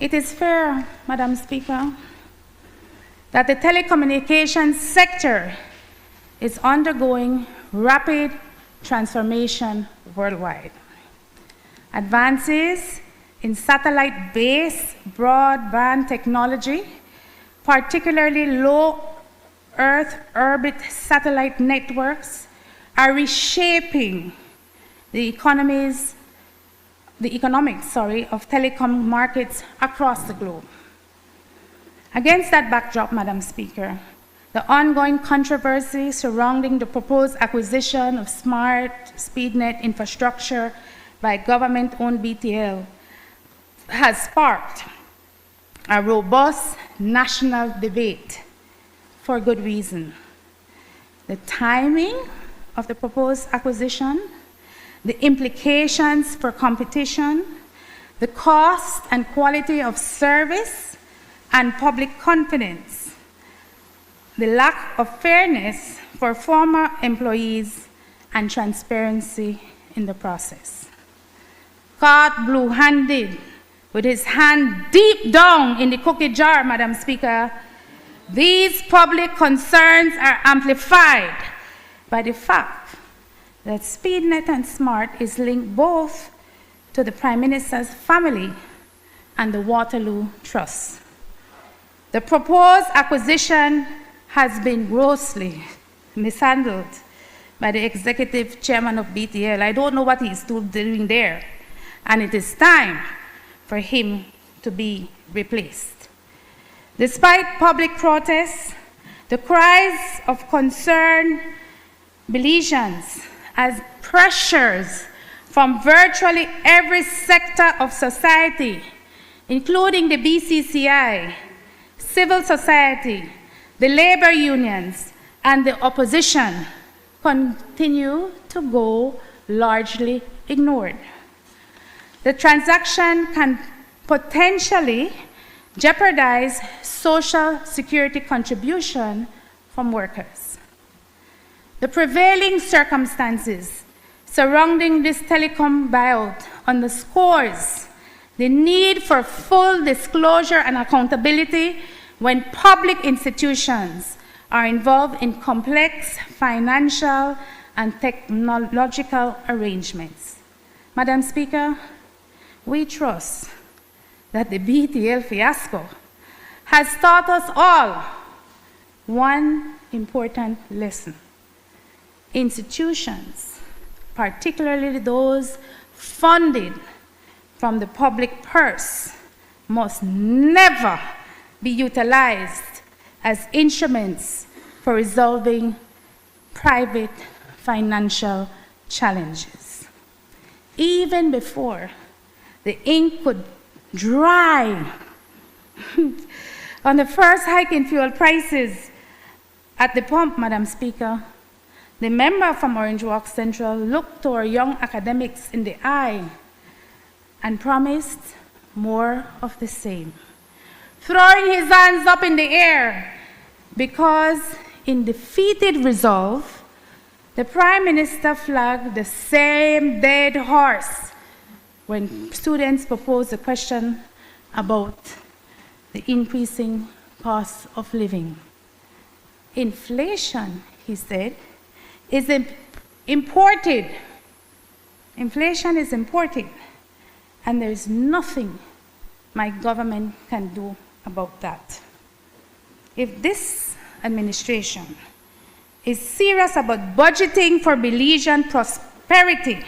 It is fair, Madam Speaker, that the telecommunications sector is undergoing rapid transformation worldwide. Advances in satellite-based broadband technology, particularly low Earth orbit satellite networks, are reshaping the economics of telecom markets across the globe. Against that backdrop, Madam Speaker, the ongoing controversy surrounding the proposed acquisition of smart SpeedNet infrastructure by government-owned BTL has sparked a robust national debate for good reason. The timing of the proposed acquisition, the implications for competition, the cost and quality of service, and public confidence, the lack of fairness for former employees, and transparency in the process. Caught blue-handed, with his hand deep down in the cookie jar, Madam Speaker, these public concerns are amplified by the fact that SpeedNet and Smart is linked both to the Prime Minister's family and the Waterloo Trust. The proposed acquisition has been grossly mishandled by the executive chairman of BTL. I don't know what he's still doing there, and it is time for him to be replaced. Despite public protests, the cries of concern, Belizeans, as pressures from virtually every sector of society, including the BCCI, civil society, the labor unions, and the opposition, continue to go largely ignored. The transaction can potentially jeopardize social security contribution from workers. The prevailing circumstances surrounding this telecom buyout underscores the need for full disclosure and accountability when public institutions are involved in complex financial and technological arrangements. Madam Speaker, we trust that the BTL fiasco has taught us all one important lesson. Institutions, particularly those funded from the public purse, must never be utilized as instruments for resolving private financial challenges. Even before the ink could dry on the first hike in fuel prices at the pump, Madam Speaker, the member from Orange Walk Central looked to our young academics in the eye and promised more of the same, throwing his hands up in the air because in defeated resolve, the Prime Minister flagged the same dead horse when students proposed a question about the increasing cost of living. Inflation, he said, is imported. Inflation is imported, and there is nothing my government can do about that. If this administration is serious about budgeting for Belizean prosperity,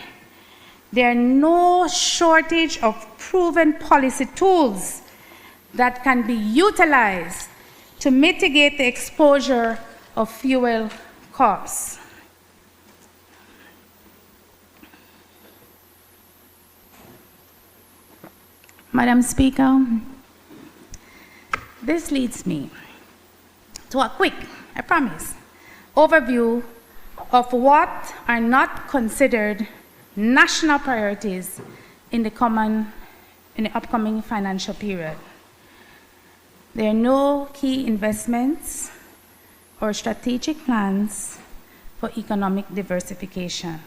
there are no shortage of proven policy tools that can be utilized to mitigate the exposure of fuel costs. Madam Speaker, this leads me to a quick, I promise, overview of what are not considered national priorities in the upcoming financial period. There are no key investments or strategic plans for economic diversification.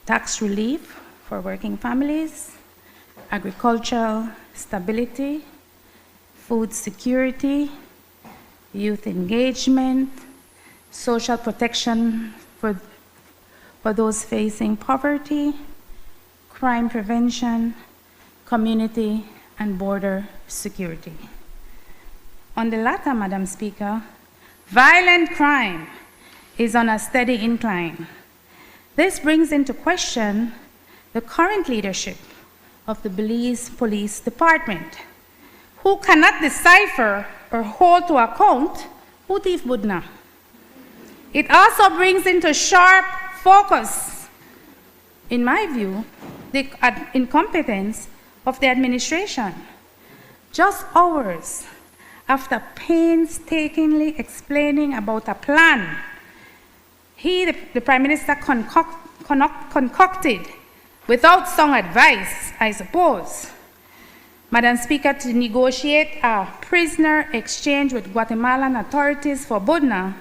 Tax relief for working families, agricultural stability, food security, youth engagement, social protection for those facing poverty, crime prevention, community and border security. On the latter, Madam Speaker, violent crime is on a steady incline. This brings into question the current leadership of the Belize Police Department, who cannot decipher or hold to account who thief Budna. It also brings into sharp focus, in my view, the incompetence of the administration. Just hours after painstakingly explaining about a plan the Prime Minister concocted without sound advice, I suppose, Madam Speaker, to negotiate a prisoner exchange with Guatemalan authorities for Budna,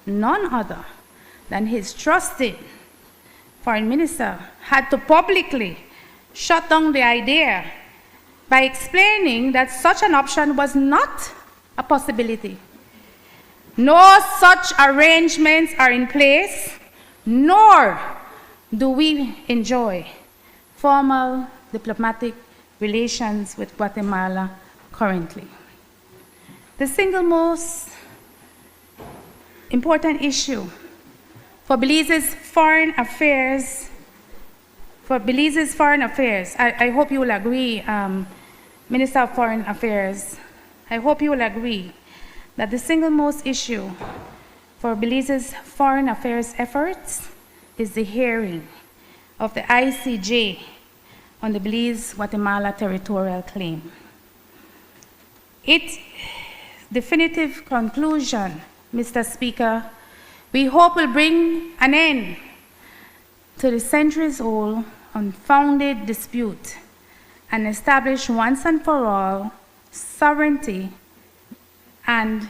none other than his trusted Foreign Minister had to publicly shut down the idea by explaining that such an option was not a possibility. No such arrangements are in place, nor do we enjoy formal diplomatic relations with Guatemala currently. The single most important issue for Belize's foreign affairs, I hope you will agree, Minister of Foreign Affairs, I hope you will agree that the single most issue for Belize's foreign affairs efforts is the hearing of the ICJ on the Belize-Guatemala territorial claim. Its definitive conclusion, Mr. Speaker, we hope will bring an end to the centuries-old unfounded dispute and establish once and for all sovereignty and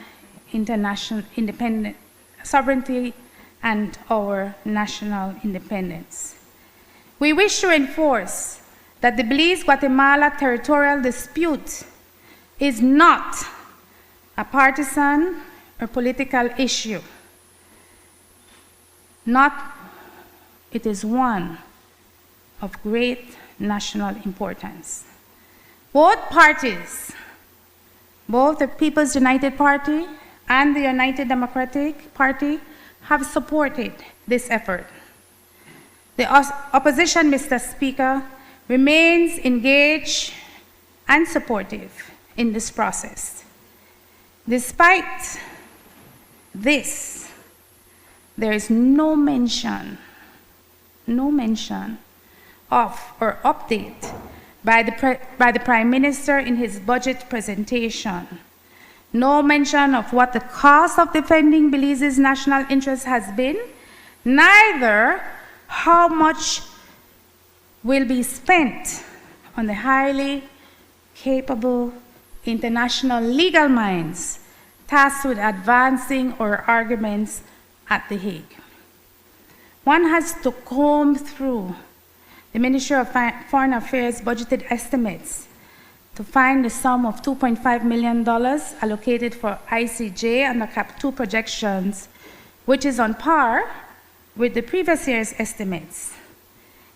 international independence, sovereignty and our national independence. We wish to enforce that the Belize-Guatemala territorial dispute is not a partisan or political issue. It is one of great national importance. Both parties, both the People's United Party and the United Democratic Party, have supported this effort. The opposition, Mr. Speaker, remains engaged and supportive in this process. Despite this, there is no mention of or update by the Prime Minister in his budget presentation. No mention of what the cost of defending Belize's national interest has been, neither how much will be spent on the highly capable international legal minds tasked with advancing our arguments at The Hague. One has to comb through the Ministry of Foreign Affairs budgeted estimates to find the sum of $2.5 million allocated for ICJ under Cap 2 projections, which is on par with the previous year's estimates.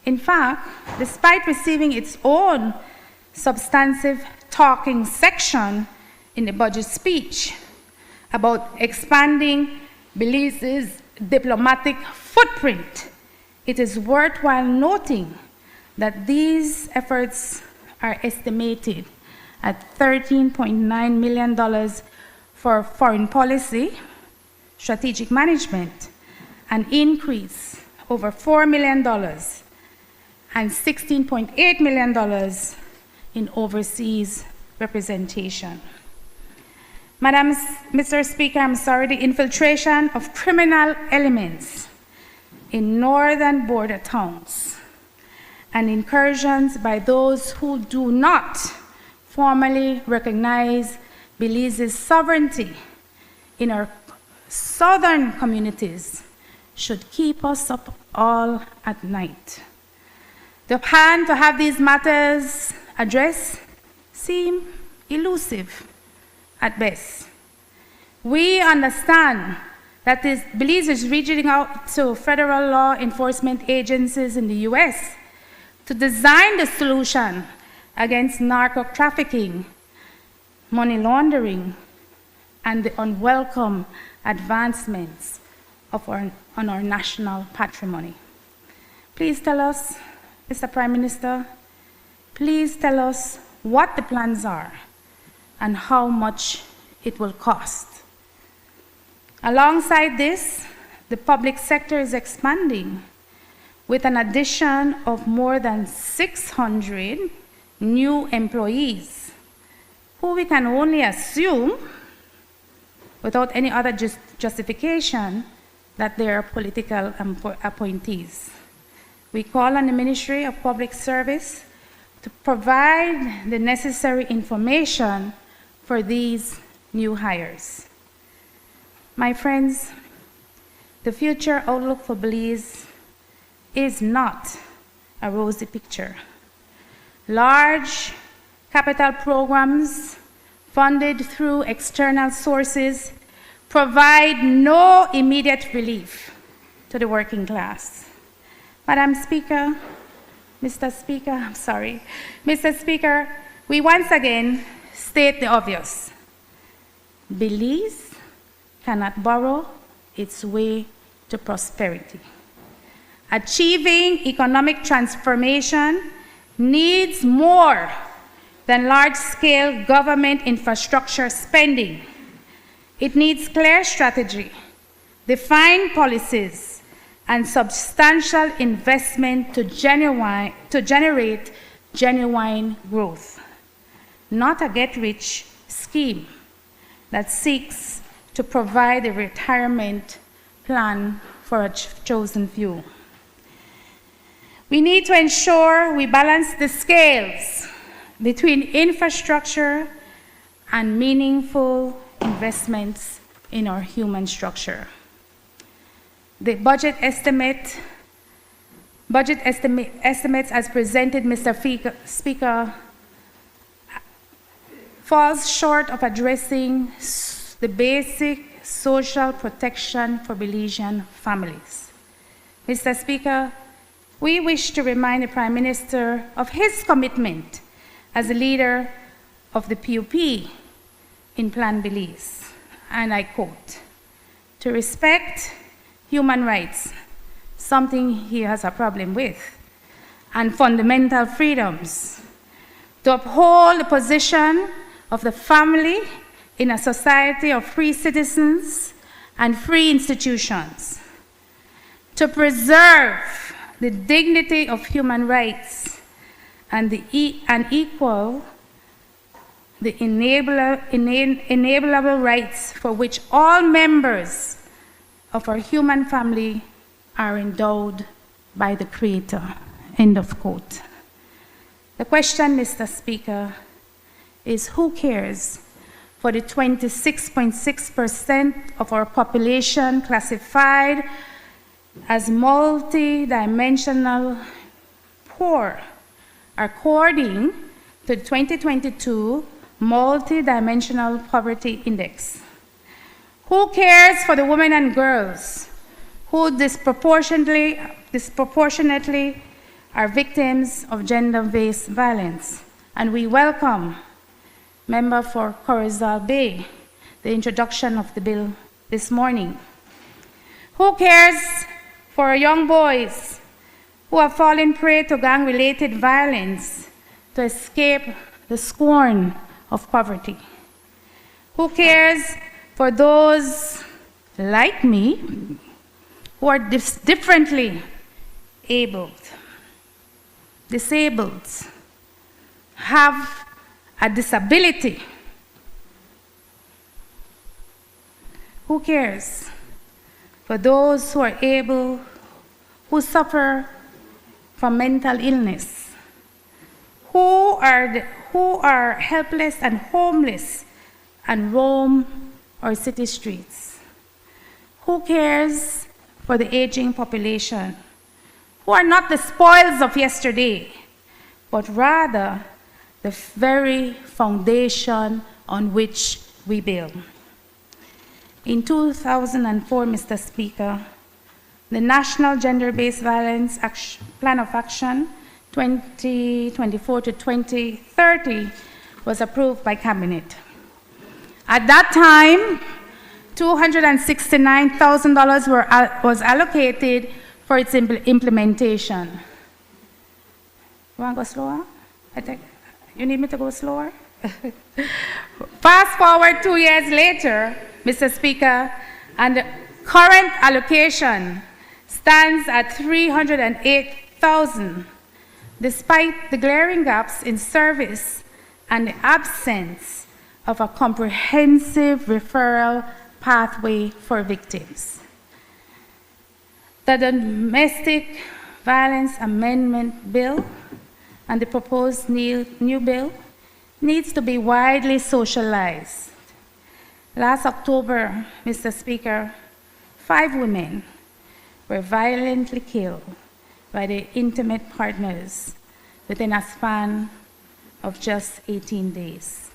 In fact, despite receiving its own substantive talking section in the budget speech about expanding Belize's diplomatic footprint, it is worthwhile noting that these efforts are estimated at $13.9 million for foreign policy, strategic management, an increase over $4 million, and $16.8 million in overseas representation. Mr. Speaker, I'm sorry, the infiltration of criminal elements in northern border towns and incursions by those who do not formally recognize Belize's sovereignty in our southern communities should keep us up all at night. The plan to have these matters addressed seem elusive at best. We understand that Belize is reaching out to federal law enforcement agencies in the US to design the solution against narco trafficking, money laundering, and the unwelcome advancements on our national patrimony. Please tell us, Mr. Prime Minister, please tell us what the plans are and how much it will cost. Alongside this, the public sector is expanding with an addition of more than 600 new employees, who we can only assume, without any other justification, that they are political appointees. We call on the Ministry of Public Service to provide the necessary information for these new hires. My friends, the future outlook for Belize is not a rosy picture. Large capital programs funded through external sources provide no immediate relief to the working class. Madam Speaker, Mr. Speaker, we once again state the obvious. Belize cannot borrow its way to prosperity. Achieving economic transformation needs more than large-scale government infrastructure spending. It needs clear strategy, defined policies, and substantial investment to generate genuine growth, not a get-rich scheme that seeks to provide a retirement plan for a chosen few. We need to ensure we balance the scales between infrastructure and meaningful investments in our human structure. The budget estimates as presented, Mr. Speaker, falls short of addressing the basic social protection for Belizean families. Mr. Speaker, we wish to remind the Prime Minister of his commitment as a leader of the PUP in Plan Belize, and I quote, to respect human rights, something he has a problem with, and fundamental freedoms, to uphold the position of the family in a society of free citizens and free institutions, to preserve the dignity of human rights and equal the inalienable rights for which all members of our human family are endowed by the Creator. End of quote. The question, Mr. Speaker, is who cares for the 26.6% of our population classified as multidimensional poor, according to the 2022 Multidimensional Poverty Index? Who cares for the women and girls who disproportionately are victims of gender-based violence? And we welcome, Member for Corozal Bay, the introduction of the bill this morning. Who cares for young boys who have fallen prey to gang-related violence to escape the scorn of poverty? Who cares for those like me who are differently disabled, have a disability? Who cares for those who suffer from mental illness, who are helpless and homeless and roam our city streets? Who cares for the aging population, who are not the spoils of yesterday, but rather the very foundation on which we build. In 2004, Mr. Speaker, the National Gender-Based Violence Plan of Action 2024 to 2030 was approved by Cabinet. At that time, $269,000 was allocated for its implementation. You want to go slower? You need me to go slower? Fast forward 2 years later, Mr. Speaker, and the current allocation stands at $308,000, despite the glaring gaps in service and the absence of a comprehensive referral pathway for victims. The Domestic Violence Amendment Bill and the proposed new bill needs to be widely socialized. Last October, Mr. Speaker, 5 women were violently killed by their intimate partners within a span of just 18 days.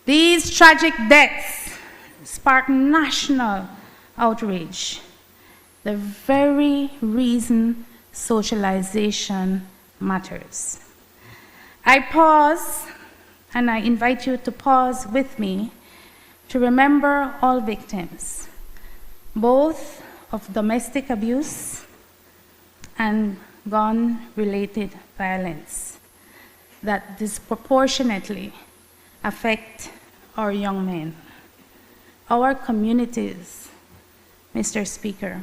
These tragic deaths sparked national outrage, the very reason socialization matters. I pause, and I invite you to pause with me to remember all victims, both of domestic abuse and gun-related violence that disproportionately affect our young men. Our communities, Mr. Speaker,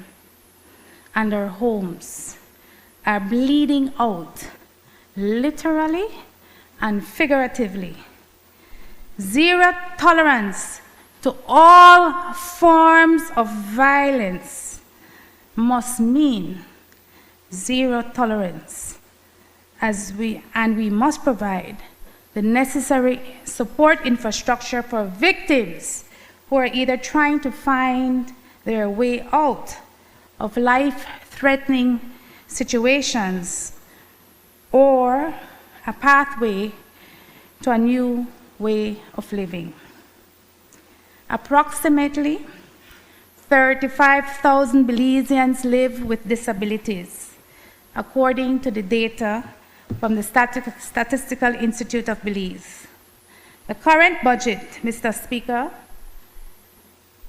and our homes are bleeding out, literally and figuratively. Zero tolerance to all forms of violence must mean zero tolerance, and we must provide the necessary support infrastructure for victims who are either trying to find their way out of life-threatening situations or a pathway to a new way of living. Approximately 35,000 Belizeans live with disabilities, according to the data from the Statistical Institute of Belize. The current budget, Mr. Speaker,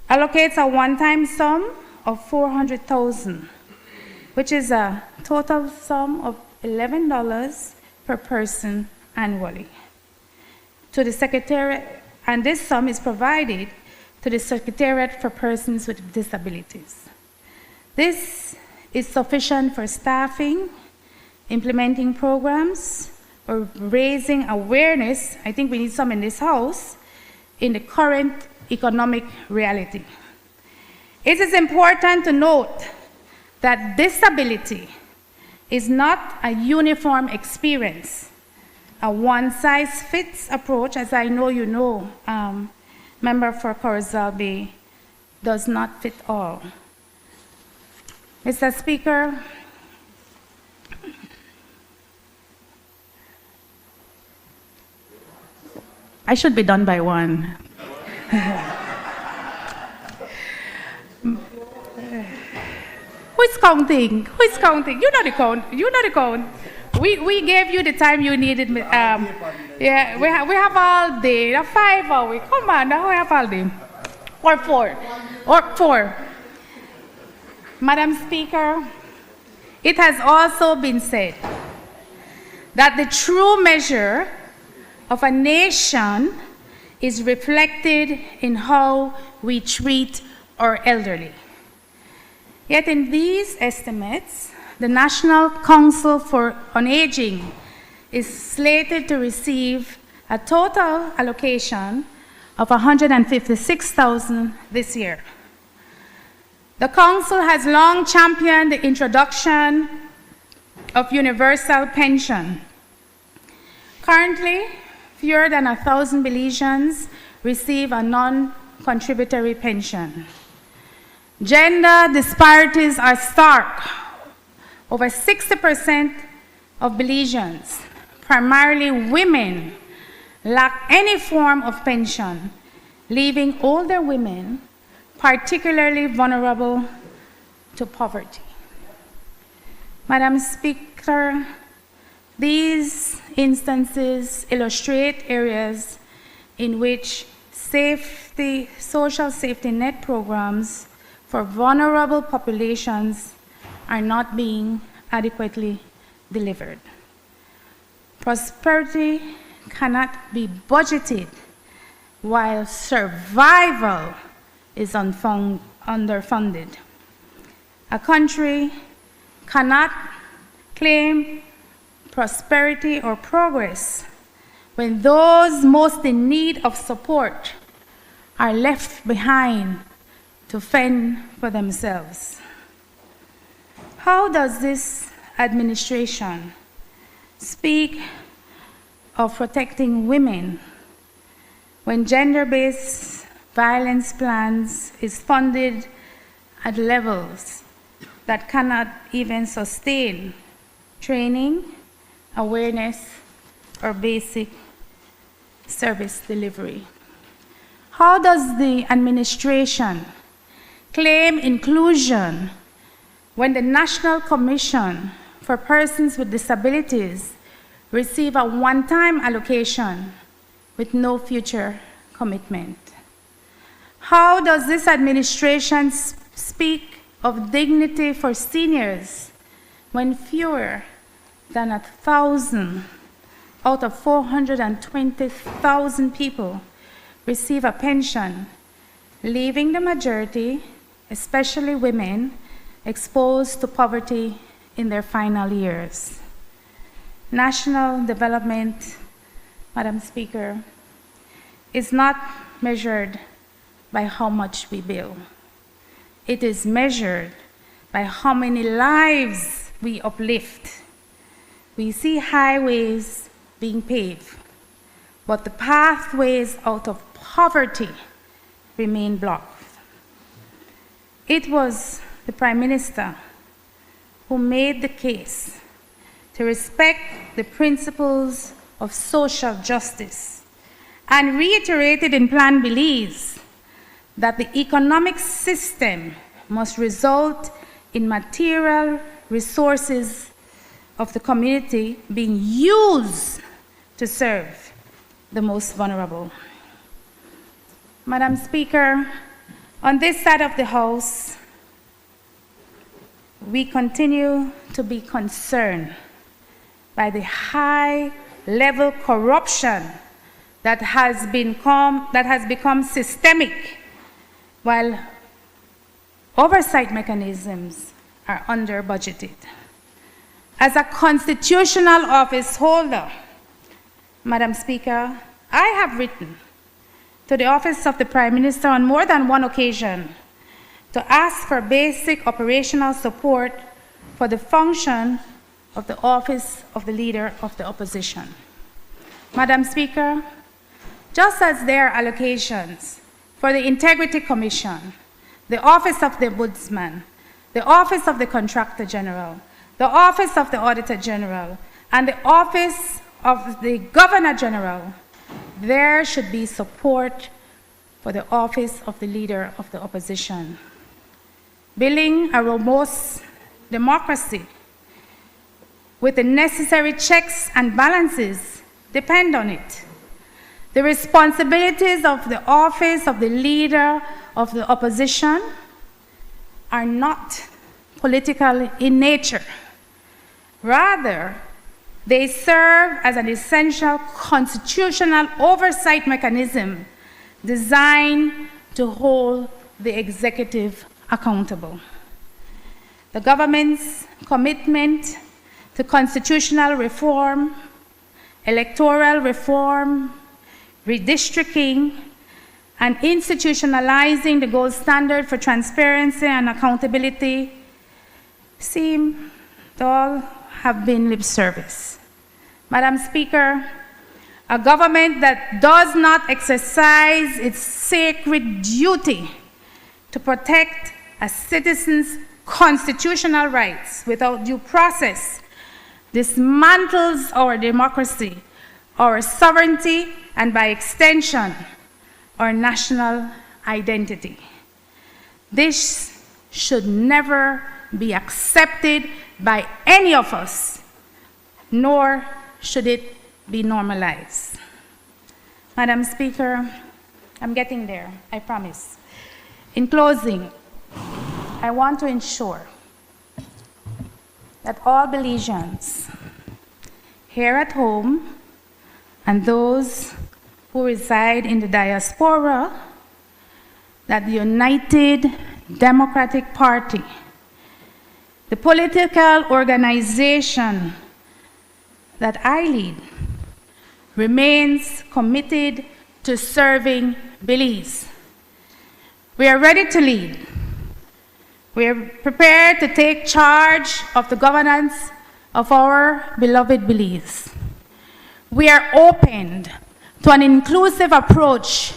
allocates a one-time sum of $400,000, which is a total sum of $11 per person annually, to the Secretariat, and this sum is provided to the Secretariat for Persons with Disabilities. This is sufficient for staffing, implementing programs, or raising awareness, I think we need some in this House, in the current economic reality. It is important to note that disability is not a uniform experience, a one-size-fits approach, as I know you know, Member for Corozal Bay, does not fit all. Mr. Speaker, I should be done by 1. Who is counting? Who is counting? You know the count. You know the count. We gave you the time you needed. Yeah, we have all day. 5 hours. Come on, now we have all day. Or 4. Or 4. Madam Speaker, it has also been said that the true measure of a nation is reflected in how we treat our elderly. Yet in these estimates, the National Council on Aging is slated to receive a total allocation of $156,000 this year. The Council has long championed the introduction of universal pension. Currently, fewer than 1,000 Belizeans receive a non-contributory pension. Gender disparities are stark. Over 60% of Belizeans primarily women, lack any form of pension, leaving older women particularly vulnerable to poverty. Madam Speaker, these instances illustrate areas in which social safety net programs for vulnerable populations are not being adequately delivered. Prosperity cannot be budgeted while survival is underfunded. A country cannot claim prosperity or progress when those most in need of support are left behind to fend for themselves. How does this administration speak of protecting women when gender-based violence plans is funded at levels that cannot even sustain training, awareness, or basic service delivery? How does the administration claim inclusion when the National Commission for Persons with Disabilities receive a one-time allocation with no future commitment? How does this administration speak of dignity for seniors when fewer than 1,000 out of 420,000 people receive a pension, leaving the majority, especially women, exposed to poverty in their final years? National development, Madam Speaker, is not measured by how much we build. It is measured by how many lives we uplift. We see highways being paved, but the pathways out of poverty remain blocked. It was the Prime Minister who made the case to respect the principles of social justice and reiterated in Plan Belize that the economic system must result in material resources of the community being used to serve the most vulnerable. Madam Speaker, on this side of the House, we continue to be concerned by the high-level corruption that has become systemic, while oversight mechanisms are under-budgeted. As a constitutional office holder, Madam Speaker, I have written to the Office of the Prime Minister on more than one occasion to ask for basic operational support for the function of the Office of the Leader of the Opposition. Madam Speaker, just as there are allocations for the Integrity Commission, the Office of the Ombudsman, the Office of the Contractor General, the Office of the Auditor General, and the Office of the Governor General, there should be support for the Office of the Leader of the Opposition. Building a robust democracy with the necessary checks and balances depend on it. The responsibilities of the Office of the Leader of the Opposition are not political in nature. Rather, they serve as an essential constitutional oversight mechanism designed to hold the executive accountable. The government's commitment to constitutional reform, electoral reform, redistricting, and institutionalizing the gold standard for transparency and accountability seem to all have been lip service. Madam Speaker, a government that does not exercise its sacred duty to protect a citizen's constitutional rights without due process dismantles our democracy, our sovereignty, and by extension, our national identity. This should never be accepted by any of us, nor should it be normalized. Madam Speaker, I'm getting there, I promise. In closing, I want to ensure that all Belizeans here at home and those who reside in the diaspora, that the United Democratic Party, the political organization that I lead, remains committed to serving Belize. We are ready to lead. We are prepared to take charge of the governance of our beloved Belize. We are open to an inclusive approach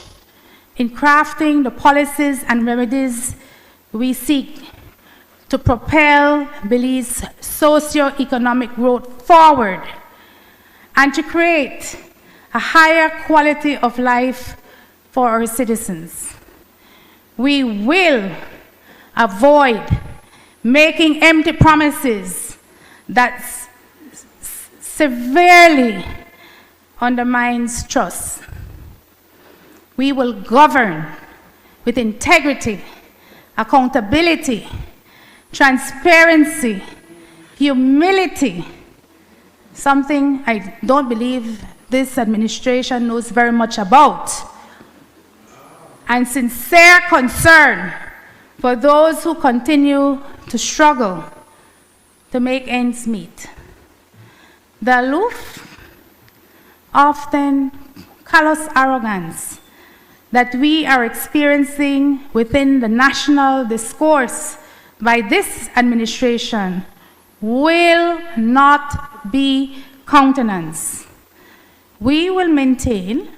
in crafting the policies and remedies we seek to propel Belize's socio-economic growth forward and to create a higher quality of life for our citizens. We will avoid making empty promises that severely undermines trust. We will govern with integrity, accountability, transparency, humility, something I don't believe this administration knows very much about, and sincere concern for those who continue to struggle to make ends meet. The aloof, often callous arrogance that we are experiencing within the national discourse by this administration will not be countenanced. We will maintain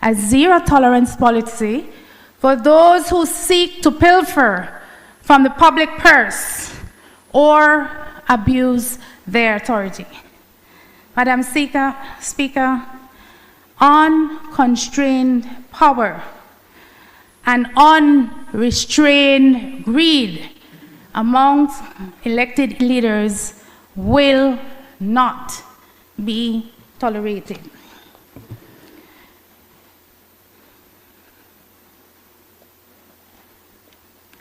a zero-tolerance policy for those who seek to pilfer from the public purse or abuse their authority. Madam Speaker, unconstrained power and unrestrained greed amongst elected leaders will not be tolerated.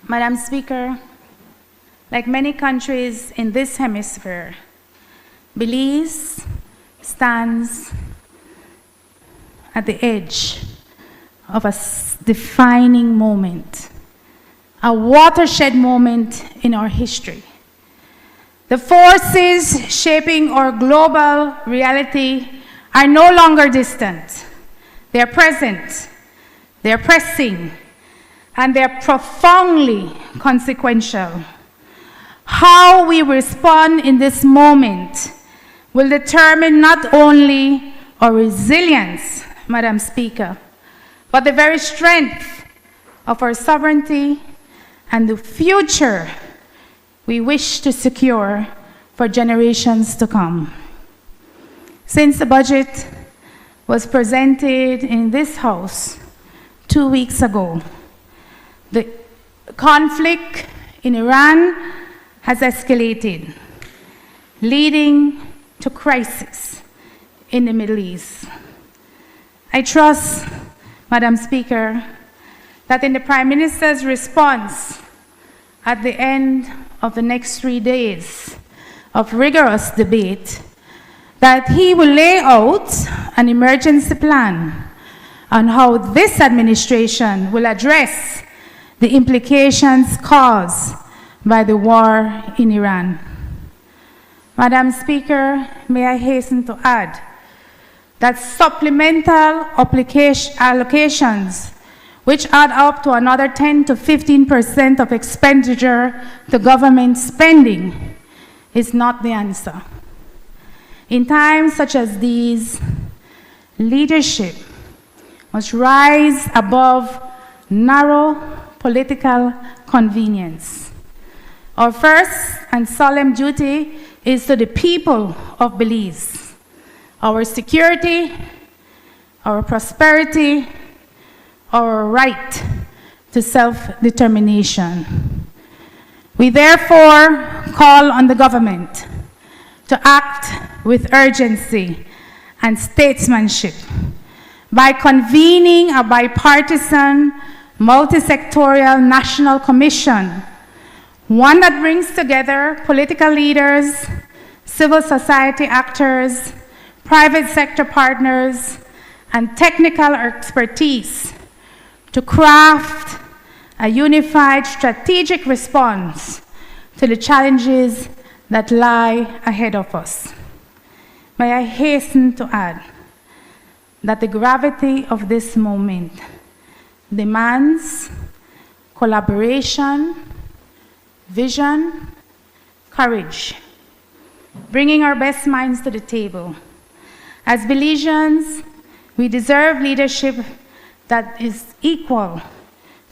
Madam Speaker, like many countries in this hemisphere, Belize stands at the edge of a defining moment, a watershed moment in our history. The forces shaping our global reality are no longer distant. They're present, they're pressing, and they're profoundly consequential. How we respond in this moment will determine not only our resilience, Madam Speaker, but the very strength of our sovereignty and the future we wish to secure for generations to come. Since the budget was presented in this House 2 weeks ago, the conflict in Iran has escalated, leading to crisis in the Middle East. I trust, Madam Speaker, that in the Prime Minister's response at the end of the next 3 days of rigorous debate, that he will lay out an emergency plan on how this administration will address the implications caused by the war in Iran. Madam Speaker, may I hasten to add that supplemental allocations, which add up to another 10 to 15% of expenditure to government spending, is not the answer. In times such as these, leadership must rise above narrow political convenience. Our first and solemn duty is to the people of Belize. Our security, our prosperity, our right to self-determination. We therefore call on the government to act with urgency and statesmanship by convening a bipartisan, multi-sectorial national commission, one that brings together political leaders, civil society actors, private sector partners, and technical expertise to craft a unified strategic response to the challenges that lie ahead of us. May I hasten to add that the gravity of this moment demands collaboration, vision, courage, bringing our best minds to the table. As Belizeans, we deserve leadership that is equal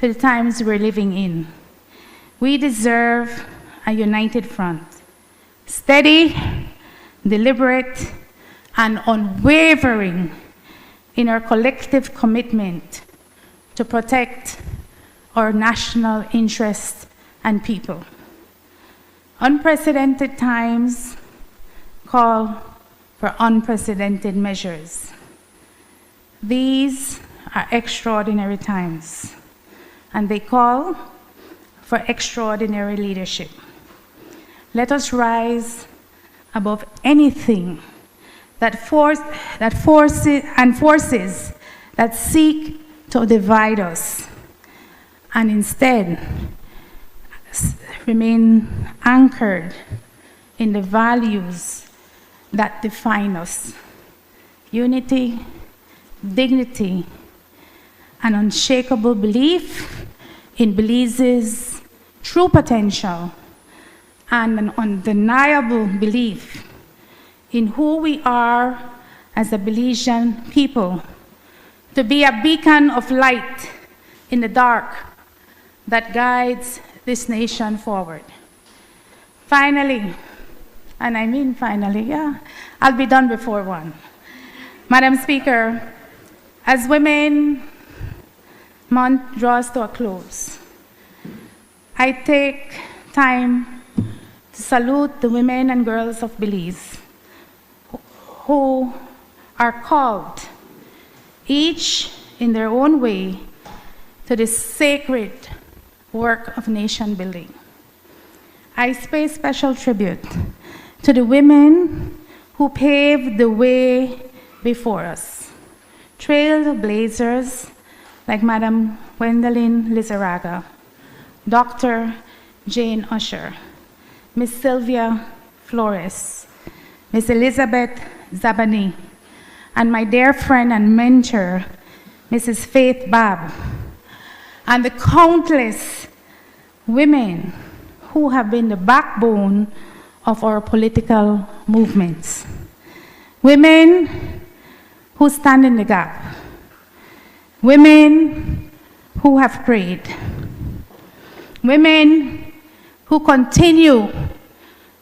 to the times we're living in. We deserve a united front, steady, deliberate, and unwavering in our collective commitment to protect our national interests and people. Unprecedented times call for unprecedented measures. These are extraordinary times, and they call for extraordinary leadership. Let us rise above anything that forces that seek to divide us, and instead remain anchored in the values that define us: unity, dignity, an unshakable belief in Belize's true potential, and an undeniable belief in who we are as a Belizean people, to be a beacon of light in the dark that guides this nation forward. Finally, and I mean finally, yeah, I'll be done before 1. Madam Speaker, as Women Month draws to a close, I take time to salute the women and girls of Belize who are called, each in their own way, to this sacred work of nation building. I pay special tribute to the women who paved the way before us, trailblazers like Madam Gwendolyn Lizaraga, Dr. Jane Usher, Miss Sylvia Flores, Miss Elizabeth Zabani, and my dear friend and mentor, Mrs. Faith Babb, and the countless women who have been the backbone of our political movements. Women who stand in the gap. Women who have prayed. Women who continue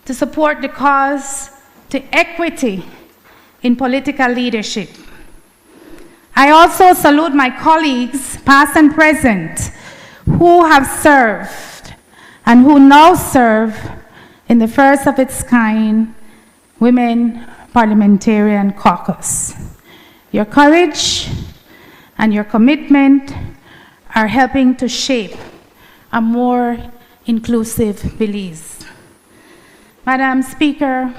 to support the cause to equity in political leadership. I also salute my colleagues, past and present, who have served and who now serve in the first of its kind Women Parliamentarian Caucus. Your courage and your commitment are helping to shape a more inclusive Belize. Madam Speaker,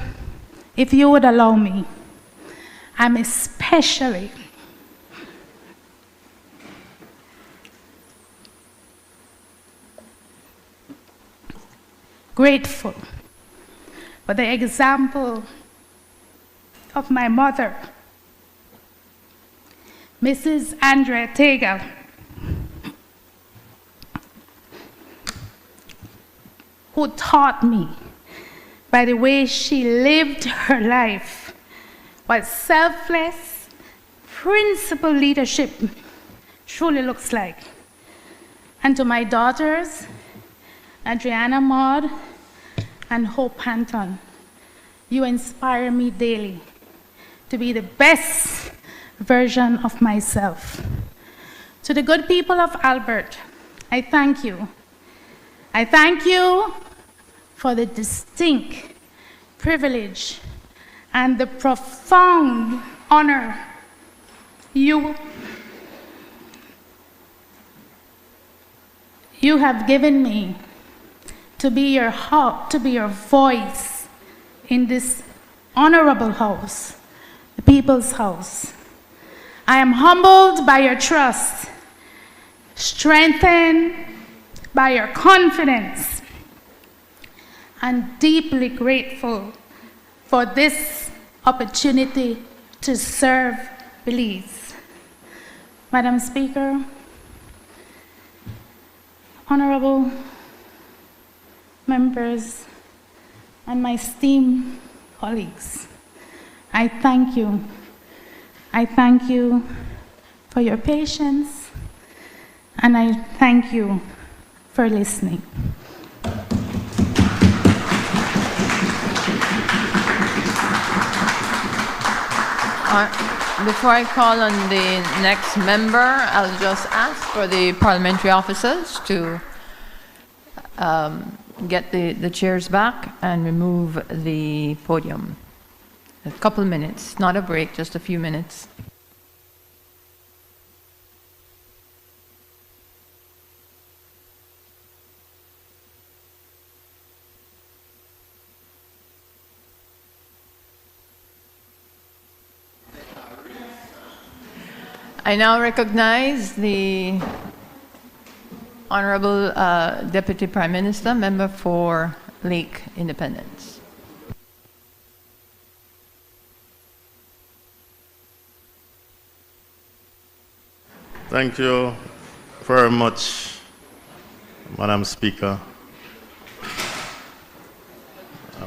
if you would allow me, I'm especially grateful for the example of my mother, Mrs. Andrea Tegal, who taught me by the way she lived her life what selfless, principled leadership truly looks like. And to my daughters, Adriana Maud and Hope Panton, You inspire me daily to be the best version of myself. To the good people of Albert, I thank you. I thank you for the distinct privilege and the profound honor you have given me to be your voice in this honorable house, the people's house. I am humbled by your trust, strengthened by your confidence, and deeply grateful for this opportunity to serve Belize. Madam Speaker, honorable members, and my esteemed colleagues, I thank you. I thank you for your patience, and I thank you for listening. Before I call on the next member, I'll just ask for the parliamentary officers to get the chairs back and remove the podium. A couple minutes, not a break, just a few minutes. I now recognize the Honorable Deputy Prime Minister, Member for Lake Independence. Thank you very much, Madam Speaker. I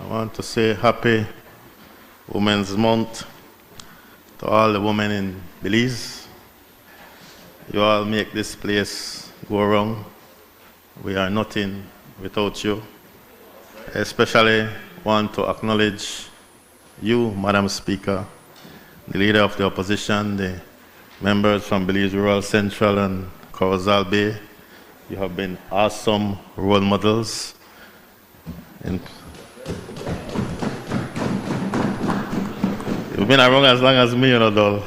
want to say happy Women's Month to all the women in Belize. You all make this place go wrong. We are nothing without you. I especially want to acknowledge you, Madam Speaker, the Leader of the Opposition, the members from Belize Rural Central and Corozal Bay. You have been awesome role models. You've been around as long as me, you know, doll.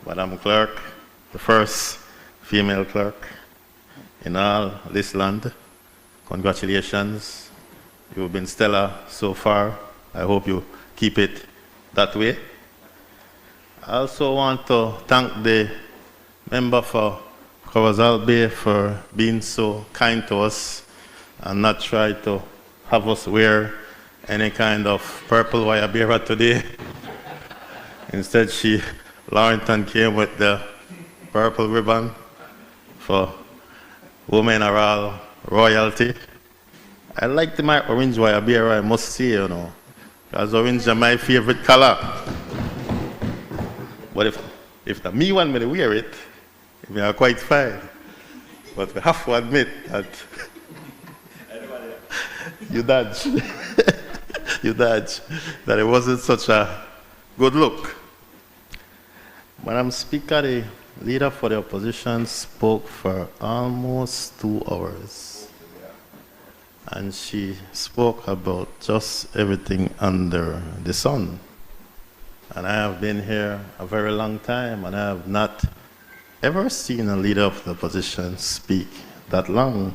Madam Clerk, the first female clerk in all this land. Congratulations. You've been stellar so far. I hope you keep it that way. I also want to thank the member for Corozal Bay for being so kind to us and not try to have us wear any kind of purple wire bearer today. Instead, Laurenton came with the purple ribbon for women are all royalty. I liked my orange wire bearer, I must say, you know, because orange is my favorite color. But if the me want me to wear it, we are quite fine. But we have to admit that you dodged. You dodged. That it wasn't such a good look. Madam Speaker, the Leader for the Opposition spoke for almost 2 hours. And she spoke about just everything under the sun. And I have been here a very long time, and I have not ever seen a Leader of the Opposition speak that long.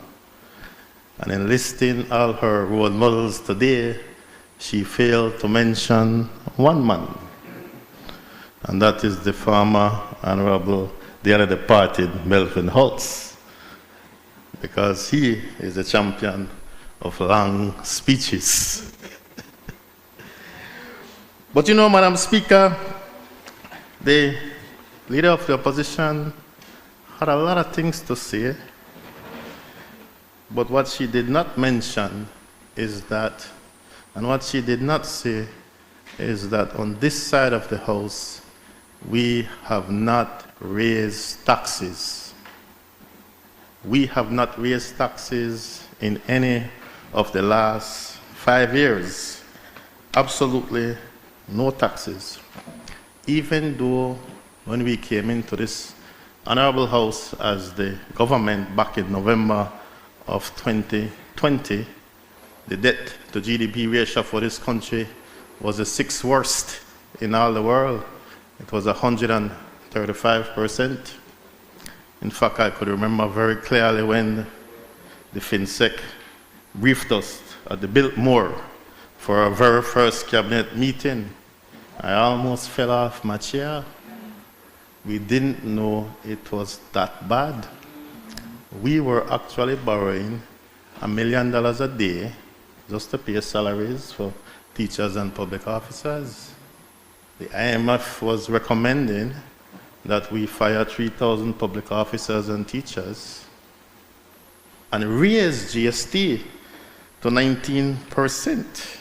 And in listing all her role models today, she failed to mention one man, and that is the former Honorable, the other departed, Melvin Holtz, because he is a champion of long speeches. But you know, Madam Speaker, the Leader of the Opposition had a lot of things to say, but what she did not mention is that, and what she did not say is that on this side of the House, we have not raised taxes. We have not raised taxes in any of the last 5 years. Absolutely no taxes. Even though when we came into this Honorable House as the government back in November of 2020, the debt to GDP ratio for this country was the 6th worst in all the world. It was 135%. In fact, I could remember very clearly when the FinSec briefed us at the Biltmore for our very first cabinet meeting. I almost fell off my chair. We didn't know it was that bad. We were actually borrowing $1 million a day just to pay salaries for teachers and public officers. The IMF was recommending that we fire 3,000 public officers and teachers and raise GST to 19%.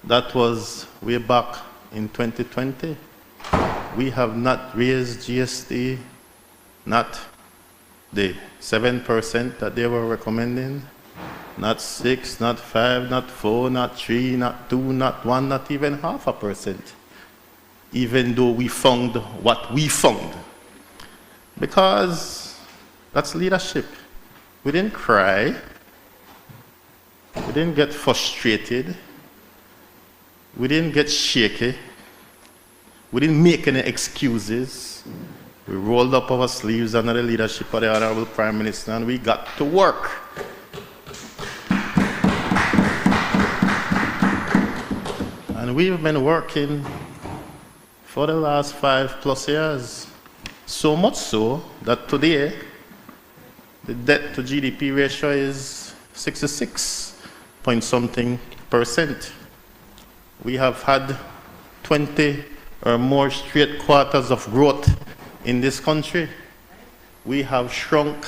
That was way back in 2020. We have not raised GST, not the 7% that they were recommending, not 6, not 5, not 4, not 3, not 2, not 1, not even 0.5%, even though we found what we found. Because that's leadership. We didn't cry. We didn't get frustrated. We didn't get shaky. We didn't make any excuses. We rolled up our sleeves under the leadership of the Honorable Prime Minister and we got to work. And we've been working for the last 5+ years. So much so that today, the debt to GDP ratio is 66 point something %. We have had 20 or more straight quarters of growth in this country. We have shrunk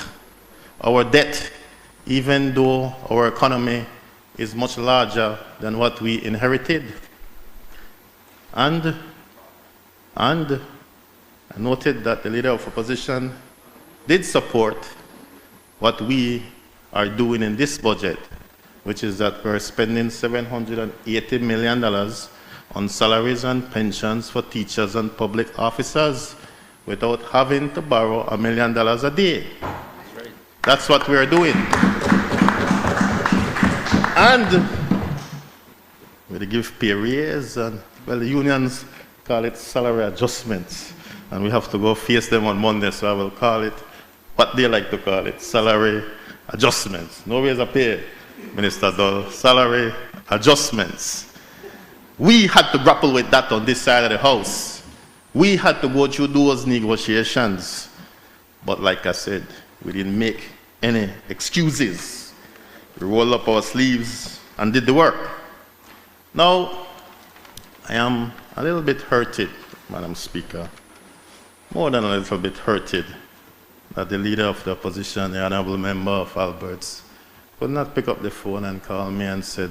our debt, even though our economy is much larger than what we inherited. And I noted that the leader of opposition did support what we are doing in this budget, which is that we're spending $780 million on salaries and pensions for teachers and public officers without having to borrow $1 million a day. That's right. That's what we're doing. And we give pay raise, and well, the unions call it salary adjustments, and we have to go face them on Monday, so I will call it what they like to call it, salary adjustments. No raise of pay, Minister Dull, salary adjustments. We had to grapple with that on this side of the house. We had to go through those negotiations. But like I said, we didn't make any excuses. We rolled up our sleeves and did the work. Now, I am a little bit hurted, Madam Speaker, more than a little bit hurted that the leader of the opposition, the honorable member of Alberts, could not pick up the phone and call me and say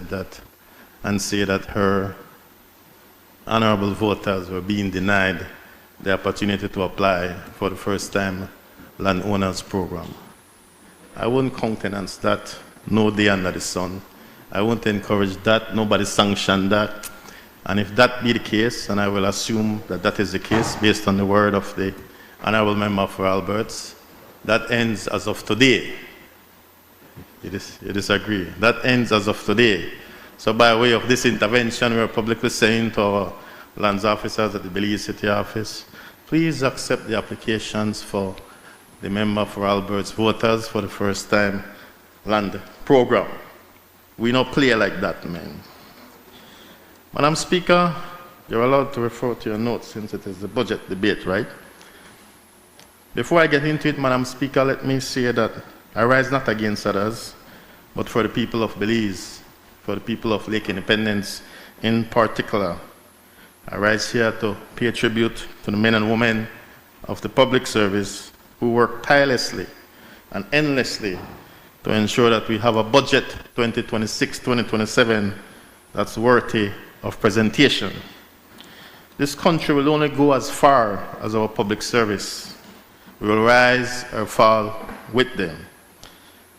that her honorable voters were being denied the opportunity to apply for the first time landowners program. I wouldn't countenance that no day under the sun. I won't encourage that. Nobody sanctioned that. And if that be the case, and I will assume that that is the case based on the word of the honorable member for Alberts, that ends as of today. You disagree? That ends as of today. So by way of this intervention, we are publicly saying to our lands officers at the Belize City office, please accept the applications for the member for Alberts voters for the first time land program. We don't play like that, man. Madam Speaker, you're allowed to refer to your notes since it is the budget debate, right? Before I get into it, Madam Speaker, let me say that I rise not against others, but for the people of Belize, for the people of Lake Independence in particular. I rise here to pay tribute to the men and women of the public service who work tirelessly and endlessly to ensure that we have a budget 2026-2027 that's worthy of presentation. This country will only go as far as our public service. We will rise or fall with them.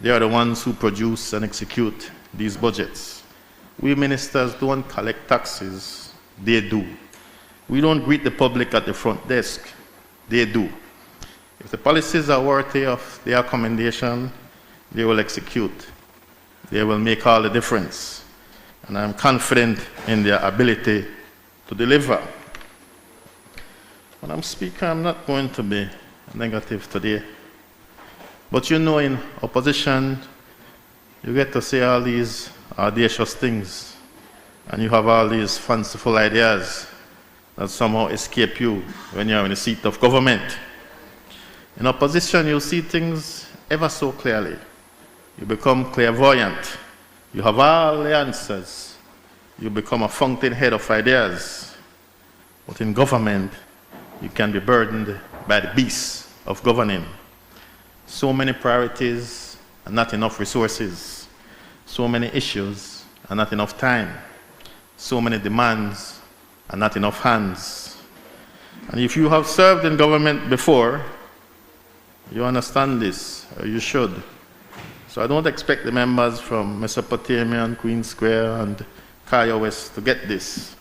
They are the ones who produce and execute these budgets. We ministers don't collect taxes, they do. We don't greet the public at the front desk, they do. If the policies are worthy of their commendation, they will execute. They will make all the difference. And I'm confident in their ability to deliver. Madam Speaker, I'm not going to be negative today. But you know, in opposition, you get to say all these audacious things, and you have all these fanciful ideas that somehow escape you when you're in the seat of government. In opposition, you see things ever so clearly. You become clairvoyant. You have all the answers. You become a fountainhead of ideas. But in government, you can be burdened by the beast of governing. So many priorities and not enough resources. So many issues and not enough time. So many demands and not enough hands. And if you have served in government before, you understand this, or you should. So I don't expect the members from Mesopotamia and Queen Square and Kaya West to get this.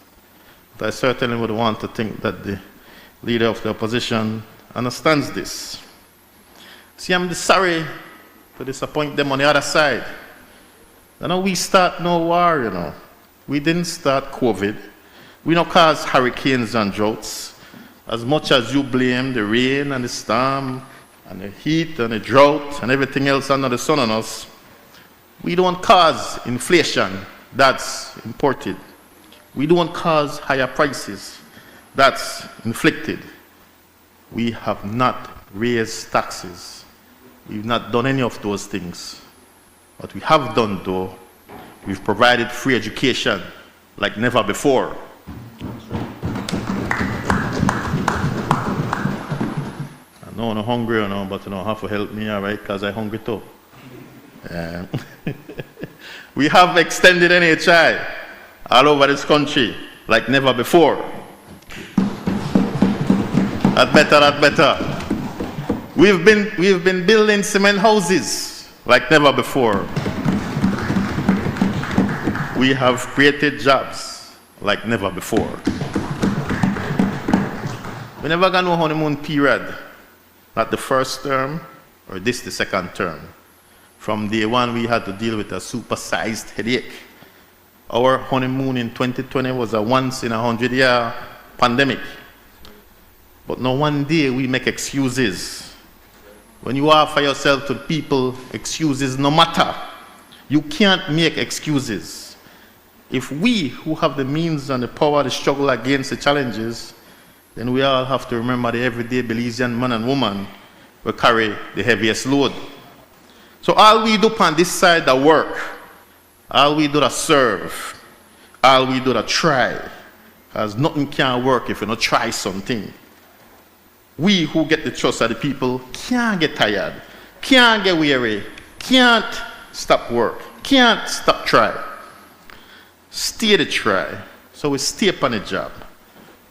But I certainly would want to think that the leader of the opposition understands this. See, I'm sorry to disappoint them on the other side. You know, we start no war, you know. We didn't start COVID. We don't cause hurricanes and droughts. As much as you blame the rain and the storm and the heat and the drought and everything else under the sun on us, we don't cause inflation that's imported. We don't cause higher prices that's inflicted. We have not raised taxes. We've not done any of those things. What we have done, though, we've provided free education like never before. I know I'm hungry, you know, but you know, have to help me, all right, because I'm hungry too. We have extended NHI all over this country like never before. That better. We've been building cement houses like never before. We have created jobs like never before. We never got no honeymoon period, not the first term or this the second term. From day one, we had to deal with a supersized headache. Our honeymoon in 2020 was a once-in-a-100-year pandemic. But no one day we make excuses. When you offer yourself to people, excuses no matter. You can't make excuses. If we who have the means and the power to struggle against the challenges, then we all have to remember the everyday Belizean man and woman will carry the heaviest load. So all we do on this side that work, all we do that serve, all we do that try, because nothing can work if you don't try something. We who get the trust of the people can't get tired, can't get weary, can't stop work, can't stop try. Stay to try. So we stay upon the job.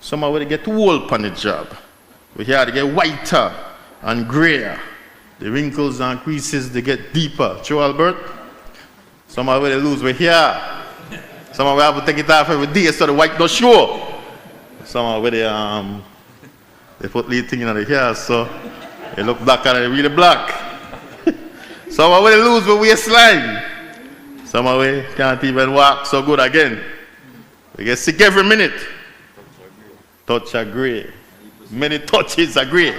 Some of us get old upon the job. We here to get whiter and grayer. The wrinkles and creases, they get deeper. True, Albert? Some of us lose we here. Some of us have to take it off every day so the white don't show. Some of us they put little thing in the hair so they look black and they really black. Some of us lose the waistline. Some of us can't even walk so good again. We get sick every minute. Touch are gray. Many touches are gray.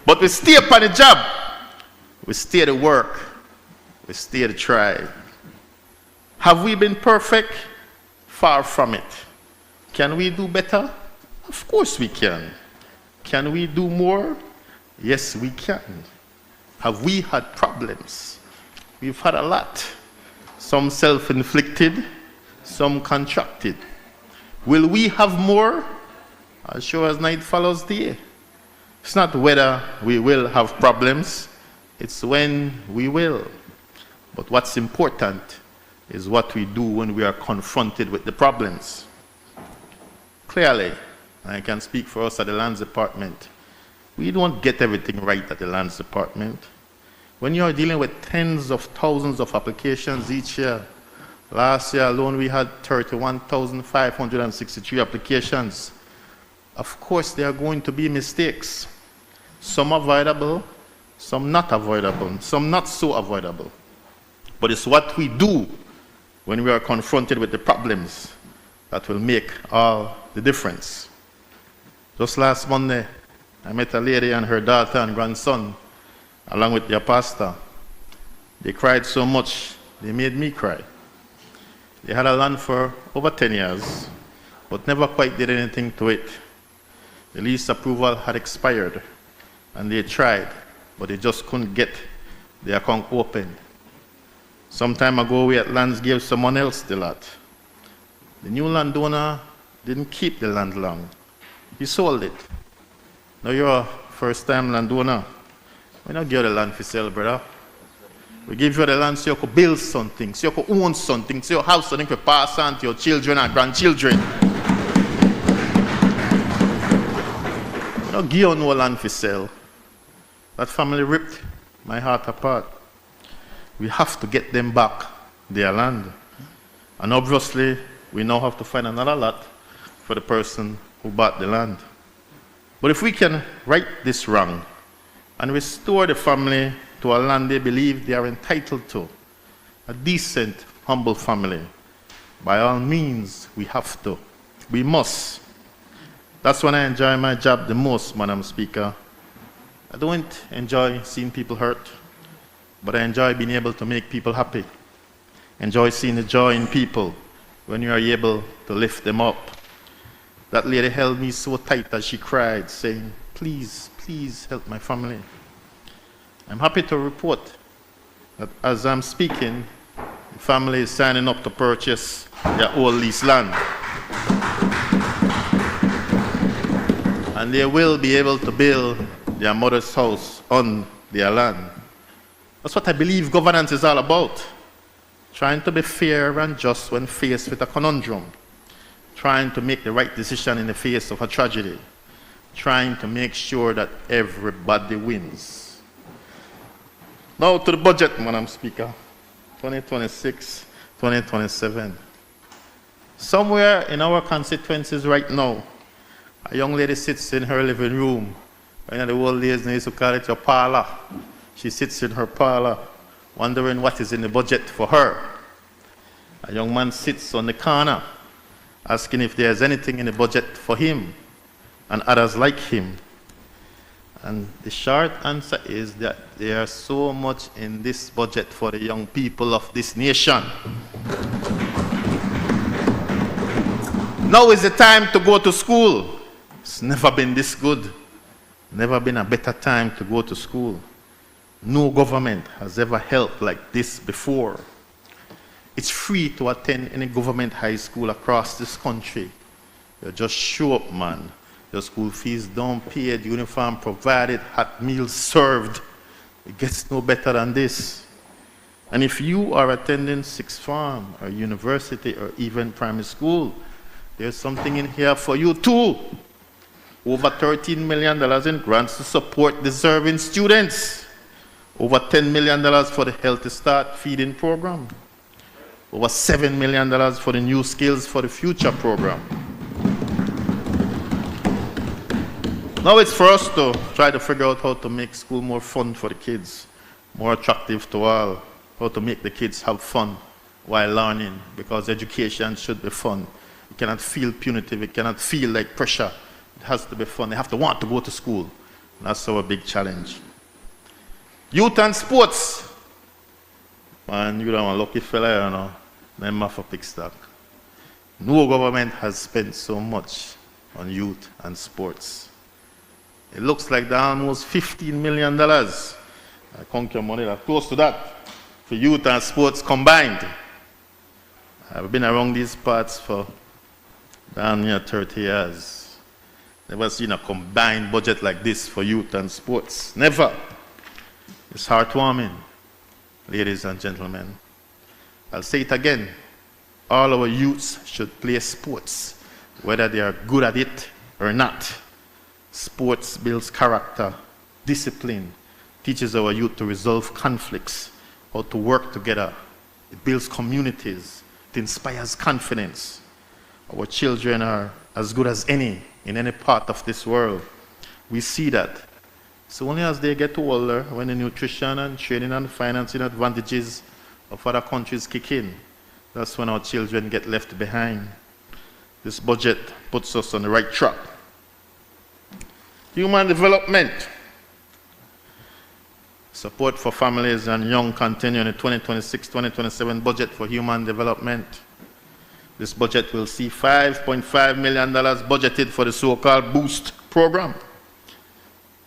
But we stay upon the job. We stay to work. We stay to try. Have we been perfect? Far from it. Can we do better? Of course we can. Can we do more? Yes, we can. Have we had problems? We've had a lot. Some self-inflicted, some contracted. Will we have more? As sure as night follows day. It's not whether we will have problems, it's when we will. But what's important is what we do when we are confronted with the problems. Clearly, I can speak for us at the Lands Department, we don't get everything right at the Lands Department. When you are dealing with tens of thousands of applications each year, last year alone we had 31,563 applications. Of course, there are going to be mistakes. Some avoidable, some not avoidable, some not so avoidable. But it's what we do when we are confronted with the problems that will make all the difference. Just last Monday, I met a lady and her daughter and grandson, along with their pastor. They cried so much, they made me cry. They had a land for over 10 years, but never quite did anything to it. The lease approval had expired, and they tried, but they just couldn't get the account opened. Some time ago, we at lands gave someone else the lot. The new landowner didn't keep the land long. He sold it. Now you're a first-time landowner. We don't give you the land for sale, brother. We give you the land so you could build something, so you could own something, so you have something to pass on to your children and grandchildren. We don't give you no land for sale. That family ripped my heart apart. We have to get them back their land. And obviously, we now have to find another lot for the person who bought the land. But if we can right this wrong and restore the family to a land they believe they are entitled to, a decent, humble family, by all means, we have to. We must. That's when I enjoy my job the most, Madam Speaker. I don't enjoy seeing people hurt, but I enjoy being able to make people happy. Enjoy seeing the joy in people when you are able to lift them up. That lady held me so tight as she cried, saying, please, please help my family. I'm happy to report that as I'm speaking, the family is signing up to purchase their old lease land. And they will be able to build their mother's house on their land. That's what I believe governance is all about. Trying to be fair and just when faced with a conundrum. Trying to make the right decision in the face of a tragedy. Trying to make sure that everybody wins. Now to the budget, Madam Speaker. 2026, 2027. Somewhere in our constituencies right now, a young lady sits in her living room. In the old days, they used to call it your parlor. She sits in her parlor, wondering what is in the budget for her. A young man sits on the corner, asking if there's anything in the budget for him and others like him. And the short answer is that there's so much in this budget for the young people of this nation. Now is the time to go to school. It's never been this good. Never been a better time to go to school. No government has ever helped like this before. It's free to attend any government high school across this country. You just show up, man. Your school fees don't paid, uniform provided, hot meals served. It gets no better than this. And if you are attending sixth form or university or even primary school, there's something in here for you too. Over $13 million in grants to support deserving students. Over $10 million for the Healthy Start feeding program. Over $7 million for the New Skills for the Future program. Now it's for us to try to figure out how to make school more fun for the kids, more attractive to all, how to make the kids have fun while learning, because education should be fun. It cannot feel punitive, it cannot feel like pressure. It has to be fun. They have to want to go to school. And that's our big challenge. Youth and sports. Man, you're a lucky fella, you know. Member for Pickstock. No government has spent so much on youth and sports. It looks like they're almost $15 million. I count your money that's close to that for youth and sports combined. I've been around these parts for down near 30 years. Never seen a combined budget like this for youth and sports. Never. It's heartwarming, ladies and gentlemen. I'll say it again. All our youths should play sports, whether they are good at it or not. Sports builds character, discipline, teaches our youth to resolve conflicts, how to work together. It builds communities. It inspires confidence. Our children are as good as any in any part of this world. We see that. So only as they get older, when the nutrition and training and financing advantages of other countries kick in, that's when our children get left behind. This budget puts us on the right track. Human development. Support for families and young continue in the 2026-2027 budget for human development. This budget will see $5.5 million budgeted for the so-called BOOST program.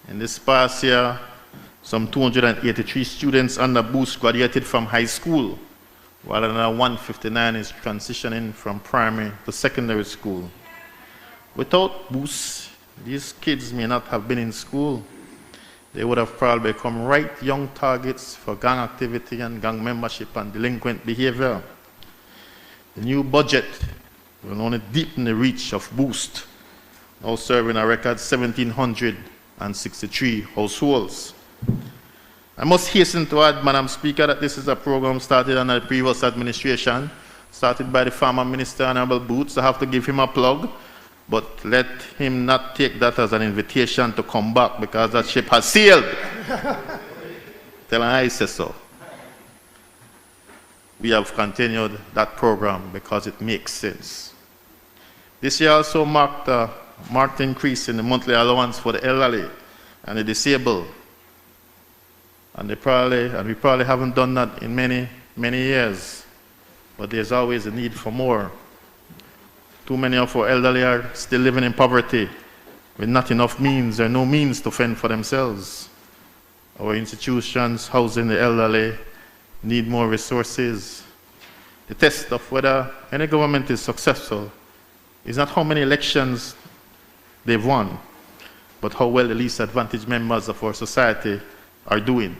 In this past year, some 283 students under BOOST graduated from high school, while another 159 is transitioning from primary to secondary school. Without BOOST, these kids may not have been in school. They would have probably become right young targets for gang activity and gang membership and delinquent behavior. The new budget will only deepen the reach of BOOST, now serving a record 1,763 households. I must hasten to add, Madam Speaker, that this is a program started under the previous administration, started by the former Minister, Honorable Boots. I have to give him a plug, but let him not take that as an invitation to come back, because that ship has sailed. Tell him I say so. We have continued that program because it makes sense. This year also marked a marked increase in the monthly allowance for the elderly and the disabled. And we probably haven't done that in many years, but there's always a need for more. Too many of our elderly are still living in poverty with not enough means or no means to fend for themselves. Our institutions housing the elderly need more resources. The test of whether any government is successful is not how many elections they've won, but how well the least advantaged members of our society are doing.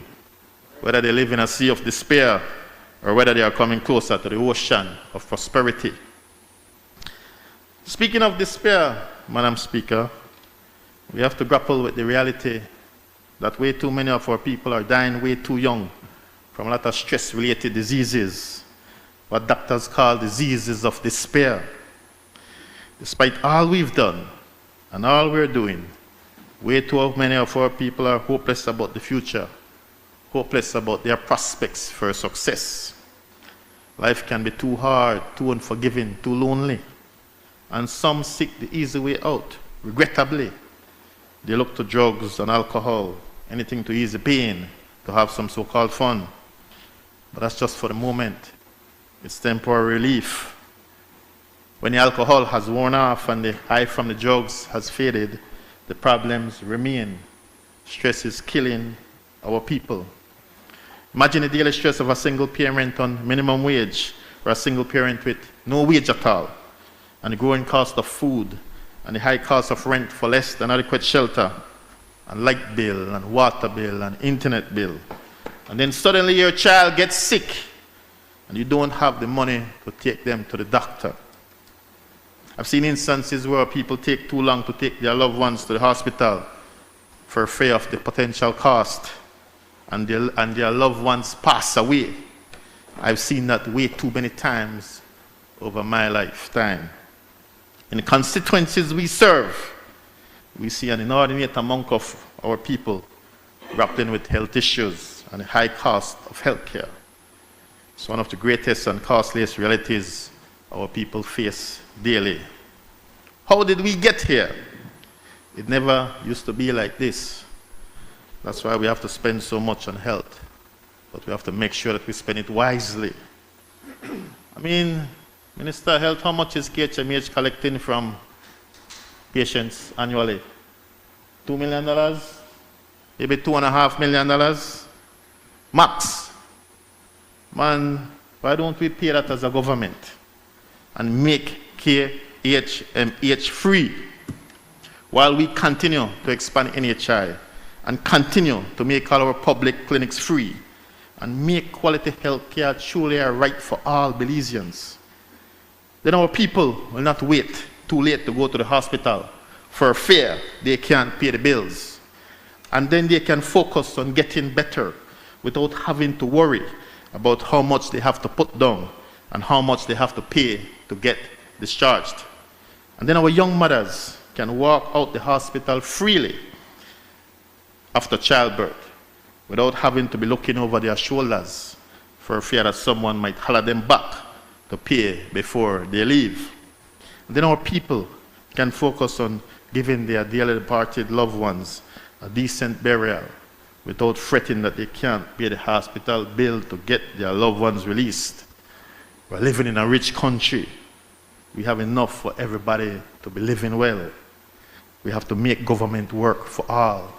Whether they live in a sea of despair or whether they are coming closer to the ocean of prosperity. Speaking of despair, Madam Speaker, we have to grapple with the reality that way too many of our people are dying way too young from a lot of stress-related diseases, what doctors call diseases of despair. Despite all we've done and all we're doing, way too many of our people are hopeless about the future, hopeless about their prospects for success. Life can be too hard, too unforgiving, too lonely, and some seek the easy way out. Regrettably, they look to drugs and alcohol, anything to ease the pain, to have some so-called fun. But that's just for the moment. It's temporary relief. When the alcohol has worn off and the high from the drugs has faded, the problems remain. Stress is killing our people. Imagine the daily stress of a single parent on minimum wage, or a single parent with no wage at all, and the growing cost of food, and the high cost of rent for less than adequate shelter, and light bill, and water bill, and internet bill. And then suddenly your child gets sick, and you don't have the money to take them to the doctor. I've seen instances where people take too long to take their loved ones to the hospital for fear of the potential cost, and their loved ones pass away. I've seen that way too many times over my lifetime. In the constituencies we serve, we see an inordinate amount of our people grappling with health issues and the high cost of health care. It's one of the greatest and costliest realities our people face daily. How did we get here? It never used to be like this. That's why we have to spend so much on health. But we have to make sure that we spend it wisely. I mean, Minister of Health, how much is KHMH collecting from patients annually? $2 million? Maybe $2.5 million? Max. Man, why don't we pay that as a government and make KHMH free while we continue to expand NHI and continue to make all our public clinics free and make quality health care truly a right for all Belizeans? Then our people will not wait too late to go to the hospital for fear they can't pay the bills. And then they can focus on getting better without having to worry about how much they have to put down and how much they have to pay to get discharged. And then our young mothers can walk out the hospital freely after childbirth without having to be looking over their shoulders for fear that someone might holler them back to pay before they leave. And then our people can focus on giving their dearly departed loved ones a decent burial without fretting that they can't pay the hospital bill to get their loved ones released. We're living in a rich country. We have enough for everybody to be living well. We have to make government work for all.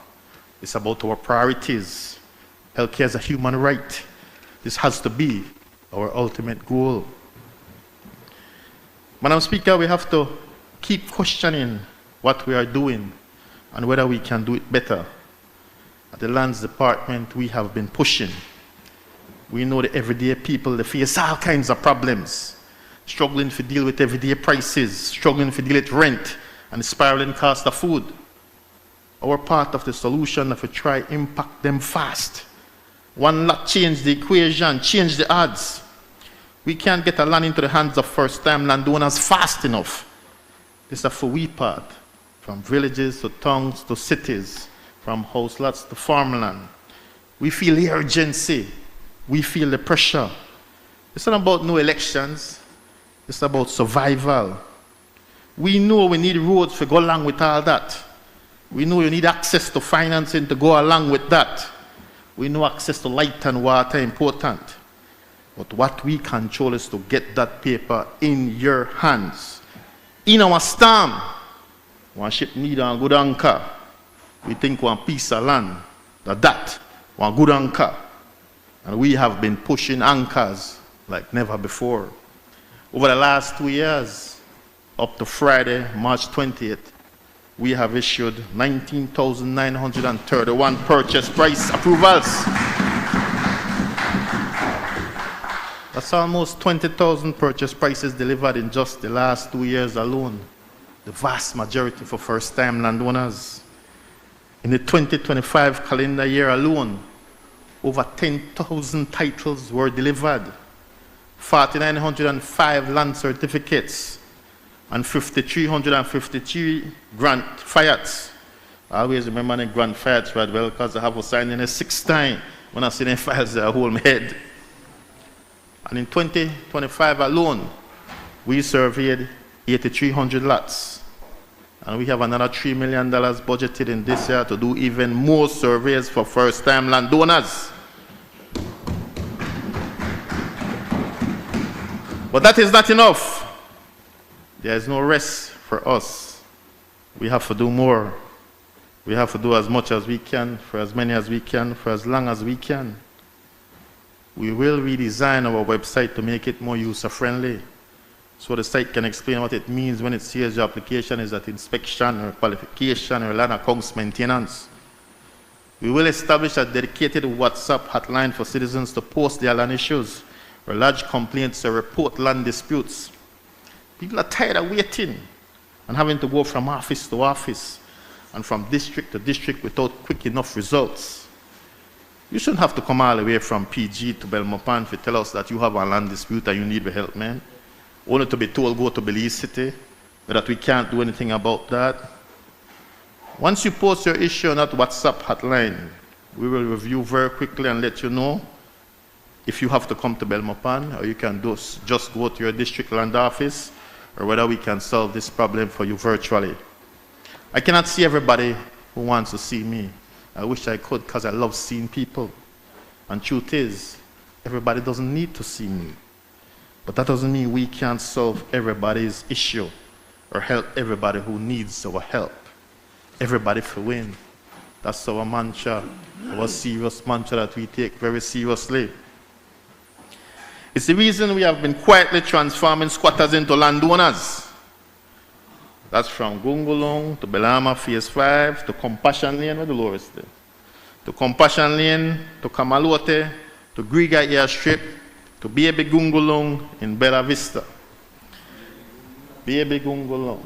It's about our priorities. Healthcare is a human right. This has to be our ultimate goal. Madam Speaker, we have to keep questioning what we are doing and whether we can do it better. At the Lands Department, we have been pushing. We know that everyday people, they face all kinds of problems, struggling to deal with everyday prices, struggling to deal with rent and the spiraling cost of food. Our part of the solution is to try impact them fast. One lot change the equation, change the odds. We can't get a land into the hands of first-time landowners fast enough. This is a for we part, from villages to towns to cities, from house lots to farmland. We feel the urgency. We feel the pressure. It's not about no elections. It's about survival. We know we need roads to go along with all that. We know you need access to financing to go along with that. We know access to light and water is important. But what we control is to get that paper in your hands. In our storm, one ship need a good anchor. We think one piece of land, that one good anchor. And we have been pushing anchors like never before. Over the last 2 years, up to Friday, March 20th, we have issued 19,931 purchase price approvals. That's almost 20,000 purchase prices delivered in just the last 2 years alone. The vast majority for first-time landowners. In the 2025 calendar year alone, over 10,000 titles were delivered, 4,905 land certificates, and 5,353 grant fiats. I always remember the grant fiats right well because I have a sign in a 6th time when I see the files I hold my head. And in 2025 alone, we surveyed 8,300 lots. And we have another $3 million budgeted in this year to do even more surveys for first-time landowners. But that is not enough. There is no rest for us. We have to do more. We have to do as much as we can, for as many as we can, for as long as we can. We will redesign our website to make it more user-friendly, so the site can explain what it means when it says your application is at inspection or qualification or land accounts maintenance. We will establish a dedicated WhatsApp hotline for citizens to post their land issues or lodge complaints or report land disputes. People are tired of waiting and having to go from office to office and from district to district without quick enough results. You shouldn't have to come all the way from PG to Belmopan to tell us that you have a land dispute and you need the help, man. Only to be told go to Belize City, but that we can't do anything about that. Once you post your issue on that WhatsApp hotline, we will review very quickly and let you know if you have to come to Belmopan or you can just go to your district land office, or whether we can solve this problem for you virtually. I cannot see everybody who wants to see me. I wish I could because I love seeing people. And truth is, everybody doesn't need to see me. But that doesn't mean we can't solve everybody's issue or help everybody who needs our help. Everybody for win. That's our mantra, our serious mantra that we take very seriously. It's the reason we have been quietly transforming squatters into landowners. That's from Gungulung to Belama Phase 5 to Compassion Lane, where the lowest there. To Compassion Lane, to Kamalote, to Griga Airstrip, to Baby Gungulung in Bella Vista. Baby Gungulung.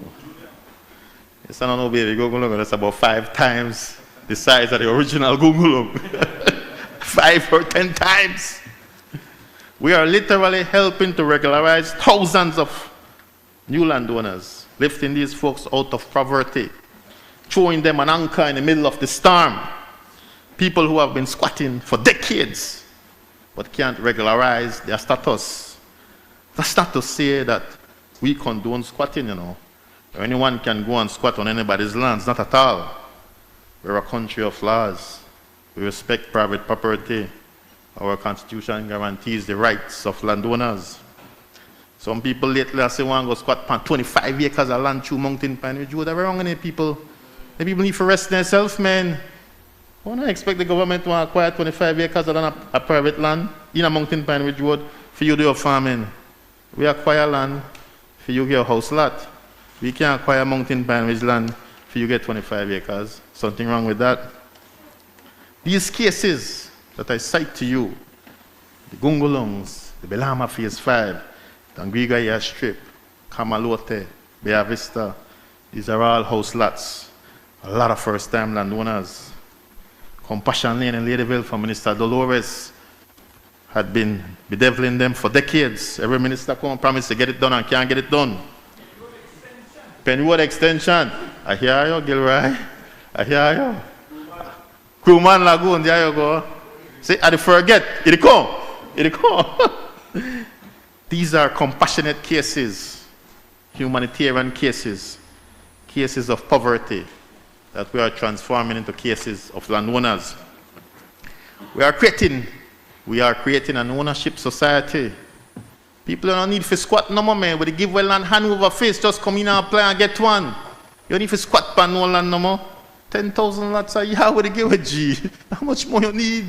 It's not no Baby Gungulung, that's about 5 times the size of the original Gungulung. 5 or 10 times. We are literally helping to regularize thousands of new landowners, lifting these folks out of poverty, throwing them an anchor in the middle of the storm. People who have been squatting for decades, but can't regularize their status. The status say that we condone squatting, you know. Or anyone can go and squat on anybody's lands, not at all. We're a country of laws. We respect private property. Our Constitution guarantees the rights of landowners. Some people lately say, want to go squat on 25 acres of land through Mountain Pine Ridge Road. That's wrong in people. The people need to rest themselves, man. Why not expect the government to acquire 25 acres of land, a private land in a Mountain Pine Ridge Road for you to do your farming? We acquire land for you to get your house lot. We can't acquire Mountain Pine Ridge land for you to get 25 acres. Something wrong with that? These cases that I cite to you, the Gungulungs, the Belama Phase 5, the Anguilla Strip, Kamalote, Bea Vista, these are all house lots. A lot of first-time landowners. Compassion Lane in Ladyville for Minister Dolores had been bedeviling them for decades. Every minister come and promise to get it done and can't get it done. Pennywood Extension. I hear you, Gilroy. I hear you. Crewman Lagoon, there you go. See, I forget. It come. It come. These are compassionate cases, humanitarian cases, cases of poverty that we are transforming into cases of landowners. We are creating an ownership society. People don't need to squat no more, man. When they give well land hand over face, just come in and apply and get one. You don't need to squat pan no land no more. 10,000 lots a year with the give a G. How much more you need?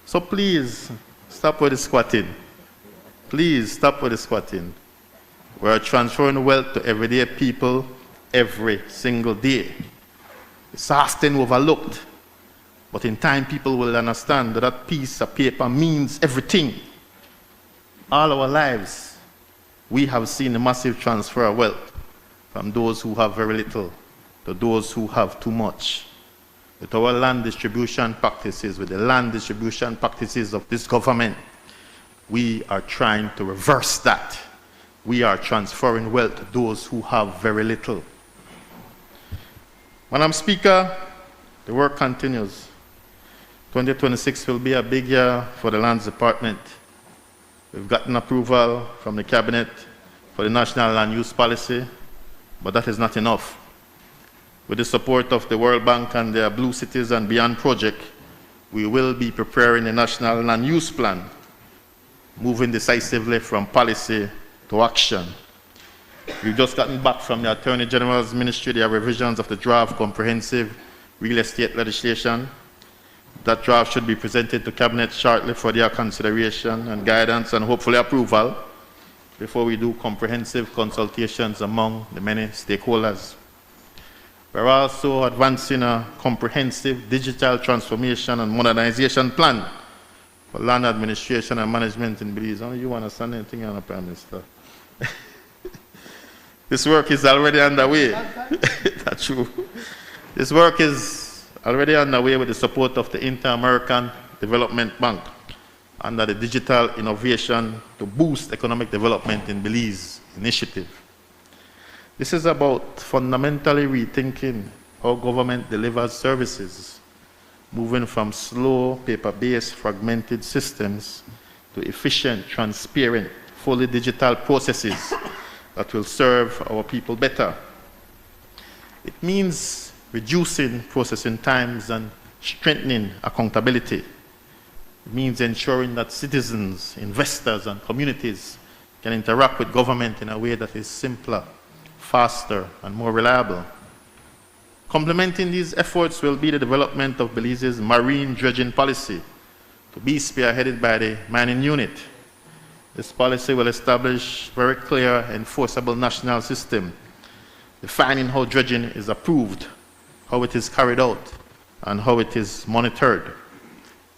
So please, stop with the squatting. Please, stop with the squatting. We are transferring wealth to everyday people every single day. It's often overlooked. But in time, people will understand that that piece of paper means everything. All our lives, we have seen a massive transfer of wealth from those who have very little to those who have too much. With our land distribution practices, with the land distribution practices of this government, we are trying to reverse that. We are transferring wealth to those who have very little. Madam Speaker, the work continues. 2026 will be a big year for the Lands Department. We've gotten approval from the Cabinet for the National Land Use Policy, but that is not enough. With the support of the World Bank and their Blue Cities and Beyond project, we will be preparing a National Land Use Plan, moving decisively from policy to action. We've just gotten back from the Attorney General's Ministry their revisions of the draft comprehensive real estate legislation. That draft should be presented to Cabinet shortly for their consideration and guidance and hopefully approval before we do comprehensive consultations among the many stakeholders. We're also advancing a comprehensive digital transformation and modernization plan for land administration and management in Belize. Only you want to say anything on the Prime Minister? This work is already underway. That's true. This work is already underway with the support of the Inter-American Development Bank under the Digital Innovation to Boost Economic Development in Belize initiative. This is about fundamentally rethinking how government delivers services, moving from slow, paper-based, fragmented systems to efficient, transparent, fully digital processes that will serve our people better. It means reducing processing times and strengthening accountability. It means ensuring that citizens, investors, and communities can interact with government in a way that is simpler, faster, and more reliable. Complementing these efforts will be the development of Belize's marine dredging policy, to be spearheaded by the mining unit. This policy will establish a very clear, enforceable national system, defining how dredging is approved, how it is carried out, and how it is monitored.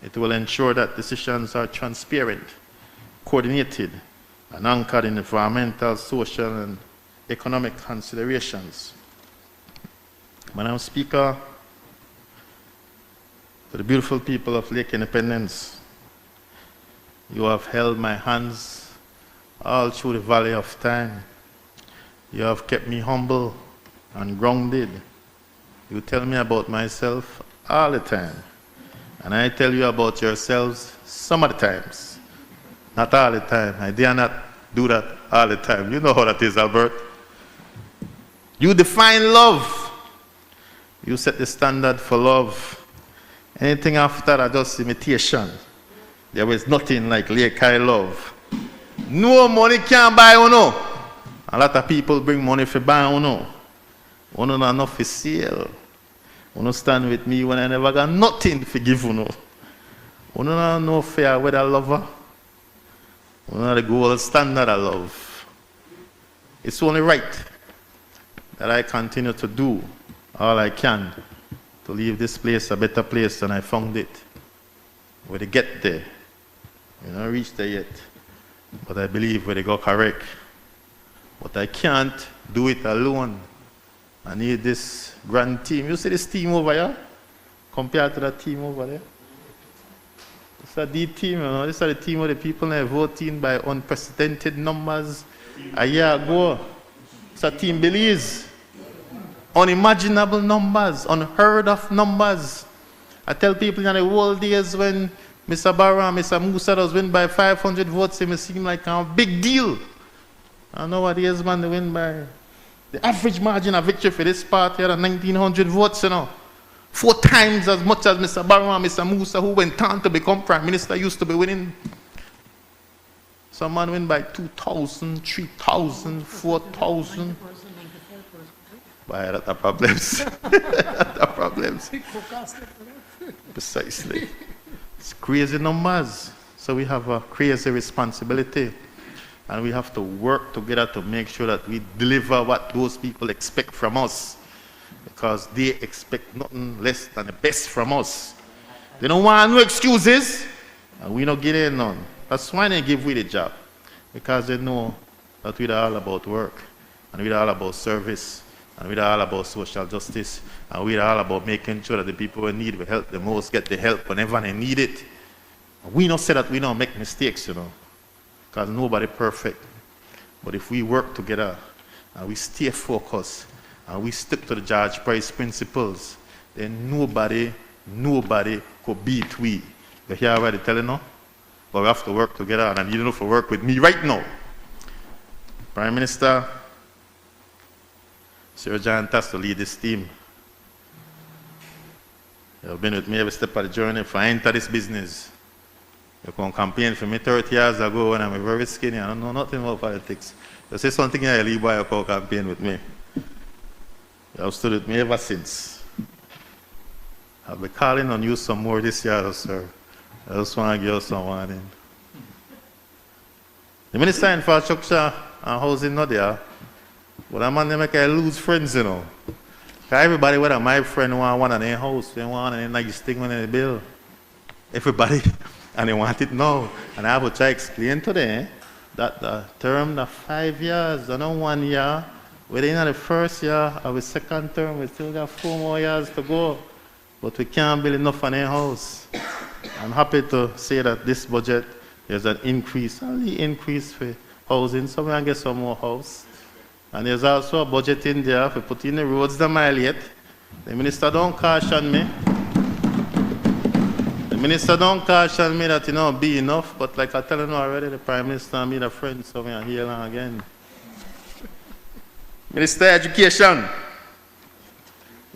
It will ensure that decisions are transparent, coordinated, and anchored in environmental, social, and economic considerations. Madam Speaker, To the beautiful people of Lake Independence, you have held my hands all through the valley of time. You have kept me humble and grounded. You tell me about myself all the time. And I tell you about yourselves some of the times. Not all the time. I dare not do that all the time. You know how that is, Albert. You define love. You set the standard for love. Anything after that, just imitation. There is nothing like Lake High love. No money can buy uno. A lot of people bring money for buy uno. Uno not enough for sale. Uno stand with me when I never got nothing to give uno. Uno not no fair weather lover. Uno not the gold standard of love. It's only right that I continue to do all I can to leave this place a better place than I found it. Where they get there. We don't reach there yet. But I believe where they go correct. But I can't do it alone. I need this grand team. You see this team over here? Compared to that team over there? It's a deep team, you know. This is the team of the people that are voting by unprecedented numbers a year ago. It's a team Belize. Unimaginable numbers, unheard of numbers. I tell people in the old days when Mr. Barra and Mr. Musa was win by 500 votes, it may seem like a big deal. And nowadays, man, they win by the average margin of victory for this party at 1,900 votes, you know. 4 times as much as Mr. Barra and Mr. Musa, who went on to become Prime Minister, used to be winning. Some man win by 2,000, 3,000, 4,000. But that are problems. That are problems. Precisely. It's crazy numbers. So we have a crazy responsibility. And we have to work together to make sure that we deliver what those people expect from us. Because they expect nothing less than the best from us. They don't want no excuses. And we don't get in none. That's why they give we the job. Because they know that we're all about work. And we're all about service. And we're all about social justice. And we're all about making sure that the people who need the help the most get the help whenever they need it. And we don't say that we don't make mistakes, you know. Because nobody perfect. But if we work together and we stay focused and we stick to the George Price principles, then nobody could beat we. You hear what I'm telling you? But we have to work together, and I need you to work with me right now. Prime Minister, Sir John has to lead this team. You've been with me every step of the journey. If I enter this business, you can campaign for me 30 years ago when I'm very skinny. I don't know nothing about politics. You say something in your leave boy, you can campaign with me. You have stood with me ever since. I'll be calling on you some more this year, sir. I just want to give you some warning. The Minister of Infrastructure and Housing not there. But that man, they make I lose friends, you know. Because everybody, whether my friend want one in their house, they want a nice thing on their bill. Everybody, and they want it now. And I have to try to explain to them that the term of 5 years, not 1 year. Within the first year of the second term, we still got 4 more years to go. But we can't build enough on our house. I'm happy to say that this budget, there's an increase, only increase for housing, so we can get some more house. And there's also a budget in there for putting the roads the mile yet. The minister don't caution me. The minister don't caution me that, you know, be enough, but like I tell you already, the Prime Minister and me the friend, so we are here again. Minister of Education.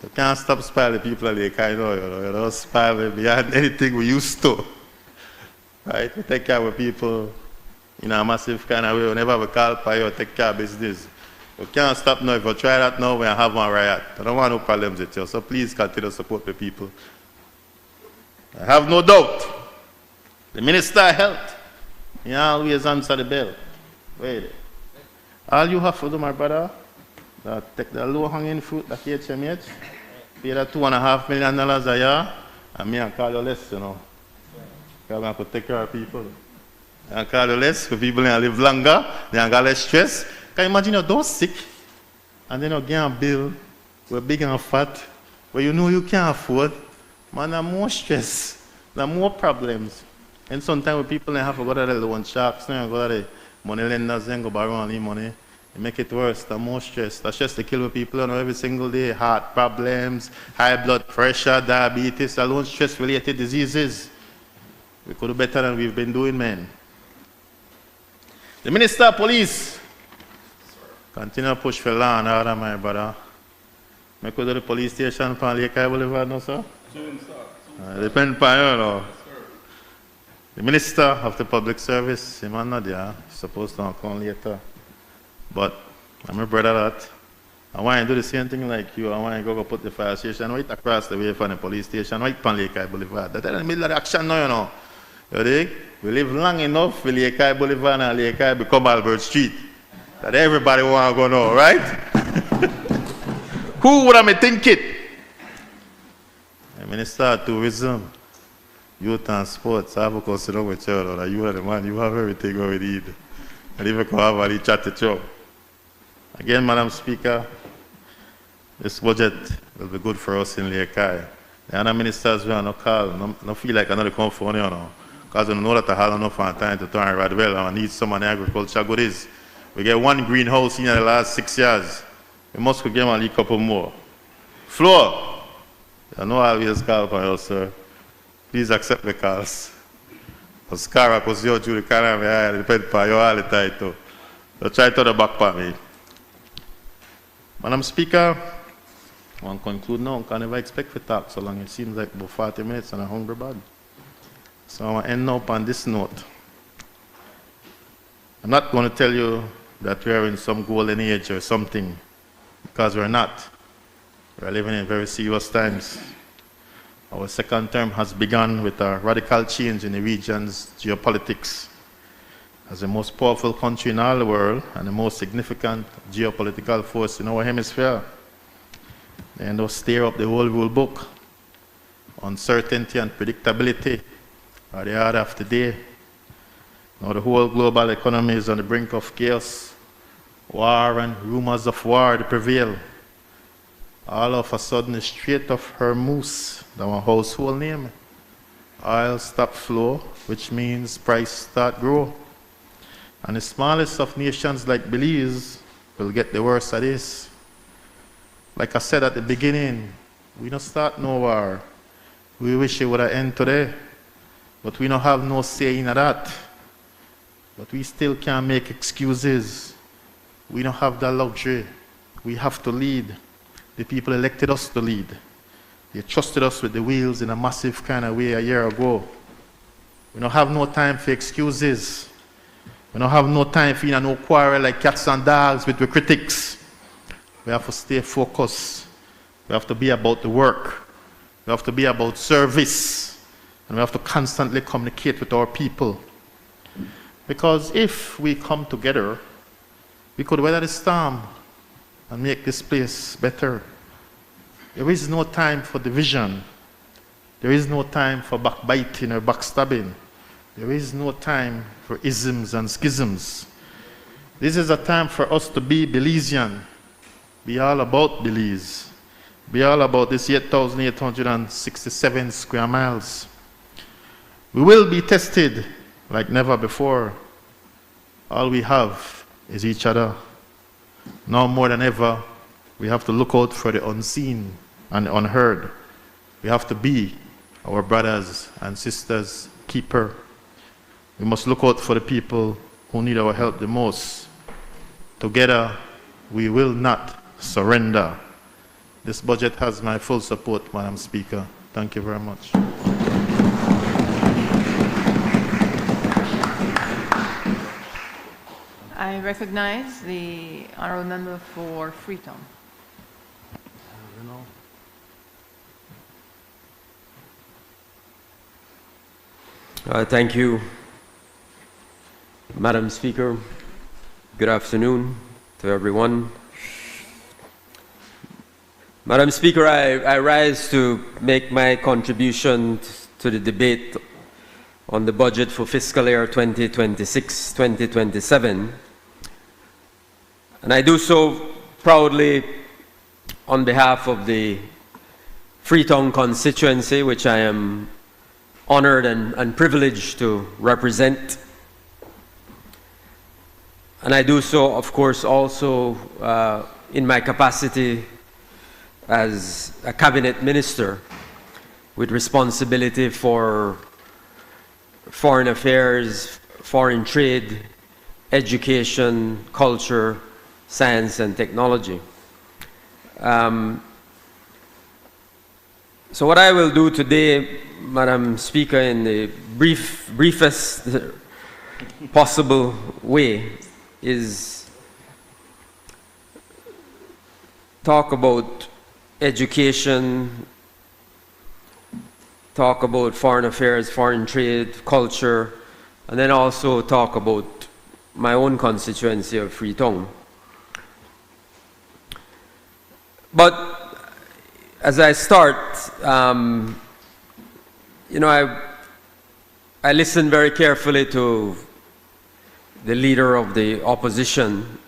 You can't stop spoiling people at Lake High, you know. You don't spoil beyond anything we used to. Right? We take care of people in a massive kind of way. Whenever we call for you, take care of business. You can't stop now. If you try that now, we have one riot. I don't want no problems with you. So please continue to support the people. I have no doubt. The Minister of Health, he always answer the bell. Wait. All you have to do, my brother, take the low-hanging fruit, the HMH, pay that $2.5 million a year, and me and call you less, you know. Because I could take care of people. And call you less, for people that live longer, they have got less stress. Can you imagine you're don't sick, and then you get a bill, we're big and fat, where you know you can't afford, Man, there's more stress, there's more problems. And sometimes people have to go to the loan sharks, go to the money lenders, and go borrow any money. It make it worse, there's more stress. That's just to kill people every single day. Heart problems, high blood pressure, diabetes, alone stress-related diseases. We could do better than we've been doing, man. The Minister of Police, continue to push for law and order, my brother. I go to the police station on Lake Boulevard, no, sir? Depends on you, no? The Minister of the Public Service, him not there. He's supposed to come later. But I'm a brother that I want to do the same thing like you. I want to go put the fire station right across the way from the police station, right on Lake Boulevard. That's in the middle of the action now, you know. You dig? We live long enough for Lake Boulevard and Lake become Albert Street. That everybody want to go now, right? Who would I think it? The Minister of Tourism, Youth and Sports, I have to consider with you, that you are the man, you have everything we need. And even can have a chat to you. Again, Madam Speaker, this budget will be good for us in Lake. The other ministers will not call, no feel like another come for you know. Because we know that I have enough time to turn right well and need some of the agriculture goodies. We get one greenhouse in the last 6 years. We must get a couple more. Floor, you know I always call for you, sir. Please accept the calls. Because Cara, because you're Julie Canada, depend on you all the time too. So try to the back part me. Madam Speaker, I want to conclude now. I can never expect to talk so long. It seems like about 40 minutes and I'm hungry bad. So I want to end up on this note. I'm not going to tell you that we're in some golden age or something, because we're not. We're living in very serious times. Our second term has begun with a radical change in the region's geopolitics. As the most powerful country in all the world and the most significant geopolitical force in our hemisphere, they end up stir up the whole rule book. Uncertainty and predictability are the order of the day. Now the whole global economy is on the brink of chaos. War and rumors of war prevail. All of a sudden, the Strait of Hormuz, that's our household name, oil stop flow, which means price start grow. And the smallest of nations like Belize will get the worst of this. Like I said at the beginning, we don't start no war. We wish it would have ended today, but we don't have no say in that. But we still can't make excuses. We don't have that luxury. We have to lead. The people elected us to lead. They trusted us with the wheels in a massive kind of way a year ago. We don't have no time for excuses. We don't have no time for no quarrel like cats and dogs with the critics. We have to stay focused. We have to be about the work. We have to be about service. And we have to constantly communicate with our people. Because if we come together, we could weather the storm and make this place better. There is no time for division. There is no time for backbiting or backstabbing. There is no time for isms and schisms. This is a time for us to be Belizean. Be all about Belize. Be all about this 8,867 square miles. We will be tested like never before. All we have is each other. Now more than ever, we have to look out for the unseen and the unheard. We have to be our brothers and sisters' keeper. We must look out for the people who need our help the most. Together, we will not surrender. This budget has my full support, Madam Speaker. Thank you very much. I recognize the honourable member for Freetown. Thank you, Madam Speaker. Good afternoon to everyone. Madam Speaker, I rise to make my contribution to the debate on the budget for fiscal year 2026-2027. And I do so proudly on behalf of the Freetown constituency, which I am honored and privileged to represent. And I do so, of course, also in my capacity as a cabinet minister with responsibility for foreign affairs, foreign trade, education, culture, science, and technology. So what I will do today, Madam Speaker, in the briefest possible way, is talk about education, talk about foreign affairs, foreign trade, culture, and then also talk about my own constituency of Freetown. But as I start, I listened very carefully to the leader of the opposition,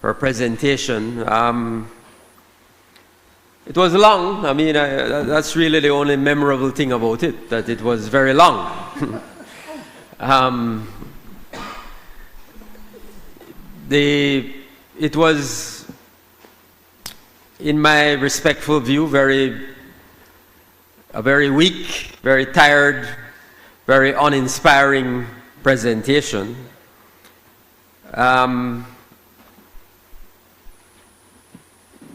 her presentation. It was long. I mean, that's really the only memorable thing about it, that it was very long. It was, in my respectful view, a very weak, very tired, very uninspiring presentation.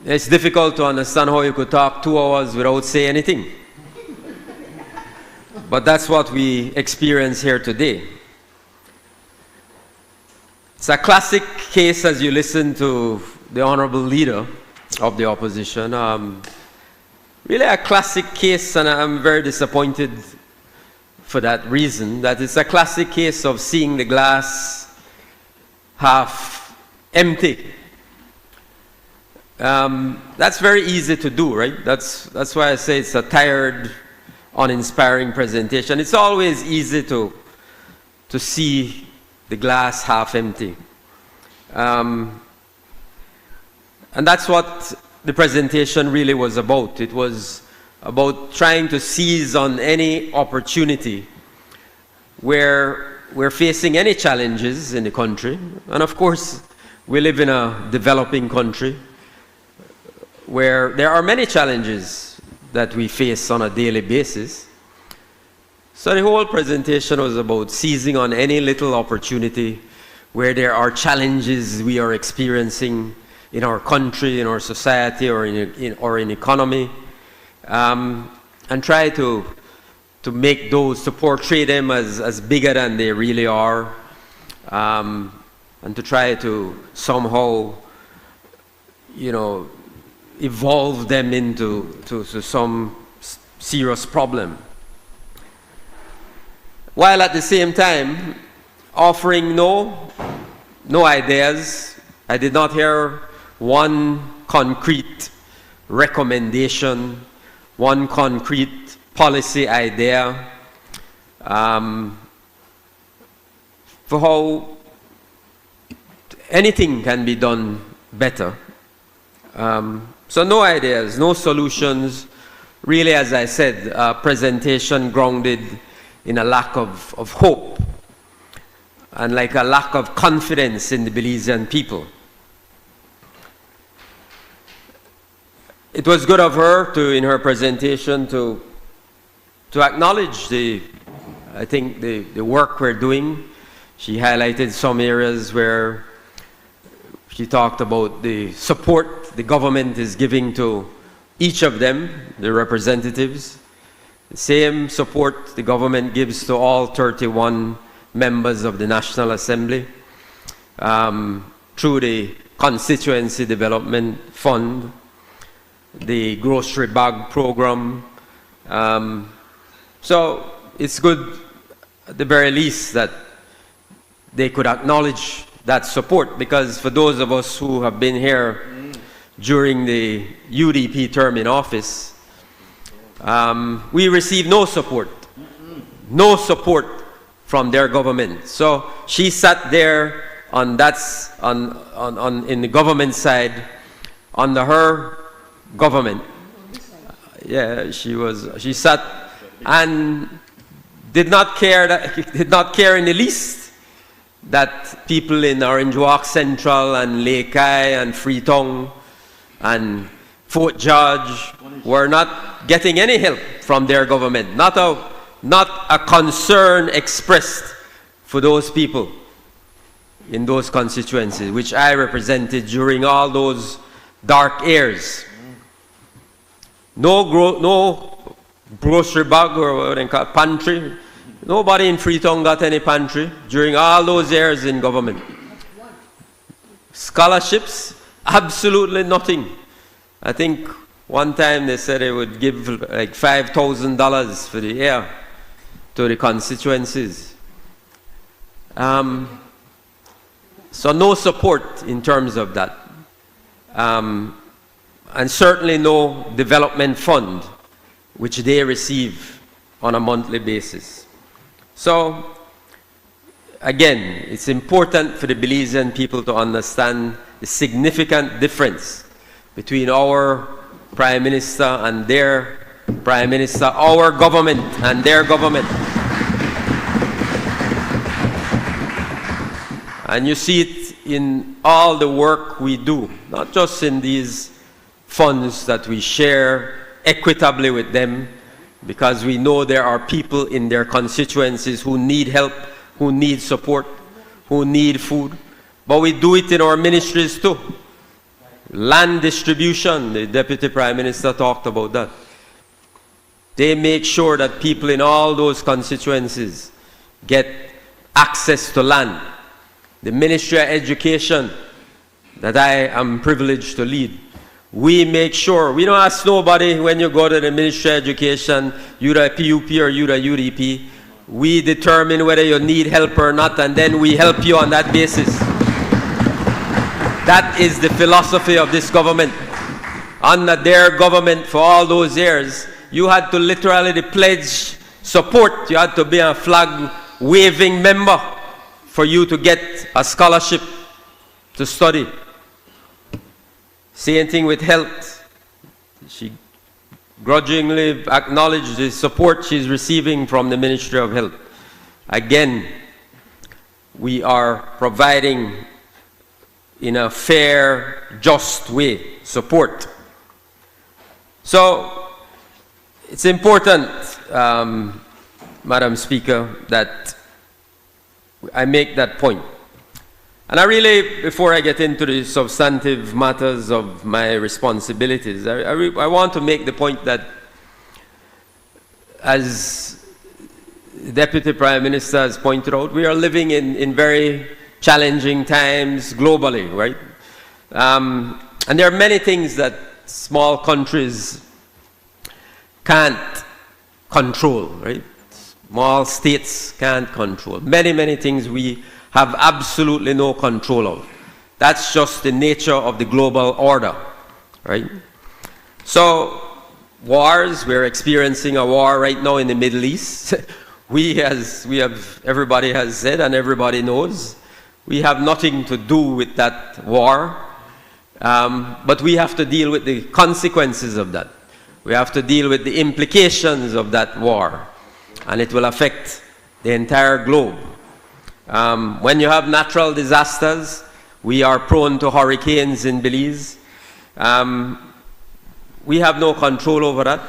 It's difficult to understand how you could talk 2 hours without saying anything. But that's what we experience here today. It's a classic case, as you listen to the honorable leader of the opposition. Really a classic case, and I'm very disappointed for that reason, that it's a classic case of seeing the glass half empty. That's very easy to do, right? That's why I say it's a tired, uninspiring presentation. It's always easy to see the glass half empty. And that's what the presentation really was about. It was about trying to seize on any opportunity where we're facing any challenges in the country. And of course, we live in a developing country where there are many challenges that we face on a daily basis. So the whole presentation was about seizing on any little opportunity where there are challenges we are experiencing in our country, in our society, or in economy, and try to make those, to portray them as bigger than they really are, and to try to somehow, evolve them into some serious problem, while at the same time offering no ideas. I did not hear one concrete recommendation, one concrete policy idea for how anything can be done better. So no ideas, no solutions. Really, as I said, a presentation grounded in a lack of hope and like a lack of confidence in the Belizean people. It was good of her in her presentation to acknowledge the work we're doing. She highlighted some areas where she talked about the support the government is giving to each of them, the representatives. The same support the government gives to all 31 members of the National Assembly through the Constituency Development Fund, the grocery bag program. So it's good, at the very least, that they could acknowledge that support, because for those of us who have been here during the UDP term in office, we received no support from their government. So she sat there in the government side under her government, Yeah, she sat and did not care in the least that people in Orange Walk Central and Lakey and Freetown and Fort George were not getting any help from their government. Not a concern expressed for those people in those constituencies, which I represented during all those dark years. No grocery bag or what they call pantry. Nobody in Freetown got any pantry during all those years in government. Scholarships, absolutely nothing. I think one time they said they would give like $5,000 for the year to the constituencies. So no support in terms of that. And certainly no development fund, which they receive on a monthly basis. So, again, it's important for the Belizean people to understand the significant difference between our Prime Minister and their Prime Minister, our government and their government. And you see it in all the work we do, not just in these funds that we share equitably with them, because we know there are people in their constituencies who need help, who need support, who need food. But we do it in our ministries too. Land distribution, the Deputy Prime Minister talked about that. They make sure that people in all those constituencies get access to land. The Ministry of Education that I am privileged to lead, we make sure, we don't ask nobody when you go to the Ministry of Education, you're a PUP or you're a UDP. We determine whether you need help or not, and then we help you on that basis. That is the philosophy of this government. Under their government for all those years, you had to literally pledge support. You had to be a flag-waving member for you to get a scholarship to study. Same thing with health. She grudgingly acknowledged the support she's receiving from the Ministry of Health. Again, we are providing in a fair, just way support. So it's important, Madam Speaker, that I make that point. And I really, before I get into the substantive matters of my responsibilities, I want to make the point that, as the Deputy Prime Minister has pointed out, we are living in very challenging times globally, right? And there are many things that small countries can't control, right? Small states can't control. Many, many things we have absolutely no control of. That's just the nature of the global order, right? So, wars, we're experiencing a war right now in the Middle East. Everybody has said and everybody knows, we have nothing to do with that war, but we have to deal with the consequences of that. We have to deal with the implications of that war, and it will affect the entire globe. When you have natural disasters, we are prone to hurricanes in Belize. We have no control over that,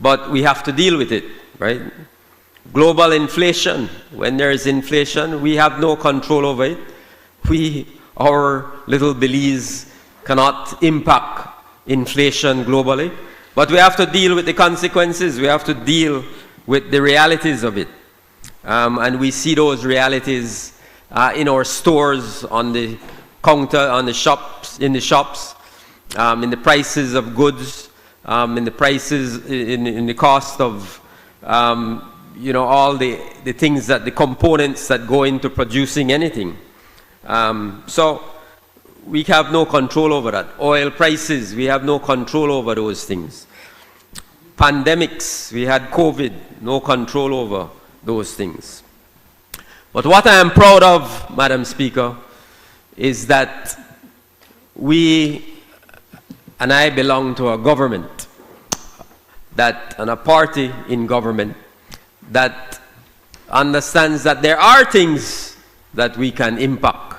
but we have to deal with it, right? Global inflation, when there is inflation, we have no control over it. Our little Belize cannot impact inflation globally, but we have to deal with the consequences. We have to deal with the realities of it. And we see those realities in our stores, on the counter, in the shops, in the prices of goods, in the prices, in the cost of, all the things that, the components that go into producing anything. So we have no control over that. Oil prices, we have no control over those things. Pandemics, we had COVID, no control over those things. But what I am proud of, Madam Speaker, is that we and I belong to a government and a party in government that understands that there are things that we can impact.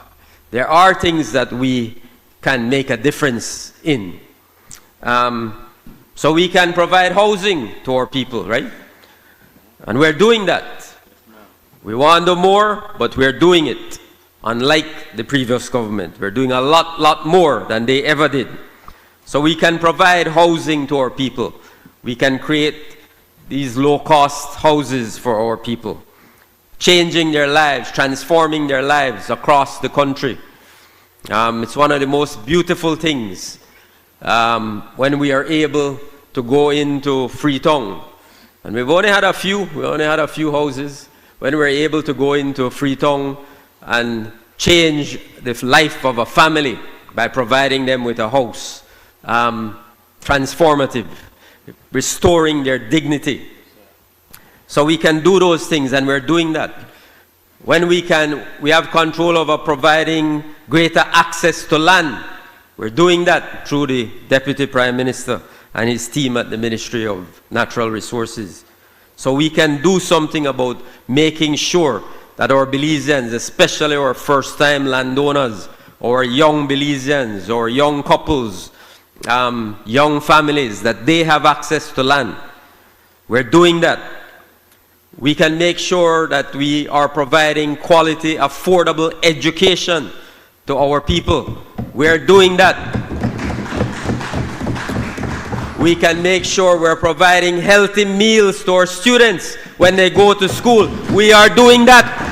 There are things that we can make a difference in. So we can provide housing to our people, right? And we're doing that. We want to do more, but we're doing it. Unlike the previous government, we're doing a lot more than they ever did. So we can provide housing to our people. We can create these low-cost houses for our people, changing their lives, transforming their lives across the country. It's one of the most beautiful things when we are able to go into Freetown. And we only had a few houses. When we're able to go into Freetown and change the life of a family by providing them with a house, transformative, restoring their dignity. So we can do those things, and we're doing that. When we have control over providing greater access to land. We're doing that through the Deputy Prime Minister and his team at the Ministry of Natural Resources. So we can do something about making sure that our Belizeans, especially our first-time landowners, or young Belizeans, or young couples, young families, that they have access to land. We're doing that. We can make sure that we are providing quality, affordable education to our people. We're doing that. We can make sure we're providing healthy meals to our students when they go to school. We are doing that.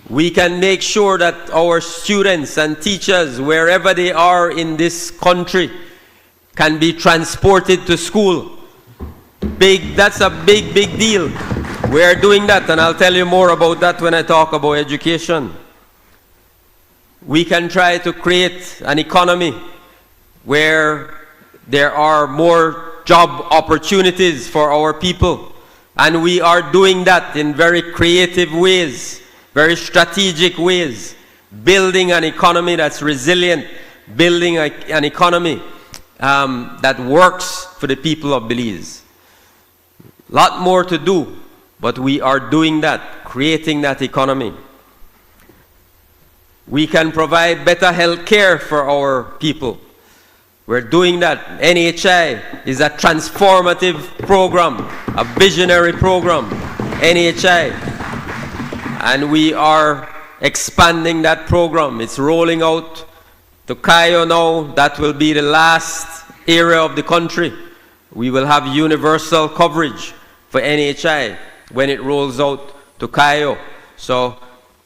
We can make sure that our students and teachers, wherever they are in this country, can be transported to school. That's a big deal. We are doing that, and I'll tell you more about that when I talk about education. We can try to create an economy where there are more job opportunities for our people. And we are doing that in very creative ways, very strategic ways, building an economy that's resilient, building an economy that works for the people of Belize. A lot more to do, but we are doing that, creating that economy. We can provide better health care for our people. We're doing that. NHI is a transformative program, a visionary program, NHI. And we are expanding that program. It's rolling out to Cayo now. That will be the last area of the country. We will have universal coverage for NHI when it rolls out to Cayo. So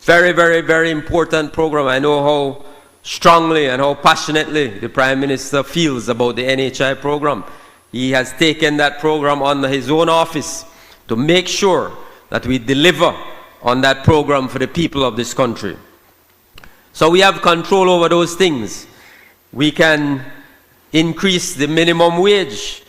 very important program. I know how strongly and how passionately the Prime Minister feels about the NHI program. He has taken that program under his own office to make sure that we deliver on that program for the people of this country. So we have control over those things. We can increase the minimum wage.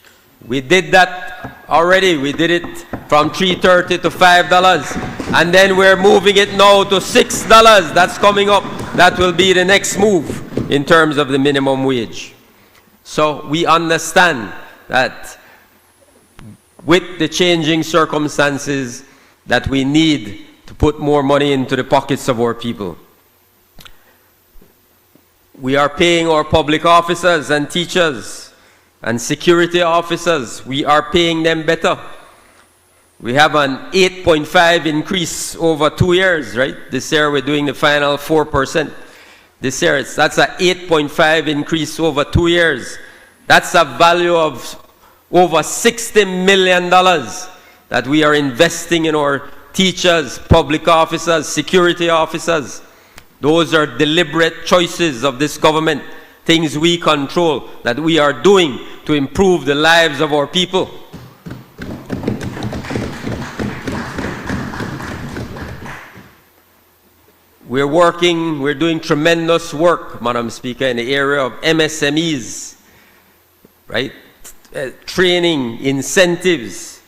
We did that already. We did it from $3.30 to $5. And then we're moving it now to $6. That's coming up. That will be the next move in terms of the minimum wage. So we understand that with the changing circumstances that we need to put more money into the pockets of our people. We are paying our public officers and teachers and security officers. We are paying them better. We have an 8.5 increase over 2 years, right? This year we're doing the final 4%. This year that's an 8.5 increase over 2 years. That's a value of over $60 million that we are investing in our teachers, public officers, security officers. Those are deliberate choices of this government, things we control, that we are doing to improve the lives of our people. We're doing tremendous work, Madam Speaker, in the area of MSMEs, right? Training, incentives,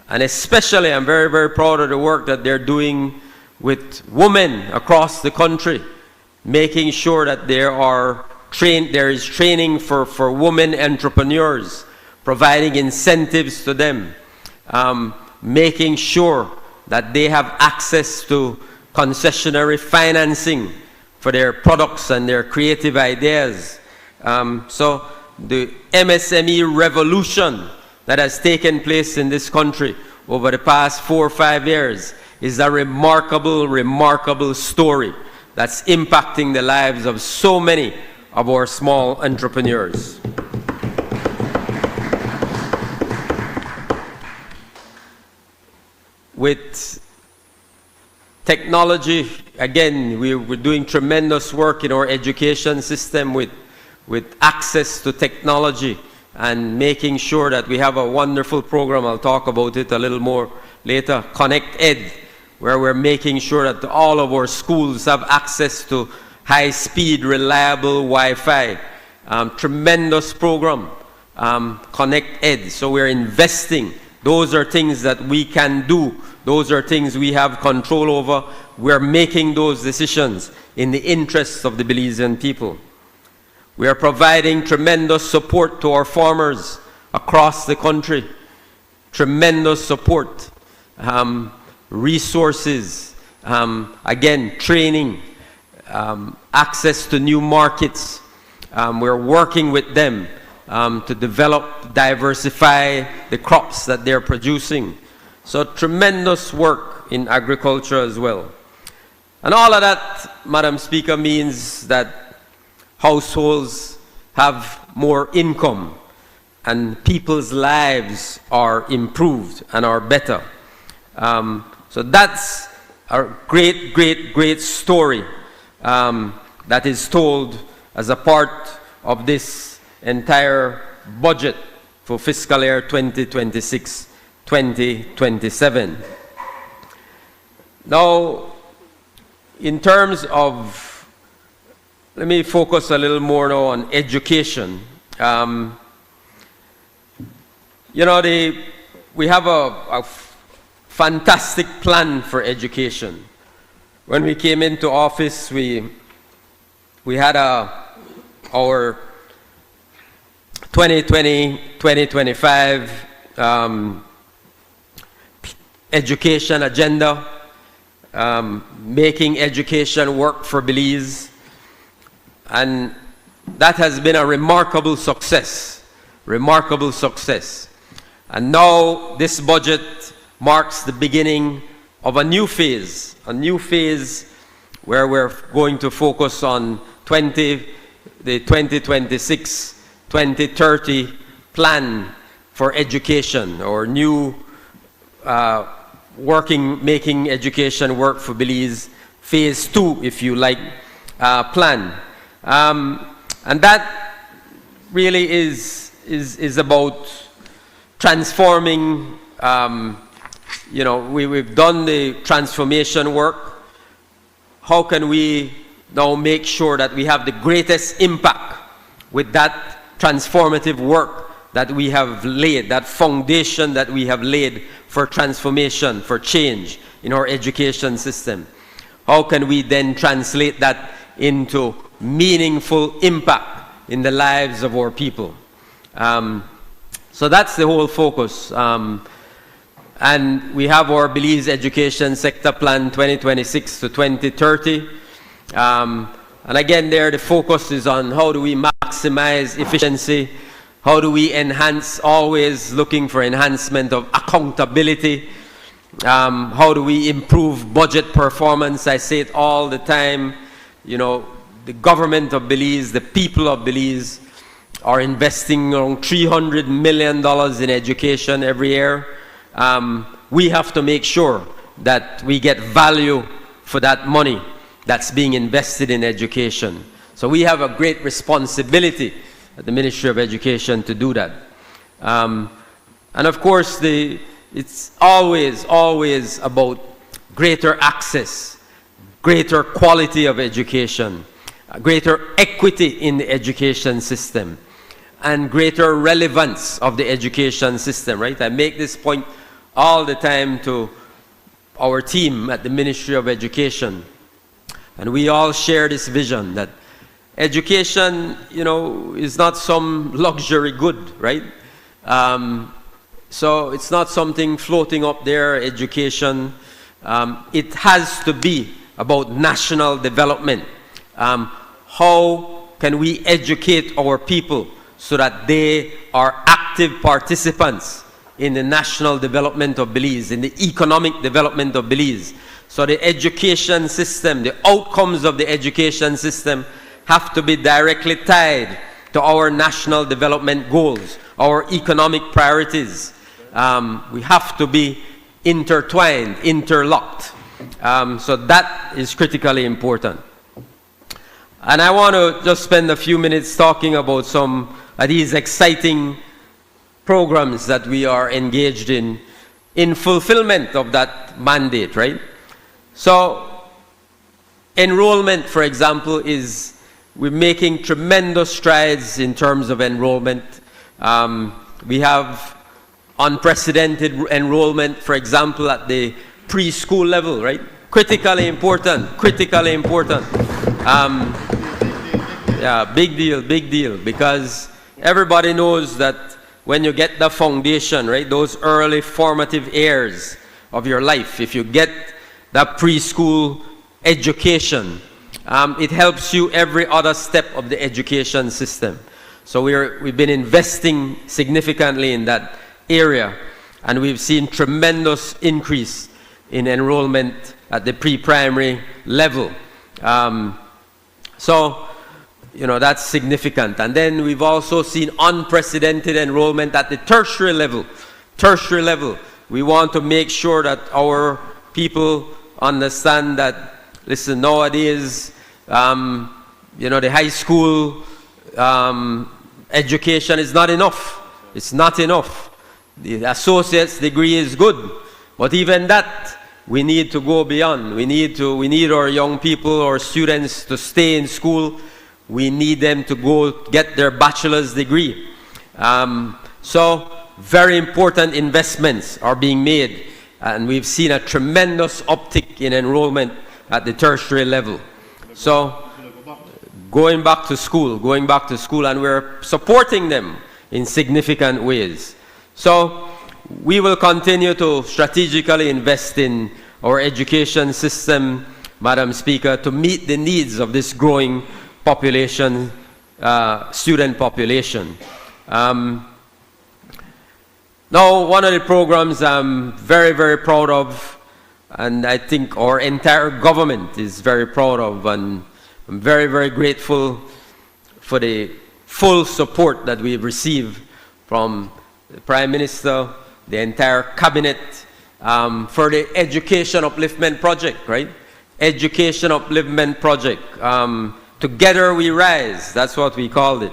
and especially I'm very proud of the work that they're doing with women across the country, making sure that there are there is training for women entrepreneurs, providing incentives to them, making sure that they have access to concessionary financing for their products and their creative ideas. So the MSME revolution that has taken place in this country over the past 4 or 5 years is a remarkable, remarkable story that's impacting the lives of so many of our small entrepreneurs. With technology, again, we're doing tremendous work in our education system with access to technology and making sure that we have a wonderful program. I'll talk about it a little more later, Connect Ed, where we're making sure that all of our schools have access to high-speed, reliable Wi-Fi. Tremendous program, Connect Ed. So we're investing. Those are things that we can do. Those are things we have control over. We're making those decisions in the interests of the Belizean people. We are providing tremendous support to our farmers across the country. Tremendous support. Resources, again, training, access to new markets. We're working with them to develop, diversify the crops that they're producing. So tremendous work in agriculture as well. And all of that, Madam Speaker, means that households have more income and people's lives are improved and are better. So that's a great, great, great story that is told as a part of this entire budget for fiscal year 2026-2027. Now, in terms of, let me focus a little more now on education. We have a fantastic plan for education. When we came into office, we had our 2020-2025 education agenda, making education work for Belize, and that has been a remarkable success, remarkable success. And now this budget marks the beginning of a new phase where we're going to focus on the 2026-2030 plan for education, or new making education work for Belize, phase 2, if you like, plan. And that really is about transforming. We've done the transformation work. How can we now make sure that we have the greatest impact with that transformative work that we have laid, that foundation that we have laid for transformation, for change in our education system? How can we then translate that into meaningful impact in the lives of our people? So that's the whole focus. And we have our Belize Education Sector Plan 2026 to 2030. And again, there the focus is on how do we maximize efficiency, how do we enhance, always looking for enhancement of accountability, how do we improve budget performance. I say it all the time, the government of Belize, the people of Belize are investing around $300 million in education every year. We have to make sure that we get value for that money that's being invested in education. So we have a great responsibility at the Ministry of Education to do that. And of course, it's always about greater access, greater quality of education, greater equity in the education system, and greater relevance of the education system, right? I make this point all the time to our team at the Ministry of Education. And we all share this vision that education, is not some luxury good, right? So it's not something floating up there, education. It has to be about national development. How can we educate our people so that they are active participants in the national development of Belize, in the economic development of Belize? So the education system, the outcomes of the education system have to be directly tied to our national development goals, our economic priorities. We have to be intertwined, interlocked. So that is critically important. And I want to just spend a few minutes talking about some of these exciting programs that we are engaged in fulfillment of that mandate, right? So enrollment, for example, we're making tremendous strides in terms of enrollment. We have unprecedented enrollment, for example, at the preschool level, right? Critically important, critically important. Yeah, big deal, because everybody knows that when you get the foundation, right, those early formative years of your life, if you get that preschool education, it helps you every other step of the education system. So we've been investing significantly in that area, and we've seen tremendous increase in enrollment at the pre-primary level. So, that's significant. And then we've also seen unprecedented enrollment at the tertiary level. Tertiary level. We want to make sure that our people understand that, listen, nowadays, the high school education is not enough. It's not enough. The associate's degree is good, but even that, we need to go beyond. We need our young people, our students to stay in school. We need them to go get their bachelor's degree. So very important investments are being made, and we've seen a tremendous uptick in enrollment at the tertiary level. So going back to school, and we're supporting them in significant ways. So we will continue to strategically invest in our education system, Madam Speaker, to meet the needs of this growing population, student population. Now, one of the programs I'm very, very proud of, and I think our entire government is very proud of, and I'm very, very grateful for the full support that we've received from the Prime Minister, the entire cabinet, for the Education Upliftment Project, right? Education Upliftment Project. Together we rise. That's what we call it.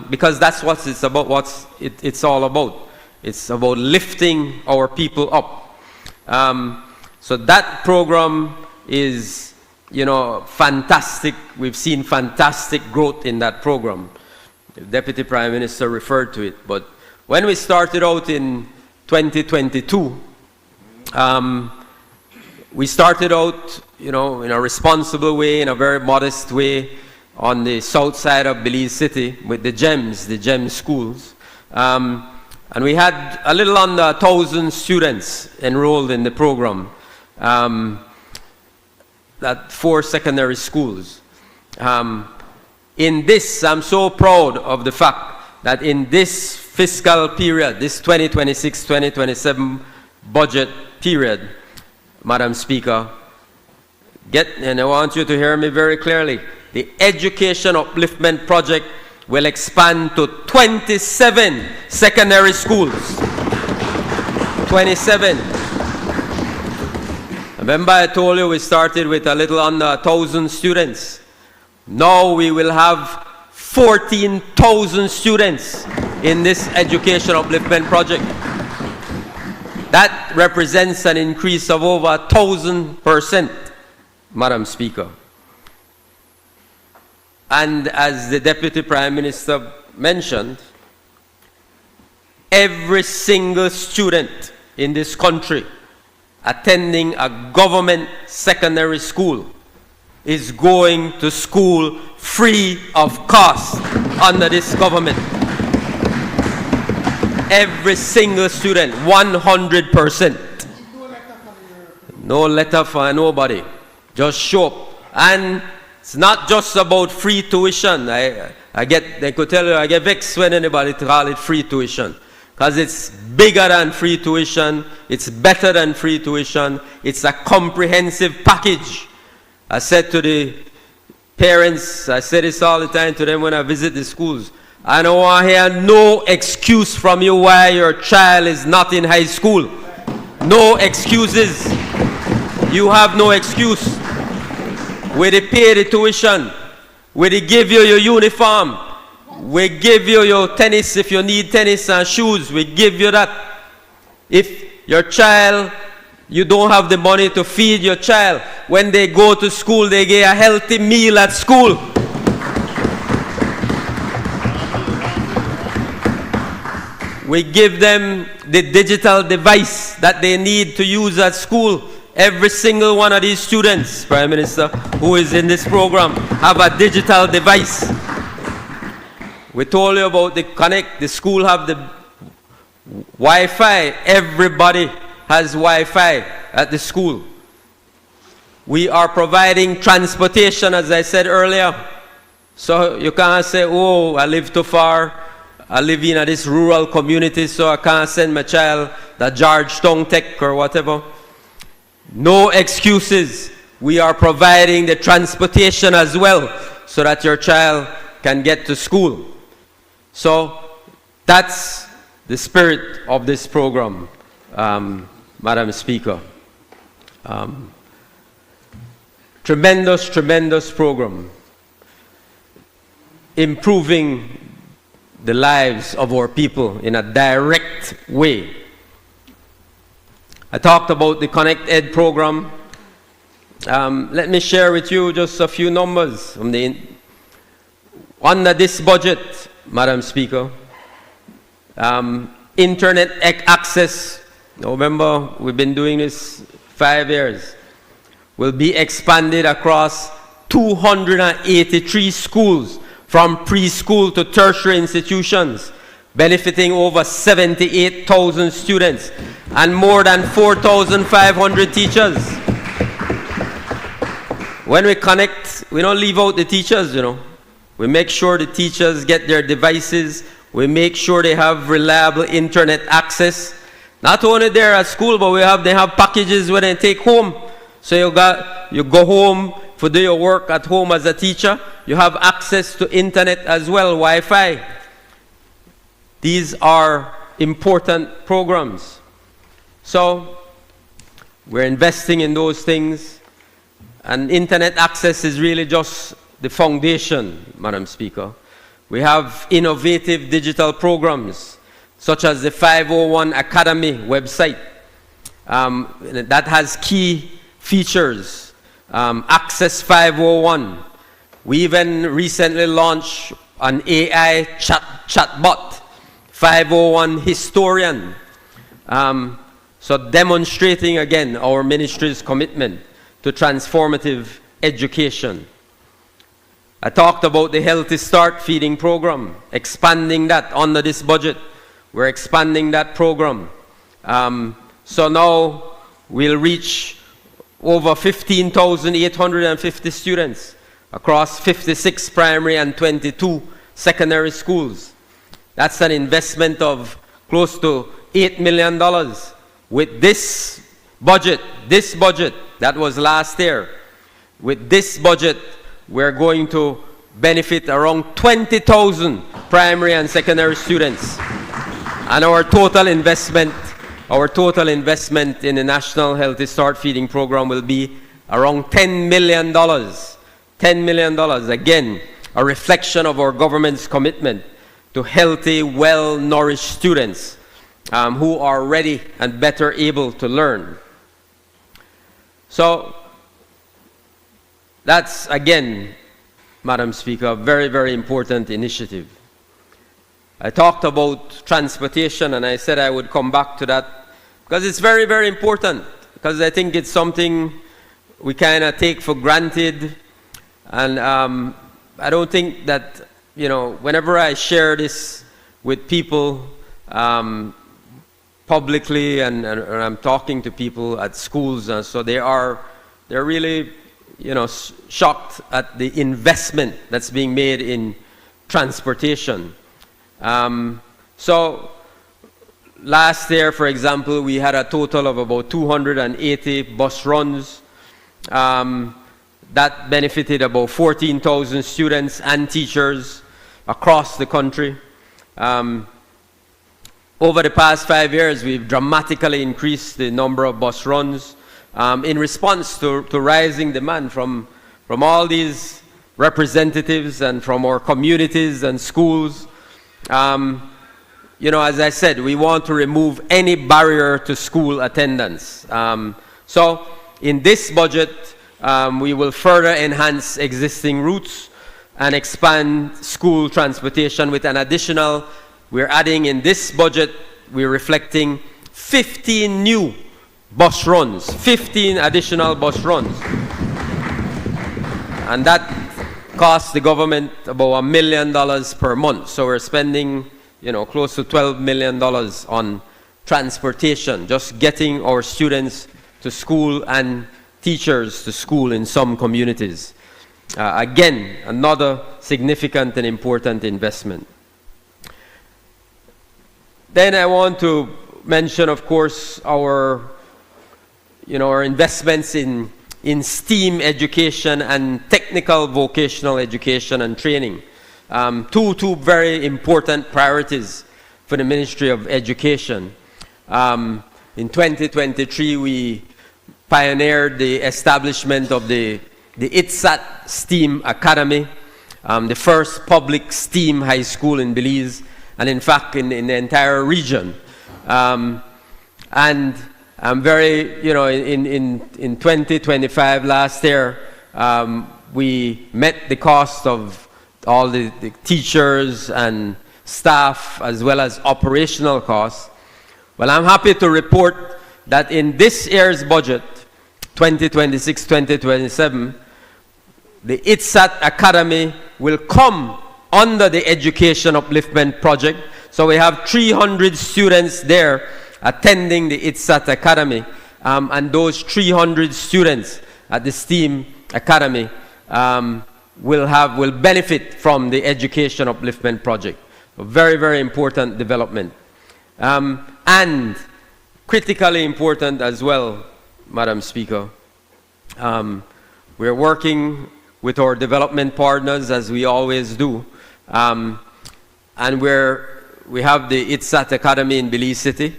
Because that's what it's about. It's all about. It's about lifting our people up. So that program is, fantastic. We've seen fantastic growth in that program. The Deputy Prime Minister referred to it. But when we started out in 2022, we started out, in a responsible way, in a very modest way, on the south side of Belize City with the GEM schools. And we had a little under 1,000 students enrolled in the program at 4 secondary schools. In this, I'm so proud of the fact that in this fiscal period, this 2026-2027 budget period, Madam Speaker, and I want you to hear me very clearly, the Education Upliftment Project will expand to 27 secondary schools. 27. Remember I told you we started with a little under 1,000 students. Now we will have 14,000 students in this Education Upliftment Project. That represents an increase of over 1,000%, Madam Speaker. And as the Deputy Prime Minister mentioned, every single student in this country attending a government secondary school is going to school free of cost under this government. Every single student, 100%. No letter for nobody. Just show up. And it's not just about free tuition. They could tell you I get vexed when anybody call it free tuition. Because it's bigger than free tuition. It's better than free tuition. It's a comprehensive package. I said to the parents, I say this all the time to them when I visit the schools, I don't want to hear no excuse from you why your child is not in high school. No excuses. You have no excuse. We pay the tuition. We give you your uniform. We give you your tennis if you need tennis and shoes. We give you that. If your child, you don't have the money to feed your child, when they go to school, they get a healthy meal at school. We give them the digital device that they need to use at school. Every single one of these students, Prime Minister, who is in this program, have a digital device. We told you about the Connect. The school have the Wi-Fi. Everybody has Wi-Fi at the school. We are providing transportation, as I said earlier. So you can't say, oh, I live too far. I live in this rural community, so I can't send my child to Georgetown Tech or whatever. No excuses. We are providing the transportation as well so that your child can get to school. So that's the spirit of this program, Madam Speaker. Tremendous, tremendous program. Improving the lives of our people in a direct way. I talked about the Connect Ed program. Let me share with you just a few numbers. Under this budget, Madam Speaker, internet access, remember we've been doing this 5 years, will be expanded across 283 schools from preschool to tertiary institutions, benefiting over 78,000 students and more than 4,500 teachers. When we connect, we don't leave out the teachers, We make sure the teachers get their devices. We make sure they have reliable internet access. Not only there at school, but they have packages where they take home. So you go home for do your work at home as a teacher. You have access to internet as well, Wi-Fi. These are important programs. So we're investing in those things. And internet access is really just the foundation, Madam Speaker. We have innovative digital programs, such as the 501 Academy website, that has key features. Access 501. We even recently launched an AI chatbot, 501 Historian. So demonstrating again our ministry's commitment to transformative education. I talked about the Healthy Start feeding program, expanding that under this budget. We're expanding that program. So now we'll reach over 15,850 students across 56 primary and 22 secondary schools. That's an investment of close to $8 million. With this budget, that was last year, with this budget, we're going to benefit around 20,000 primary and secondary students. And our total investment in the National Healthy Start Feeding Program will be around $10 million. $10 million, again, a reflection of our government's commitment to healthy, well-nourished students who are ready and better able to learn. So, that's, again, Madam Speaker, a very, very important initiative. I talked about transportation, and I said I would come back to that because it's very, very important, because I think it's something we kind of take for granted And I don't think that, whenever I share this with people publicly and I'm talking to people at schools, so they're really, shocked at the investment that's being made in transportation. So last year, for example, we had a total of about 280 bus runs. That benefited about 14,000 students and teachers across the country. Over the past 5 years, we've dramatically increased the number of bus runs in response to rising demand from all these representatives and from our communities and schools. As I said, we want to remove any barrier to school attendance. So in this budget, we will further enhance existing routes and expand school transportation with an additional, we're adding in this budget, we're reflecting 15 new bus runs, 15 additional bus runs. And that costs the government about $1 million per month. So we're spending, close to $12 million on transportation, just getting our students to school and teachers to school in some communities. Again, another significant and important investment. Then I want to mention, of course, our investments in STEAM education and technical vocational education and training. Two very important priorities for the Ministry of Education. In 2023, we pioneered the establishment of the ITSAT STEAM Academy, the first public STEAM high school in Belize, and in fact in the entire region. And I'm very, in 2025, last year, we met the cost of all the teachers and staff as well as operational costs. Well, I'm happy to report that in this year's budget, 2026-2027, the ITSAT Academy will come under the Education Upliftment Project. So we have 300 students there attending the ITSAT Academy. And those 300 students at the STEAM Academy will benefit from the Education Upliftment Project. A very, very important development. And critically important as well, Madam Speaker. We're working with our development partners as we always do. And we have the ITSAT Academy in Belize City,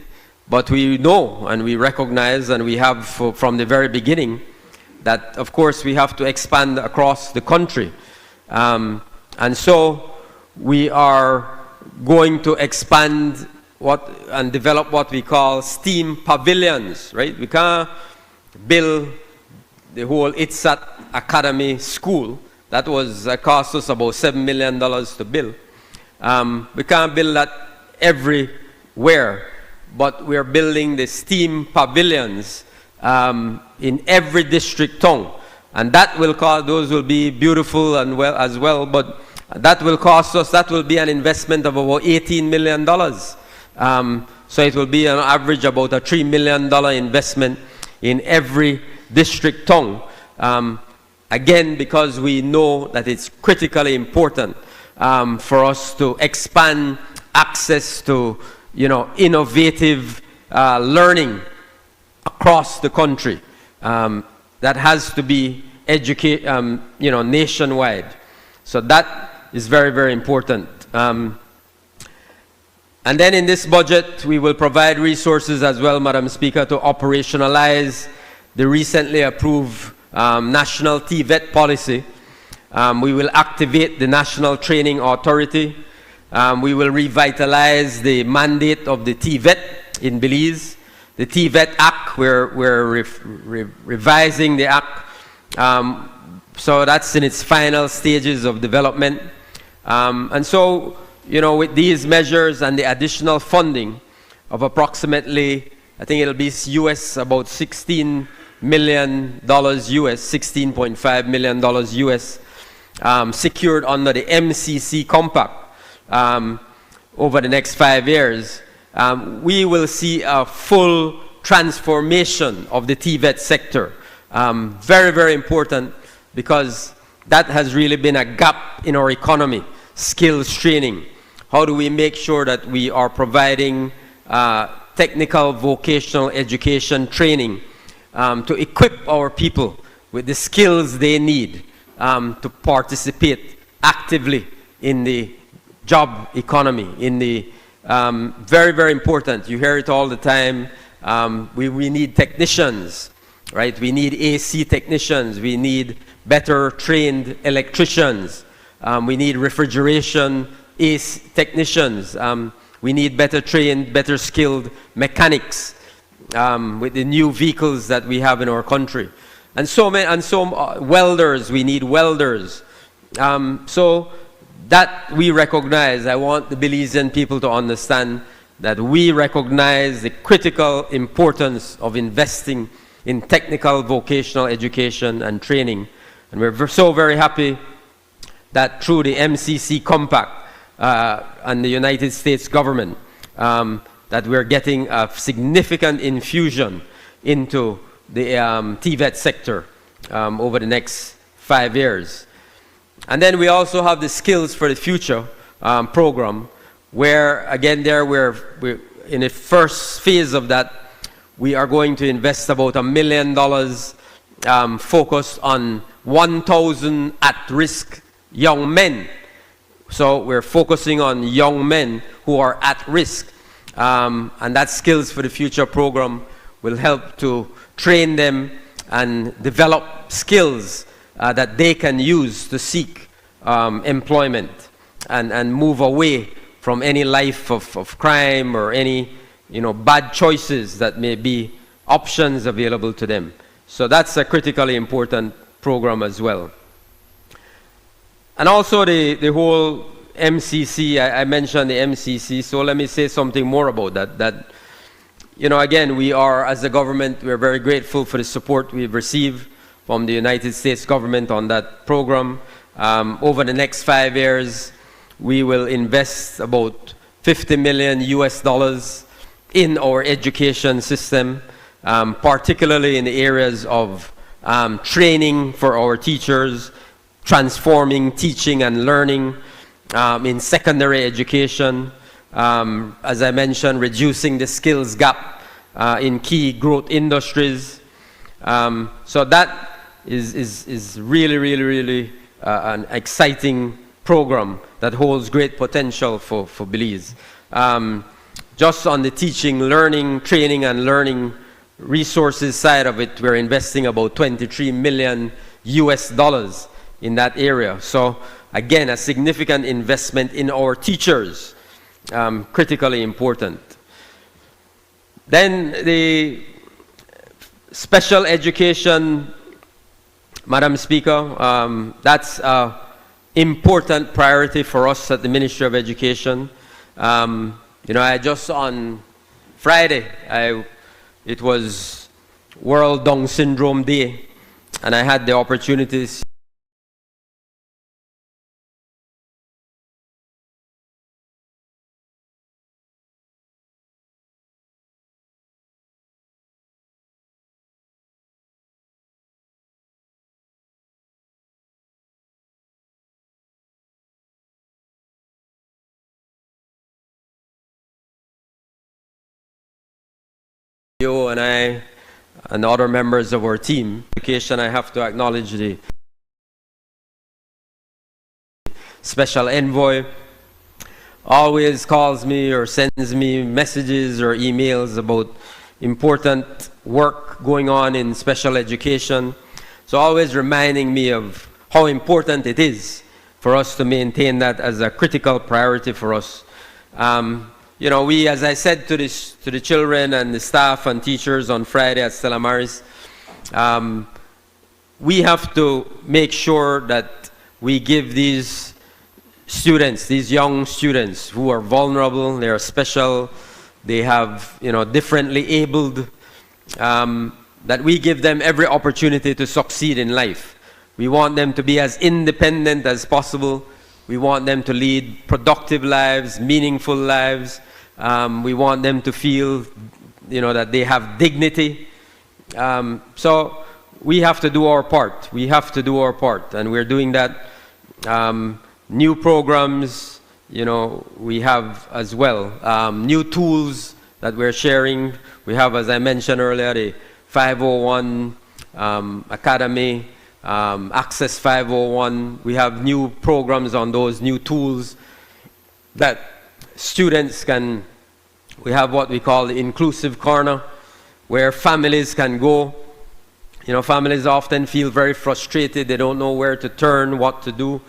but we know and we recognize and we have from the very beginning that, of course, we have to expand across the country. And so we are going to expand and develop what we call STEAM pavilions, right? We can't build the whole ITSAT Academy school. That cost us about $7 million to build. We can't build that everywhere, but we're building the STEAM pavilions in every district town. And that will cost, those will be beautiful and as well, but that will cost us, that will be an investment of about $18 million. So it will be an average about a $3 million investment in every district town. Again, because we know that it's critically important for us to expand access to, innovative learning across the country. That has to be nationwide. So that is very, very important. And then in this budget, we will provide resources as well, Madam Speaker, to operationalize the recently approved National TVET policy. We will activate the National Training Authority. We will revitalize the mandate of the TVET in Belize. The TVET Act, we're revising the Act. So that's in its final stages of development. And so, with these measures and the additional funding of approximately, I think it'll be US about $16 million US, $16.5 million US, secured under the MCC Compact over the next 5 years, we will see a full transformation of the TVET sector. Very, very important, because that has really been a gap in our economy. Skills training. How do we make sure that we are providing technical vocational education training to equip our people with the skills they need to participate actively in the job economy, in the very, very important. You hear it all the time. We need technicians, right? We need AC technicians. We need better trained electricians. We need refrigeration AC technicians. We need better trained, better skilled mechanics with the new vehicles that we have in our country. And so many, welders, we need welders. So that we recognize. I want the Belizean people to understand that we recognize the critical importance of investing in technical vocational education and training. And we're so very happy that through the MCC Compact and the United States government, that we're getting a significant infusion into the TVET sector over the next 5 years. And then we also have the Skills for the Future program, where again there we're in the first phase of that. We are going to invest about $1 million focused on 1,000 at-risk young men. So we're focusing on young men who are at risk. And that Skills for the Future program will help to train them and develop skills that they can use to seek employment and move away from any life of crime or any bad choices that may be options available to them. So that's a critically important program as well. And also the whole MCC, I mentioned the MCC, so let me say something more about that. Again, we are, as a government, we're very grateful for the support we've received from the United States government on that program. Over the next 5 years, we will invest about $50 million in our education system, particularly in the areas of training for our teachers, transforming teaching and learning in secondary education, as I mentioned, reducing the skills gap in key growth industries. So that is really an exciting program that holds great potential for Belize. Just on the teaching, learning, training and learning resources side of it, we're investing about $23 million in that area. So again, a significant investment in our teachers, critically important. Then the special education, Madam Speaker, that's an important priority for us at the Ministry of Education. I just on Friday, it was World Down Syndrome Day, and I had the opportunity to see you and I and other members of our team. Education, I have to acknowledge the special envoy always calls me or sends me messages or emails about important work going on in special education. So always reminding me of how important it is for us to maintain that as a critical priority for us. We, as I said to the children and the staff and teachers on Friday at Stella Maris, we have to make sure that we give these students, these young students who are vulnerable, they are special, they have, differently abled, that we give them every opportunity to succeed in life. We want them to be as independent as possible. We want them to lead productive lives, meaningful lives. We want them to feel, that they have dignity. So we have to do our part. We have to do our part, and we're doing that. New programs, we have as well. New tools that we're sharing. We have, as I mentioned earlier, the 501 Academy, Access 501. We have new programs on those new tools that students can. We have what we call the inclusive corner, where families can go. Families often feel very frustrated. They don't know where to turn, what to do.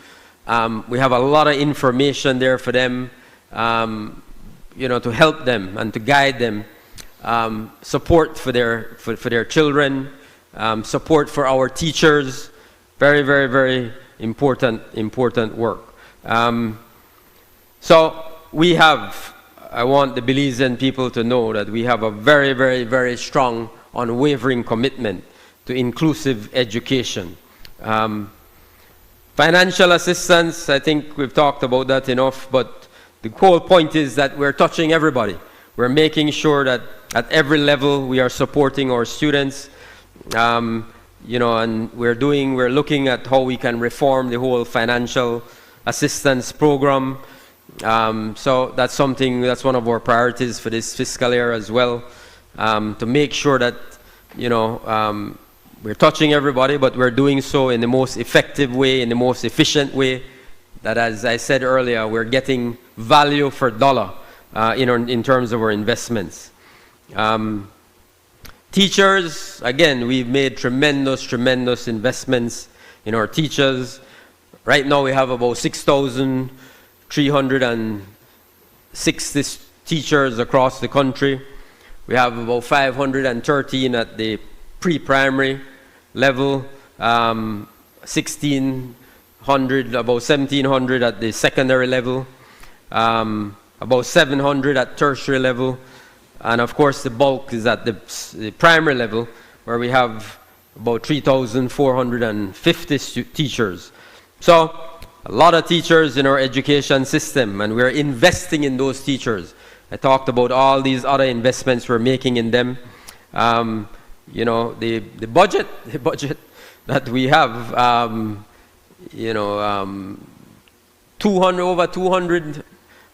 We have a lot of information there for them, to help them and to guide them. Support for their children, support for our teachers. Very, very, very important work. So I want the Belizean people to know that we have a very, very, very strong, unwavering commitment to inclusive education. Financial assistance, I think we've talked about that enough, but the whole point is that we're touching everybody. We're making sure that at every level we are supporting our students, and we're looking at how we can reform the whole financial assistance program. So that's one of our priorities for this fiscal year as well, to make sure that, we're touching everybody, but we're doing so in the most effective way, in the most efficient way, that, as I said earlier, we're getting value for dollar in terms of our investments. Teachers, again, we've made tremendous investments in our teachers. Right now we have about 6,360 teachers across the country. We have about 513 at the pre-primary level, about 1,700 at the secondary level, about 700 at tertiary level, and of course the bulk is at the primary level, where we have about 3,450 teachers. So a lot of teachers in our education system, and we're investing in those teachers. I talked about all these other investments we're making in them. The budget that we have, over $200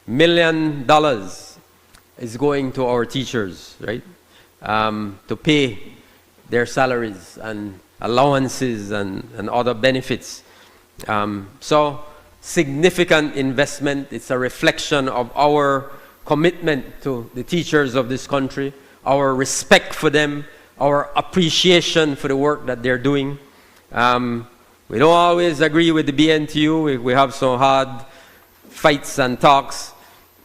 million is going to our teachers, right? To pay their salaries and allowances and other benefits. So significant investment. It's a reflection of our commitment to the teachers of this country, our respect for them, our appreciation for the work that they're doing. We don't always agree with the BNTU. We have some hard fights and talks,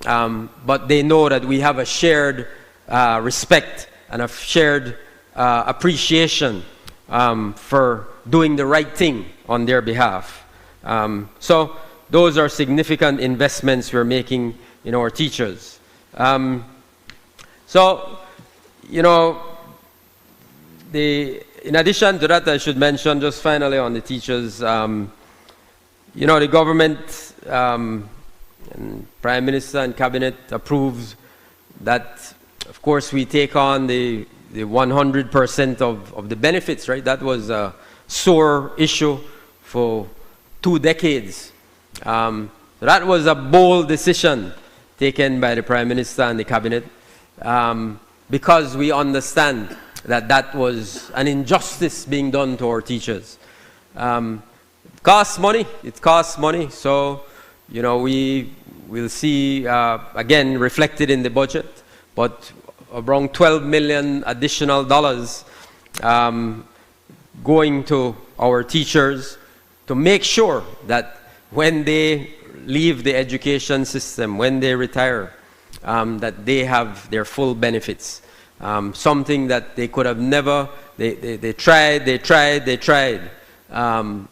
but they know that we have a shared respect and a shared appreciation for doing the right thing on their behalf. So those are significant investments we're making in our teachers. In addition to that, I should mention, just finally on the teachers, the government and Prime Minister and Cabinet approved that, of course, we take on the 100% of the benefits, right? That was a sore issue for 2 decades. That was a bold decision taken by the Prime Minister and the Cabinet, because we understand that was an injustice being done to our teachers. It costs money. So, we will see, again, reflected in the budget, but around $12 million additional dollars going to our teachers to make sure that when they leave the education system, when they retire, that they have their full benefits. Something that they could have never, they tried, and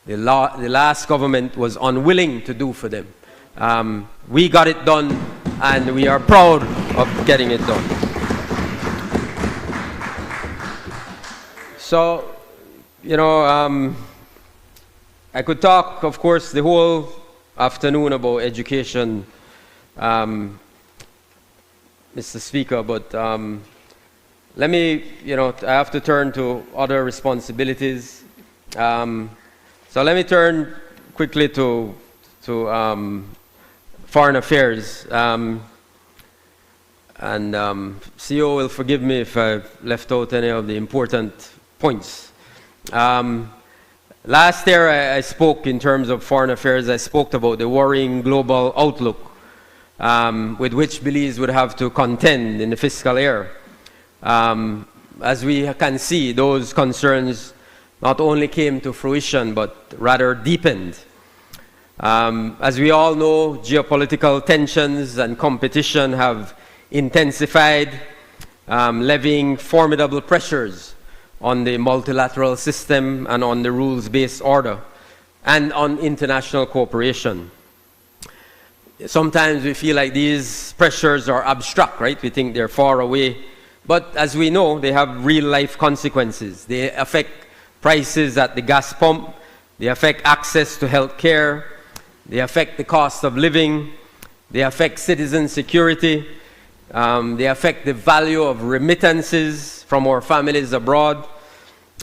the last government was unwilling to do for them. We got it done, and we are proud of getting it done. So, I could talk, of course, the whole afternoon about education, Mr. Speaker, but let me, I have to turn to other responsibilities. So let me turn quickly to foreign affairs. And CEO will forgive me if I've left out any of the important points. Last year I spoke in terms of foreign affairs, I spoke about the worrying global outlook with which Belize would have to contend in the fiscal year. As we can see, those concerns not only came to fruition, but rather deepened. As we all know, geopolitical tensions and competition have intensified, levying formidable pressures on the multilateral system and on the rules-based order and on international cooperation. Sometimes we feel like these pressures are abstract, right? We think they're far away. But as we know, they have real-life consequences. They affect prices at the gas pump. They affect access to health care. They affect the cost of living. They affect citizen security. They affect the value of remittances from our families abroad.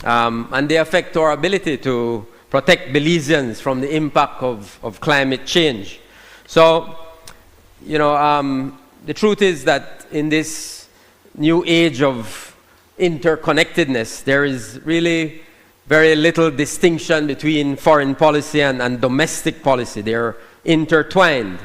And they affect our ability to protect Belizeans from the impact of climate change. So, the truth is that in this new age of interconnectedness, there is really very little distinction between foreign policy and domestic policy. They're intertwined.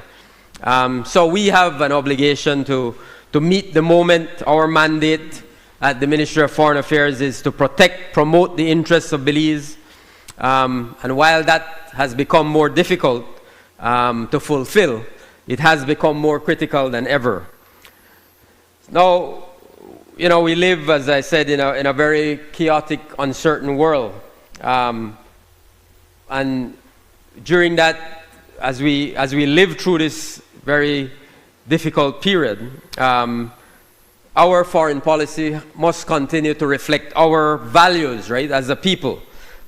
So we have an obligation to meet the moment. Our mandate at the Ministry of Foreign Affairs is to protect, promote the interests of Belize. And while that has become more difficult to fulfill, it has become more critical than ever. Now, we live, as I said, in a very chaotic, uncertain world. And during that, as we live through this very difficult period, our foreign policy must continue to reflect our values, right, as a people.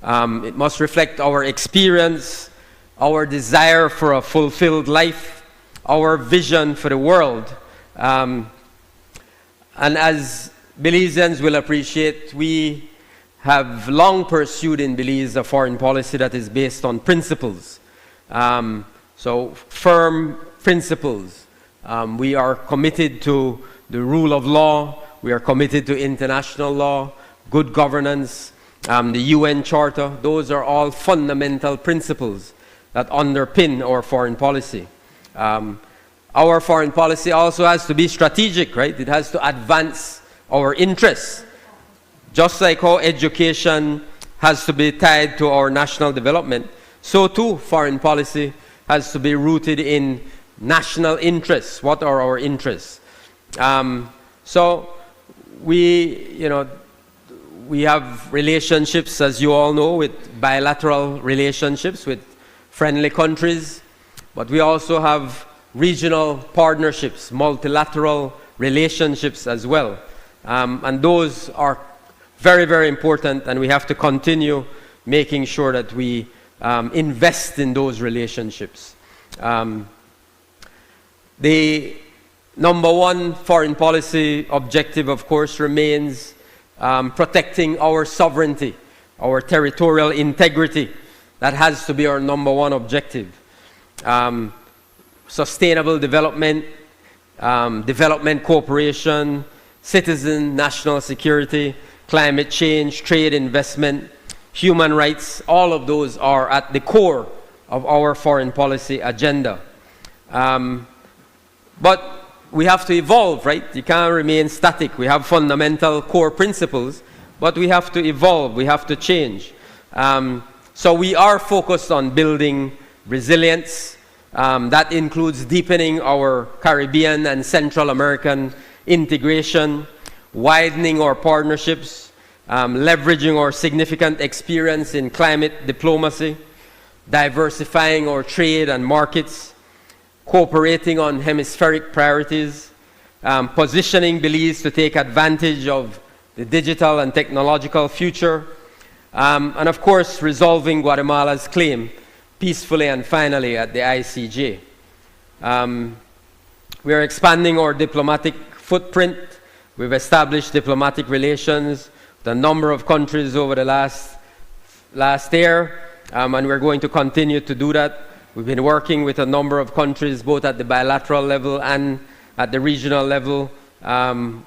It must reflect our experience, our desire for a fulfilled life, our vision for the world. And as Belizeans will appreciate, we have long pursued in Belize a foreign policy that is based on principles. So firm principles. We are committed to the rule of law. We are committed to international law, good governance, the UN Charter. Those are all fundamental principles that underpin our foreign policy. Our foreign policy also has to be strategic, right? It has to advance our interests. Just like how education has to be tied to our national development, so too foreign policy has to be rooted in national interests. What are our interests? So we have relationships, as you all know, with bilateral relationships with friendly countries, but we also have regional partnerships, multilateral relationships as well. And those are very, very important, and we have to continue making sure that we invest in those relationships. The number one foreign policy objective, of course, remains protecting our sovereignty, our territorial integrity. That has to be our number one objective. Sustainable development, development cooperation, citizen national security, climate change, trade, investment, human rights, all of those are at the core of our foreign policy agenda. But we have to evolve, right? You can't remain static. We have fundamental core principles, but we have to evolve, we have to change. So we are focused on building resilience. That includes deepening our Caribbean and Central American integration, widening our partnerships, leveraging our significant experience in climate diplomacy, diversifying our trade and markets, cooperating on hemispheric priorities, positioning Belize to take advantage of the digital and technological future, and of course, resolving Guatemala's claim peacefully and finally at the ICJ. We are expanding our diplomatic footprint. We've established diplomatic relations with a number of countries over the last year, and we're going to continue to do that. We've been working with a number of countries, both at the bilateral level and at the regional level,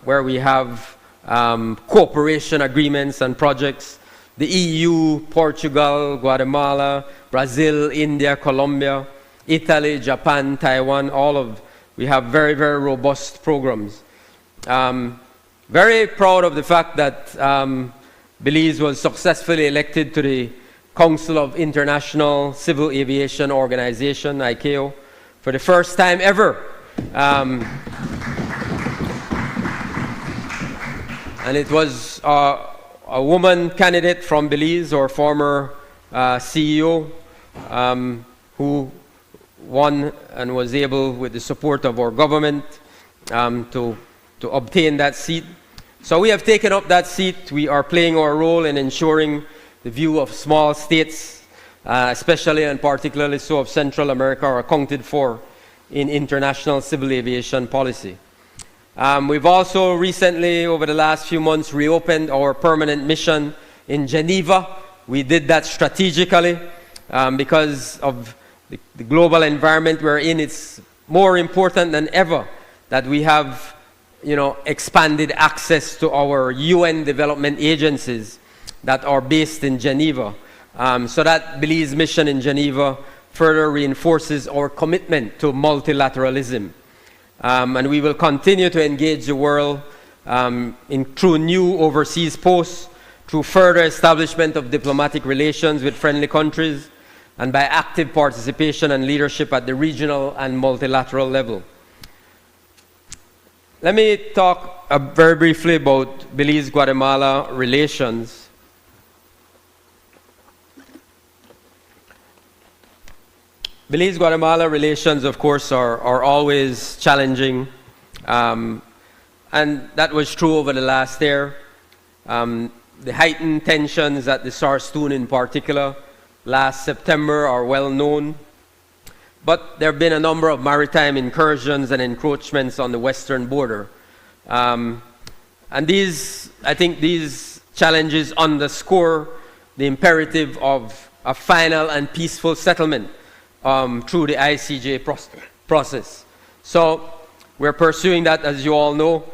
where we have cooperation agreements and projects. The EU, Portugal, Guatemala, Brazil, India, Colombia, Italy, Japan, Taiwan, we have very, very robust programs. Very proud of the fact that Belize was successfully elected to the Council of International Civil Aviation Organization, ICAO, for the first time ever. And it was a woman candidate from Belize, our former CEO, who won and was able, with the support of our government, to obtain that seat. So we have taken up that seat. We are playing our role in ensuring the view of small states, especially and particularly so of Central America, are accounted for in international civil aviation policy. We've also recently, over the last few months, reopened our permanent mission in Geneva. We did that strategically because of the global environment we're in. It's more important than ever that we have, expanded access to our UN development agencies that are based in Geneva. So that Belize mission in Geneva further reinforces our commitment to multilateralism. And we will continue to engage the world through new overseas posts, through further establishment of diplomatic relations with friendly countries, and by active participation and leadership at the regional and multilateral level. Let me talk very briefly about Belize-Guatemala relations. Belize-Guatemala relations, of course, are always challenging, and that was true over the last year. The heightened tensions at the Sarstoon in particular last September are well known, but there have been a number of maritime incursions and encroachments on the western border. And I think these challenges underscore the imperative of a final and peaceful settlement through the ICJ process. So we're pursuing that, as you all know.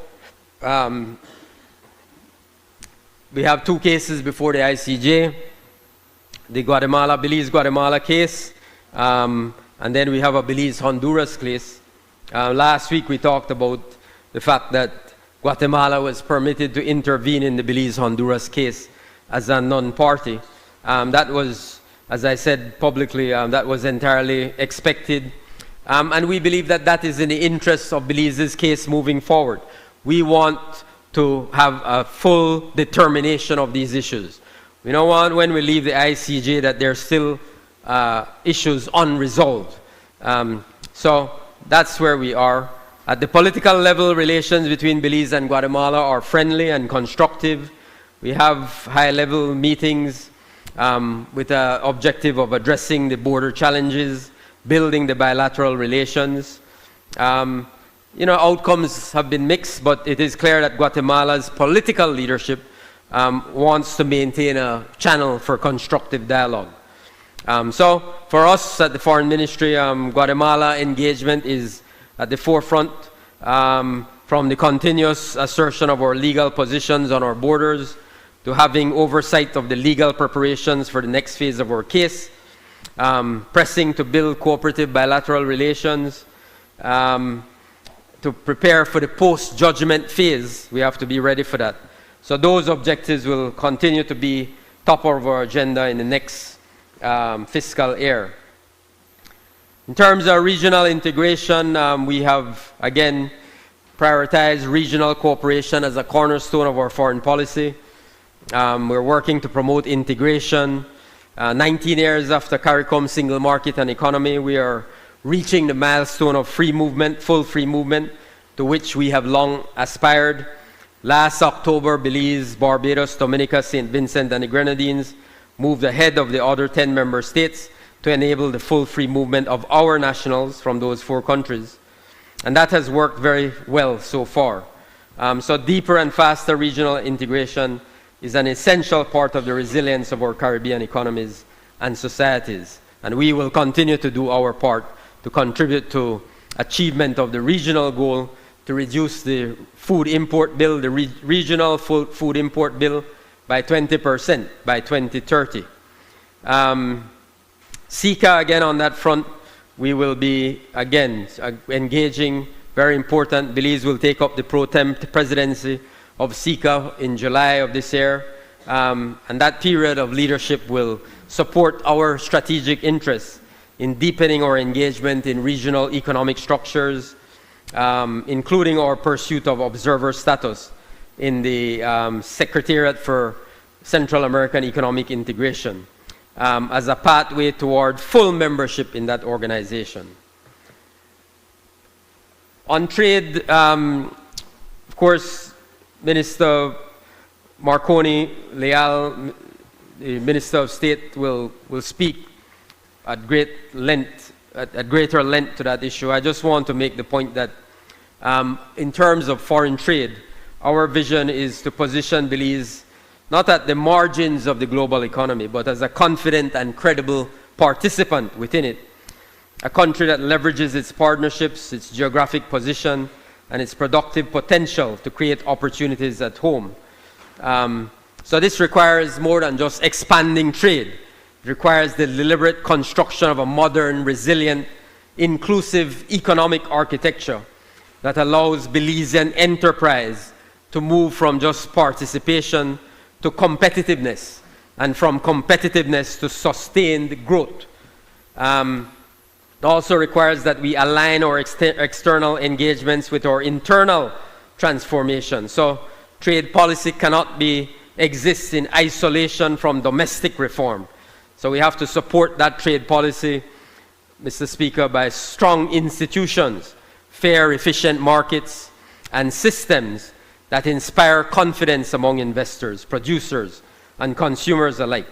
We have two cases before the ICJ, the Belize-Guatemala case, and then we have a Belize-Honduras case. Last week we talked about the fact that Guatemala was permitted to intervene in the Belize-Honduras case as a non-party. That was, as I said publicly, that was entirely expected. And we believe that that is in the interests of Belize's case moving forward. We want to have a full determination of these issues. We don't want, when we leave the ICJ, that there's still issues unresolved. So that's where we are. At the political level, relations between Belize and Guatemala are friendly and constructive. We have high-level meetings with the objective of addressing the border challenges, building the bilateral relations. Outcomes have been mixed, but it is clear that Guatemala's political leadership wants to maintain a channel for constructive dialogue. So for us at the Foreign Ministry, Guatemala engagement is at the forefront, from the continuous assertion of our legal positions on our borders to having oversight of the legal preparations for the next phase of our case, pressing to build cooperative bilateral relations, to prepare for the post-judgment phase. We have to be ready for that. So those objectives will continue to be top of our agenda in the next fiscal year. In terms of regional integration, we have, again, prioritized regional cooperation as a cornerstone of our foreign policy. We're working to promote integration. 19 years after CARICOM single market and economy, we are reaching the milestone of free movement, full free movement, to which we have long aspired. Last October, Belize, Barbados, Dominica, St. Vincent, and the Grenadines moved ahead of the other 10 member states to enable the full free movement of our nationals from those 4 countries. And that has worked very well so far. So deeper and faster regional integration is an essential part of the resilience of our Caribbean economies and societies. And we will continue to do our part to contribute to achievement of the regional goal to reduce the food import bill, the regional food import bill, by 20% by 2030. SICA, again, on that front, we will be, again, engaging, very important. Belize will take up the pro-tem presidency of SICA in July of this year. And that period of leadership will support our strategic interests in deepening our engagement in regional economic structures, including our pursuit of observer status in the Secretariat for Central American Economic Integration as a pathway toward full membership in that organization. On trade, of course, Minister Marconi Leal, the Minister of State, will speak at greater length to that issue. I just want to make the point that in terms of foreign trade, our vision is to position Belize not at the margins of the global economy, but as a confident and credible participant within it. A country that leverages its partnerships, its geographic position, and its productive potential to create opportunities at home. So this requires more than just expanding trade. It requires the deliberate construction of a modern, resilient, inclusive economic architecture that allows Belizean enterprise to move from just participation to competitiveness, and from competitiveness to sustained growth. It also requires that we align our external engagements with our internal transformation. So trade policy cannot exist in isolation from domestic reform. So we have to support that trade policy, Mr. Speaker, by strong institutions, fair, efficient markets, and systems that inspire confidence among investors, producers, and consumers alike.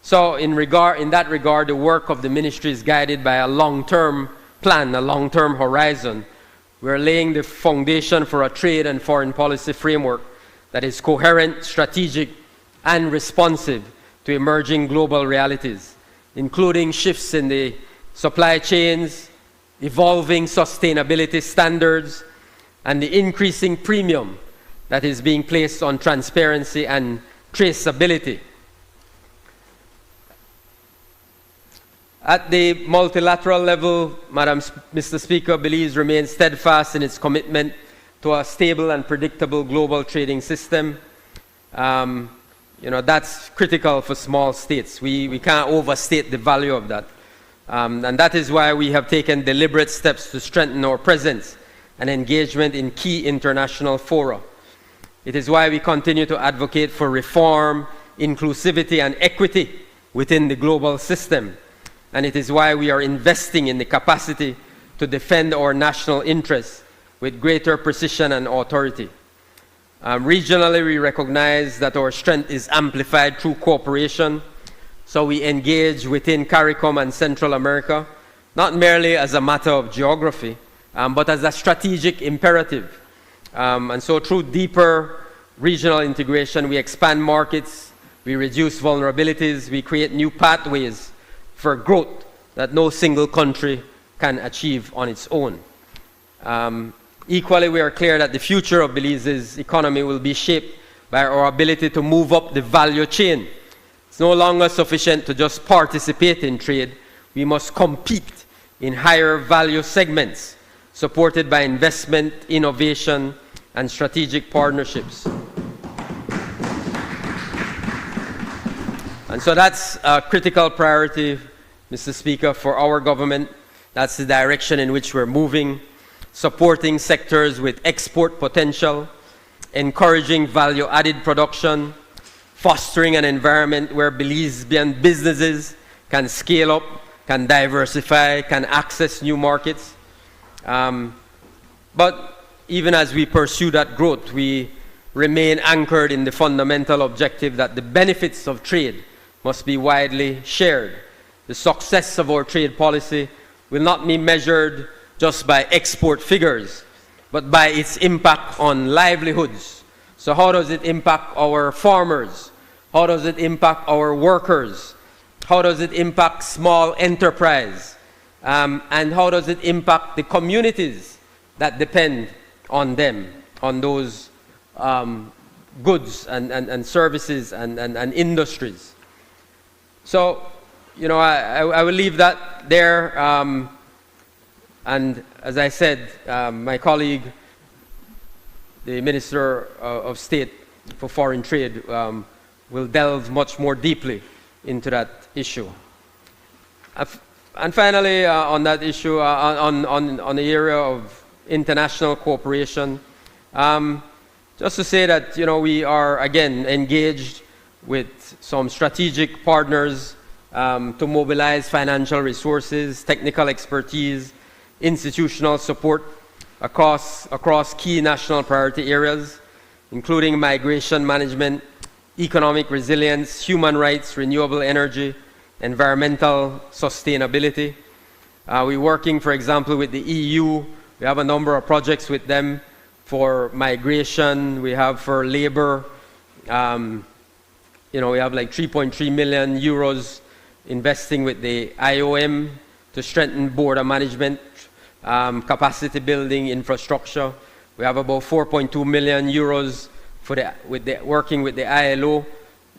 So in that regard, the work of the ministry is guided by a long-term plan, a long-term horizon. We're laying the foundation for a trade and foreign policy framework that is coherent, strategic, and responsive to emerging global realities, including shifts in the supply chains, evolving sustainability standards, and the increasing premium that is being placed on transparency and traceability. At the multilateral level, Mr. Speaker, Belize remains steadfast in its commitment to a stable and predictable global trading system. That's critical for small states. We can't overstate the value of that. And that is why we have taken deliberate steps to strengthen our presence and engagement in key international fora. It is why we continue to advocate for reform, inclusivity, and equity within the global system. And it is why we are investing in the capacity to defend our national interests with greater precision and authority. Regionally, we recognize that our strength is amplified through cooperation. So we engage within CARICOM and Central America, not merely as a matter of geography, but as a strategic imperative. And so through deeper regional integration, we expand markets, we reduce vulnerabilities, we create new pathways for growth that no single country can achieve on its own. Equally, we are clear that the future of Belize's economy will be shaped by our ability to move up the value chain. It's no longer sufficient to just participate in trade. We must compete in higher value segments, supported by investment, innovation, and strategic partnerships. And so that's a critical priority, Mr. Speaker, for our government. That's the direction in which we're moving, supporting sectors with export potential, encouraging value-added production, fostering an environment where Belizean businesses can scale up, can diversify, can access new markets. But even as we pursue that growth, we remain anchored in the fundamental objective that the benefits of trade must be widely shared. The success of our trade policy will not be measured just by export figures, but by its impact on livelihoods. So how does it impact our farmers? How does it impact our workers? How does it impact small enterprise? And how does it impact the communities that depend on them, on those goods and services and industries? So, you know, I will leave that there. And as I said, my colleague, the Minister of State for Foreign Trade, will delve much more deeply into that issue. And finally, on that issue, on the area of international cooperation, just to say that, you know, we are, again, engaged with some strategic partners to mobilize financial resources, technical expertise, institutional support across key national priority areas, including migration management, economic resilience, human rights, renewable energy, environmental sustainability. We're working, for example, with the EU. We have a number of projects with them for migration. We have for labor. You know, we have like 3.3 million euros investing with the IOM to strengthen border management, capacity building, infrastructure. We have about 4.2 million euros for working with the ILO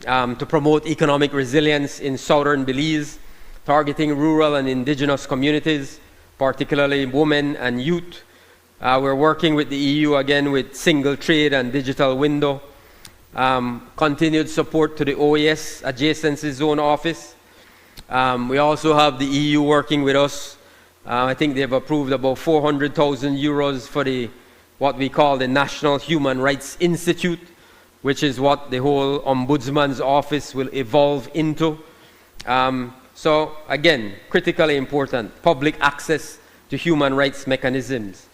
to promote economic resilience in southern Belize, targeting rural and indigenous communities, particularly women and youth. We're working with the EU again with single trade and digital window. Continued support to the OAS Adjacency Zone Office. We also have the EU working with us. I think they've approved about 400,000 euros for what we call the National Human Rights Institute, which is what the whole Ombudsman's office will evolve into. So again, critically important, public access to human rights mechanisms.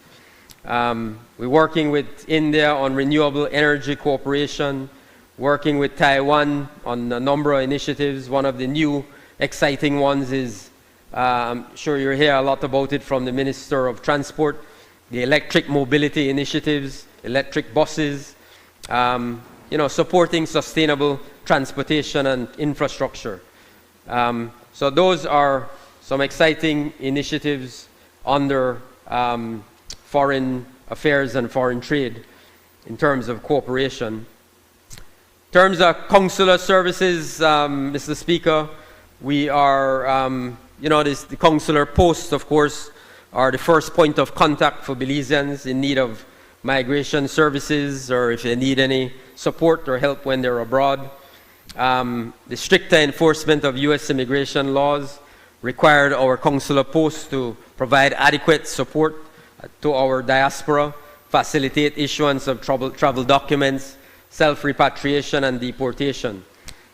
We're working with India on renewable energy cooperation, working with Taiwan on a number of initiatives. One of the new exciting ones is, I'm sure you'll hear a lot about it from the Minister of Transport, the electric mobility initiatives, electric buses, you know, supporting sustainable transportation and infrastructure. So those are some exciting initiatives under foreign affairs and foreign trade in terms of cooperation. In terms of consular services, Mr. Speaker, we are, you know, the consular posts, of course, are the first point of contact for Belizeans in need of migration services or if they need any support or help when they're abroad. The stricter enforcement of U.S. immigration laws required our consular posts to provide adequate support to our diaspora, facilitate issuance of travel documents, self-repatriation and deportation.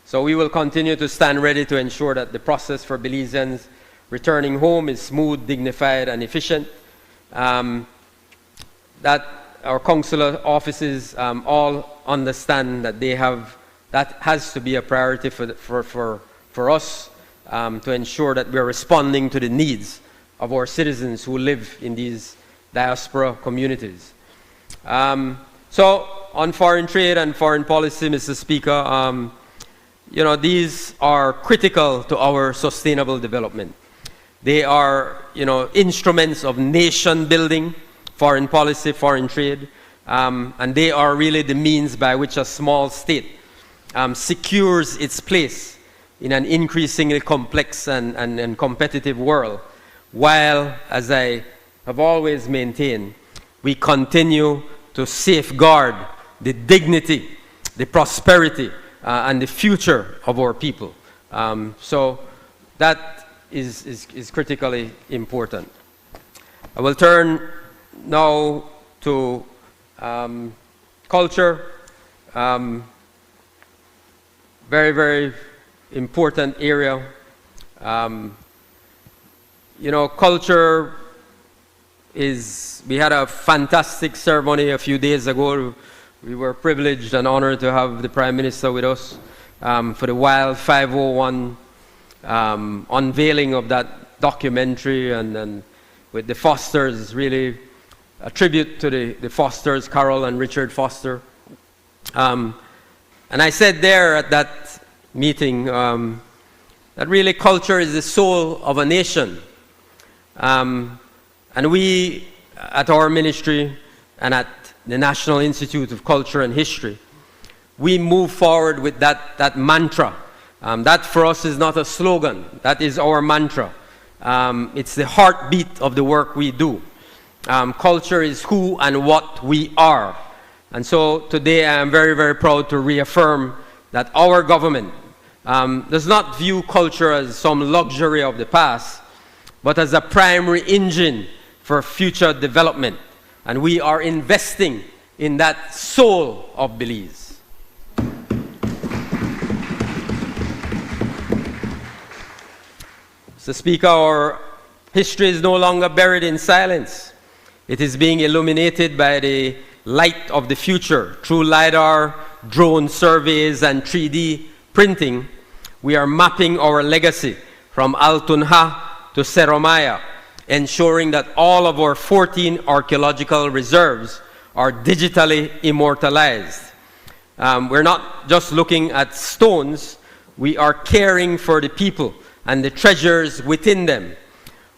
So we will continue to stand ready to ensure that the process for Belizeans returning home is smooth, dignified and efficient. That our consular offices all understand that that has to be a priority for us to ensure that we're responding to the needs of our citizens who live in these diaspora communities. So on foreign trade and foreign policy, Mr. Speaker, you know, these are critical to our sustainable development. They are, you know, instruments of nation building, foreign policy, foreign trade, and they are really the means by which a small state secures its place in an increasingly complex and competitive world, while, as I have always maintained, we continue to safeguard the dignity, the prosperity, and the future of our people. So that is critically important. I will turn now to culture. Very, very important area. You know, culture we had a fantastic ceremony a few days ago. We were privileged and honored to have the Prime Minister with us for the Wild 501 unveiling of that documentary, and with the Fosters, really a tribute to the Fosters, Carol and Richard Foster. And I said there at that meeting that really culture is the soul of a nation. And we, at our ministry and at the National Institute of Culture and History, we move forward with that mantra. That for us is not a slogan, that is our mantra. It's the heartbeat of the work we do. Culture is who and what we are. And so today I am very, very proud to reaffirm that our government does not view culture as some luxury of the past, but as a primary engine for future development. And we are investing in that soul of Belize. Mr. Speaker, our history is no longer buried in silence. It is being illuminated by the light of the future. Through LiDAR, drone surveys, and 3D printing, we are mapping our legacy from Altunha to Seromaya, ensuring that all of our 14 archaeological reserves are digitally immortalized. We're not just looking at stones, we are caring for the people and the treasures within them.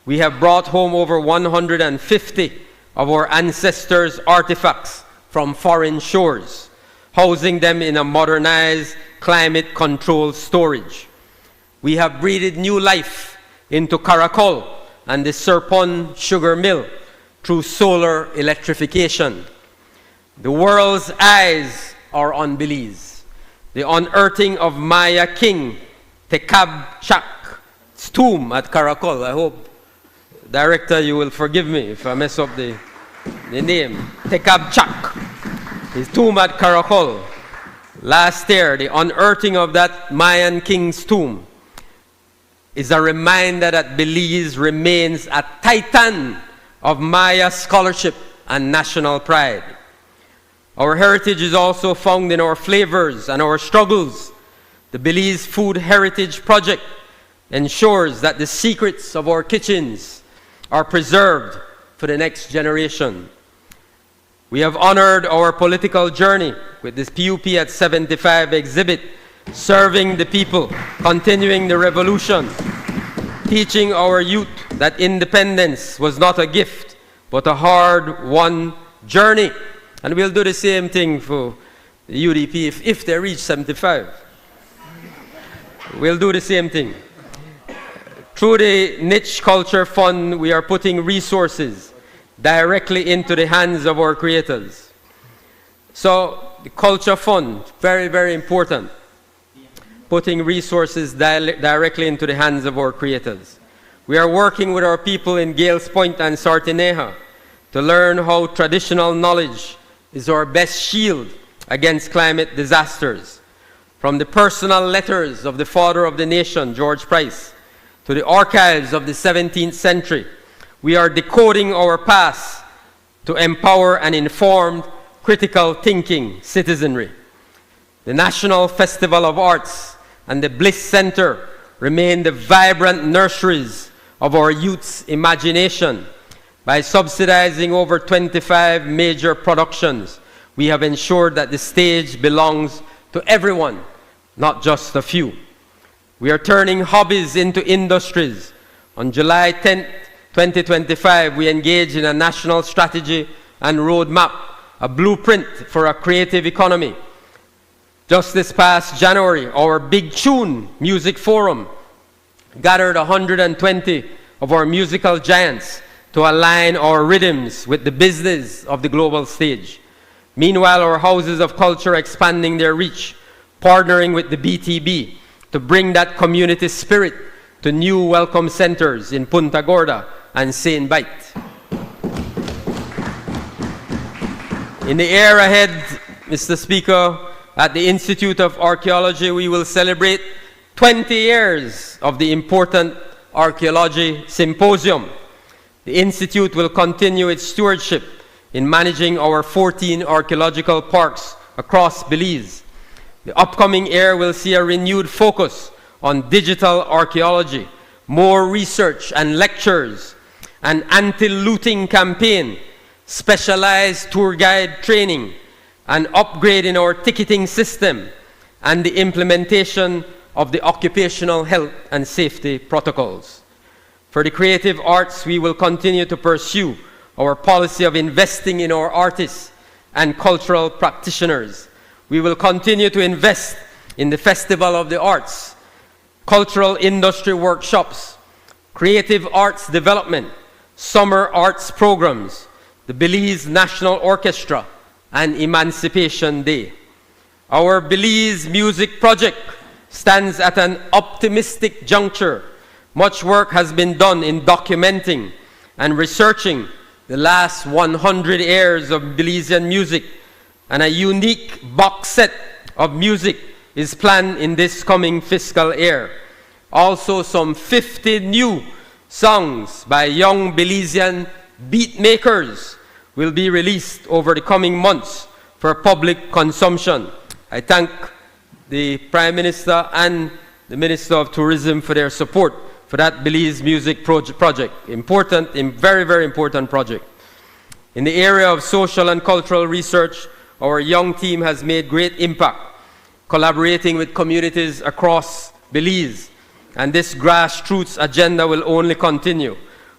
We have brought home over 150 of our ancestors' artifacts from foreign shores, housing them in a modernized, climate-controlled storage. We have breathed new life into Caracol and the Serpon sugar mill through solar electrification. The world's eyes are on Belize. The unearthing of Maya king Tekab Chak's tomb at Caracol. I hope, Director, you will forgive me if I mess up the name. Tekab Chak, his tomb at Caracol. Last year, the unearthing of that Mayan king's tomb is a reminder that Belize remains a titan of Maya scholarship and national pride. Our heritage is also found in our flavors and our struggles. The Belize Food Heritage Project ensures that the secrets of our kitchens are preserved for the next generation. We have honored our political journey with this PUP at 75 exhibit, serving the people, continuing the revolution, teaching our youth that independence was not a gift, but a hard-won journey. And we'll do the same thing for the UDP if they reach 75. We'll do the same thing. Through the Niche Culture Fund, we are putting resources directly into the hands of our creators. So the Culture Fund, very, very important. Putting resources directly into the hands of our creators. We are working with our people in Gales Point and Sartineja to learn how traditional knowledge is our best shield against climate disasters. From the personal letters of the father of the nation, George Price, to the archives of the 17th century, we are decoding our past to empower an informed, critical thinking citizenry. The National Festival of Arts and the Bliss Center remain the vibrant nurseries of our youth's imagination. By subsidizing over 25 major productions, we have ensured that the stage belongs to everyone, not just a few. We are turning hobbies into industries. On July 10th, 2025, we engaged in a national strategy and roadmap, a blueprint for a creative economy. Just this past January, our Big Tune Music Forum gathered 120 of our musical giants to align our rhythms with the business of the global stage. Meanwhile, our houses of culture expanding their reach, partnering with the BTB to bring that community spirit to new welcome centers in Punta Gorda and Saint Bite. In the year ahead, Mr. Speaker, at the Institute of Archaeology, we will celebrate 20 years of the important Archaeology Symposium. The Institute will continue its stewardship in managing our 14 archaeological parks across Belize. The upcoming year will see a renewed focus on digital archaeology, more research and lectures, an anti-looting campaign, specialized tour guide training, an upgrade in our ticketing system, and the implementation of the occupational health and safety protocols. For the creative arts, we will continue to pursue our policy of investing in our artists and cultural practitioners. We will continue to invest in the Festival of the Arts, cultural industry workshops, creative arts development, summer arts programs, the Belize National Orchestra, and Emancipation Day. Our Belize Music Project stands at an optimistic juncture. Much work has been done in documenting and researching the last 100 years of Belizean music, and a unique box set of music is planned in this coming fiscal year. Also, some 50 new songs by young Belizean beat makers will be released over the coming months for public consumption. I thank the Prime Minister and the Minister of Tourism for their support for that Belize Music project. Important, very, very important project. In the area of social and cultural research, our young team has made great impact, collaborating with communities across Belize. And this grassroots agenda will only continue,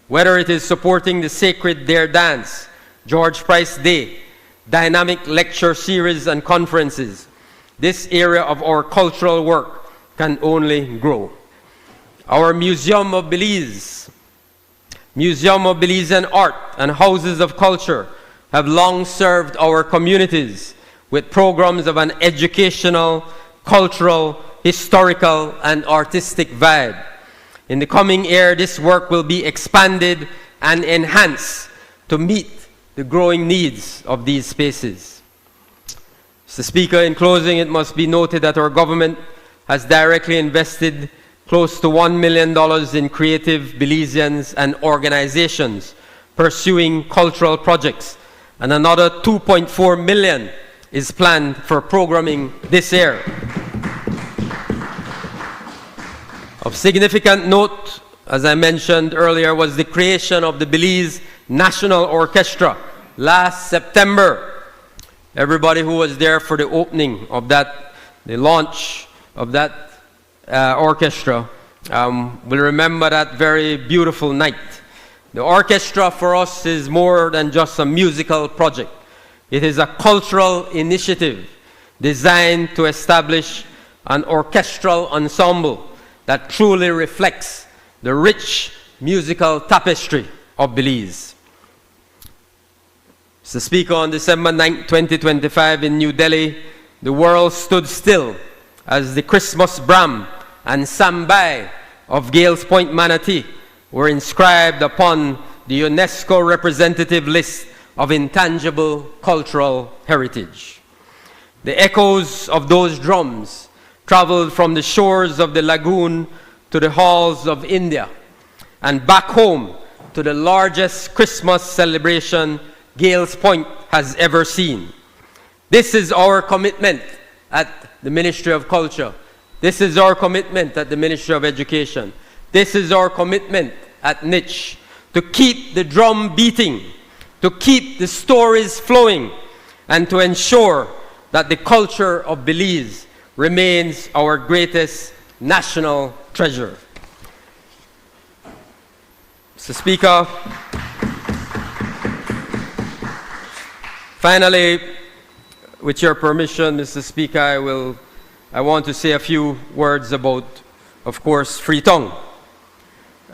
whether it is supporting the Sacred Dare Dance, George Price Day, dynamic lecture series and conferences. This area of our cultural work can only grow. Our Museum of Belize, Museum of Belizean Art and Houses of Culture have long served our communities with programs of an educational, cultural, historical, and artistic vibe. In the coming year, this work will be expanded and enhanced to meet the growing needs of these spaces. Mr. Speaker, in closing, it must be noted that our government has directly invested close to $1 million in creative Belizeans and organizations pursuing cultural projects, and another $2.4 million is planned for programming this year. Of significant note, as I mentioned earlier, was the creation of the Belize National Orchestra last September. Everybody who was there for the opening of that, the launch of that orchestra, will remember that very beautiful night. The orchestra for us is more than just a musical project. It is a cultural initiative designed to establish an orchestral ensemble that truly reflects the rich musical tapestry of Belize. Mr. Speaker, on December 9, 2025 in New Delhi, the world stood still as the Christmas Bram and Sambai of Gales Point, Manatee were inscribed upon the UNESCO representative list of intangible cultural heritage. The echoes of those drums traveled from the shores of the lagoon to the halls of India and back home to the largest Christmas celebration Gales Point has ever seen. This is our commitment at the Ministry of Culture. This is our commitment at the Ministry of Education. This is our commitment at NICH, to keep the drum beating, to keep the stories flowing, and to ensure that the culture of Belize remains our greatest national treasure. Mr. Speaker, finally, with your permission, Mr. Speaker, I want to say a few words about, of course, Free Tongue.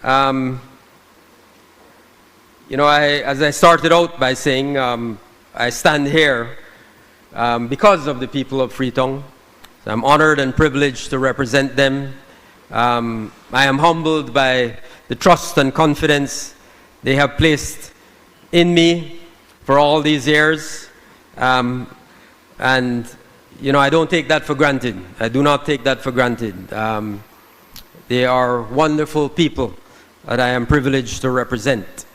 As I started out by saying, I stand here because of the people of Free Tongue. So I'm honored and privileged to represent them. I am humbled by the trust and confidence they have placed in me for all these years. And, I don't take that for granted. I do not take that for granted. They are wonderful people that I am privileged to represent.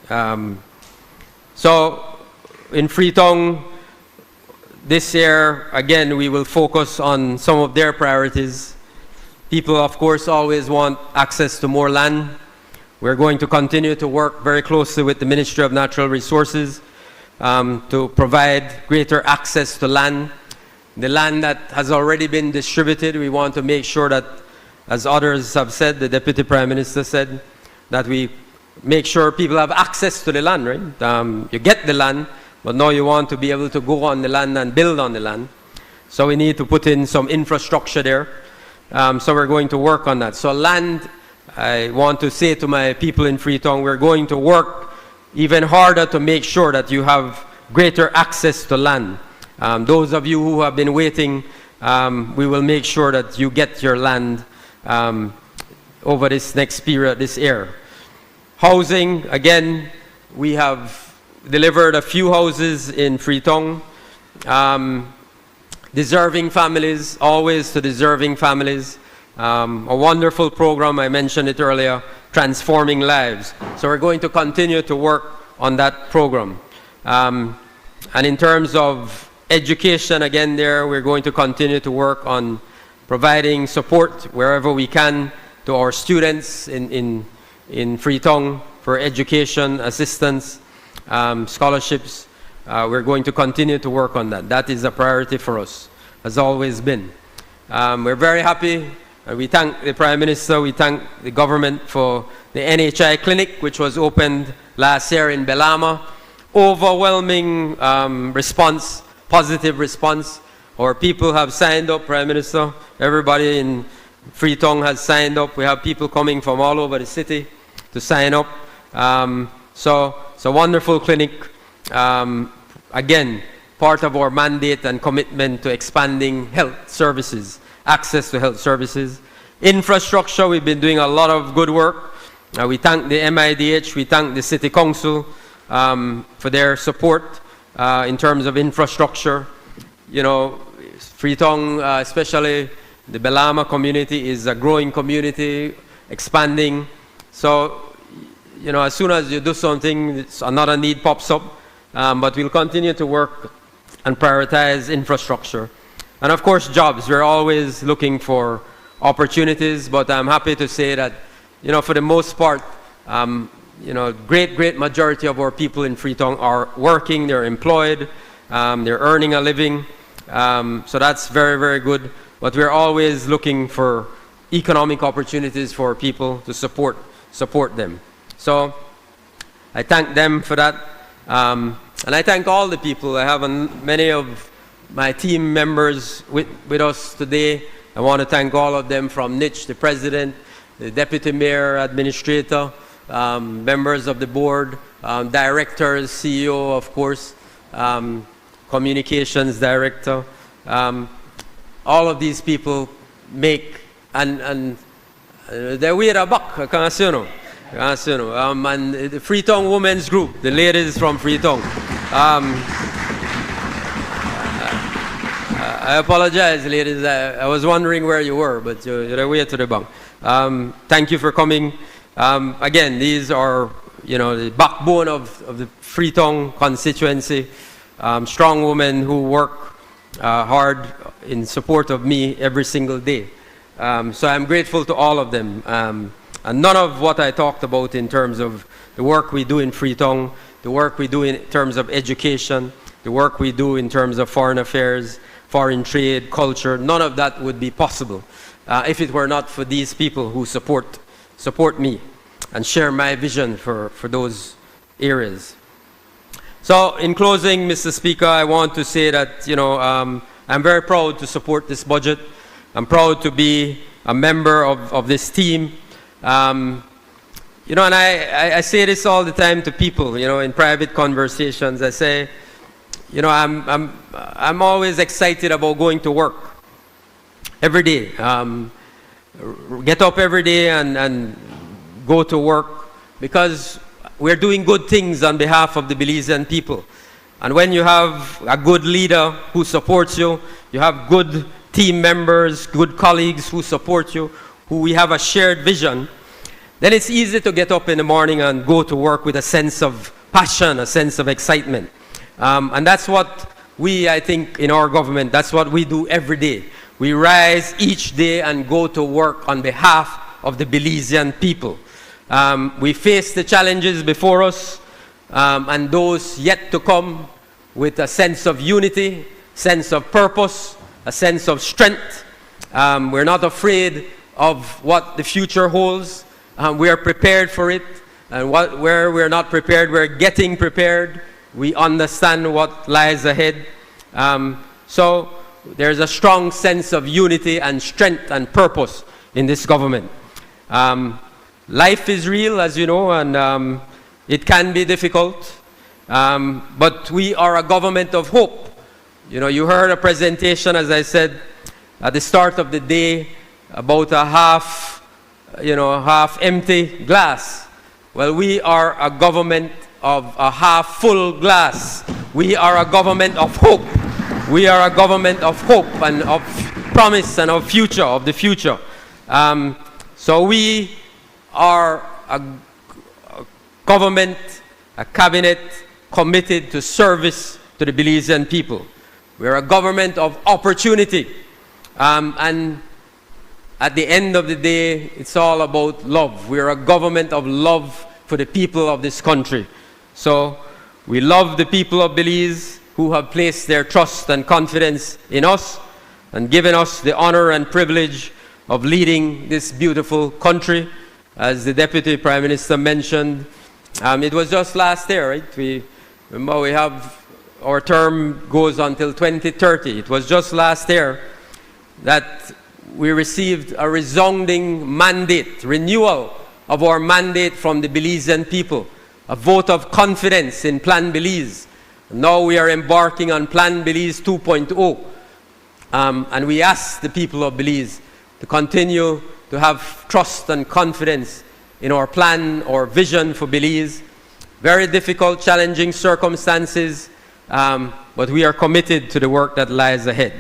So, in Free Tongue, this year, again, we will focus on some of their priorities. People, of course, always want access to more land. We're going to continue to work very closely with the Ministry of Natural Resources to provide greater access to land. The land that has already been distributed, we want to make sure that, as others have said, the Deputy Prime Minister said, that we make sure people have access to the land, right? You get the land, but now you want to be able to go on the land and build on the land. So we need to put in some infrastructure there. So we're going to work on that. So land, I want to say to my people in Freetown, we're going to work even harder to make sure that you have greater access to land. Those of you who have been waiting, we will make sure that you get your land over this next period, this year. Housing, again, we have delivered a few houses in Freetown. Deserving families, always to deserving families. A wonderful program, I mentioned it earlier, Transforming Lives. So we're going to continue to work on that program. And in terms of education, again there, we're going to continue to work on providing support wherever we can to our students in Freetown for education, assistance, scholarships. We're going to continue to work on that. That is a priority for us, has always been. We're very happy. We thank the Prime Minister, we thank the government for the NHI clinic, which was opened last year in Belama. Overwhelming response, positive response. Our people have signed up, Prime Minister. Everybody in Freetown has signed up. We have people coming from all over the city to sign up. So it's a wonderful clinic. Again, part of our mandate and commitment to expanding health services, access to health services. Infrastructure, we've been doing a lot of good work. We thank the MIDH, we thank the City Council for their support in terms of infrastructure. You know, Freetown, especially the Belama community, is a growing community, expanding. So, you know, as soon as you do something, another need pops up. But we'll continue to work and prioritize infrastructure. And of course, jobs. We're always looking for opportunities, but I'm happy to say that, you know, for the most part, you know, great majority of our people in Freetown are working, they're employed, they're earning a living. So that's very, very good. But we're always looking for economic opportunities for people to support them. So I thank them for that. And I thank all the people. I have many of my team members with us today. I want to thank all of them, from Nitch, the president, the deputy mayor, administrator, members of the board, directors, CEO, of course, communications director. All of these people make, and they're with a buck, I can't say no. And the Freetown Women's Group, the ladies from Freetown. I apologize, ladies. I was wondering where you were, but you're way to the bank. Thank you for coming. Again, these are, you know, the backbone of the Freetown constituency. Strong women who work hard in support of me every single day. So I'm grateful to all of them. And none of what I talked about in terms of the work we do in Freetown, the work we do in terms of education, the work we do in terms of foreign affairs, foreign trade, culture, none of that would be possible if it were not for these people who support me and share my vision for those areas. So in closing, Mr. Speaker, I want to say that, you know, I'm very proud to support this budget. I'm proud to be a member of this team. You know, and I say this all the time to people, you know, in private conversations. I say, you know, I'm always excited about going to work every day. Get up every day and go to work, because we're doing good things on behalf of the Belizean people. And when you have a good leader who supports you, you have good team members, good colleagues who support you, who we have a shared vision, then it's easy to get up in the morning and go to work with a sense of passion, a sense of excitement. And that's what I think, in our government, that's what we do every day. We rise each day and go to work on behalf of the Belizean people. We face the challenges before us and those yet to come with a sense of unity, sense of purpose, a sense of strength. We're not afraid of what the future holds. We are prepared for it. And where we're not prepared, we're getting prepared. We understand what lies ahead. So there's a strong sense of unity and strength and purpose in this government. Life is real, as you know, and it can be difficult. But we are a government of hope. You know, you heard a presentation, as I said, at the start of the day about a half empty glass. Well, we are a government of a half full glass. We are a government of hope. We are a government of hope and of promise and of future, of the future. So we are a government, a cabinet committed to service to the Belizean people. We are a government of opportunity. And at the end of the day, it's all about love. We are a government of love for the people of this country. So we love the people of Belize who have placed their trust and confidence in us and given us the honor and privilege of leading this beautiful country. As the Deputy Prime Minister mentioned, it was just last year, right? We have, our term goes until 2030. It was just last year that we received a resounding mandate, renewal of our mandate from the Belizean people, a vote of confidence in Plan Belize. Now we are embarking on Plan Belize 2.0, and we ask the people of Belize to continue to have trust and confidence in our plan, our vision for Belize. Very difficult, challenging circumstances, but we are committed to the work that lies ahead.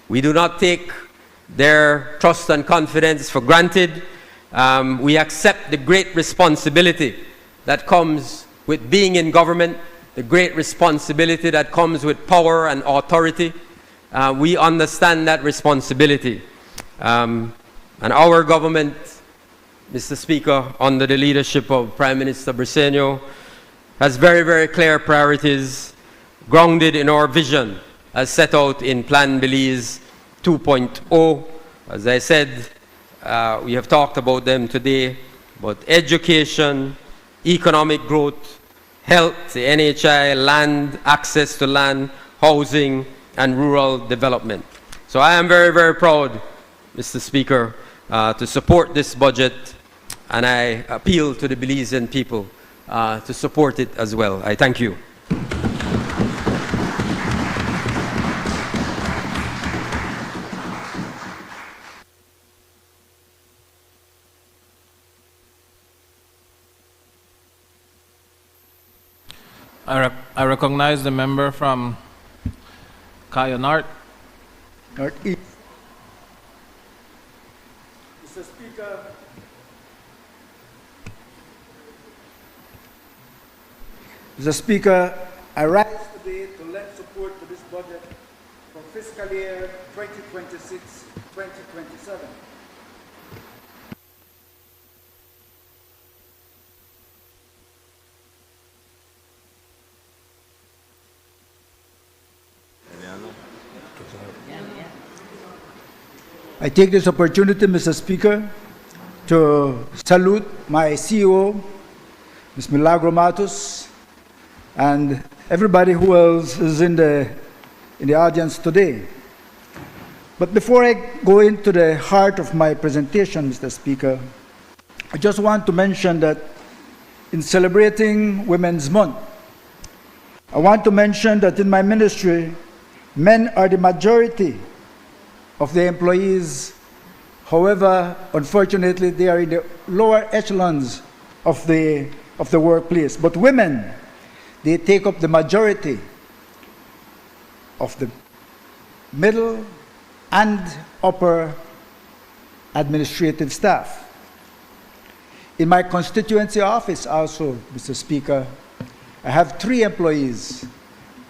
We do not take their trust and confidence for granted. We accept the great responsibility that comes with being in government, the great responsibility that comes with power and authority. We understand that responsibility. And our government, Mr. Speaker, under the leadership of Prime Minister Briceño, has very, very clear priorities grounded in our vision as set out in Plan Belize 2.0. As I said, we have talked about them today, about education, economic growth, health, the NHI, land, access to land, housing, and rural development. So I am very, very proud, Mr. Speaker, to support this budget, and I appeal to the Belizean people to support it as well. I thank you. I recognize the member from Kaya North. Northeast. Mr. Speaker, I rise today to lend support to this budget for fiscal year 2026-2027. I take this opportunity, Mr. Speaker, to salute my CEO, Ms. Milagro Matos, and everybody who else is in the audience today. But before I go into the heart of my presentation, Mr. Speaker, I just want to mention that in celebrating Women's Month, I want to mention that in my ministry, men are the majority of the employees. However, unfortunately, they are in the lower echelons of the workplace. But women, they take up the majority of the middle and upper administrative staff. In my constituency office also, Mr. Speaker, I have 3 employees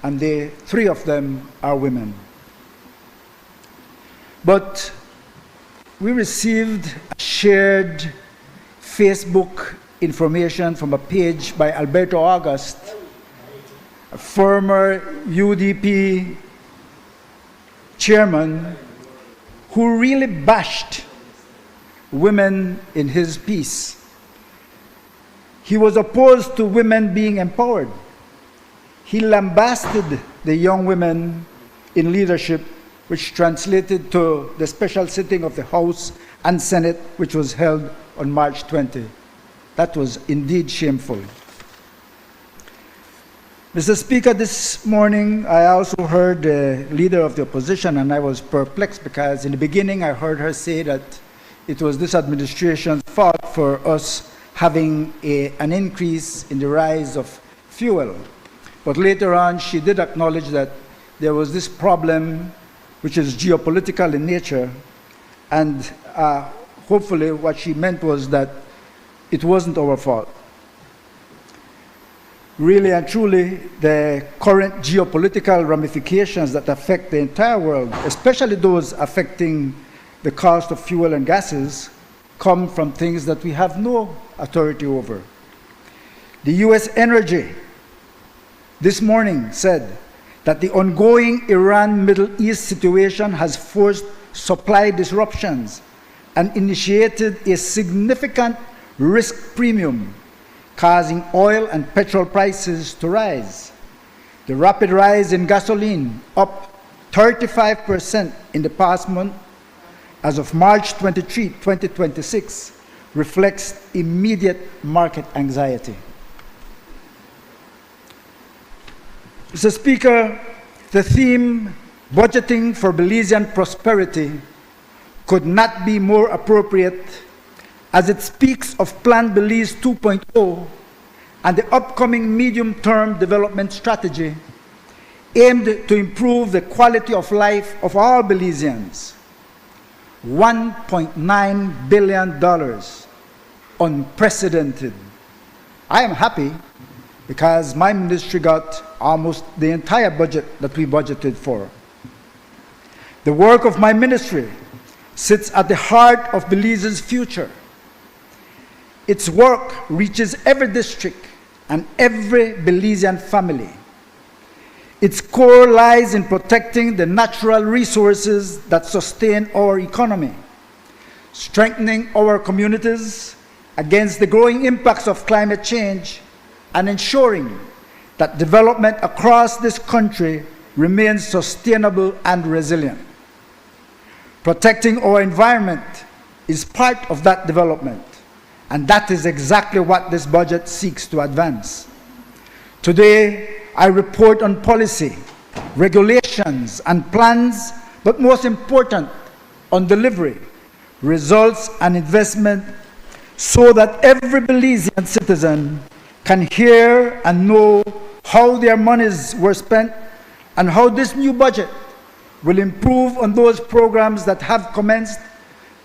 and three of them are women. But we received shared Facebook information from a page by Alberto August, a former UDP chairman, who really bashed women in his piece. He was opposed to women being empowered. He lambasted the young women in leadership, which translated to the special sitting of the House and Senate, which was held on March 20. That was indeed shameful. Mr. Speaker, this morning I also heard the leader of the opposition, and I was perplexed because in the beginning I heard her say that it was this administration's fault for us having an increase in the rise of fuel. But later on, she did acknowledge that there was this problem which is geopolitical in nature, and hopefully what she meant was that it wasn't our fault. Really and truly, the current geopolitical ramifications that affect the entire world, especially those affecting the cost of fuel and gases, come from things that we have no authority over. The US Energy this morning said that the ongoing Iran-Middle East situation has forced supply disruptions and initiated a significant risk premium, causing oil and petrol prices to rise. The rapid rise in gasoline, up 35% in the past month, as of March 23, 2026, reflects immediate market anxiety. Mr. Speaker, the theme, budgeting for Belizean prosperity, could not be more appropriate as it speaks of Plan Belize 2.0 and the upcoming medium-term development strategy aimed to improve the quality of life of all Belizeans. $1.9 billion, unprecedented. I am happy because my ministry got almost the entire budget that we budgeted for. The work of my ministry sits at the heart of Belize's future. Its work reaches every district and every Belizean family. Its core lies in protecting the natural resources that sustain our economy, strengthening our communities against the growing impacts of climate change, and ensuring that development across this country remains sustainable and resilient. Protecting our environment is part of that development, and that is exactly what this budget seeks to advance. Today, I report on policy, regulations, and plans, but most important, on delivery, results, and investment, so that every Belizean citizen can hear and know how their monies were spent and how this new budget will improve on those programs that have commenced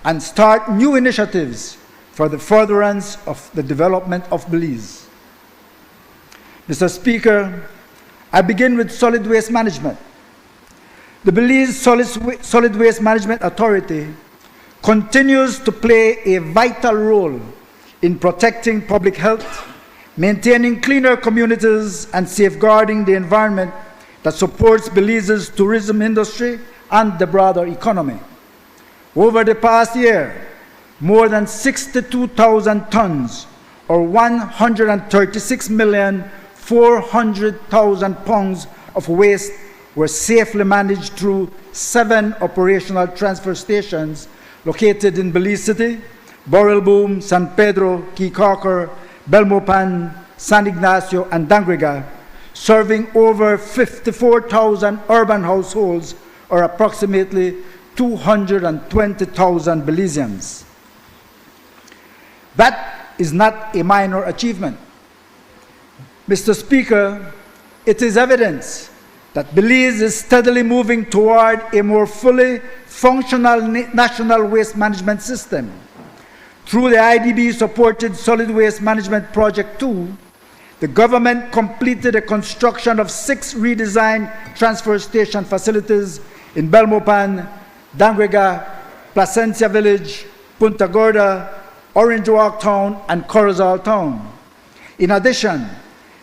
and start new initiatives for the furtherance of the development of Belize. Mr. Speaker, I begin with solid waste management. The Belize Solid Waste Management Authority continues to play a vital role in protecting public health, maintaining cleaner communities, and safeguarding the environment that supports Belize's tourism industry and the broader economy. Over the past year, more than 62,000 tons, or 136,400,000 pounds of waste were safely managed through 7 operational transfer stations located in Belize City, Borrelboom, San Pedro, Kikakar, Belmopan, San Ignacio, and Dangriga, serving over 54,000 urban households, or approximately 220,000 Belizeans. That is not a minor achievement. Mr. Speaker, it is evidence that Belize is steadily moving toward a more fully functional national waste management system. Through the IDB-supported Solid Waste Management Project 2, the government completed the construction of 6 redesigned transfer station facilities in Belmopan, Dangrega, Placencia Village, Punta Gorda, Orange Walk Town, and Corozal Town. In addition,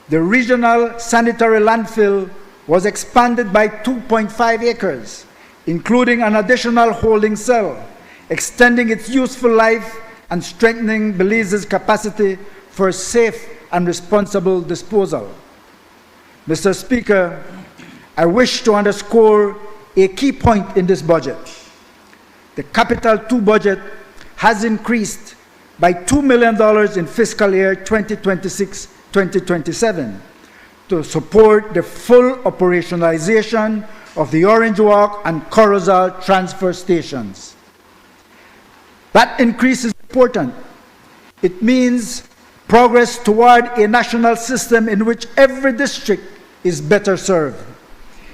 the regional sanitary landfill was expanded by 2.5 acres, including an additional holding cell, extending its useful life and strengthening Belize's capacity for safe and responsible disposal. Mr. Speaker, I wish to underscore a key point in this budget. The Capital 2 budget has increased by $2 million in fiscal year 2026-2027 to support the full operationalization of the Orange Walk and Corozal transfer stations. That increase is important. It means progress toward a national system in which every district is better served.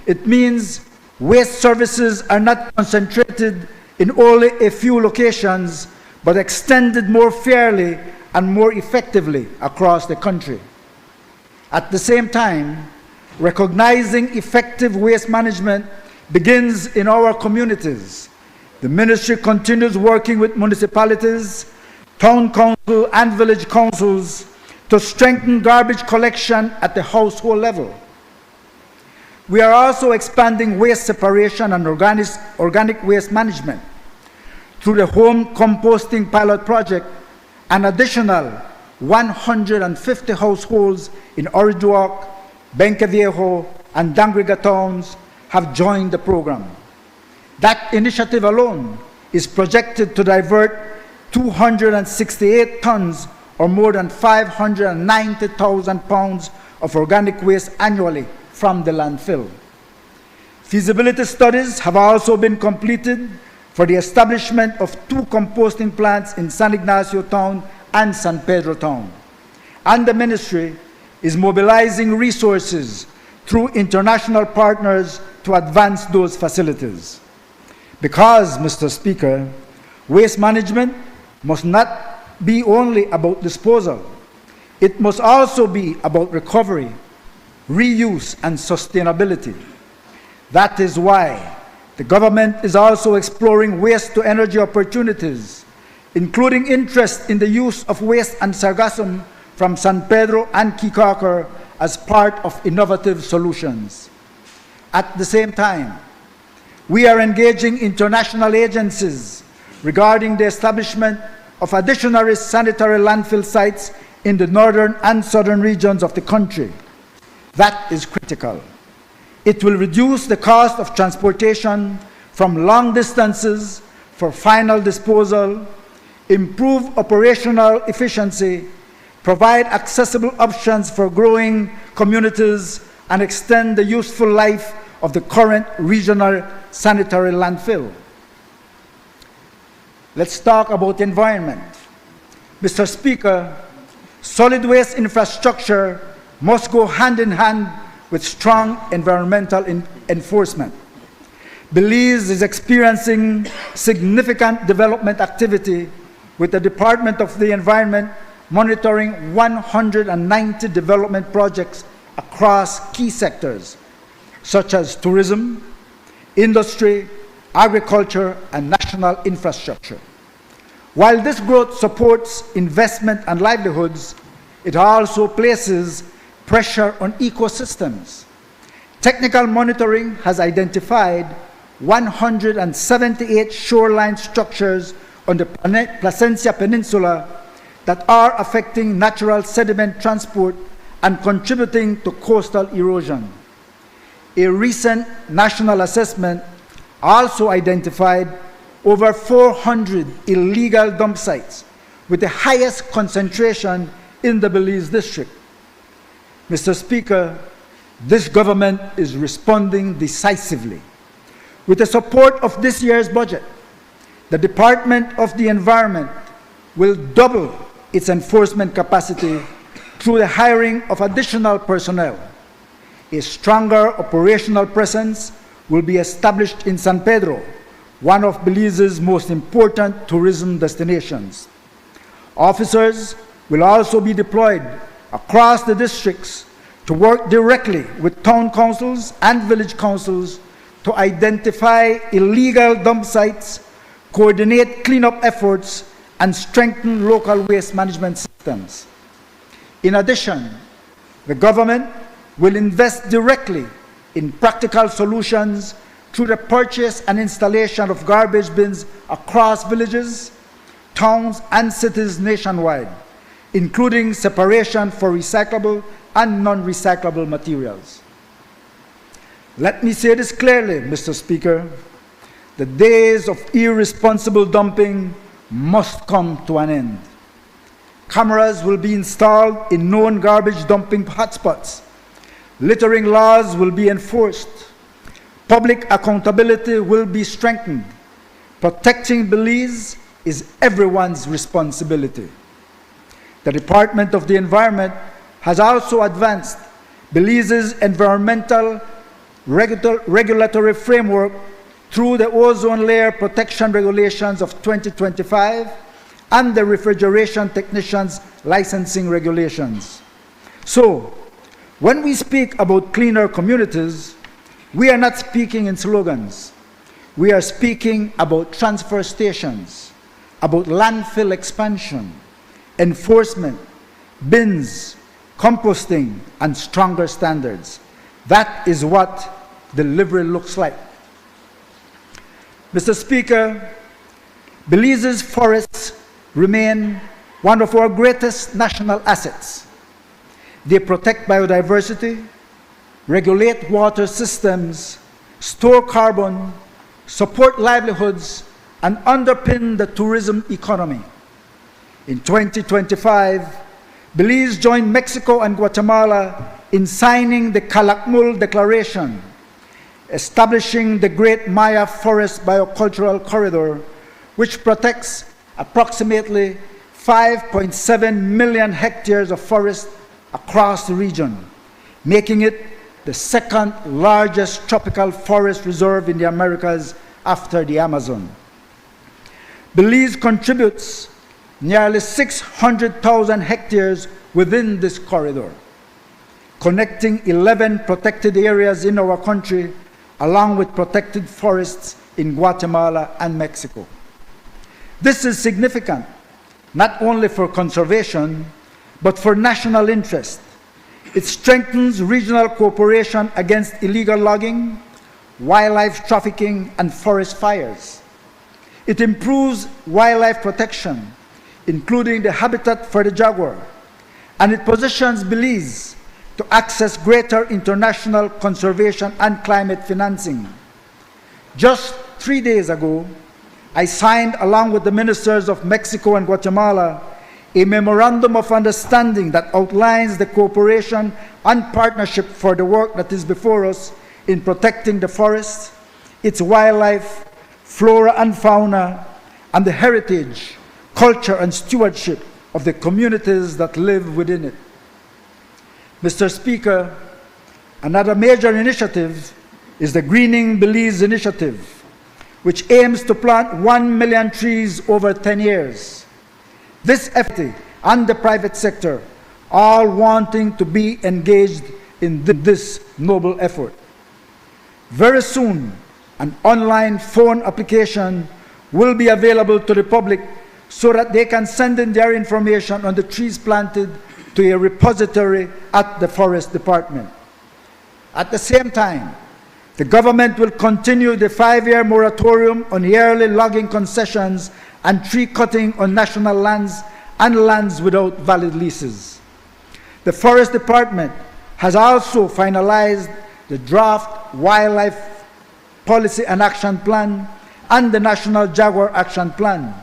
It means waste services are not concentrated in only a few locations, but extended more fairly and more effectively across the country. At the same time, recognizing effective waste management begins in our communities. The ministry continues working with municipalities, town council, and village councils to strengthen garbage collection at the household level. We are also expanding waste separation and organic waste management through the home composting pilot project. An additional 150 households in Orange Walk, Benque Viejo, and Dangrega towns have joined the program. That initiative alone is projected to divert 268 tons, or more than 590,000 pounds of organic waste annually from the landfill. Feasibility studies have also been completed for the establishment of 2 composting plants in San Ignacio Town and San Pedro Town. And the ministry is mobilizing resources through international partners to advance those facilities. Because, Mr. Speaker, waste management must not be only about disposal. It must also be about recovery, reuse, and sustainability. That is why the government is also exploring waste-to-energy opportunities, including interest in the use of waste and sargassum from San Pedro and Kikakar as part of innovative solutions. At the same time, we are engaging international agencies regarding the establishment of additional sanitary landfill sites in the northern and southern regions of the country. That is critical. It will reduce the cost of transportation from long distances for final disposal, improve operational efficiency, provide accessible options for growing communities, and extend the useful life of the current regional sanitary landfill. Let's talk about the environment. Mr. Speaker, solid waste infrastructure must go hand in hand with strong environmental enforcement. Belize is experiencing significant development activity, with the Department of the Environment monitoring 190 development projects across key sectors, such as tourism, industry, agriculture, and national infrastructure. While this growth supports investment and livelihoods, it also places pressure on ecosystems. Technical monitoring has identified 178 shoreline structures on the Placencia Peninsula that are affecting natural sediment transport and contributing to coastal erosion. A recent national assessment also identified over 400 illegal dump sites, with the highest concentration in the Belize district. Mr. Speaker, this government is responding decisively. With the support of this year's budget, the Department of the Environment will double its enforcement capacity through the hiring of additional personnel. A stronger operational presence will be established in San Pedro, one of Belize's most important tourism destinations. Officers will also be deployed across the districts to work directly with town councils and village councils to identify illegal dump sites, coordinate cleanup efforts, and strengthen local waste management systems. In addition, the government will invest directly in practical solutions through the purchase and installation of garbage bins across villages, towns, and cities nationwide, including separation for recyclable and non-recyclable materials. Let me say this clearly, Mr. Speaker. The days of irresponsible dumping must come to an end. Cameras will be installed in known garbage dumping hotspots. Littering laws will be enforced. Public accountability will be strengthened. Protecting Belize is everyone's responsibility. The Department of the Environment has also advanced Belize's environmental regulatory framework through the ozone layer protection regulations of 2025 and the refrigeration technicians licensing regulations. So, when we speak about cleaner communities, we are not speaking in slogans. We are speaking about transfer stations, about landfill expansion, enforcement, bins, composting, and stronger standards. That is what delivery looks like. Mr. Speaker, Belize's forests remain one of our greatest national assets. They protect biodiversity, regulate water systems, store carbon, support livelihoods, and underpin the tourism economy. In 2025, Belize joined Mexico and Guatemala in signing the Calakmul Declaration, establishing the Great Maya Forest Biocultural Corridor, which protects approximately 5.7 million hectares of forest across the region, making it the second largest tropical forest reserve in the Americas after the Amazon. Belize contributes nearly 600,000 hectares within this corridor, connecting 11 protected areas in our country, along with protected forests in Guatemala and Mexico. This is significant, not only for conservation, but for national interest. It strengthens regional cooperation against illegal logging, wildlife trafficking, and forest fires. It improves wildlife protection, including the habitat for the jaguar, and it positions Belize to access greater international conservation and climate financing. Just 3 days ago, I signed, along with the ministers of Mexico and Guatemala, a memorandum of understanding that outlines the cooperation and partnership for the work that is before us in protecting the forest, its wildlife, flora and fauna, and the heritage, culture, and stewardship of the communities that live within it. Mr. Speaker, another major initiative is the Greening Belize Initiative, which aims to plant 1 million trees over 10 years. This effort and the private sector all wanting to be engaged in this noble effort. Very soon, an online phone application will be available to the public so that they can send in their information on the trees planted to a repository at the Forest Department. At the same time, the government will continue the 5-year moratorium on yearly logging concessions and tree cutting on national lands and lands without valid leases. The Forest Department has also finalized the draft Wildlife Policy and Action Plan and the National Jaguar Action Plan.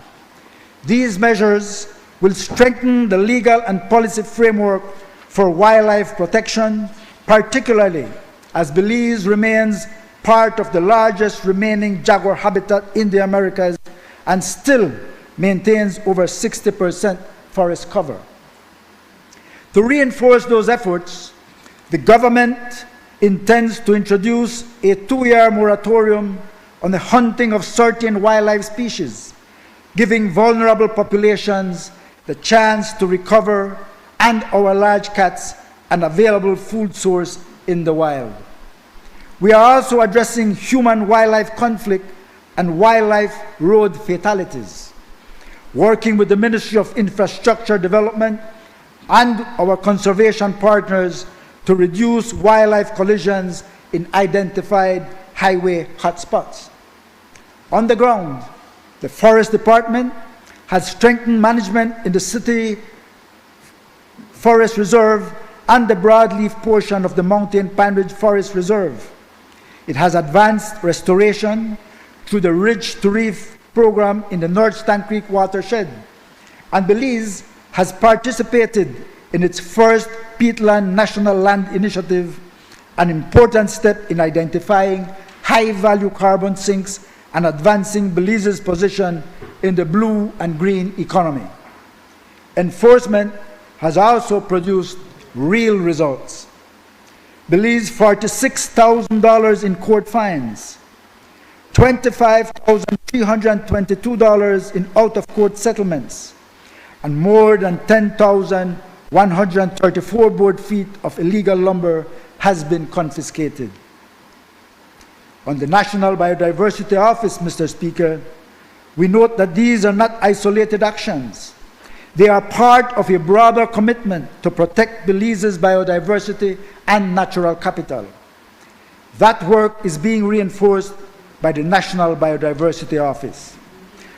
These measures will strengthen the legal and policy framework for wildlife protection, particularly as Belize remains part of the largest remaining jaguar habitat in the Americas and still maintains over 60% forest cover. To reinforce those efforts, the government intends to introduce a 2-year moratorium on the hunting of certain wildlife species, giving vulnerable populations the chance to recover and our large cats an available food source in the wild. We are also addressing human-wildlife conflict and wildlife road fatalities, working with the Ministry of Infrastructure Development and our conservation partners to reduce wildlife collisions in identified highway hotspots. On the ground, the Forest Department has strengthened management in the City Forest Reserve and the broadleaf portion of the Mountain Pine Ridge Forest Reserve. It has advanced restoration through the Ridge to Reef program in the North Stand Creek watershed, and Belize has participated in its first peatland national land initiative, an important step in identifying high-value carbon sinks and advancing Belize's position in the blue and green economy. Enforcement has also produced real results. Belize $46,000 in court fines, $25,322 in out-of-court settlements, and more than 10,134 board feet of illegal lumber has been confiscated. On the National Biodiversity Office, Mr. Speaker, we note that these are not isolated actions. They are part of a broader commitment to protect Belize's biodiversity and natural capital. That work is being reinforced by the National Biodiversity Office.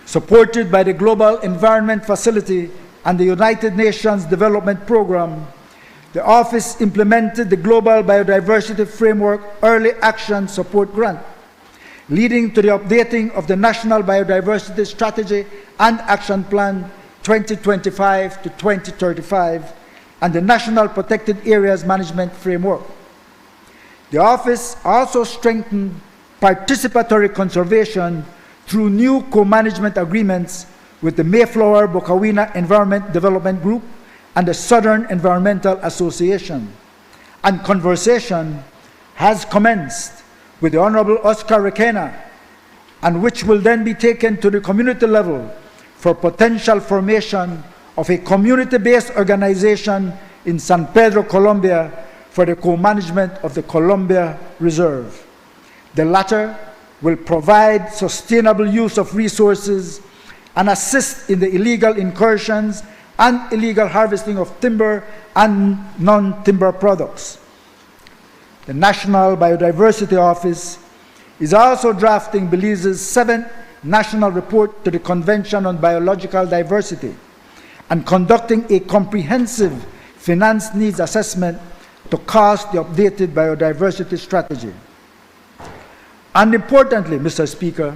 Supported by the Global Environment Facility and the United Nations Development Program, the Office implemented the Global Biodiversity Framework Early Action Support Grant, leading to the updating of the National Biodiversity Strategy and Action Plan 2025 to 2035 and the National Protected Areas Management Framework. The Office also strengthened participatory conservation through new co-management agreements with the Mayflower Bokawina Environment Development Group and the Southern Environmental Association. And conversation has commenced with the Honorable Oscar Requena, and which will then be taken to the community level for potential formation of a community-based organization in San Pedro, Colombia, for the co-management of the Columbia Reserve. The latter will provide sustainable use of resources and assist in the illegal incursions and illegal harvesting of timber and non-timber products. The National Biodiversity Office is also drafting Belize's 7th National Report to the Convention on Biological Diversity and conducting a comprehensive finance needs assessment to cost the updated biodiversity strategy. And importantly, Mr. Speaker,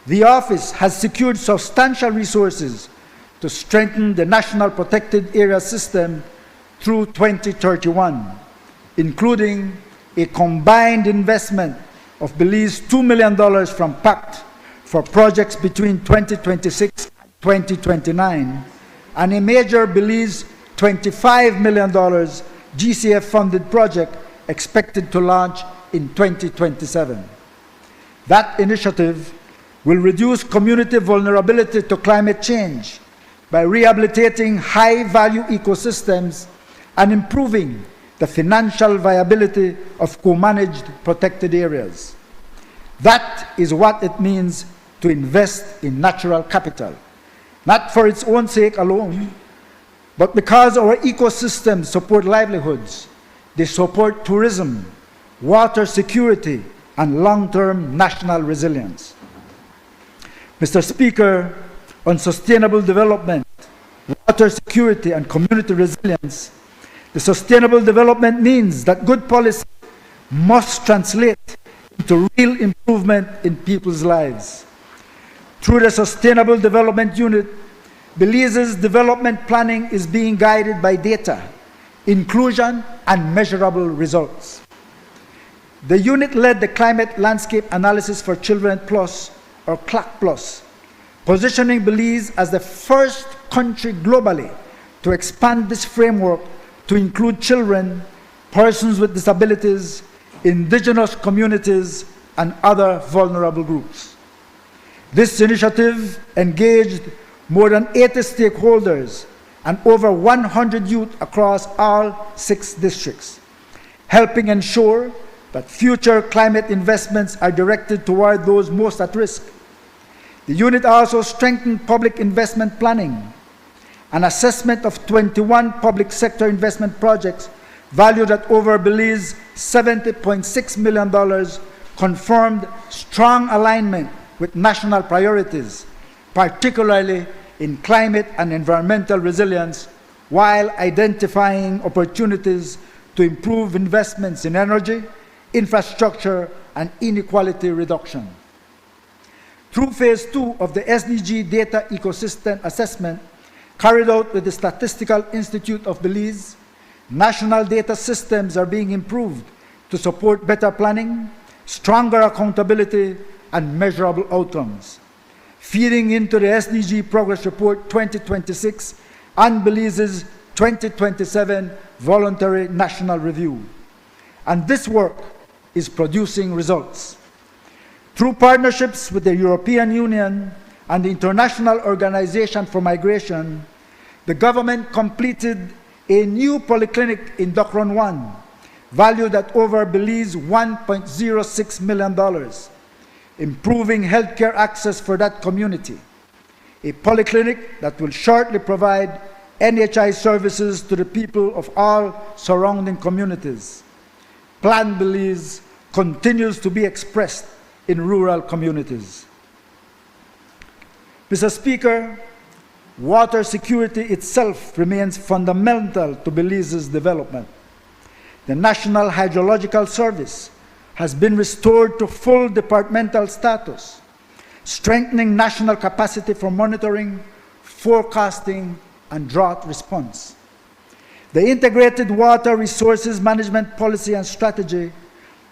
the Office has secured substantial resources to strengthen the National Protected Area System through 2031, including a combined investment of Belize $2 million from PACT for projects between 2026 and 2029, and a major Belize $25 million GCF-funded project expected to launch in 2027. That initiative will reduce community vulnerability to climate change by rehabilitating high-value ecosystems and improving the financial viability of co-managed protected areas. That is what it means to invest in natural capital, not for its own sake alone, but because our ecosystems support livelihoods, they support tourism, water security, and long-term national resilience. Mr. Speaker, on sustainable development, water security, and community resilience, the sustainable development means that good policy must translate into real improvement in people's lives. Through the Sustainable Development Unit, Belize's development planning is being guided by data, inclusion, and measurable results. The unit led the Climate Landscape Analysis for Children Plus, or CLAC Plus, positioning Belize as the first country globally to expand this framework to include children, persons with disabilities, indigenous communities, and other vulnerable groups. This initiative engaged more than 80 stakeholders and over 100 youth across all 6 districts, helping ensure that future climate investments are directed toward those most at risk. The unit also strengthened public investment planning. An assessment of 21 public sector investment projects valued at over Belize $70.6 million confirmed strong alignment with national priorities, particularly in climate and environmental resilience, while identifying opportunities to improve investments in energy, infrastructure, and inequality reduction. Through Phase 2 of the SDG Data Ecosystem Assessment, carried out with the Statistical Institute of Belize, national data systems are being improved to support better planning, stronger accountability, and measurable outcomes, feeding into the SDG Progress Report 2026 and Belize's 2027 Voluntary National Review. And this work is producing results. Through partnerships with the European Union and the International Organization for Migration, the government completed a new polyclinic in Docron 1, valued at over Belize $1.06 million, improving healthcare access for that community. A polyclinic that will shortly provide NHI services to the people of all surrounding communities. Plan Belize continues to be expressed in rural communities. Mr. Speaker, water security itself remains fundamental to Belize's development. The National Hydrological Service has been restored to full departmental status, strengthening national capacity for monitoring, forecasting, and drought response. The Integrated Water Resources Management Policy and Strategy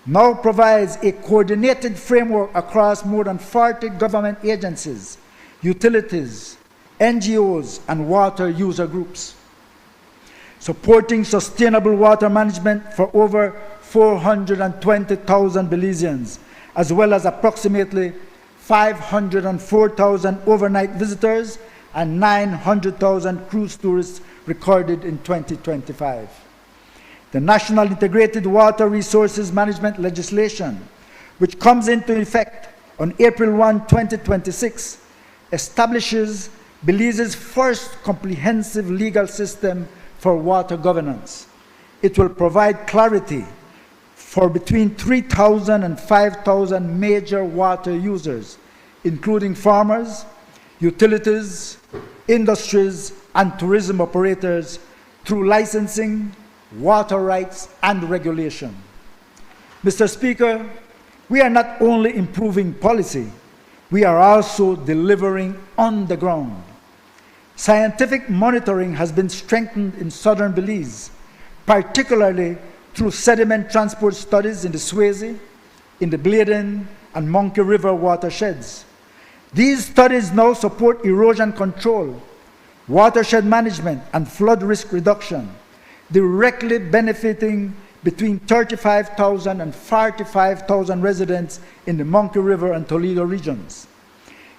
now provides a coordinated framework across more than 40 government agencies, utilities, NGOs, and water user groups, supporting sustainable water management for over 420,000 Belizeans, as well as approximately 504,000 overnight visitors and 900,000 cruise tourists recorded in 2025. The National Integrated Water Resources Management legislation, which comes into effect on April 1, 2026, establishes Belize's first comprehensive legal system for water governance. It will provide clarity for between 3,000 and 5,000 major water users, including farmers, utilities, industries, and tourism operators through licensing, water rights, and regulation. Mr. Speaker, we are not only improving policy, we are also delivering on the ground. Scientific monitoring has been strengthened in southern Belize, particularly through sediment transport studies in the Swayze, in the Bladen, and Monkey River watersheds. These studies now support erosion control, watershed management, and flood risk reduction, directly benefiting between 35,000 and 45,000 residents in the Monkey River and Toledo regions.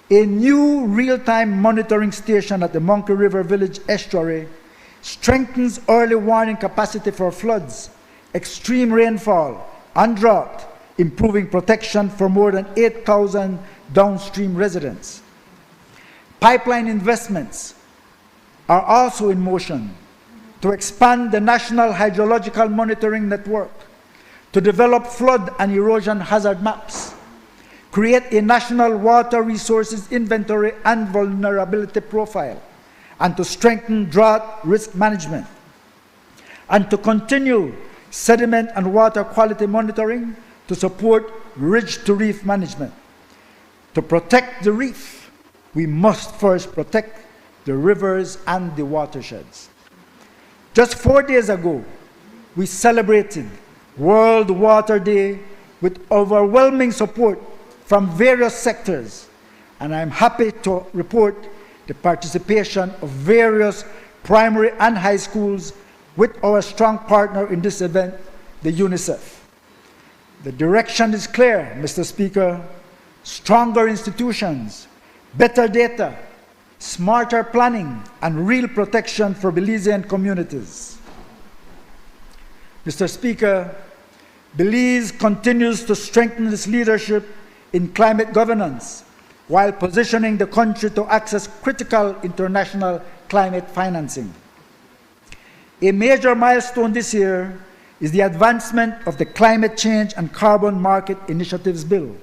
A new real-time monitoring station at the Monkey River Village estuary strengthens early warning capacity for floods, extreme rainfall, and drought, improving protection for more than 8,000 downstream residents. Pipeline investments are also in motion to expand the National Hydrological Monitoring Network, to develop flood and erosion hazard maps, create a national water resources inventory and vulnerability profile, and to strengthen drought risk management, and to continue sediment and water quality monitoring to support ridge-to-reef management. To protect the reef, we must first protect the rivers and the watersheds. Just 4 days ago, we celebrated World Water Day with overwhelming support from various sectors, and I'm happy to report the participation of various primary and high schools with our strong partner in this event, the UNICEF. The direction is clear, Mr. Speaker. Stronger institutions, better data, smarter planning, and real protection for Belizean communities. Mr. Speaker, Belize continues to strengthen its leadership in climate governance while positioning the country to access critical international climate financing. A major milestone this year is the advancement of the Climate Change and Carbon Market Initiatives Bill,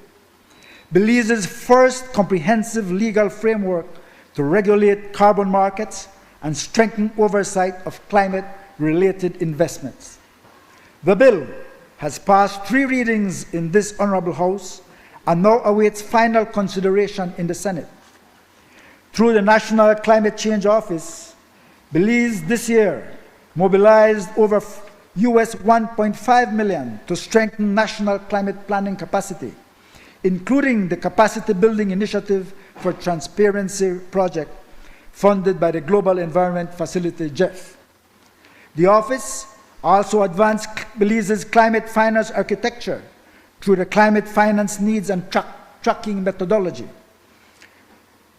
Belize's first comprehensive legal framework to regulate carbon markets and strengthen oversight of climate-related investments. The bill has passed 3 readings in this Honorable House and now awaits final consideration in the Senate. Through the National Climate Change Office, Belize this year mobilized over US $1.5 million to strengthen national climate planning capacity, including the Capacity Building Initiative for Transparency project funded by the Global Environment Facility, GEF. The office also advanced Belize's climate finance architecture through the Climate Finance Needs and Tracking methodology.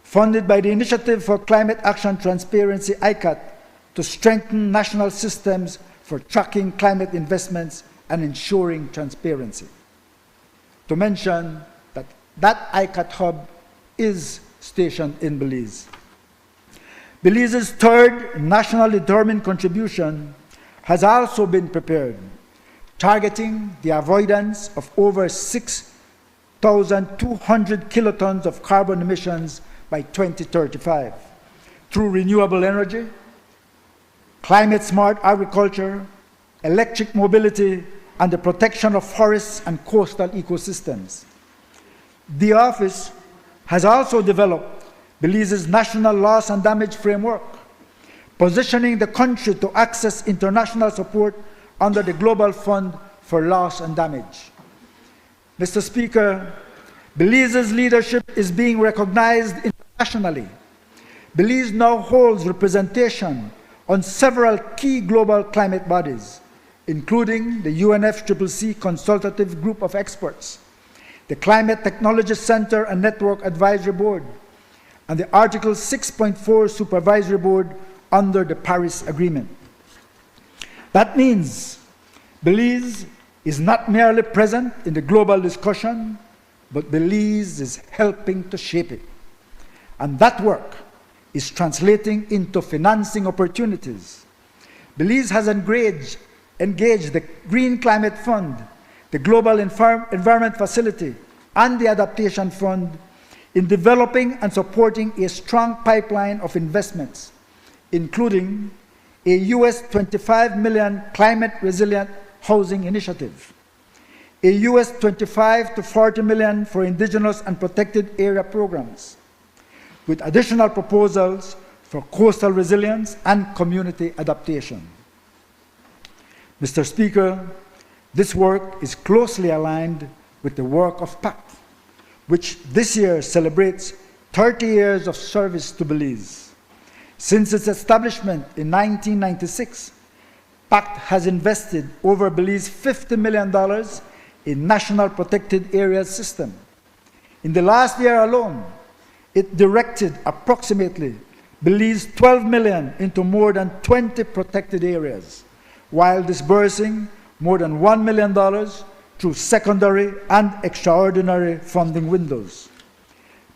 Funded by the Initiative for Climate Action Transparency, ICAT, to strengthen national systems for tracking climate investments and ensuring transparency. To mention that ICAT hub is stationed in Belize. Belize's third nationally determined contribution has also been prepared, targeting the avoidance of over 6,200 kilotons of carbon emissions by 2035 through renewable energy, climate-smart agriculture, electric mobility, and the protection of forests and coastal ecosystems. The office has also developed Belize's national loss and damage framework, positioning the country to access international support under the Global Fund for Loss and Damage. Mr. Speaker, Belize's leadership is being recognized internationally. Belize now holds representation on several key global climate bodies, including the UNFCCC Consultative Group of Experts, the Climate Technology Center and Network Advisory Board, and the Article 6.4 Supervisory Board under the Paris Agreement. That means Belize is not merely present in the global discussion, but Belize is helping to shape it. And that work is translating into financing opportunities. Belize has engaged the Green Climate Fund, the Global Environment Facility, and the Adaptation Fund in developing and supporting a strong pipeline of investments, including a US $25 million climate resilient housing initiative, a US $25 to $40 million for indigenous and protected area programs, with additional proposals for coastal resilience and community adaptation. Mr. Speaker, this work is closely aligned with the work of PACT, which this year celebrates 30 years of service to Belize. Since its establishment in 1996, PACT has invested over Belize $50 million in National Protected Areas system. In the last year alone, it directed approximately Belize $12 million into more than 20 protected areas, while disbursing more than $1 million through secondary and extraordinary funding windows.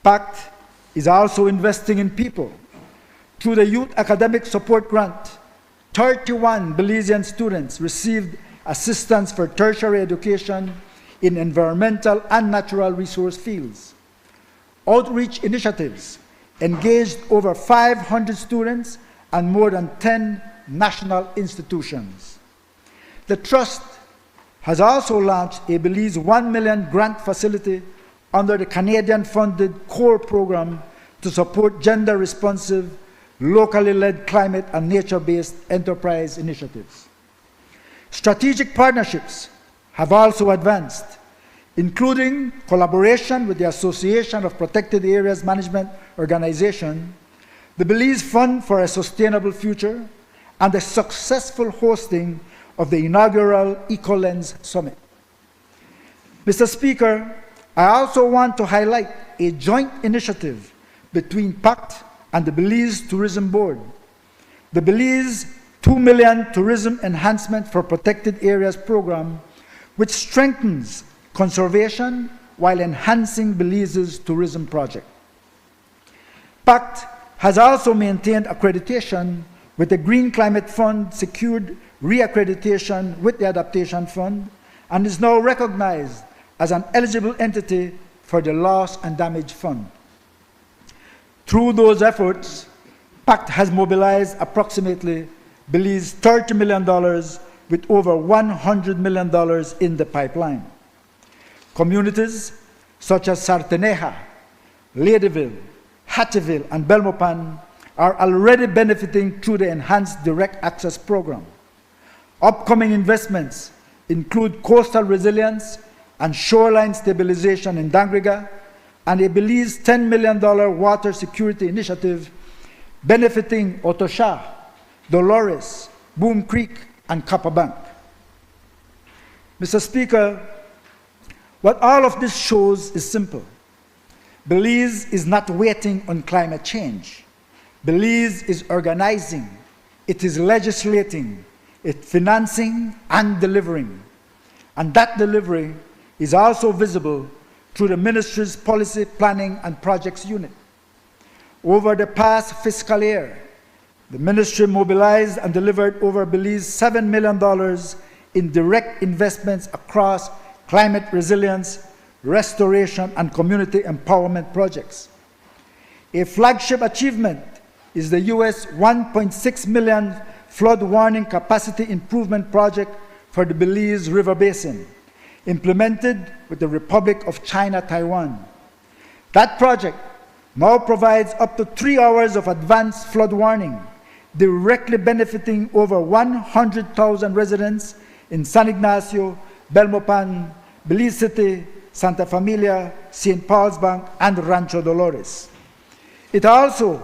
PACT is also investing in people. Through the Youth Academic Support Grant, 31 Belizean students received assistance for tertiary education in environmental and natural resource fields. Outreach initiatives engaged over 500 students and more than 10 national institutions. The Trust has also launched a Belize $1 million grant facility under the Canadian-funded CORE program to support gender-responsive, locally led climate and nature-based enterprise initiatives. Strategic partnerships have also advanced, including collaboration with the Association of Protected Areas Management Organization, the Belize Fund for a Sustainable Future, and the successful hosting of the inaugural EcoLens Summit. Mr. Speaker, I also want to highlight a joint initiative between PACT and the Belize Tourism Board. The Belize $2 million Tourism Enhancement for Protected Areas program, which strengthens conservation while enhancing Belize's tourism project. PACT has also maintained accreditation with the Green Climate Fund, secured reaccreditation with the Adaptation Fund, and is now recognized as an eligible entity for the Loss and Damage Fund. Through those efforts, PACT has mobilized approximately Belize $30 million with over $100 million in the pipeline. Communities such as Sarteneja, Ladyville, Hattieville, and Belmopan are already benefiting through the enhanced direct access program. Upcoming investments include coastal resilience and shoreline stabilization in Dangriga, and a Belize $10 million water security initiative benefiting Otosha, Dolores, Boom Creek, and Copper Bank. Mr. Speaker, what all of this shows is simple. Belize is not waiting on climate change. Belize is organizing, it is legislating, it's financing and delivering. And that delivery is also visible through the ministry's Policy Planning and Projects Unit. Over the past fiscal year, the ministry mobilized and delivered over Belize $7 million in direct investments across climate resilience, restoration, and community empowerment projects. A flagship achievement is the US $1.6 million flood warning capacity improvement project for the Belize River Basin, implemented with the Republic of China, Taiwan. That project now provides up to 3 hours of advanced flood warning, directly benefiting over 100,000 residents in San Ignacio, Belmopan, Belize City, Santa Familia, St. Paul's Bank, and Rancho Dolores. It also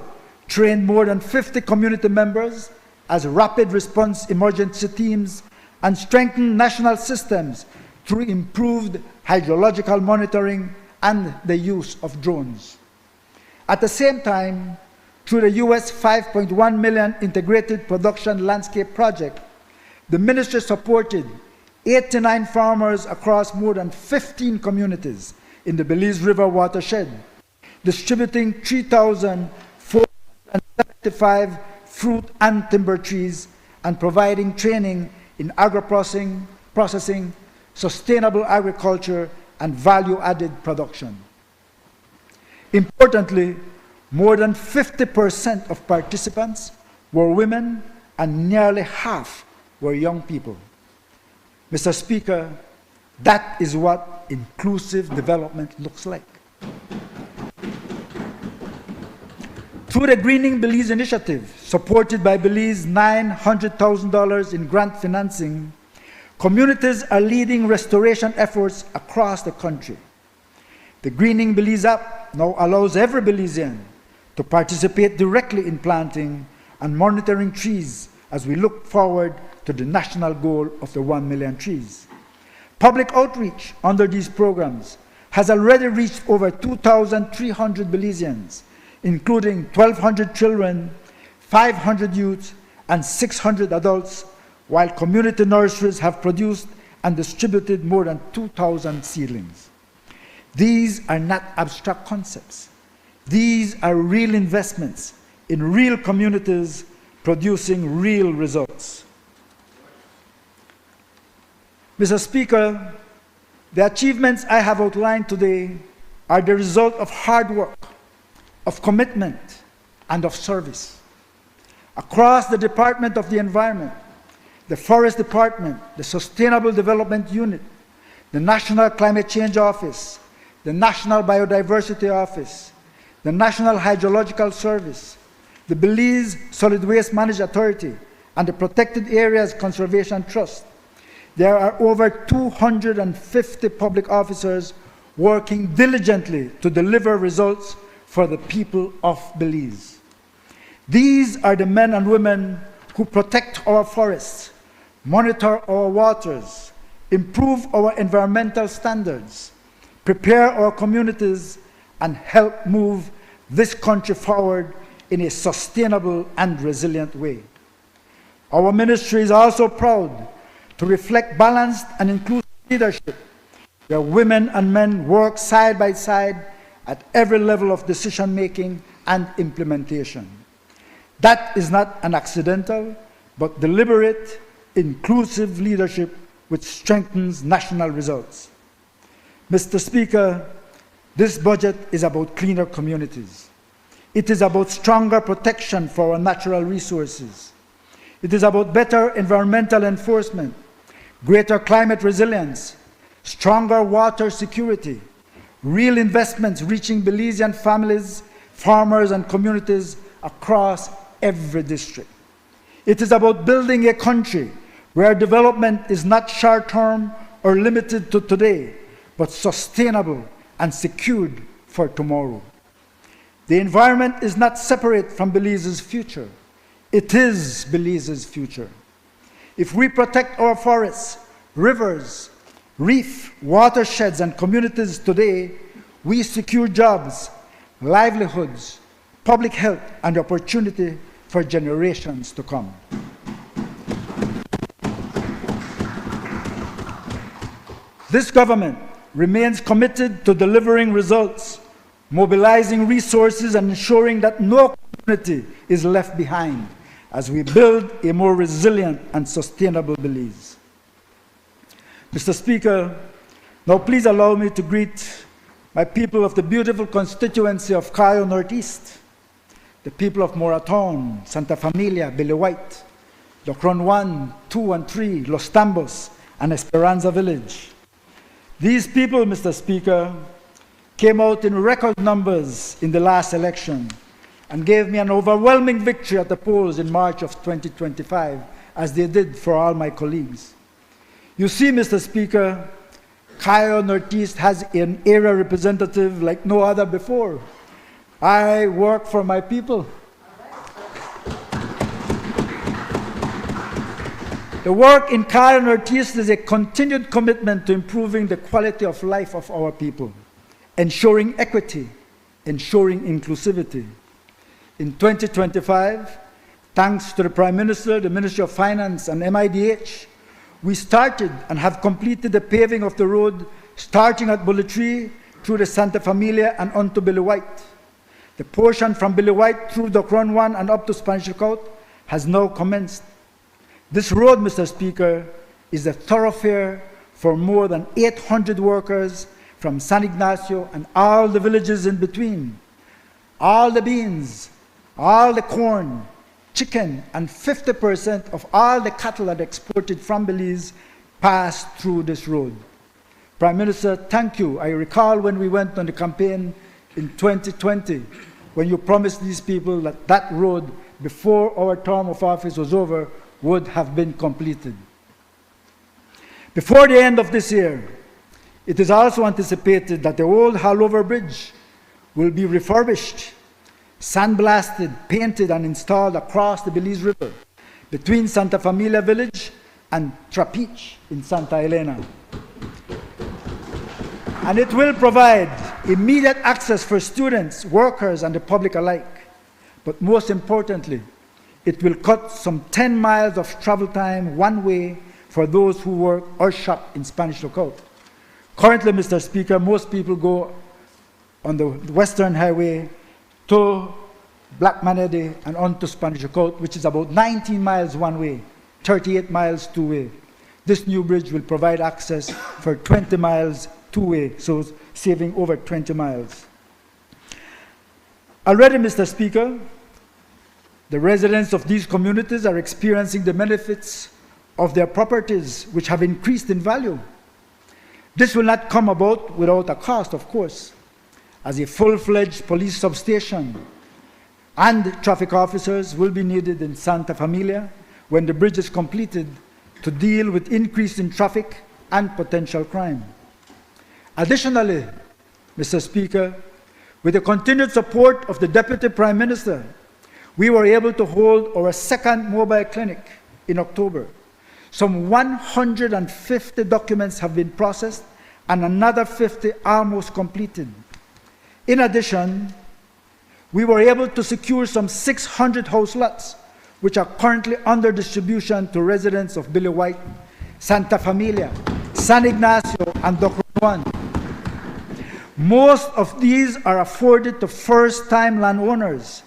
trained more than 50 community members as rapid response emergency teams and strengthened national systems through improved hydrological monitoring and the use of drones. At the same time, through the US $5.1 million Integrated Production Landscape Project, the ministry supported 89 farmers across more than 15 communities in the Belize River watershed, distributing 3,475 fruit and timber trees and providing training in agro-processing, sustainable agriculture, and value-added production. Importantly, more than 50% of participants were women and nearly half were young people. Mr. Speaker, that is what inclusive development looks like. Through the Greening Belize initiative, supported by Belize $900,000 in grant financing, communities are leading restoration efforts across the country. The Greening Belize app now allows every Belizean to participate directly in planting and monitoring trees as we look forward to the national goal of the 1 million trees. Public outreach under these programs has already reached over 2,300 Belizeans, including 1,200 children, 500 youth, and 600 adults, while community nurseries have produced and distributed more than 2,000 seedlings. These are not abstract concepts. These are real investments in real communities producing real results. Mr. Speaker, the achievements I have outlined today are the result of hard work, of commitment, and of service. Across the Department of the Environment, the Forest Department, the Sustainable Development Unit, the National Climate Change Office, the National Biodiversity Office, the National Hydrological Service, the Belize Solid Waste Management Authority, and the Protected Areas Conservation Trust, there are over 250 public officers working diligently to deliver results for the people of Belize. These are the men and women who protect our forests, monitor our waters, improve our environmental standards, prepare our communities, and help move this country forward in a sustainable and resilient way. Our ministry is also proud to reflect balanced and inclusive leadership, where women and men work side by side at every level of decision-making and implementation. That is not an accidental, but deliberate, inclusive leadership which strengthens national results. Mr. Speaker, this budget is about cleaner communities. It is about stronger protection for our natural resources. It is about better environmental enforcement, greater climate resilience, stronger water security, real investments reaching Belizean families, farmers, and communities across every district. It is about building a country where development is not short-term or limited to today, but sustainable and secured for tomorrow. The environment is not separate from Belize's future. It is Belize's future. If we protect our forests, rivers, reef, watersheds, and communities today, we secure jobs, livelihoods, public health, and opportunity for generations to come. This government remains committed to delivering results, mobilizing resources, and ensuring that no community is left behind as we build a more resilient and sustainable Belize. Mr. Speaker, now please allow me to greet my people of the beautiful constituency of Cayo Northeast, the people of Moratown, Santa Familia, Billy White, Docron 1, 2, and 3, Los Tambos, and Esperanza Village. These people, Mr. Speaker, came out in record numbers in the last election and gave me an overwhelming victory at the polls in March of 2025, as they did for all my colleagues. You see, Mr. Speaker, Cayo Northeast has an area representative like no other before. I work for my people. The work in Cayo Northeast is a continued commitment to improving the quality of life of our people, ensuring equity, ensuring inclusivity. In 2025, thanks to the Prime Minister, the Ministry of Finance, and MIDH, we started and have completed the paving of the road starting at Bully Tree through the Santa Familia and onto Billy White. The portion from Billy White through Docron 1 and up to Spanish Lookout has now commenced. This road, Mr. Speaker, is a thoroughfare for more than 800 workers from San Ignacio and all the villages in between. All the beans, all the corn, chicken, and 50% of all the cattle that exported from Belize passed through this road. Prime Minister, thank you. I recall when we went on the campaign in 2020, when you promised these people that that road, before our term of office was over, would have been completed. Before the end of this year, it is also anticipated that the old Hallover Bridge will be refurbished, sandblasted, painted, and installed across the Belize River between Santa Familia Village and Trapiche in Santa Elena. And it will provide immediate access for students, workers, and the public alike. But most importantly, it will cut some 10 miles of travel time one way for those who work or shop in Spanish Lookout. Currently, Mr. Speaker, most people go on the Western Highway to Black Manede and on to Spanish Lookout, which is about 19 miles one way, 38 miles two-way. This new bridge will provide access for 20 miles two-way, so saving over 20 miles. Already, Mr. Speaker, the residents of these communities are experiencing the benefits of their properties, which have increased in value. This will not come about without a cost, of course, as a full-fledged police substation and traffic officers will be needed in Santa Familia when the bridge is completed to deal with increase in traffic and potential crime. Additionally, Mr. Speaker, with the continued support of the Deputy Prime Minister, we were able to hold our second mobile clinic in October. Some 150 documents have been processed and another 50 almost completed. In addition, we were able to secure some 600 house lots, which are currently under distribution to residents of Billy White, Santa Familia, San Ignacio, and Docron 1. Most of these are afforded to first-time landowners,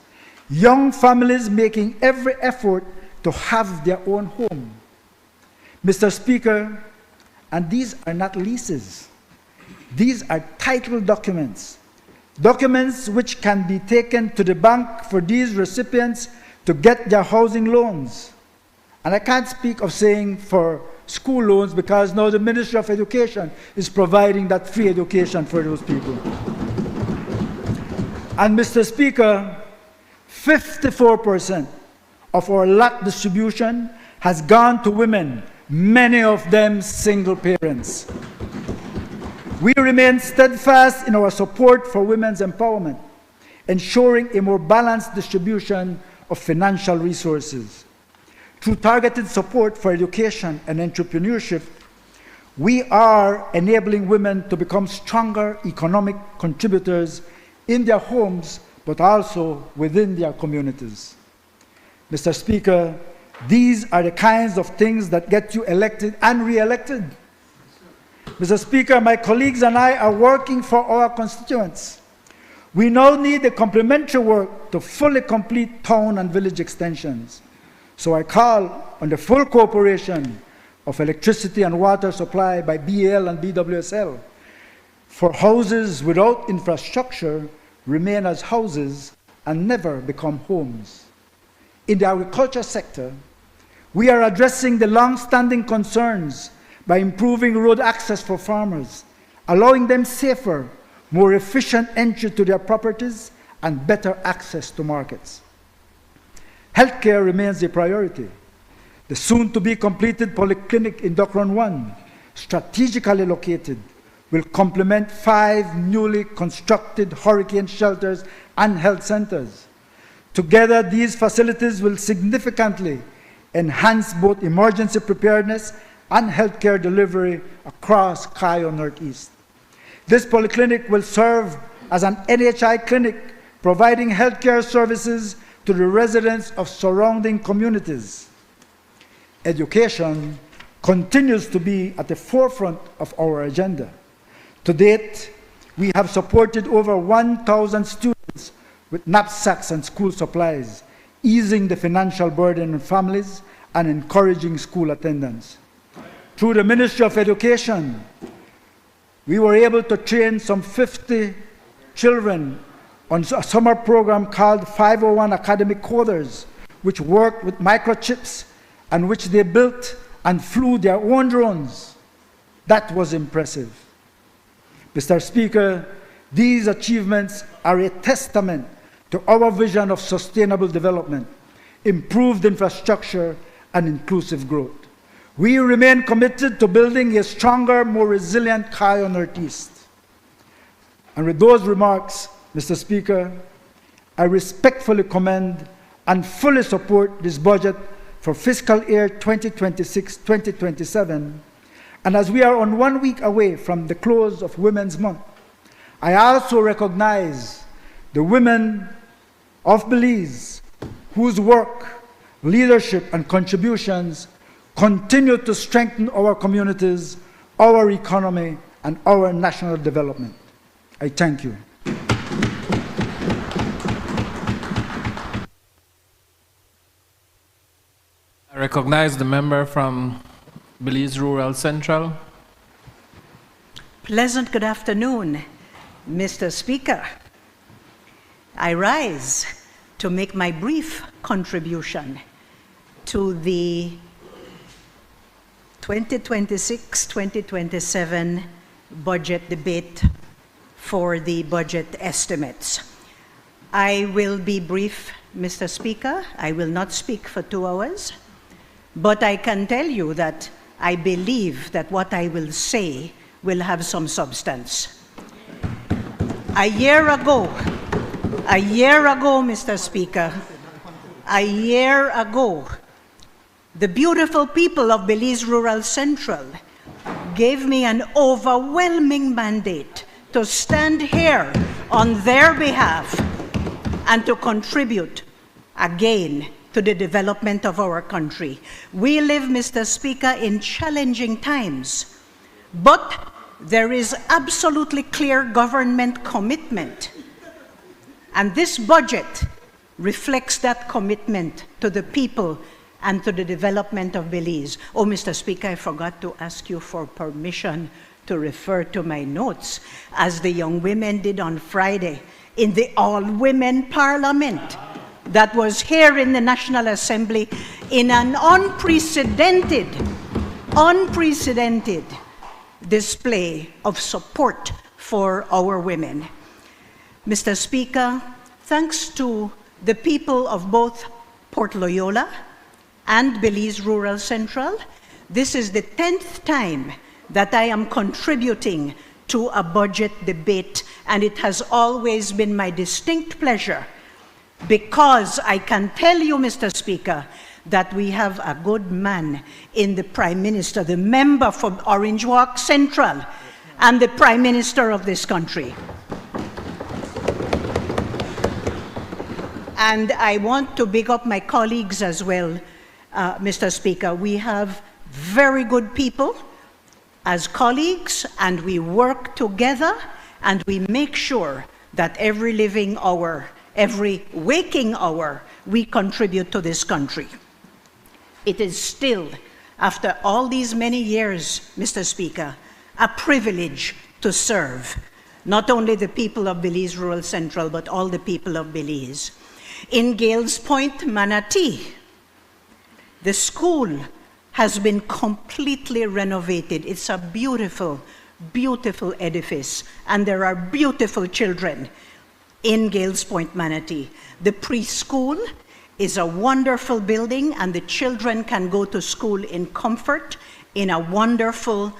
young families making every effort to have their own home. Mr. Speaker, and these are not leases. These are title documents, documents which can be taken to the bank for these recipients to get their housing loans. And I can't speak of saying for school loans because now the Ministry of Education is providing that free education for those people. And Mr. Speaker, 54% of our lot distribution has gone to women, many of them single parents. We remain steadfast in our support for women's empowerment, ensuring a more balanced distribution of financial resources. Through targeted support for education and entrepreneurship, we are enabling women to become stronger economic contributors in their homes, but also within their communities. Mr. Speaker, these are the kinds of things that get you elected and re-elected. Mr. Speaker, my colleagues and I are working for our constituents. We now need the complementary work to fully complete town and village extensions. So I call on the full cooperation of electricity and water supply by BAL and BWSL. For houses without infrastructure remain as houses and never become homes. In the agriculture sector, we are addressing the long-standing concerns by improving road access for farmers, allowing them safer, more efficient entry to their properties, and better access to markets. Healthcare remains a priority. The soon-to-be completed polyclinic in Docron 1, strategically located, will complement 5 newly constructed hurricane shelters and health centers. Together, these facilities will significantly enhance both emergency preparedness and healthcare delivery across Cayo Northeast. This polyclinic will serve as an NHI clinic, providing healthcare services to the residents of surrounding communities. Education continues to be at the forefront of our agenda. To date, we have supported over 1,000 students with knapsacks and school supplies, easing the financial burden on families and encouraging school attendance. Through the Ministry of Education, we were able to train some 50 children on a summer program called 501 Academic Coders, which worked with microchips and which they built and flew their own drones. That was impressive. Mr. Speaker, these achievements are a testament to our vision of sustainable development, improved infrastructure, and inclusive growth. We remain committed to building a stronger, more resilient Cayo Northeast. And with those remarks, Mr. Speaker, I respectfully commend and fully support this budget for fiscal year 2026-2027. And as we are on 1 week away from the close of Women's Month, I also recognize the women of Belize whose work, leadership, and contributions continue to strengthen our communities, our economy, and our national development. I thank you. I recognize the member from Belize Rural Central. Pleasant good afternoon, Mr. Speaker. I rise to make my brief contribution to the 2026-2027 budget debate for the budget estimates. I will be brief, Mr. Speaker. I will not speak for 2 hours, but I can tell you that I believe that what I will say will have some substance. A year ago, Mr. Speaker, a year ago, the beautiful people of Belize Rural Central gave me an overwhelming mandate to stand here on their behalf and to contribute again to the development of our country. We live, Mr. Speaker, in challenging times, but there is absolutely clear government commitment. And this budget reflects that commitment to the people and to the development of Belize. Oh, Mr. Speaker, I forgot to ask you for permission to refer to my notes, as the young women did on Friday in the all-women parliament that was here in the National Assembly in an unprecedented display of support for our women. Mr. Speaker, thanks to the people of both Port Loyola and Belize Rural Central, this is the 10th time that I am contributing to a budget debate, and it has always been my distinct pleasure, because I can tell you, Mr. Speaker, that we have a good man in the Prime Minister, the member from Orange Walk Central, and the Prime Minister of this country. And I want to big up my colleagues as well, Mr. Speaker. We have very good people as colleagues, and we work together, and we make sure that every living hour, every waking hour, we contribute to this country. It is still, after all these many years, Mr. Speaker, a privilege to serve not only the people of Belize Rural Central, but all the people of Belize. In Gales Point, Manatee, the school has been completely renovated. It's a beautiful, beautiful edifice, and there are beautiful children in Gales Point, Manatee. The preschool is a wonderful building, and the children can go to school in comfort in a wonderful,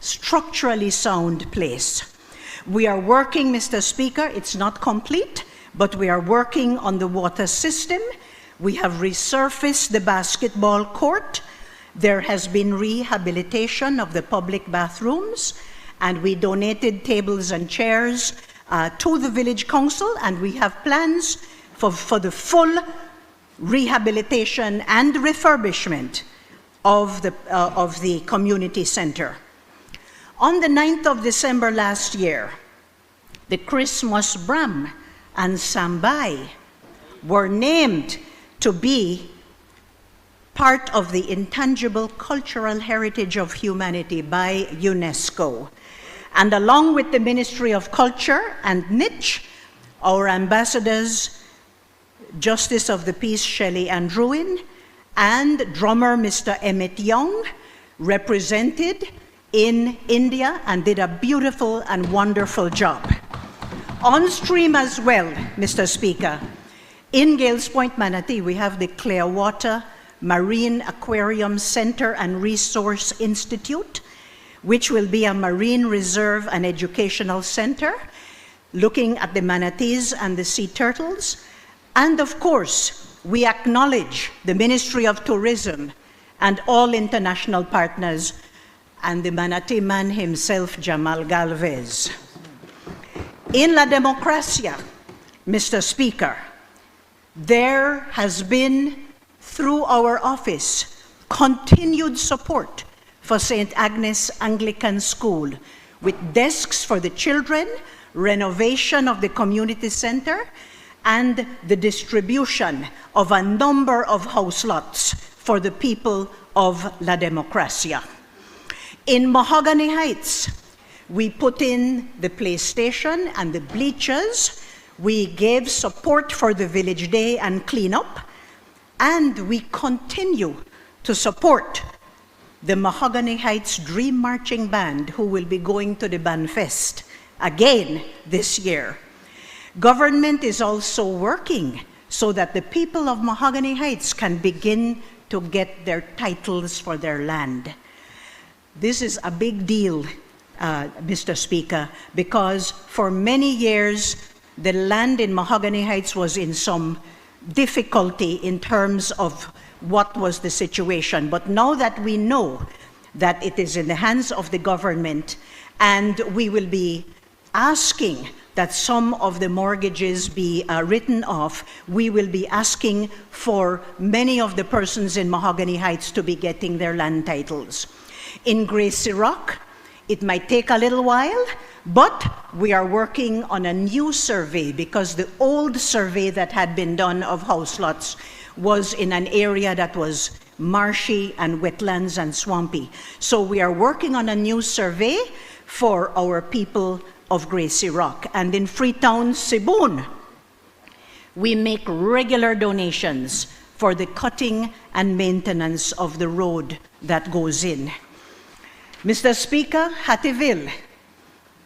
structurally sound place. We are working, Mr. Speaker, it's not complete, but we are working on the water system. We have resurfaced the basketball court. There has been rehabilitation of the public bathrooms, and we donated tables and chairs to the village council, and we have plans for the full rehabilitation and refurbishment of the community center. On the 9th of December last year, the Christmas Bram and Sambai were named to be part of the intangible cultural heritage of humanity by UNESCO. And along with the Ministry of Culture and Niche, our ambassadors, Justice of the Peace Shelley Andruin, and drummer Mr. Emmett Young, represented in India and did a beautiful and wonderful job. On stream as well, Mr. Speaker, in Gales Point, Manatee, we have the Clearwater Marine Aquarium Center and Resource Institute, which will be a marine reserve and educational center, looking at the manatees and the sea turtles. And of course, we acknowledge the Ministry of Tourism and all international partners, and the manatee man himself, Jamal Galvez. In La Democracia, Mr. Speaker, there has been, through our office, continued support for St. Agnes Anglican School, with desks for the children, renovation of the community center, and the distribution of a number of house lots for the people of La Democracia. In Mahogany Heights, we put in the PlayStation and the bleachers. We gave support for the Village Day and cleanup, and we continue to support the Mahogany Heights Dream Marching Band, who will be going to the Bandfest again this year. Government is also working so that the people of Mahogany Heights can begin to get their titles for their land. This is a big deal, Mr. Speaker, because for many years, the land in Mahogany Heights was in some difficulty in terms of what was the situation. But now that we know that it is in the hands of the government, and we will be asking that some of the mortgages be written off, we will be asking for many of the persons in Mahogany Heights to be getting their land titles. In Gracie Rock, it might take a little while, but we are working on a new survey because the old survey that had been done of house lots was in an area that was marshy and wetlands and swampy. So we are working on a new survey for our people of Gracie Rock. And in Freetown, Cebu, we make regular donations for the cutting and maintenance of the road that goes in. Mr. Speaker, Hattieville,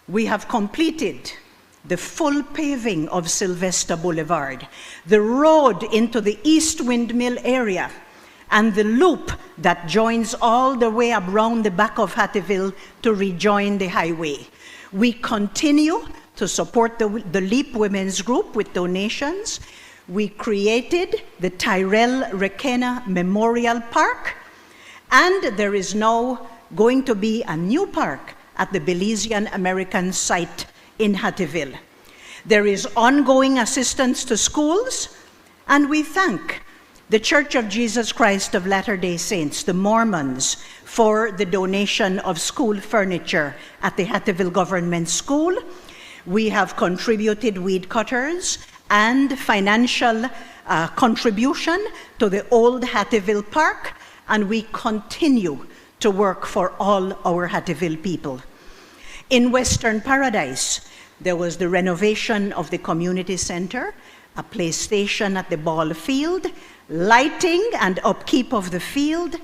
we have completed the full paving of Sylvester Boulevard, the road into the East Windmill area, and the loop that joins all the way around the back of Hattieville to rejoin the highway. We continue to support the LEAP Women's Group with donations. We created the Tyrell Requena Memorial Park, and there is now going to be a new park at the Belizean American site in Hattieville. There is ongoing assistance to schools, and we thank the Church of Jesus Christ of Latter-day Saints, the Mormons, for the donation of school furniture at the Hattieville Government School. We have contributed weed cutters and financial contribution to the old Hattieville Park, and we continue to work for all our Hattieville people. In Western Paradise, there was the renovation of the community center, a play station at the ball field, lighting and upkeep of the field,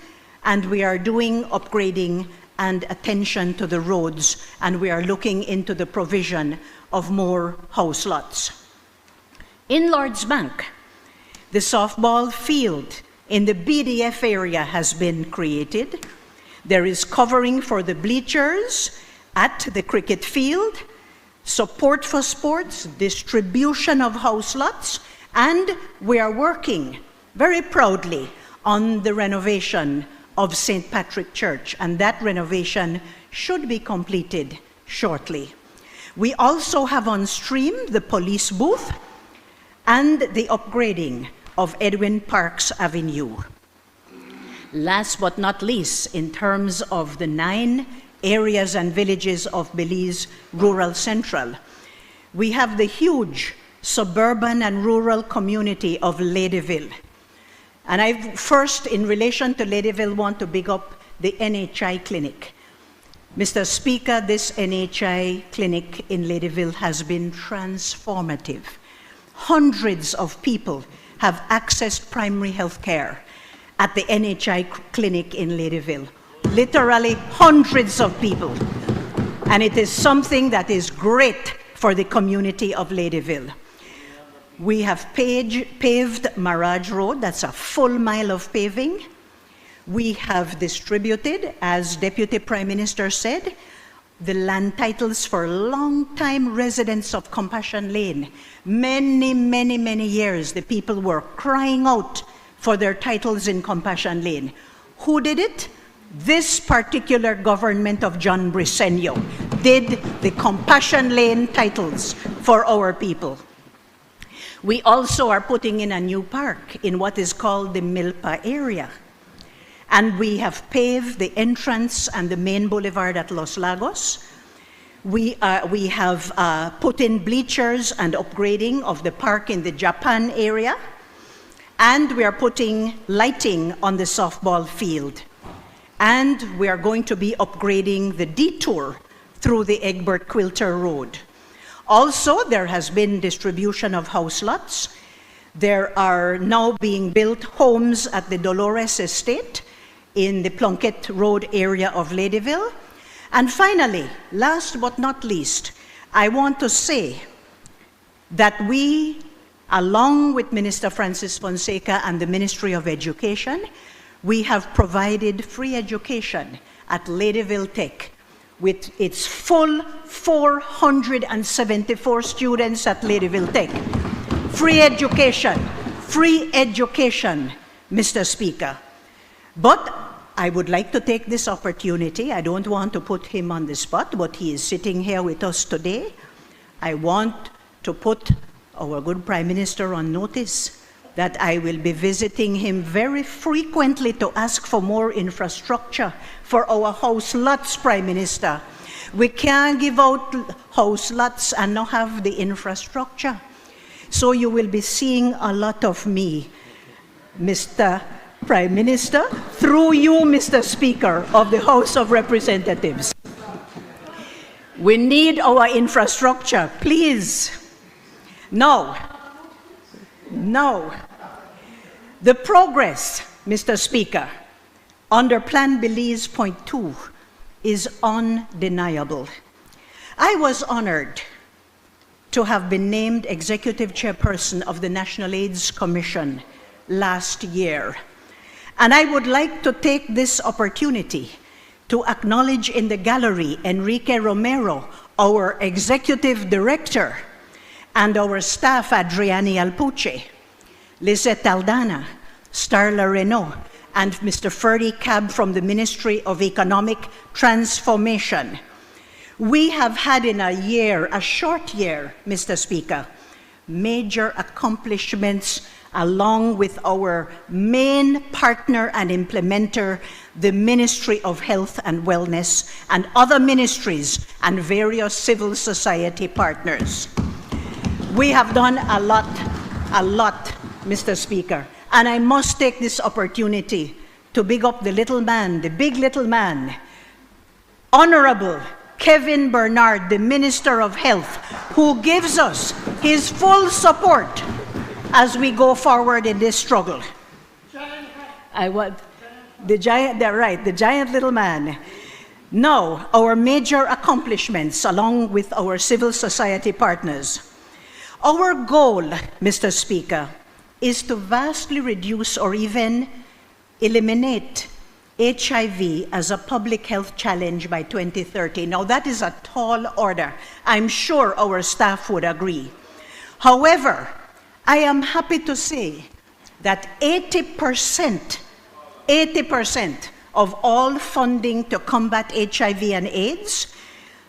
and we are doing upgrading and attention to the roads, and we are looking into the provision of more house lots. In Lord's Bank, the softball field in the BDF area has been created. There is covering for the bleachers at the cricket field, support for sports, distribution of house lots, and we are working very proudly on the renovation of St. Patrick Church, and that renovation should be completed shortly. We also have on stream the police booth and the upgrading of Edwin Parks Avenue. Last but not least, in terms of the 9 areas and villages of Belize Rural Central, we have the huge suburban and rural community of Ladyville. And I first, in relation to Ladyville, want to big up the NHI clinic. Mr. Speaker, this NHI clinic in Ladyville has been transformative. Hundreds of people have accessed primary health care at the NHI clinic in Ladyville. Literally hundreds of people. And it is something that is great for the community of Ladyville. We have paved Mirage Road, that's a full mile of paving. We have distributed, as Deputy Prime Minister said, the land titles for long-time residents of Compassion Lane. Many years, the people were crying out for their titles in Compassion Lane. Who did it? This particular government of John Briceño did the Compassion Lane titles for our people. We also are putting in a new park in what is called the Milpa area. And we have paved the entrance and the main boulevard at Los Lagos. We have put in bleachers and upgrading of the park in the Japan area. And we are putting lighting on the softball field. And we are going to be upgrading the detour through the Egbert Quilter Road. Also, there has been distribution of house lots. There are now being built homes at the Dolores Estate in the Plunkett Road area of Ladyville. And finally, last but not least, I want to say that we, along with Minister Francis Fonseca and the Ministry of Education, we have provided free education at Ladyville Tech with its full 474 students at Ladyville Tech. Free education, Mr. Speaker. But I would like to take this opportunity, I don't want to put him on the spot, but he is sitting here with us today. I want to put our good Prime Minister on notice that I will be visiting him very frequently to ask for more infrastructure for our house lots, Prime Minister. We can't give out house lots and not have the infrastructure. So you will be seeing a lot of me, Mr. Prime Minister, through you, Mr. Speaker of the House of Representatives. We need our infrastructure, please. No. The progress, Mr. Speaker, under Plan Belize Point 2 is undeniable. I was honored to have been named Executive Chairperson of the National AIDS Commission last year. And I would like to take this opportunity to acknowledge in the gallery Enrique Romero, our Executive Director, and our staff, Adriani Alpuche, Lisette Aldana, Starla Renault, and Mr. Ferdy Cab from the Ministry of Economic Transformation. We have had in a short year, Mr. Speaker, major accomplishments along with our main partner and implementer, the Ministry of Health and Wellness, and other ministries and various civil society partners. We have done a lot, Mr. Speaker, and I must take this opportunity to big up the little man, the big little man, Honorable Kevin Bernard, the Minister of Health, who gives us his full support as we go forward in this struggle. The giant little man. Now, our major accomplishments along with our civil society partners. Our goal, Mr. Speaker, is to vastly reduce or even eliminate HIV as a public health challenge by 2030. Now, that is a tall order. I'm sure our staff would agree. However, I am happy to say that 80% of all funding to combat HIV and AIDS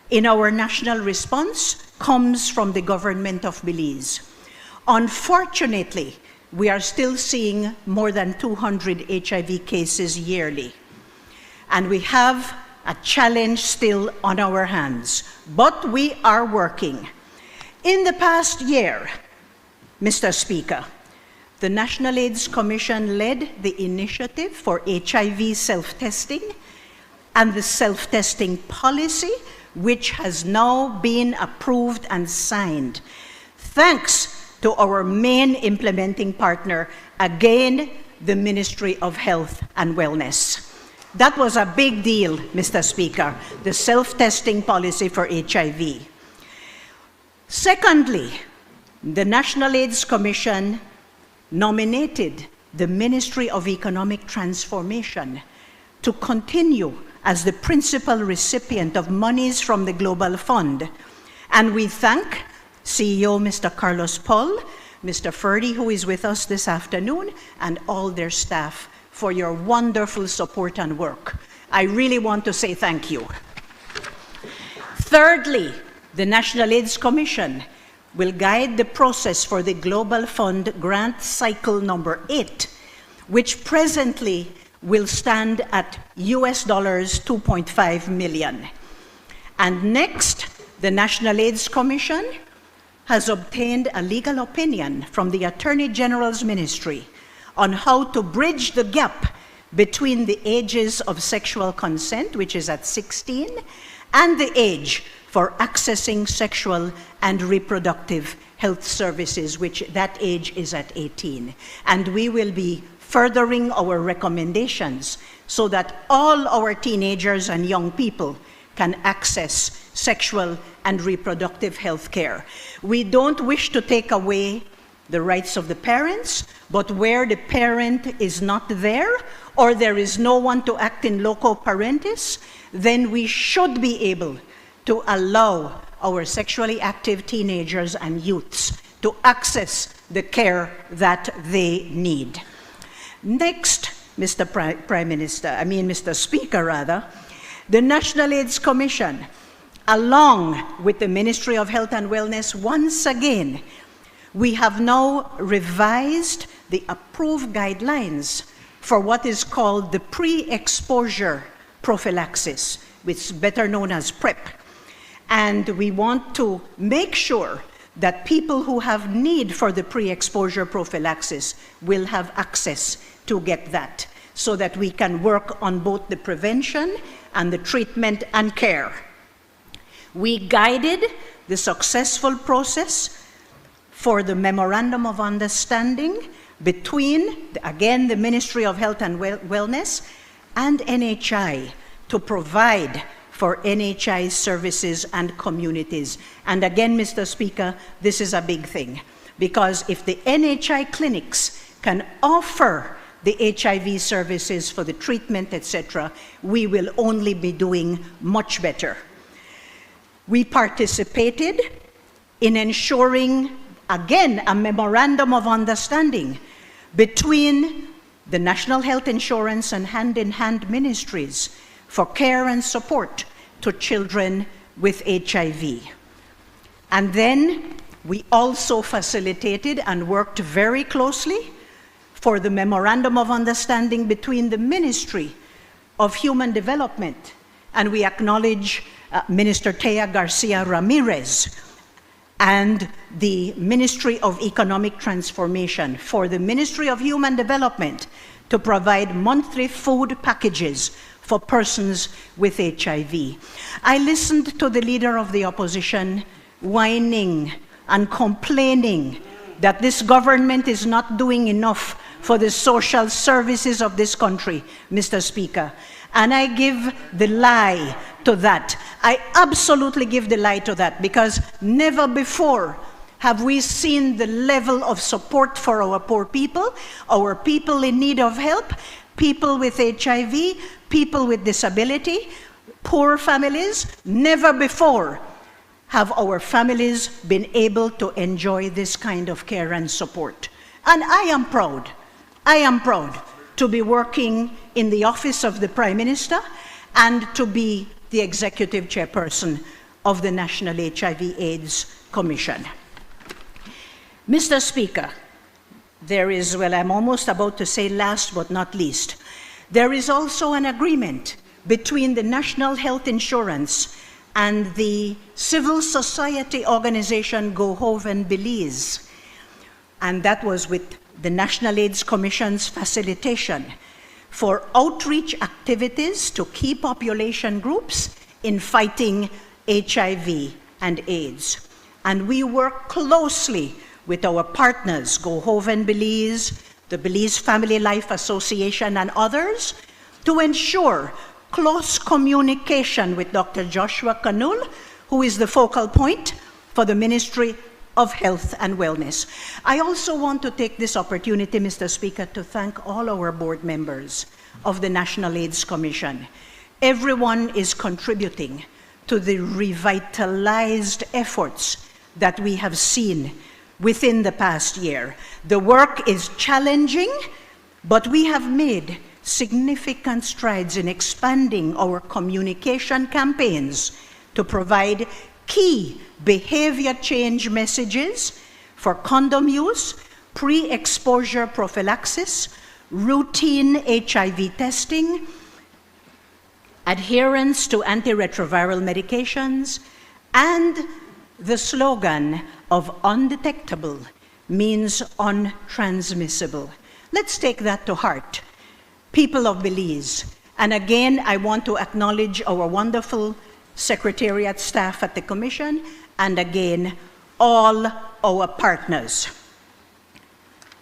in our national response comes from the government of Belize. Unfortunately, we are still seeing more than 200 HIV cases yearly. And we have a challenge still on our hands, but we are working. In the past year, Mr. Speaker, the National AIDS Commission led the initiative for HIV self-testing and the self-testing policy, which has now been approved and signed, thanks to our main implementing partner, again, the Ministry of Health and Wellness. That was a big deal, Mr. Speaker, the self-testing policy for HIV. Secondly, the National AIDS Commission nominated the Ministry of Economic Transformation to continue as the principal recipient of monies from the Global Fund. And we thank CEO Mr. Carlos Paul, Mr. Ferdy, who is with us this afternoon, and all their staff for your wonderful support and work. I really want to say thank you. Thirdly, the National AIDS Commission will guide the process for the Global Fund grant cycle number 8, which presently will stand at US $2.5 million. And next, the National AIDS Commission has obtained a legal opinion from the Attorney General's Ministry on how to bridge the gap between the ages of sexual consent, which is at 16, and the age for accessing sexual and reproductive health services, which that age is at 18. And we will be furthering our recommendations so that all our teenagers and young people can access sexual and reproductive health care. We don't wish to take away the rights of the parents, but where the parent is not there or there is no one to act in loco parentis, then we should be able to allow our sexually active teenagers and youths to access the care that they need. Next, Mr. Speaker, the National AIDS Commission along with the Ministry of Health and Wellness, once again, we have now revised the approved guidelines for what is called the pre-exposure prophylaxis, which is better known as PrEP. And we want to make sure that people who have need for the pre-exposure prophylaxis will have access to get that, so that we can work on both the prevention and the treatment and care. We guided the successful process for the Memorandum of Understanding between, again, the Ministry of Health and Wellness and NHI to provide for NHI services and communities. And again, Mr. Speaker, this is a big thing, because if the NHI clinics can offer the HIV services for the treatment, etc., we will only be doing much better. We participated in ensuring, again, a memorandum of understanding between the National Health Insurance and hand-in-hand ministries for care and support to children with HIV. And then we also facilitated and worked very closely for the Memorandum of Understanding between the Ministry of Human Development, and we acknowledge Minister Tea Garcia Ramirez, and the Ministry of Economic Transformation for the Ministry of Human Development to provide monthly food packages for persons with HIV. I listened to the leader of the opposition whining and complaining that this government is not doing enough for the social services of this country, Mr. Speaker. And I give the lie to that. I absolutely give the lie to that, because never before have we seen the level of support for our poor people in need of help, people with HIV, people with disability, poor families. Never before have our families been able to enjoy this kind of care and support. And I am proud to be working in the office of the Prime Minister and to be the executive chairperson of the National HIV/AIDS Commission. Mr. Speaker, there is, well, I'm almost about to say last but not least, there is also an agreement between the National Health Insurance and the civil society organization Go Hove and Belize, and that was with the National AIDS Commission's facilitation for outreach activities to key population groups in fighting HIV and AIDS. And we work closely with our partners, Go Hove and Belize, the Belize Family Life Association, and others, to ensure close communication with Dr. Joshua Kanul, who is the focal point for the Ministry of Health and Wellness. I also want to take this opportunity, Mr. Speaker, to thank all our board members of the National AIDS Commission. Everyone is contributing to the revitalized efforts that we have seen within the past year. The work is challenging, but we have made significant strides in expanding our communication campaigns to provide key behavior change messages for condom use, pre-exposure prophylaxis, routine HIV testing, adherence to antiretroviral medications, and the slogan of undetectable means untransmissible. Let's take that to heart, people of Belize. And again, I want to acknowledge our wonderful Secretariat staff at the Commission, and again, all our partners.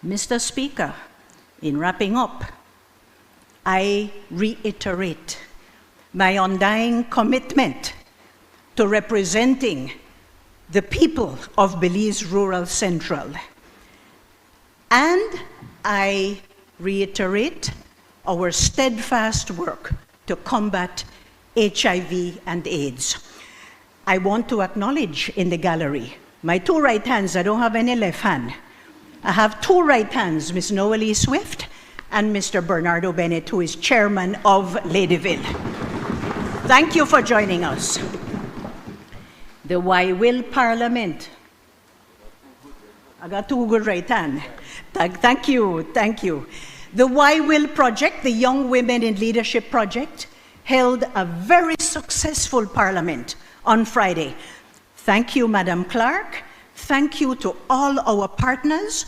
Mr. Speaker, in wrapping up, I reiterate my undying commitment to representing the people of Belize Rural Central. And I reiterate our steadfast work to combat HIV and AIDS. I want to acknowledge in the gallery my two right hands. I don't have any left hand. I have two right hands, Ms. Noelle Swift and Mr. Bernardo Bennett, who is chairman of Ladyville. Thank you for joining us. the Why Will Parliament. I got two good right hand. Thank you, thank you. The Why Will Project, the Young Women in Leadership Project, held a very successful parliament on Friday. Thank you, Madam Clerk. Thank you to all our partners.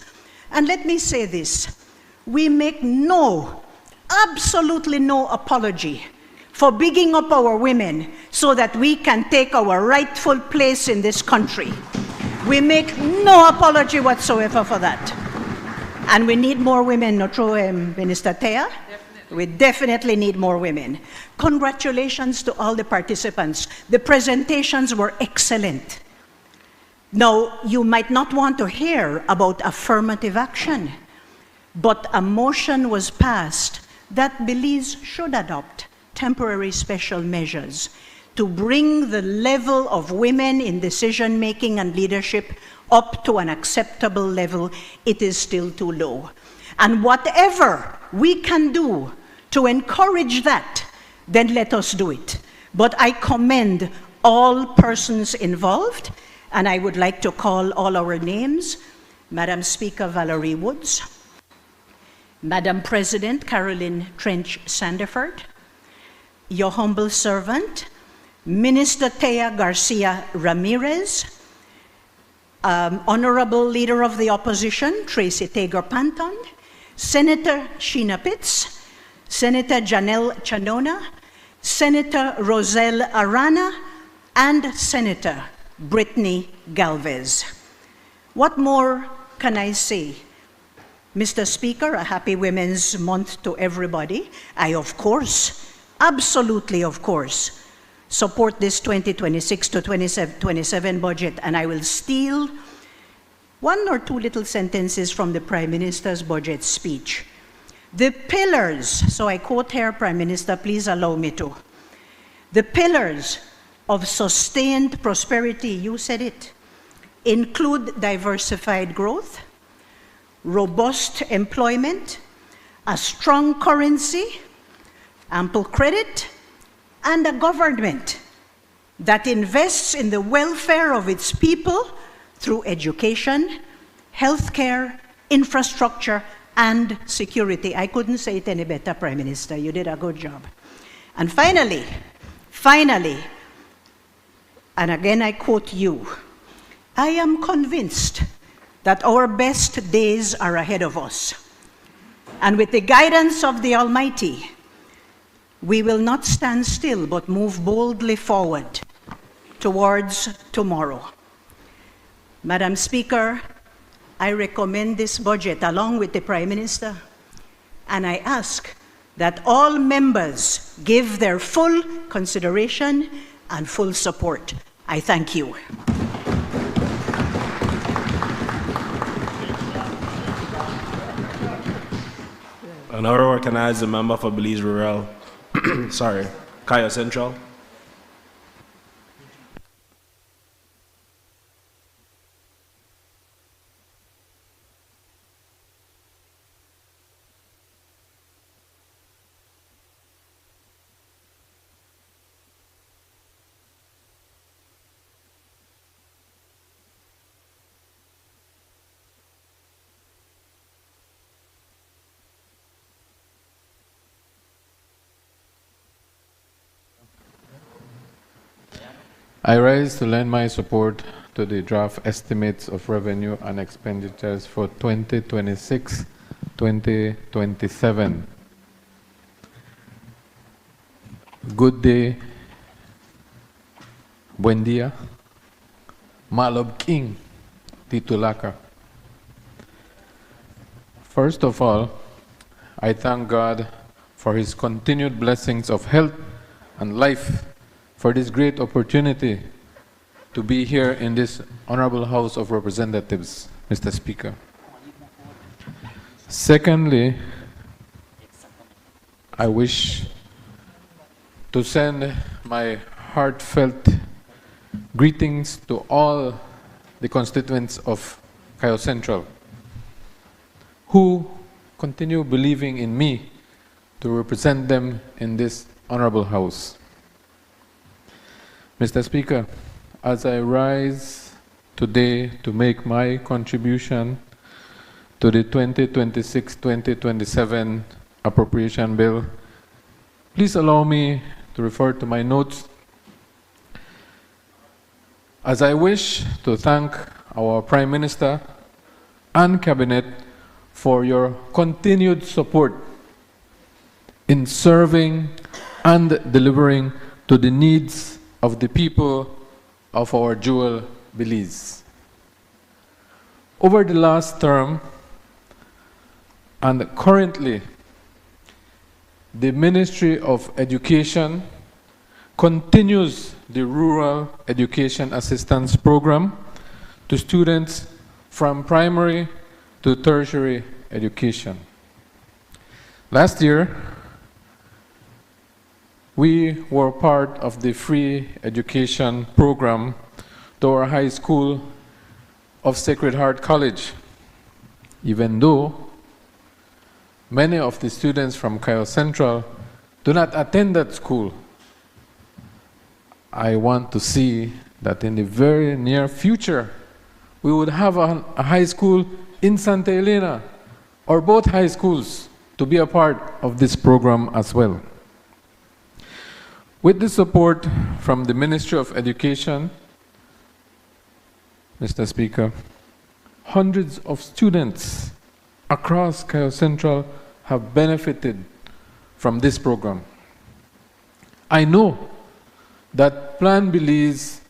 And let me say this, we make absolutely no apology for bigging up our women so that we can take our rightful place in this country. We make no apology whatsoever for that. And we need more women, not true, Minister Thea? We definitely need more women. Congratulations to all the participants. The presentations were excellent. Now, you might not want to hear about affirmative action, but a motion was passed that Belize should adopt temporary special measures to bring the level of women in decision-making and leadership up to an acceptable level. It is still too low. And whatever we can do to encourage that, then let us do it. But I commend all persons involved, and I would like to call all our names. Madam Speaker Valerie Woods, Madam President Carolyn Trench Sandiford, your humble servant, Minister Thea Garcia Ramirez, Honorable Leader of the Opposition, Tracy Tager Panton, Senator Sheena Pitts, Senator Janelle Chanona, Senator Roselle Arana, and Senator Brittany Galvez. What more can I say? Mr. Speaker, a happy Women's Month to everybody. I, of course, absolutely, of course, support this 2026 to 2027 budget, and I will steal one or two little sentences from the Prime Minister's budget speech. The pillars, so I quote here, Prime Minister, please allow me to. The pillars of sustained prosperity, you said it, include diversified growth, robust employment, a strong currency, ample credit, and a government that invests in the welfare of its people through education, healthcare, infrastructure, and security. I couldn't say it any better, Prime Minister. You did a good job. And finally, and again I quote you, I am convinced that our best days are ahead of us. And with the guidance of the Almighty, we will not stand still, but move boldly forward towards tomorrow. Madam Speaker, I recommend this budget along with the Prime Minister, and I ask that all members give their full consideration and full support. I thank you. I now recognize the member for Belize Rural, Kaya Central. I rise to lend my support to the draft estimates of revenue and expenditures for 2026-2027. Good day, buen dia, Malob King, Titulaka. First of all, I thank God for His continued blessings of health and life, for this great opportunity to be here in this Honorable House of Representatives, Mr. Speaker. Secondly, I wish to send my heartfelt greetings to all the constituents of Cayo Central who continue believing in me to represent them in this Honorable House. Mr. Speaker, as I rise today to make my contribution to the 2026-2027 appropriation bill, please allow me to refer to my notes, as I wish to thank our Prime Minister and Cabinet for your continued support in serving and delivering to the needs of the people of our jewel Belize. Over the last term and currently, the Ministry of Education continues the Rural Education Assistance Program to students from primary to tertiary education. Last year, we were part of the free education program to our high school of Sacred Heart College, even though many of the students from Kyle Central do not attend that school. I want to see that in the very near future, we would have a high school in Santa Elena, or both high schools, to be a part of this program as well. With the support from the Ministry of Education, Mr. Speaker, hundreds of students across Kyle Central have benefited from this program. I know that Plan Belize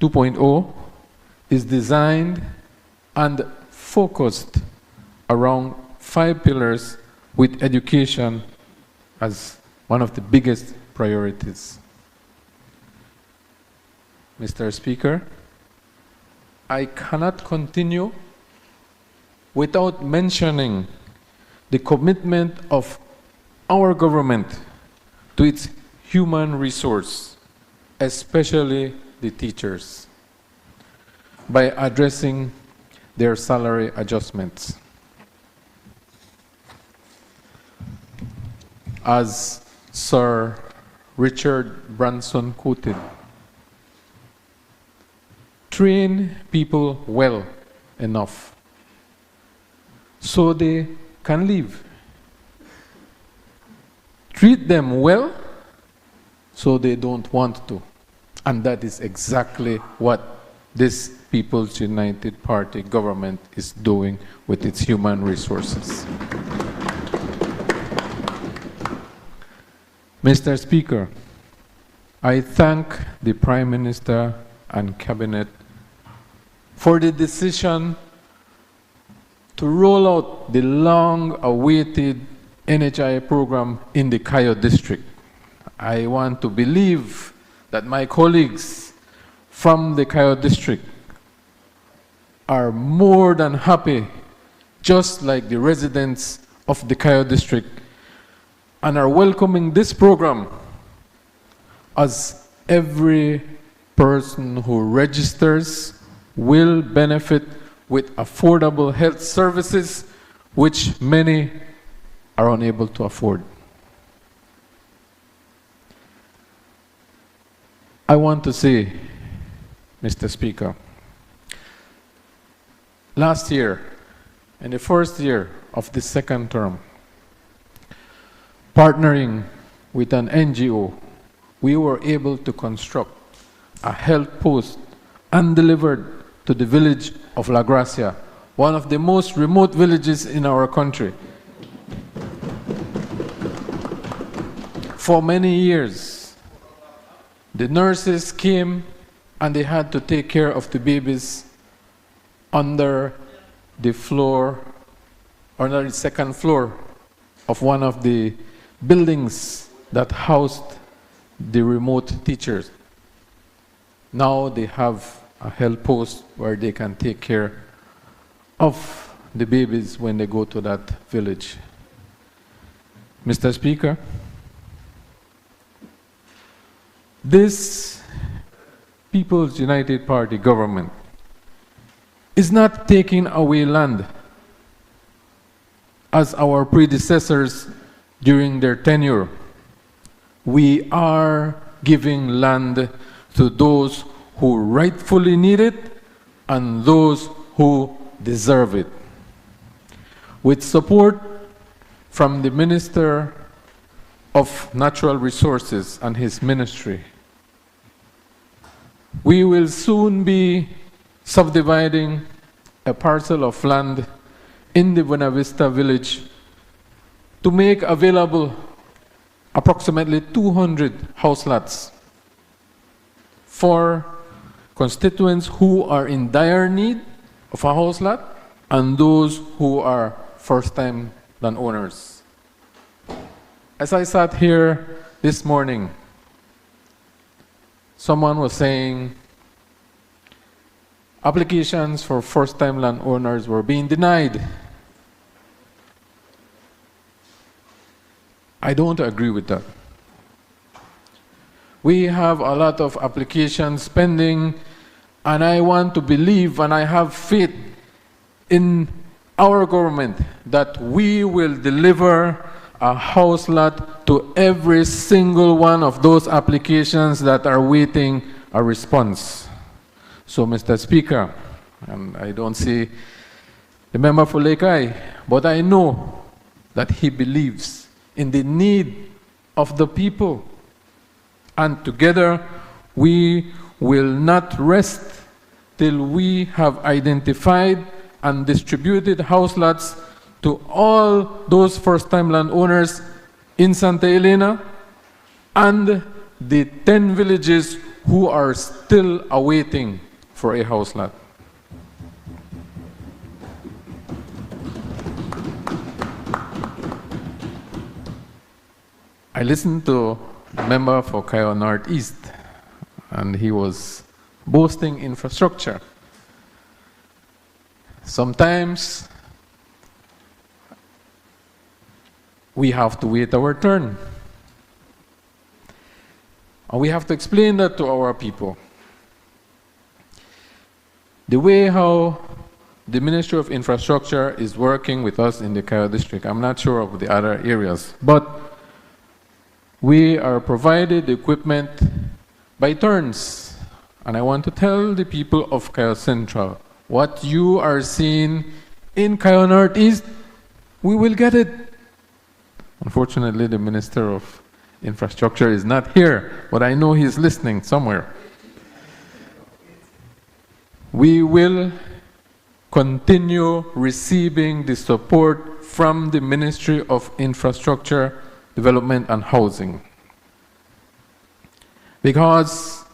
2.0 is designed and focused around 5 pillars, with education as one of the biggest priorities. Mr. Speaker, I cannot continue without mentioning the commitment of our government to its human resource, especially the teachers, by addressing their salary adjustments. As Sir Richard Branson quoted, train people well enough so they can live. Treat them well so they don't want to. And that is exactly what this People's United Party government is doing with its human resources. Mr. Speaker, I thank the Prime Minister and Cabinet for the decision to roll out the long-awaited NHI program in the Cayo district. I want to believe that my colleagues from the Cayo district are more than happy, just like the residents of the Cayo district, and are welcoming this program, as every person who registers will benefit with affordable health services, which many are unable to afford. I want to say, Mr. Speaker, last year, in the first year of the second term, partnering with an NGO, we were able to construct a health post undelivered to the village of La Gracia, one of the most remote villages in our country. For many years, the nurses came and they had to take care of the babies under the floor, or under the second floor of one of the buildings that housed the remote teachers. Now they have a health post where they can take care of the babies when they go to that village. Mr. Speaker, this People's United Party government is not taking away land as our predecessors during their tenure. We are giving land to those who rightfully need it and those who deserve it. With support from the Minister of Natural Resources and his ministry, we will soon be subdividing a parcel of land in the Buena Vista village to make available approximately 200 house lots for constituents who are in dire need of a house lot and those who are first-time landowners. As I sat here this morning, someone was saying applications for first-time landowners were being denied. I don't agree with that. We have a lot of applications pending, and I want to believe and I have faith in our government that we will deliver a house lot to every single one of those applications that are waiting a response. So, Mr. Speaker, and I don't see the member for Lekai, but I know that he believes in the need of the people. And together, we will not rest till we have identified and distributed house lots to all those first-time landowners in Santa Elena and the 10 villages who are still awaiting for a house lot. I listened to a member for Cayo Northeast, and he was boasting infrastructure. Sometimes we have to wait our turn. And we have to explain that to our people. The way how the Ministry of Infrastructure is working with us in the Cayo District, I'm not sure of the other areas, but we are provided equipment by turns. And I want to tell the people of Cayo Central, what you are seeing in Cayo Northeast, we will get it. Unfortunately, the Minister of Infrastructure is not here, but I know he's listening somewhere. We will continue receiving the support from the Ministry of Infrastructure, Development and Housing. Because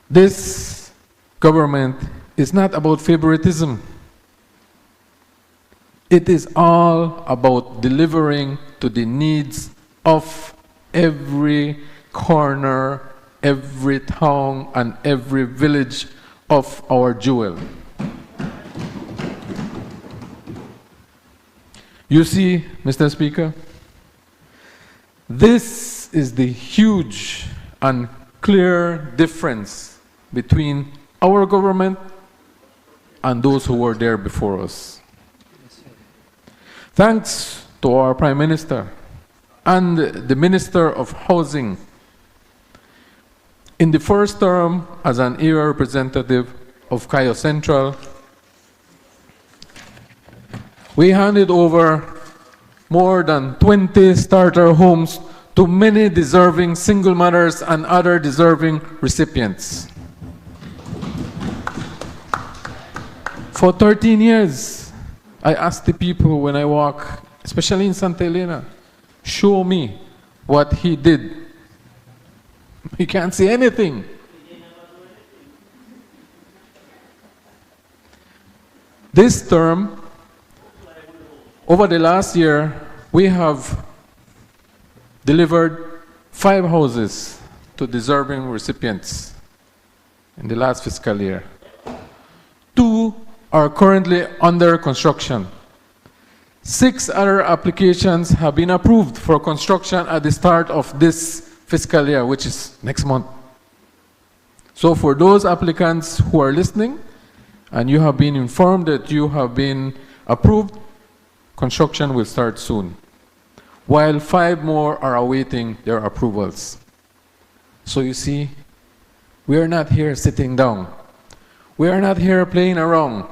this government is not about favoritism. It is all about delivering to the needs of every corner, every town, and every village of our jewel. You see, Mr. Speaker, this is the huge and clear difference between our government and those who were there before us. Thanks to our Prime Minister and the Minister of Housing, in the first term as an area representative of Cayo Central, we handed over more than 20 starter homes to many deserving single mothers and other deserving recipients. For 13 years, I asked the people when I walk, especially in Santa Elena, show me what he did. He can't see anything. This term, over the last year, we have delivered 5 houses to deserving recipients in the last fiscal year. 2 are currently under construction. 6 other applications have been approved for construction at the start of this fiscal year, which is next month. So for those applicants who are listening, and you have been informed that you have been approved, construction will start soon, while 5 more are awaiting their approvals. So you see, We are not here sitting down. We are not here playing around.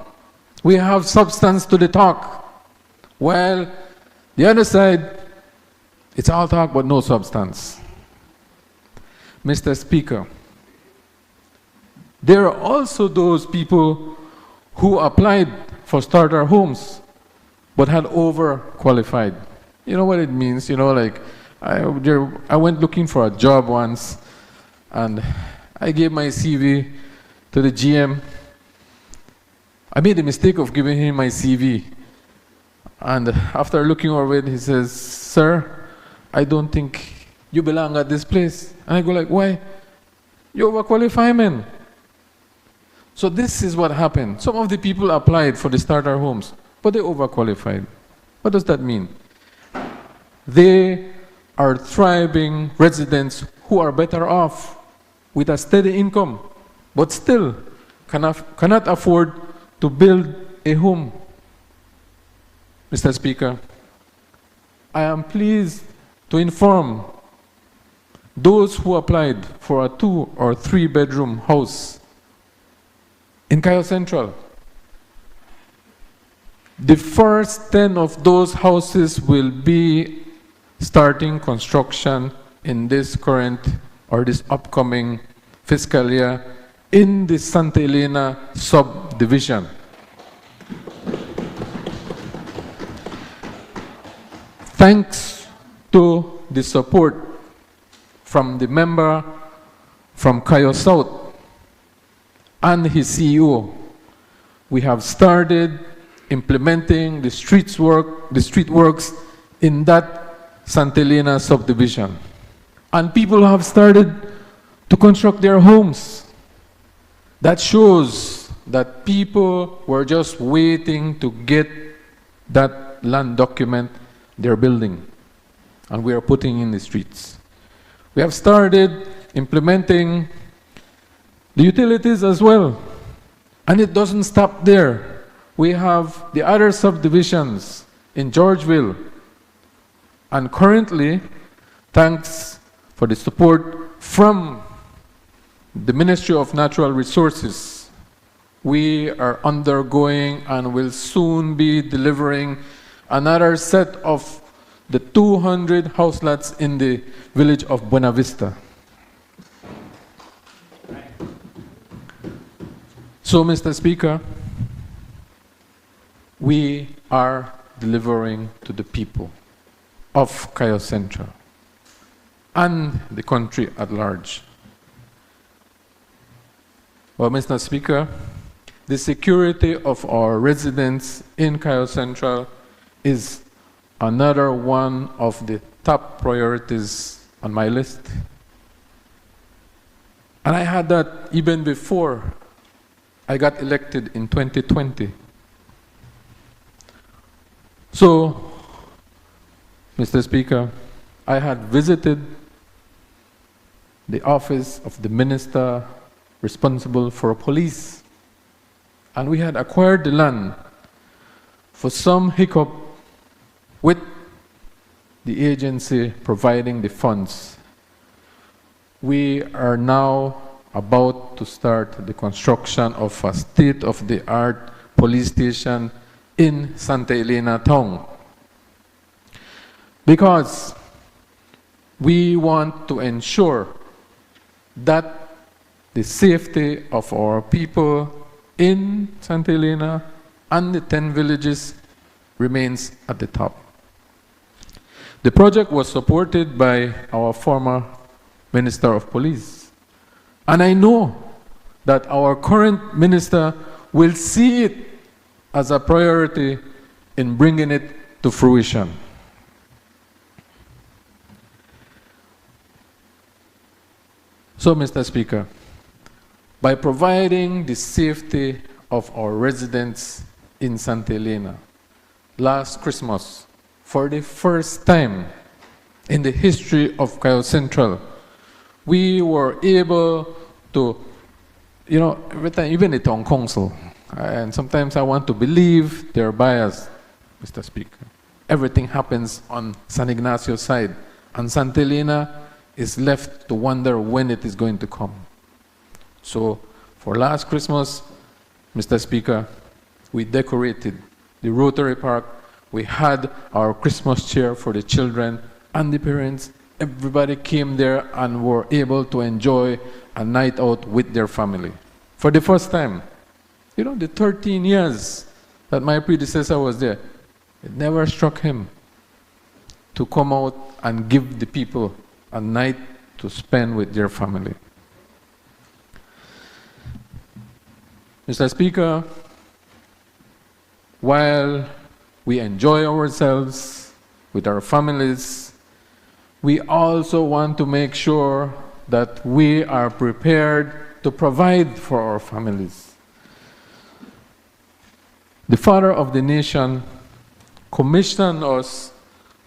We have substance to the talk. While the other side, it's all talk but no substance. Mr. Speaker, there are also those people who applied for starter homes but had overqualified. You know what it means? You know, like, I went looking for a job once, and I gave my CV to the GM. I made the mistake of giving him my CV. And after looking over it, he says, "Sir, I don't think you belong at this place." And I go like, "Why? You overqualify, man." So this is what happened. Some of the people applied for the starter homes, but they overqualified. What does that mean? They are thriving residents who are better off with a steady income, but still cannot afford to build a home. Mr. Speaker, I am pleased to inform those who applied for a 2 or 3 bedroom house in Cayo Central. The first 10 of those houses will be starting construction in this current or this upcoming fiscal year in the Santa Elena subdivision. Thanks to the support from the member from Cayo South and his CEO, we have started implementing the street works in that Santa Elena subdivision. And people have started to construct their homes. That shows that people were just waiting to get that land document they're building, and we are putting in the streets. We have started implementing the utilities as well, and it doesn't stop there. We have the other subdivisions in Georgeville, and currently, thanks for the support from the Ministry of Natural Resources, we are undergoing and will soon be delivering another set of the 200 house lots in the village of Buena Vista. So, Mr. Speaker, we are delivering to the people of Cayo Central and the country at large. Well, Mr. Speaker, the security of our residents in Cayo Central is another one of the top priorities on my list. And I had that even before I got elected in 2020. So, Mr. Speaker, I had visited the office of the minister responsible for police, and we had acquired the land. For some hiccup with the agency providing the funds, we are now about to start the construction of a state-of-the-art police station in Santa Elena town. Because we want to ensure that the safety of our people in Santa Elena and the 10 villages remains at the top. The project was supported by our former Minister of Police. And I know that our current minister will see it as a priority in bringing it to fruition. So, Mr. Speaker, by providing the safety of our residents in Santa Elena, last Christmas, for the first time in the history of Cayo Central, we were able to, every time, even the town council, and sometimes I want to believe they're biased, Mr. Speaker. Everything happens on San Ignacio's side, and Santa Elena is left to wonder when it is going to come. So for last Christmas, Mr. Speaker, we decorated the Rotary Park. We had our Christmas cheer for the children and the parents. Everybody came there and were able to enjoy a night out with their family. For the first time, you know, the 13 years that my predecessor was there, it never struck him to come out and give the people a night to spend with their family. Mr. Speaker, while we enjoy ourselves with our families, we also want to make sure that we are prepared to provide for our families. The Father of the Nation commissioned us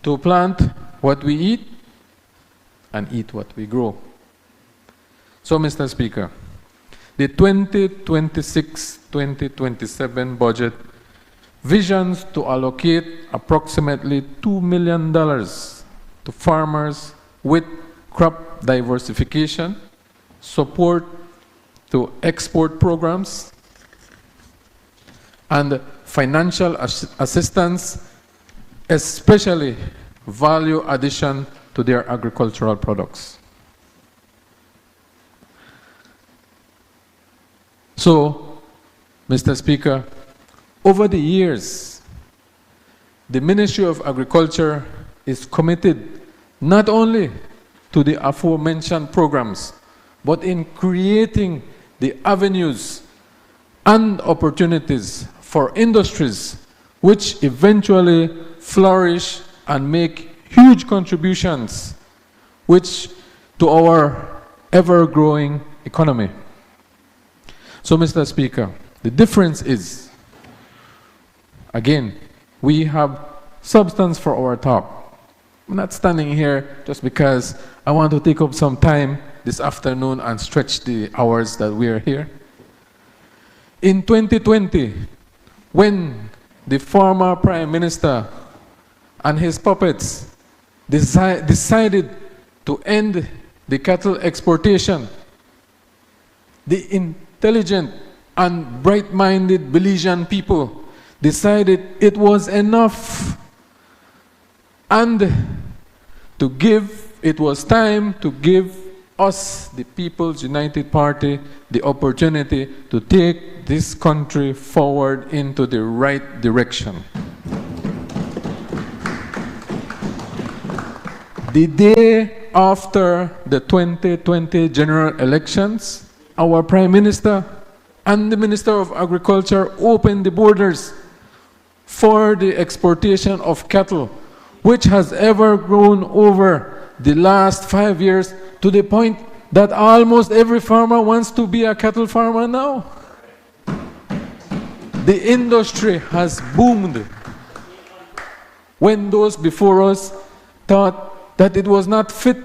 to plant what we eat and eat what we grow. So, Mr. Speaker, the 2026-2027 budget visions to allocate approximately $2 million to farmers with crop diversification, support to export programs, and financial assistance, especially value addition to their agricultural products. So, Mr. Speaker, over the years, the Ministry of Agriculture is committed not only to the aforementioned programs, but in creating the avenues and opportunities for industries which eventually flourish and make huge contributions to our ever-growing economy. So, Mr. Speaker, the difference is, again, we have substance for our talk. I'm not standing here just because I want to take up some time this afternoon and stretch the hours that we are here. In 2020, when the former Prime Minister and his puppets decided to end the cattle exportation, the intelligent and bright-minded Belizean people decided it was enough, and it was time to give us, the People's United Party, the opportunity to take this country forward into the right direction. The day after the 2020 general elections, our Prime Minister and the Minister of Agriculture opened the borders for the exportation of cattle, which has ever grown over the last 5 years to the point that almost every farmer wants to be a cattle farmer now. The industry has boomed when those before us thought that it was not fit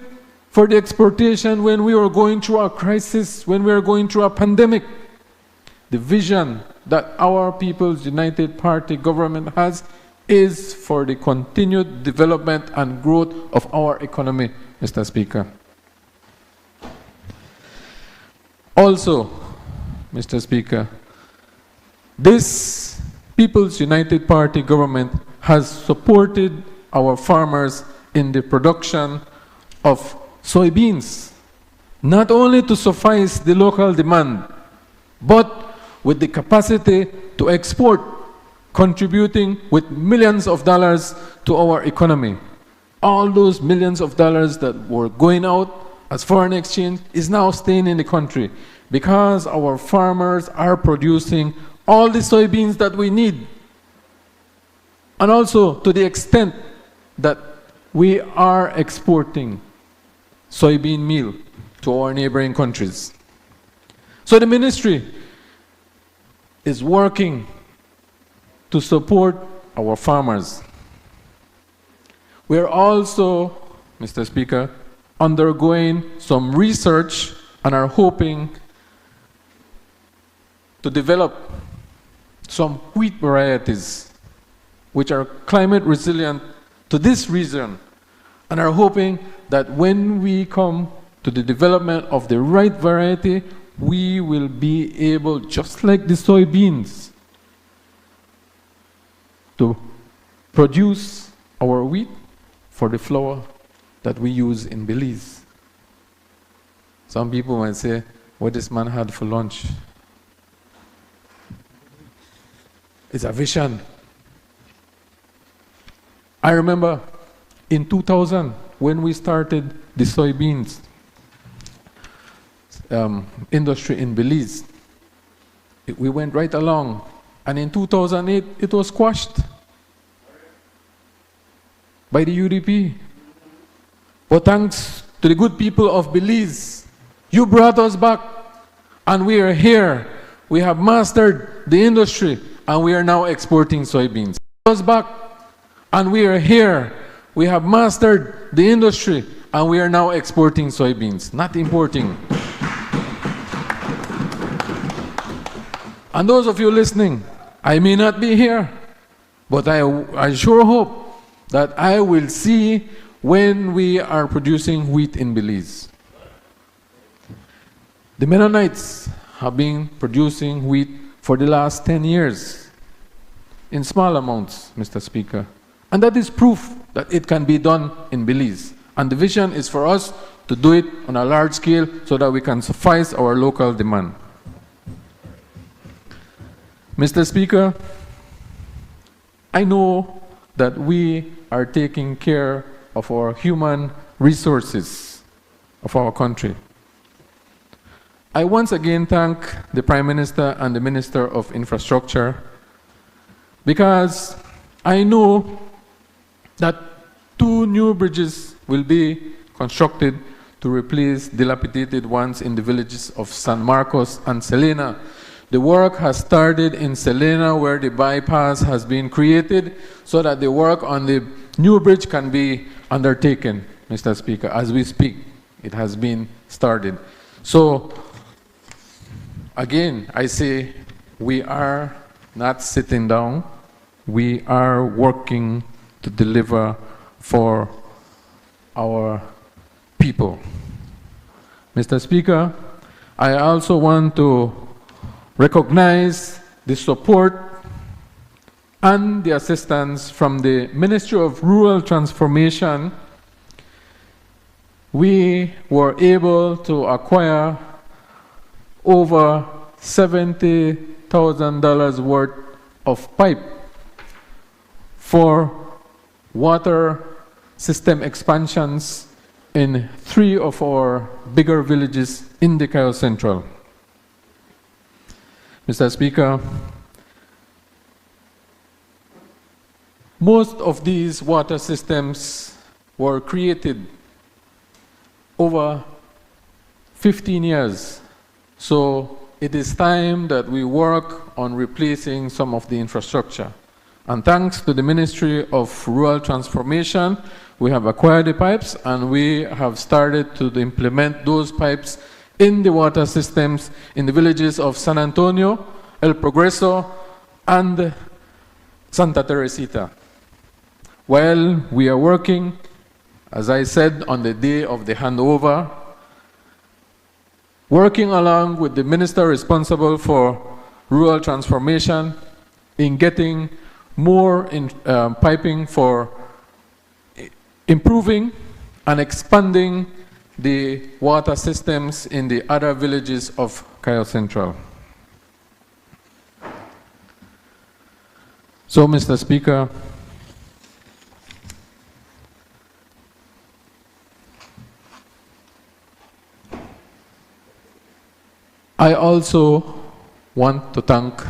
for the exportation when we were going through a crisis, when we were going through a pandemic. The vision that our People's United Party government has is for the continued development and growth of our economy, Mr. Speaker. Also, Mr. Speaker, this People's United Party government has supported our farmers in the production of soybeans, not only to suffice the local demand, but with the capacity to export, contributing with millions of dollars to our economy. All those millions of dollars that were going out as foreign exchange is now staying in the country because our farmers are producing all the soybeans that we need. And also to the extent that we are exporting soybean meal to our neighboring countries. So the ministry is working to support our farmers. We are also, Mr. Speaker, undergoing some research and are hoping to develop some wheat varieties which are climate resilient to this region, and are hoping that when we come to the development of the right variety, we will be able, just like the soybeans, to produce our wheat for the flour that we use in Belize. Some people might say, what this man had for lunch. It's a vision. I remember in 2000, when we started the soybeans industry in Belize, we went right along. And in 2008, it was squashed by the UDP. But thanks to the good people of Belize, you brought us back, and we are here. We have mastered the industry, and we are now exporting soybeans. Us back, and we are here. We have mastered the industry, and we are now exporting soybeans, not importing. And those of you listening, I may not be here, but I sure hope that I will see when we are producing wheat in Belize. The Mennonites have been producing wheat for the last 10 years in small amounts, Mr. Speaker. And that is proof that it can be done in Belize. And the vision is for us to do it on a large scale so that we can suffice our local demand. Mr. Speaker, I know that we are taking care of our human resources of our country. I once again thank the Prime Minister and the Minister of Infrastructure, because I know that 2 new bridges will be constructed to replace dilapidated ones in the villages of San Marcos and Selena. The work has started in Selena, where the bypass has been created, so that the work on the new bridge can be undertaken, Mr. Speaker. As we speak, it has been started. So, again, I say we are not sitting down. We are working to deliver for our people. Mr. Speaker, I also want to recognize the support and the assistance from the Ministry of Rural Transformation. We were able to acquire over $70,000 worth of pipe for water system expansions in 3 of our bigger villages in the Cayo Central. Mr. Speaker, most of these water systems were created over 15 years. So it is time that we work on replacing some of the infrastructure. And thanks to the Ministry of Rural Transformation, we have acquired the pipes, and we have started to implement those pipes in the water systems in the villages of San Antonio, El Progreso, and Santa Teresita. While we are working, as I said on the day of the handover, working along with the minister responsible for rural transformation in getting more piping for improving and expanding the water systems in the other villages of Cayo Central. So, Mr. Speaker, I also want to thank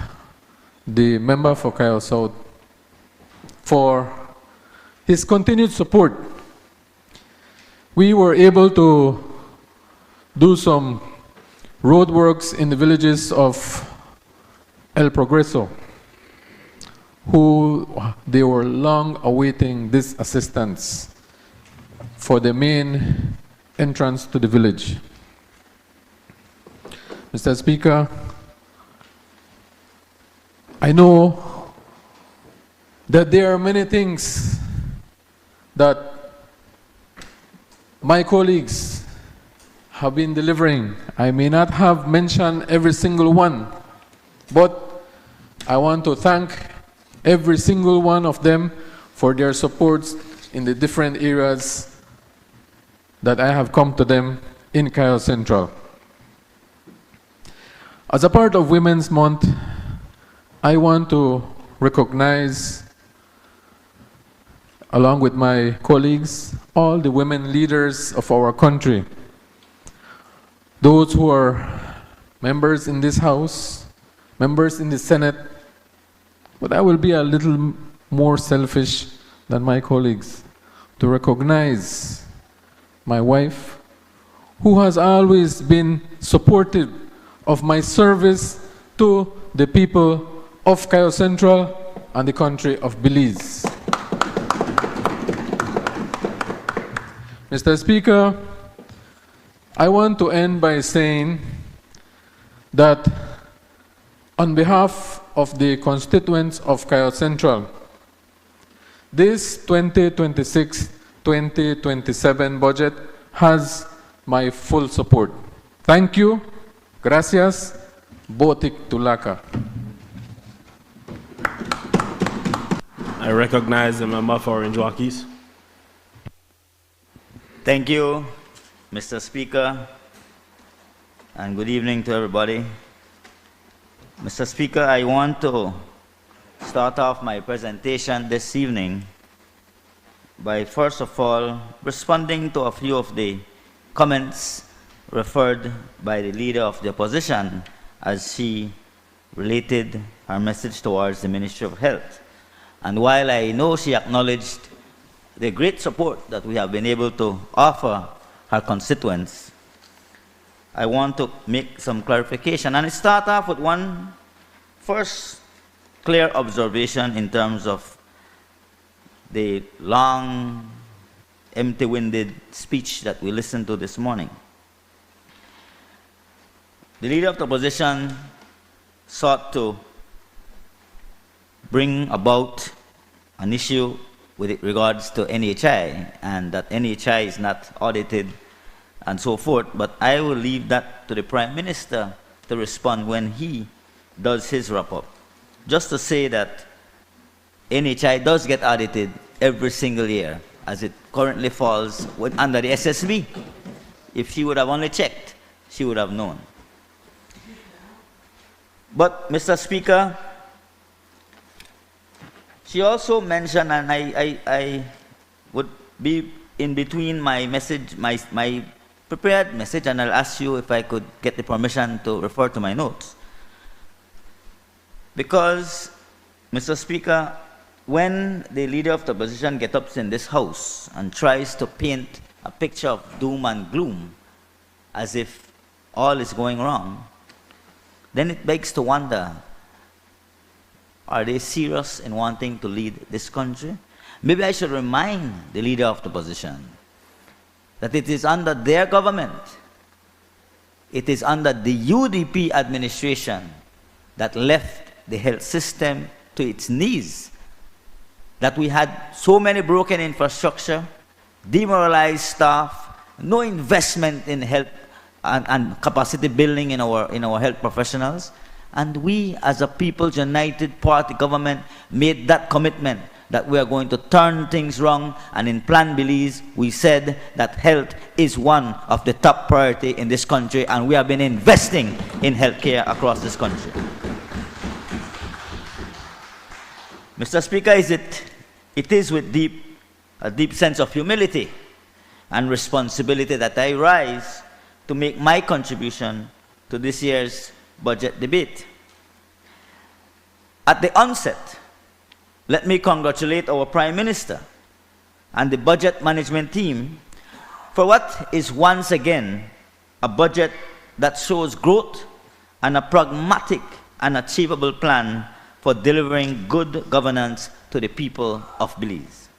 the member for Cayo South for his continued support. We were able to do some road works in the villages of El Progreso, who they were long awaiting this assistance for the main entrance to the village. Mr. Speaker, I know that there are many things that my colleagues have been delivering. I may not have mentioned every single one, but I want to thank every single one of them for their supports in the different areas that I have come to them in Kyle Central. As a part of Women's Month, I want to recognize, along with my colleagues, all the women leaders of our country. Those who are members in this House, members in the Senate, but I will be a little more selfish than my colleagues to recognize my wife, who has always been supportive of my service to the people of Cayo Central and the country of Belize. Mr. Speaker, I want to end by saying that on behalf of the constituents of Cayo Central, this 2026-2027 budget has my full support. Thank you. Gracias. Botik Tulaka. I recognize the member for Orange Walkies. Thank you, Mr. Speaker, and good evening to everybody. Mr. Speaker, I want to start off my presentation this evening by first of all responding to a few of the comments referred by the leader of the opposition as she related her message towards the Ministry of Health. And while I know she acknowledged the great support that we have been able to offer her constituents, I want to make some clarification. And I start off with one first clear observation in terms of the long, empty-winded speech that we listened to this morning. The leader of the opposition sought to bring about an issue with regards to NHI, and that NHI is not audited and so forth, but I will leave that to the Prime Minister to respond when he does his wrap-up. Just to say that NHI does get audited every single year, as it currently falls under the SSB. If she would have only checked, she would have known. But, Mr. Speaker, she also mentioned, and I would be in between my message, my prepared message, and I'll ask you if I could get the permission to refer to my notes. Because, Mr. Speaker, when the leader of the opposition gets up in this House and tries to paint a picture of doom and gloom as if all is going wrong, then it begs to wonder, are they serious in wanting to lead this country? Maybe I should remind the leader of the opposition that it is under their government, it is under the UDP administration that left the health system to its knees, that we had so many broken infrastructure, demoralized staff, no investment in health and capacity building in our health professionals. And we, as a People's United Party government, made that commitment that we are going to turn things wrong. And in Plan Belize, we said that health is one of the top priority in this country, and we have been investing in healthcare across this country. Mr. Speaker, it is with a deep sense of humility and responsibility that I rise to make my contribution to this year's budget debate. At the onset, let me congratulate our Prime Minister and the budget management team for what is once again a budget that shows growth and a pragmatic and achievable plan for delivering good governance to the people of Belize.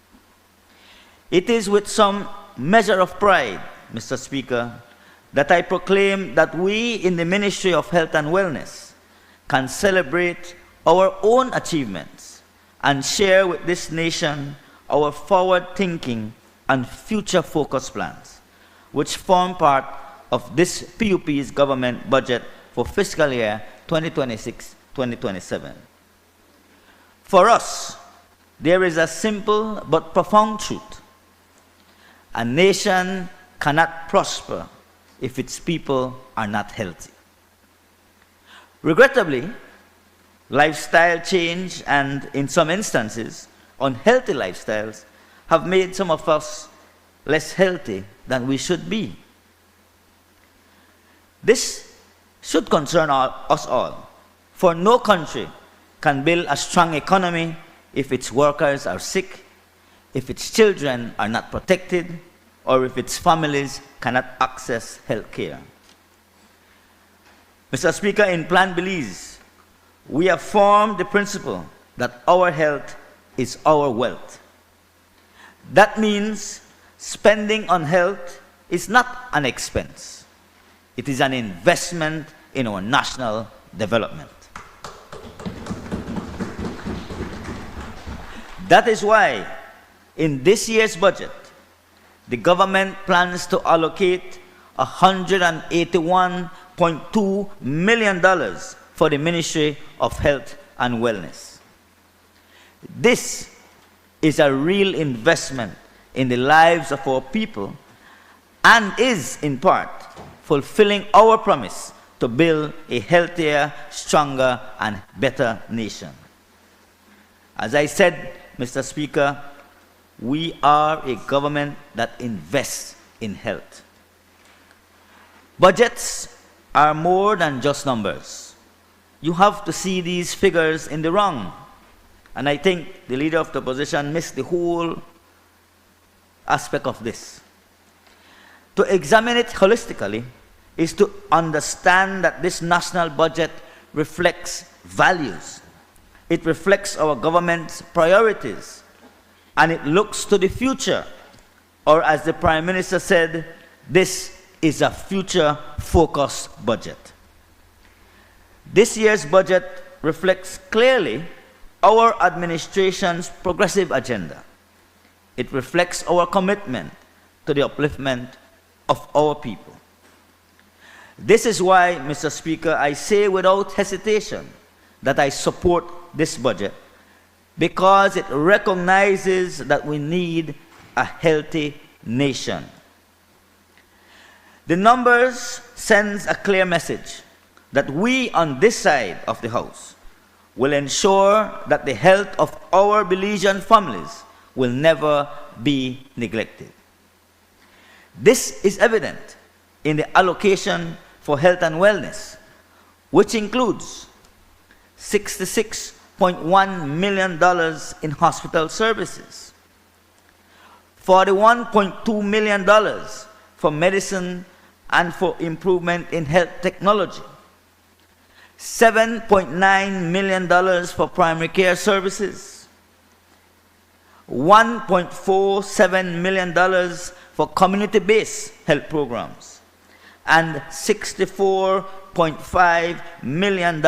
It is with some measure of pride, Mr. Speaker, that I proclaim that we in the Ministry of Health and Wellness can celebrate our own achievements and share with this nation our forward-thinking and future-focused plans, which form part of this PUP's government budget for fiscal year 2026-2027. For us, there is a simple but profound truth. A nation cannot prosper if its people are not healthy. Regrettably, lifestyle change and, in some instances, unhealthy lifestyles have made some of us less healthy than we should be. This should concern us all, for no country can build a strong economy if its workers are sick, if its children are not protected, or if its families cannot access health care. Mr. Speaker, in Plan Belize, we have formed the principle that our health is our wealth. That means spending on health is not an expense. It is an investment in our national development. That is why, in this year's budget, the government plans to allocate $181.2 million for the Ministry of Health and Wellness. This is a real investment in the lives of our people and is, in part, fulfilling our promise to build a healthier, stronger, and better nation. As I said, Mr. Speaker, we are a government that invests in health. Budgets are more than just numbers. You have to see these figures in the round. And I think the leader of the opposition missed the whole aspect of this. To examine it holistically is to understand that this national budget reflects values. It reflects our government's priorities, and it looks to the future. Or as the Prime Minister said, this is a future-focused budget. This year's budget reflects clearly our administration's progressive agenda. It reflects our commitment to the upliftment of our people. This is why, Mr. Speaker, I say without hesitation that I support this budget, because it recognizes that we need a healthy nation. The numbers sends a clear message that we on this side of the House will ensure that the health of our Belizean families will never be neglected. This is evident in the allocation for health and wellness, which includes $66.1 million in hospital services, $41.2 million for medicine and for improvement in health technology, $7.9 million for primary care services, $1.47 million for community-based health programs, and $64.5 million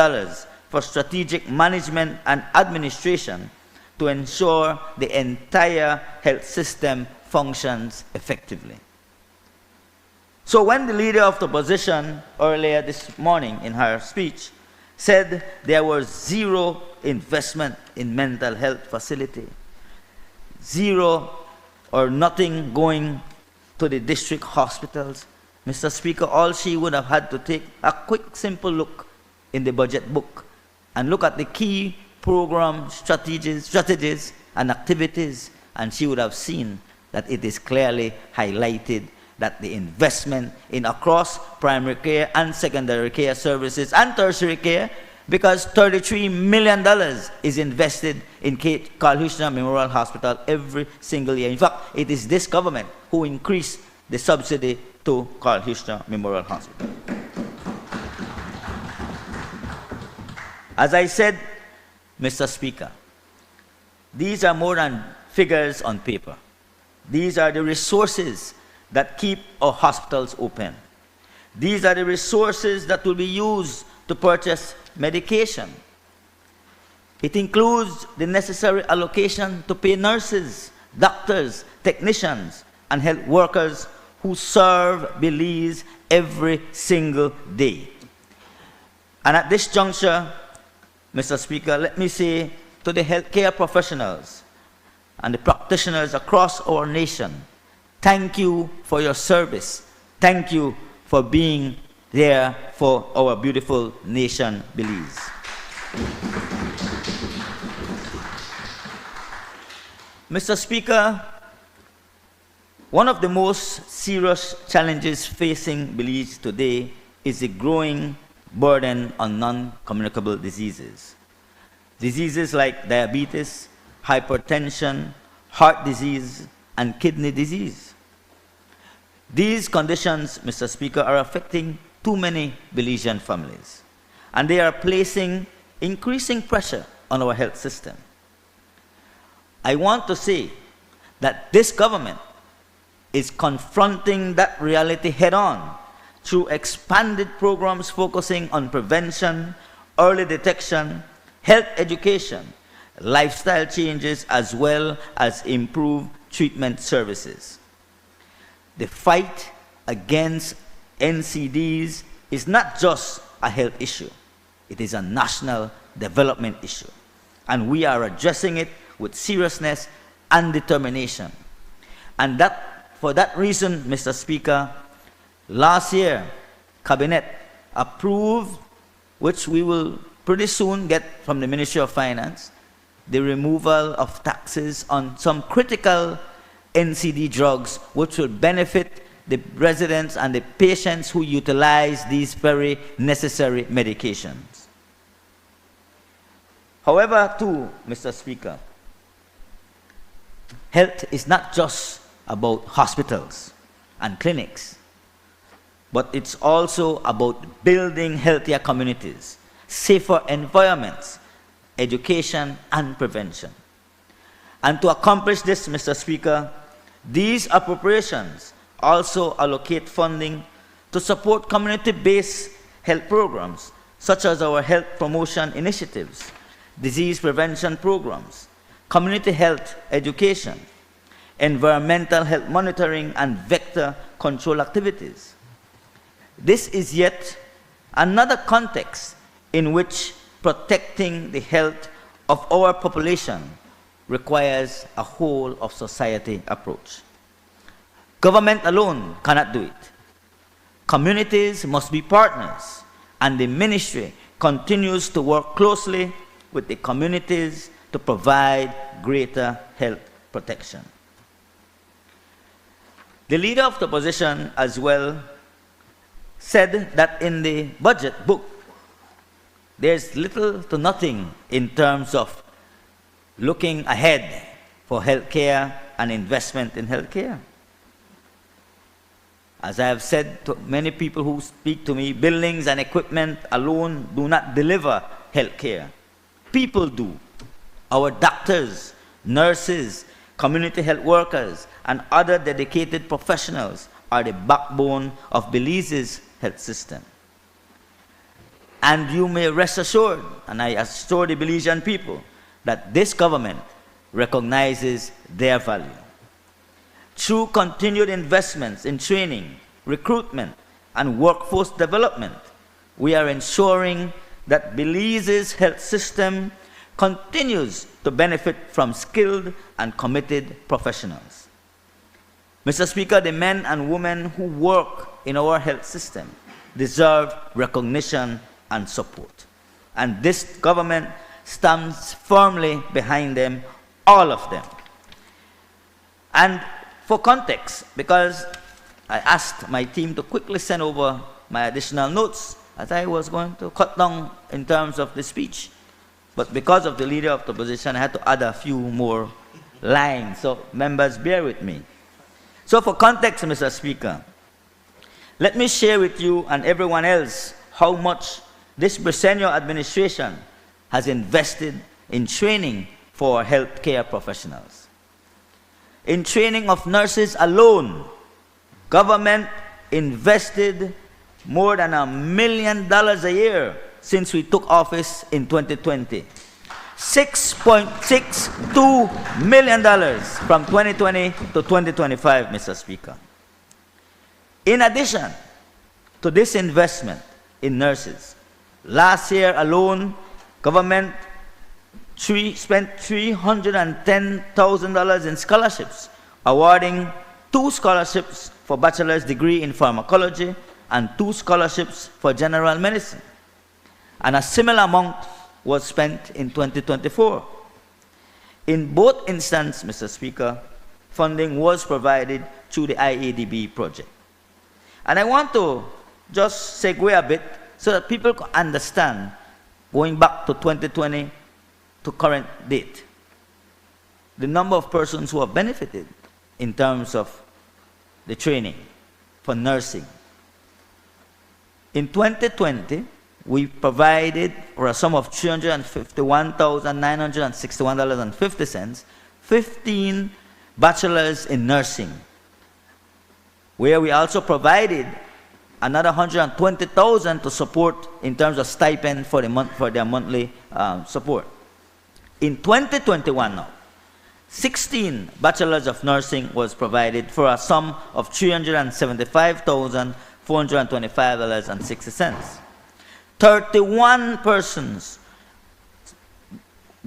for strategic management and administration to ensure the entire health system functions effectively. So when the leader of the opposition earlier this morning in her speech said there was zero investment in mental health facility, zero or nothing going to the district hospitals, Mr. Speaker, all she would have had to take a quick, simple look in the budget book and look at the key program strategies and activities, and she would have seen that it is clearly highlighted that the investment in across primary care and secondary care services and tertiary care, because $33 million is invested in Carl Huchner Memorial Hospital every single year. In fact, it is this government who increased the subsidy to Carl Huchner Memorial Hospital. As I said, Mr. Speaker, these are more than figures on paper. These are the resources that keep our hospitals open. These are the resources that will be used to purchase medication. It includes the necessary allocation to pay nurses, doctors, technicians, and health workers who serve Belize every single day. And at this juncture, Mr. Speaker, let me say to the healthcare professionals and the practitioners across our nation, thank you for your service. Thank you for being there for our beautiful nation, Belize. Mr. Speaker, one of the most serious challenges facing Belize today is the growing burden on non-communicable diseases. Diseases like diabetes, hypertension, heart disease, and kidney disease. These conditions, Mr. Speaker, are affecting too many Belizean families, and they are placing increasing pressure on our health system. I want to say that this government is confronting that reality head-on through expanded programs focusing on prevention, early detection, health education, lifestyle changes, as well as improved treatment services. The fight against NCDs is not just a health issue, it is a national development issue. And we are addressing it with seriousness and determination. And for that reason, Mr. Speaker, last year, Cabinet approved, which we will pretty soon get from the Ministry of Finance, the removal of taxes on some critical NCD drugs, which will benefit the residents and the patients who utilize these very necessary medications. However, too, Mr. Speaker, health is not just about hospitals and clinics, but it's also about building healthier communities, safer environments, education, and prevention. And to accomplish this, Mr. Speaker, these appropriations also allocate funding to support community-based health programs, such as our health promotion initiatives, disease prevention programs, community health education, environmental health monitoring, and vector control activities. This is yet another context in which protecting the health of our population requires a whole of society approach. Government alone cannot do it. Communities must be partners, and the ministry continues to work closely with the communities to provide greater health protection. The leader of the opposition as well said that in the budget book, there's little to nothing in terms of looking ahead for healthcare and investment in healthcare. As I have said to many people who speak to me, buildings and equipment alone do not deliver healthcare. People do. Our doctors, nurses, community health workers, and other dedicated professionals are the backbone of Belize's health system. And you may rest assured, and I assure the Belizean people, that this government recognizes their value. Through continued investments in training, recruitment, and workforce development, we are ensuring that Belize's health system continues to benefit from skilled and committed professionals. Mr. Speaker, the men and women who work in our health system deserve recognition and support. And this government stands firmly behind them, all of them. And for context, because I asked my team to quickly send over my additional notes as I was going to cut down in terms of the speech. But because of the leader of the opposition, I had to add a few more lines. So members, bear with me. So for context, Mr. Speaker, let me share with you and everyone else how much this Briceño administration has invested in training for healthcare professionals. In training of nurses alone, government invested more than $1 million a year since we took office in 2020. $6.62 million from 2020 to 2025, Mr. Speaker. In addition to this investment in nurses, last year alone, government spent $310,000 in scholarships, awarding 2 scholarships for bachelor's degree in pharmacology and 2 scholarships for general medicine. And a similar amount was spent in 2024. In both instances, Mr. Speaker, funding was provided through the IADB project. And I want to just segue a bit so that people can understand, going back to 2020 to current date, the number of persons who have benefited in terms of the training for nursing. In 2020, we provided, for a sum of $351,961.50, 15 bachelors in nursing, where we also provided another $120,000 to support in terms of stipend for their monthly support. In 2021 now, 16 bachelors of nursing was provided for a sum of $375,425.60. 31 persons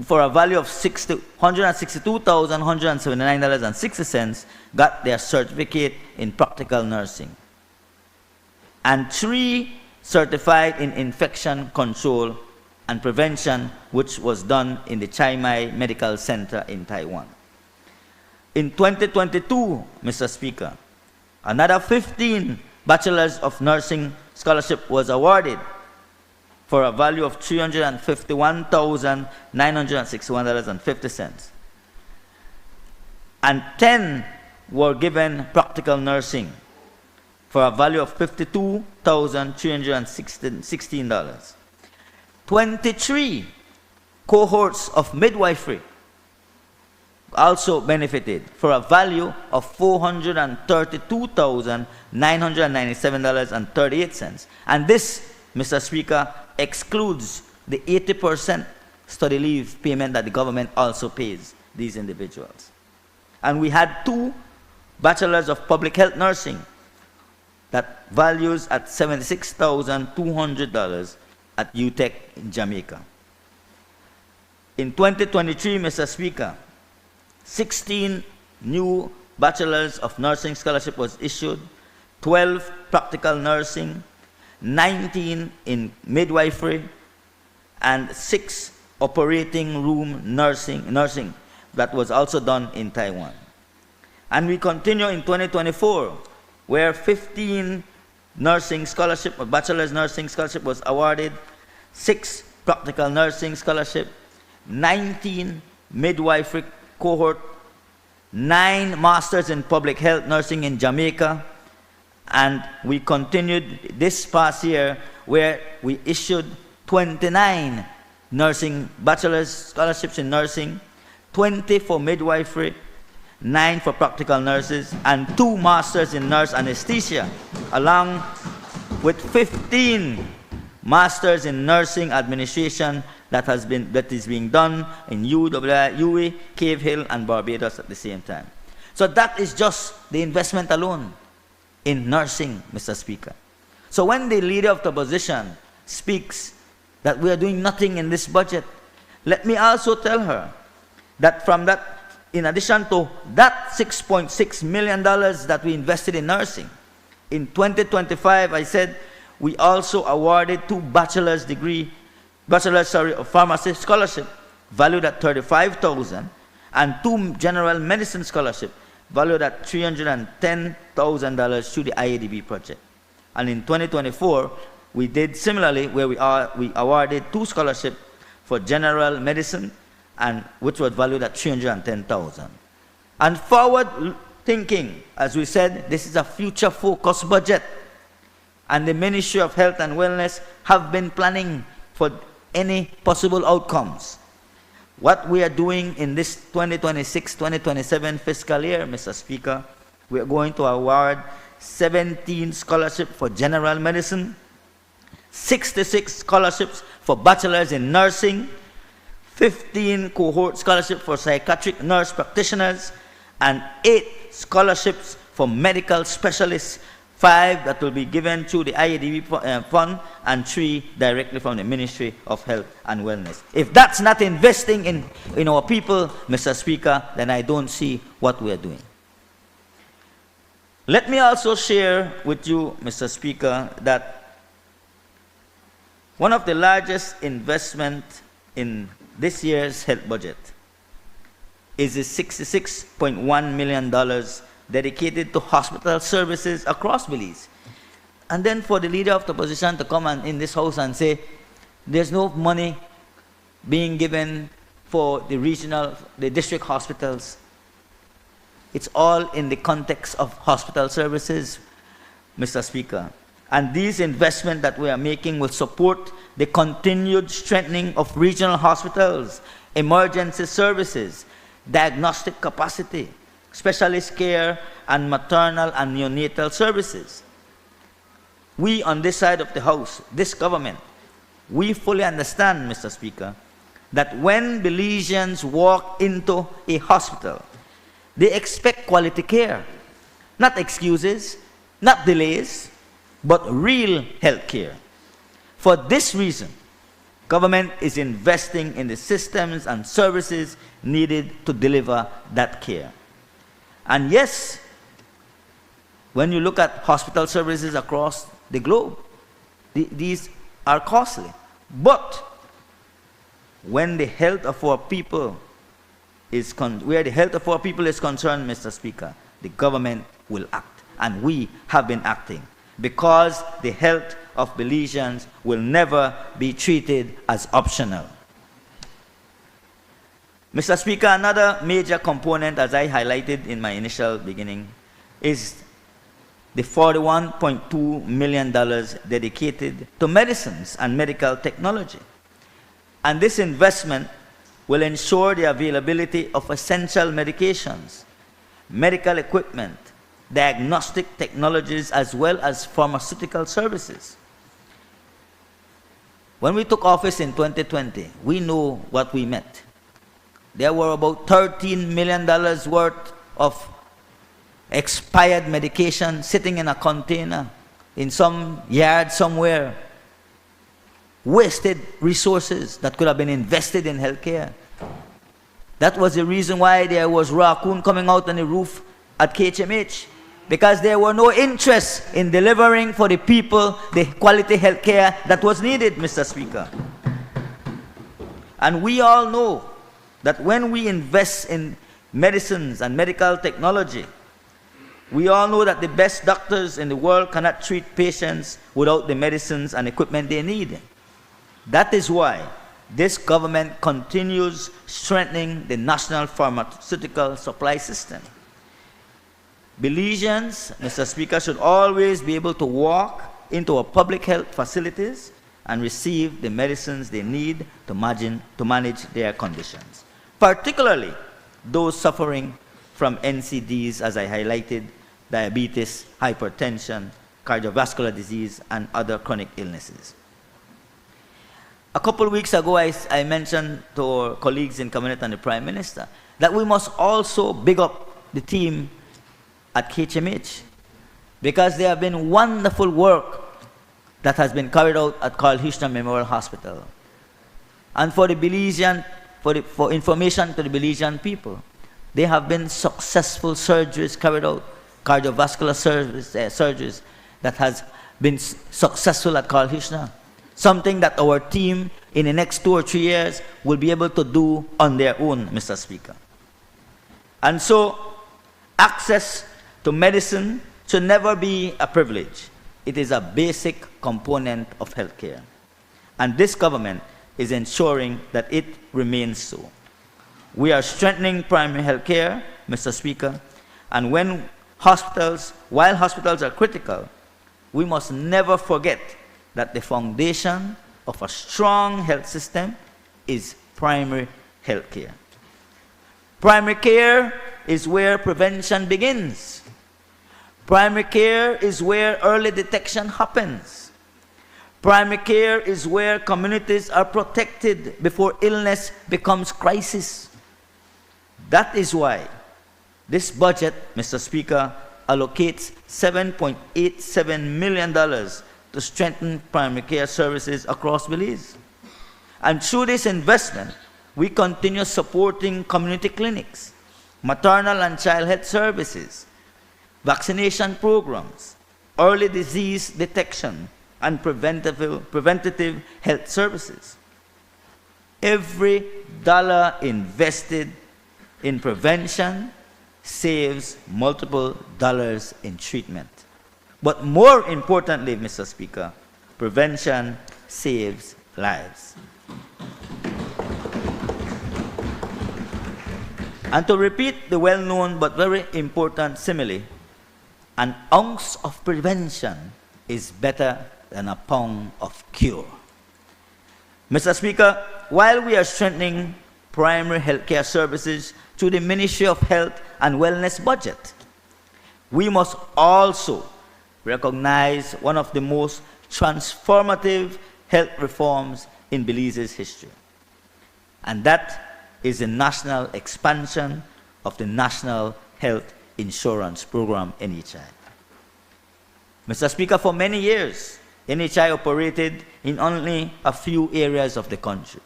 for a value of $162,179.60 got their certificate in practical nursing, and 3 certified in infection control and prevention, which was done in the Chiang Mai Medical Center in Taiwan. In 2022, Mr. Speaker, another 15 bachelors of nursing scholarship was awarded for a value of $351,961.50. And 10 were given practical nursing for a value of $52,316. 23 cohorts of midwifery also benefited for a value of $432,997.38. And this, Mr. Speaker, excludes the 80% study leave payment that the government also pays these individuals. And we had 2 bachelors of public health nursing that values at $76,200 at UTEC in Jamaica. In 2023, Mr. Speaker, 16 new bachelors of nursing scholarship was issued, 12 practical nursing, 19 in midwifery, and 6 operating room nursing that was also done in Taiwan. And we continue in 2024, where 15 nursing scholarship or bachelor's nursing scholarship was awarded, 6 practical nursing scholarship, 19 midwifery cohort, 9 masters in public health nursing in Jamaica, and we continued this past year where we issued 29 nursing bachelor's scholarships in nursing, 20 for midwifery, 9 for practical nurses, and 2 masters in nurse anesthesia, along with 15 masters in nursing administration that is being done in UWI, Cave Hill, and Barbados at the same time. So that is just the investment alone in nursing, Mr. Speaker. So when the leader of the opposition speaks that we are doing nothing in this budget, let me also tell her that from that, in addition to that $6.6 million that we invested in nursing, in 2025, I said we also awarded 2 bachelor's of pharmacy scholarship valued at $35,000 and 2 general medicine scholarship valued at $310,000 through the IADB project. And in 2024, we did similarly, where we awarded 2 scholarships for general medicine, and which was valued at $310,000. And forward thinking, as we said, this is a future-focused budget, and the Ministry of Health and Wellness have been planning for any possible outcomes. What we are doing in this 2026-2027 fiscal year, Mr. Speaker, we are going to award 17 scholarships for general medicine, 66 scholarships for bachelors in nursing, 15 cohort scholarships for psychiatric nurse practitioners, and 8 scholarships for medical specialists 5 that will be given through the IADB fund, and 3 directly from the Ministry of Health and Wellness. If that's not investing in our people, Mr. Speaker, then I don't see what we are doing. Let me also share with you, Mr. Speaker, that one of the largest investments in this year's health budget is the $66.1 million dedicated to hospital services across Belize. And then for the leader of the opposition to come in this house and say, there's no money being given for the district hospitals. It's all in the context of hospital services, Mr. Speaker. And these investments that we are making will support the continued strengthening of regional hospitals, emergency services, diagnostic capacity, specialist care, and maternal and neonatal services. We on this side of the House, this government, we fully understand, Mr. Speaker, that when Belizeans walk into a hospital, they expect quality care, not excuses, not delays, but real health care. For this reason, government is investing in the systems and services needed to deliver that care. And yes, when you look at hospital services across the globe, these are costly. But when the health of our people is where the health of our people is concerned, Mr. Speaker, the government will act. And we have been acting, because the health of Belizeans will never be treated as optional. Mr. Speaker, another major component, as I highlighted in my initial beginning, is the $41.2 million dedicated to medicines and medical technology. And this investment will ensure the availability of essential medications, medical equipment, diagnostic technologies, as well as pharmaceutical services. When we took office in 2020, we knew what we met. There were about $13 million worth of expired medication sitting in a container in some yard somewhere. Wasted resources that could have been invested in healthcare. That was the reason why there was raccoon coming out on the roof at KHMH, because there were no interest in delivering for the people the quality healthcare that was needed, Mr. Speaker. And we all know that when we invest in medicines and medical technology, we all know that the best doctors in the world cannot treat patients without the medicines and equipment they need. That is why this government continues strengthening the national pharmaceutical supply system. Belizeans, Mr. Speaker, should always be able to walk into our public health facilities and receive the medicines they need to manage their conditions, particularly those suffering from NCDs, as I highlighted, diabetes, hypertension, cardiovascular disease, and other chronic illnesses. A couple of weeks ago, I mentioned to our colleagues in Cabinet and the Prime Minister that we must also big up the team at KHMH, because there have been wonderful work that has been carried out at Carl Hirschner Memorial Hospital. And for the Belizean, for information to the Belizean people, there have been successful surgeries carried out, cardiovascular surgeries that has been successful at Carl Hirschner. Something that our team in the next 2 or 3 years will be able to do on their own, Mr. Speaker. And so, access to medicine should never be a privilege. It is a basic component of healthcare. And this government is ensuring that it remains so. We are strengthening primary healthcare, Mr. Speaker, and while hospitals are critical, we must never forget that the foundation of a strong health system is primary health care. Primary care is where prevention begins. Primary care is where early detection happens. Primary care is where communities are protected before illness becomes crisis. That is why this budget, Mr. Speaker, allocates $7.87 million to strengthen primary care services across Belize. And through this investment, we continue supporting community clinics, maternal and child health services, vaccination programs, early disease detection, and preventative health services. Every dollar invested in prevention saves multiple dollars in treatment. But more importantly, Mr. Speaker, prevention saves lives. And to repeat the well-known but very important simile, an ounce of prevention is better than a pound of cure. Mr. Speaker, while we are strengthening primary healthcare services through the Ministry of Health and Wellness budget, we must also recognize one of the most transformative health reforms in Belize's history. And that is the national expansion of the National Health Insurance Program, NHI. Mr. Speaker, for many years, NHI operated in only a few areas of the country.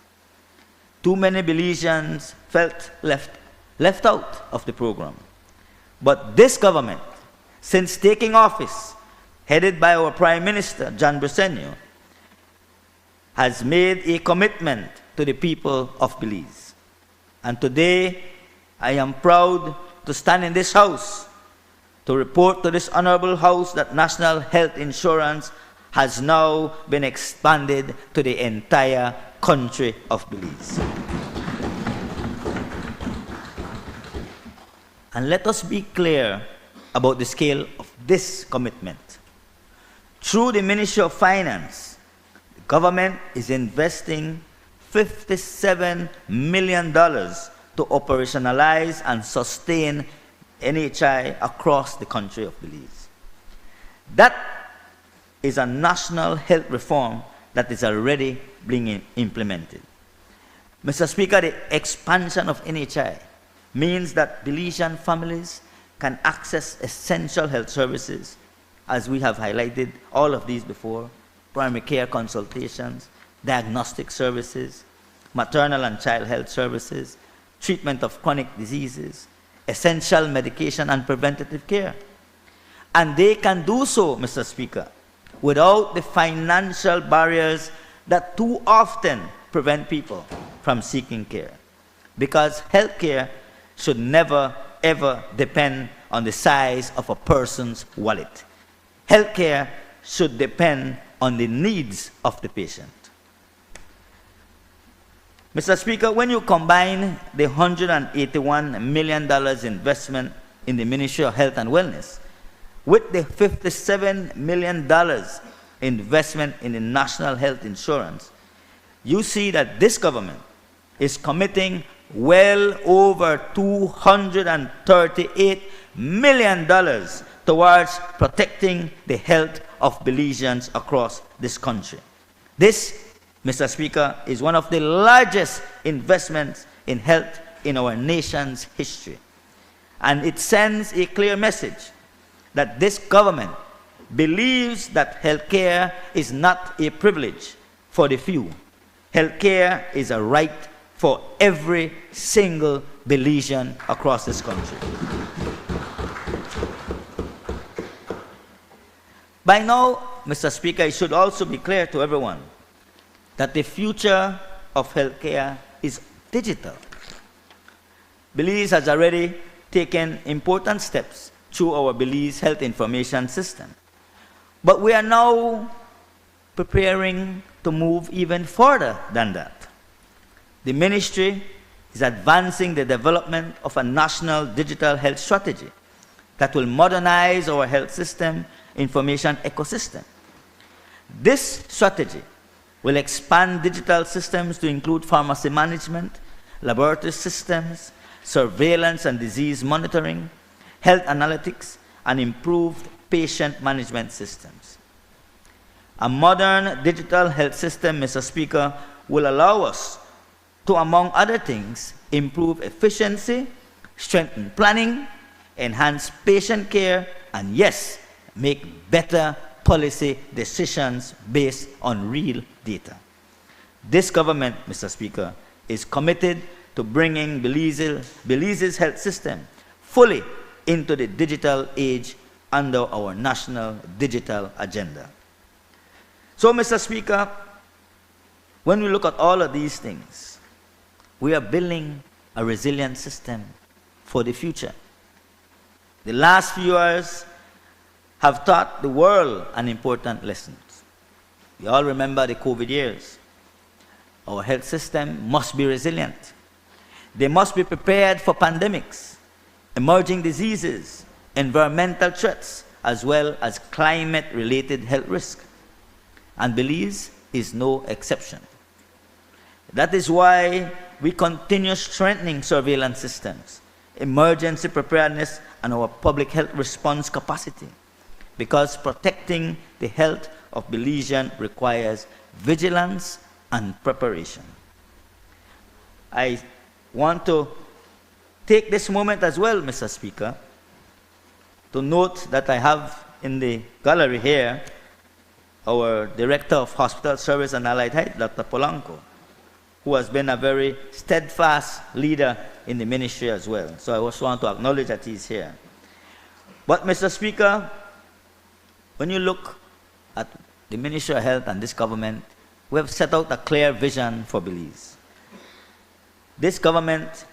Too many Belizeans felt left out of the program. But this government, since taking office, headed by our Prime Minister, John Briceño, has made a commitment to the people of Belize. And today, I am proud to stand in this House to report to this Honorable House that National Health Insurance has now been expanded to the entire country of Belize. And let us be clear about the scale of this commitment. Through the Ministry of Finance, the government is investing $57 million to operationalize and sustain NHI across the country of Belize. That is a national health reform that is already being implemented. Mr. Speaker, the expansion of NHI means that Belizean families can access essential health services, as we have highlighted all of these before: primary care consultations, diagnostic services, maternal and child health services, treatment of chronic diseases, essential medication and preventative care. And they can do so, Mr. Speaker, without the financial barriers that too often prevent people from seeking care. Because health care should never, ever depend on the size of a person's wallet. Health care should depend on the needs of the patient. Mr. Speaker, when you combine the $181 million investment in the Ministry of Health and Wellness with the $57 million investment in the National Health Insurance, you see that this government is committing well over $238 million towards protecting the health of Belizeans across this country. This, Mr. Speaker, is one of the largest investments in health in our nation's history. And it sends a clear message that this government believes that health care is not a privilege for the few. Health care is a right for every single Belizean across this country. By now, Mr. Speaker, it should also be clear to everyone that the future of healthcare is digital. Belize has already taken important steps through our Belize Health Information System. But we are now preparing to move even further than that. The ministry is advancing the development of a national digital health strategy that will modernize our health system information ecosystem. This strategy will expand digital systems to include pharmacy management, laboratory systems, surveillance and disease monitoring, health analytics, and improved patient management systems. A modern digital health system, Mr. Speaker, will allow us to, among other things, improve efficiency, strengthen planning, enhance patient care, and yes, make better policy decisions based on real data. This government, Mr. Speaker, is committed to bringing Belize's health system fully into the digital age under our national digital agenda. So, Mr. Speaker, when we look at all of these things, we are building a resilient system for the future. The last few years have taught the world an important lesson. We all remember the COVID years. Our health system must be resilient. They must be prepared for pandemics, emerging diseases, environmental threats, as well as climate-related health risks. And Belize is no exception. That is why we continue strengthening surveillance systems, emergency preparedness, and our public health response capacity, because protecting the health of Belizeans requires vigilance and preparation. I want to take this moment as well, Mr. Speaker, to note that I have in the gallery here our Director of Hospital Service and Allied Health, Dr. Polanco, who has been a very steadfast leader in the ministry as well. So I also want to acknowledge that he's here. But, Mr. Speaker, when you look at the Ministry of Health and this government, we have set out a clear vision for Belize. This government,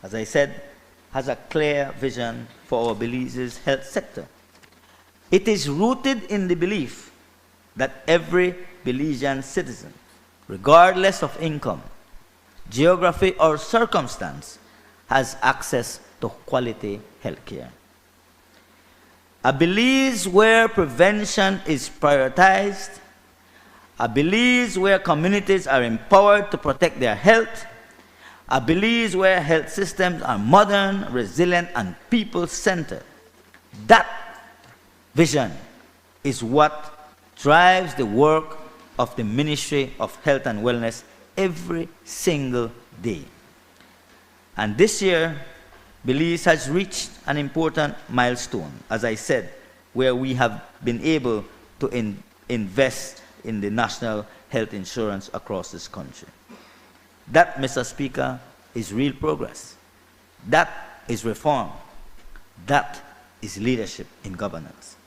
as I said, has a clear vision for our Belize's health sector. It is rooted in the belief that every Belizean citizen, regardless of income, geography, or circumstance, has access to quality health care. A Belize where prevention is prioritized, a Belize where communities are empowered to protect their health, a Belize where health systems are modern, resilient, and people-centered. That vision is what drives the work of the Ministry of Health and Wellness every single day. And this year, Belize has reached an important milestone, as I said, where we have been able to invest in the national health insurance across this country. That, Mr. Speaker, is real progress. That is reform. That is leadership in governance.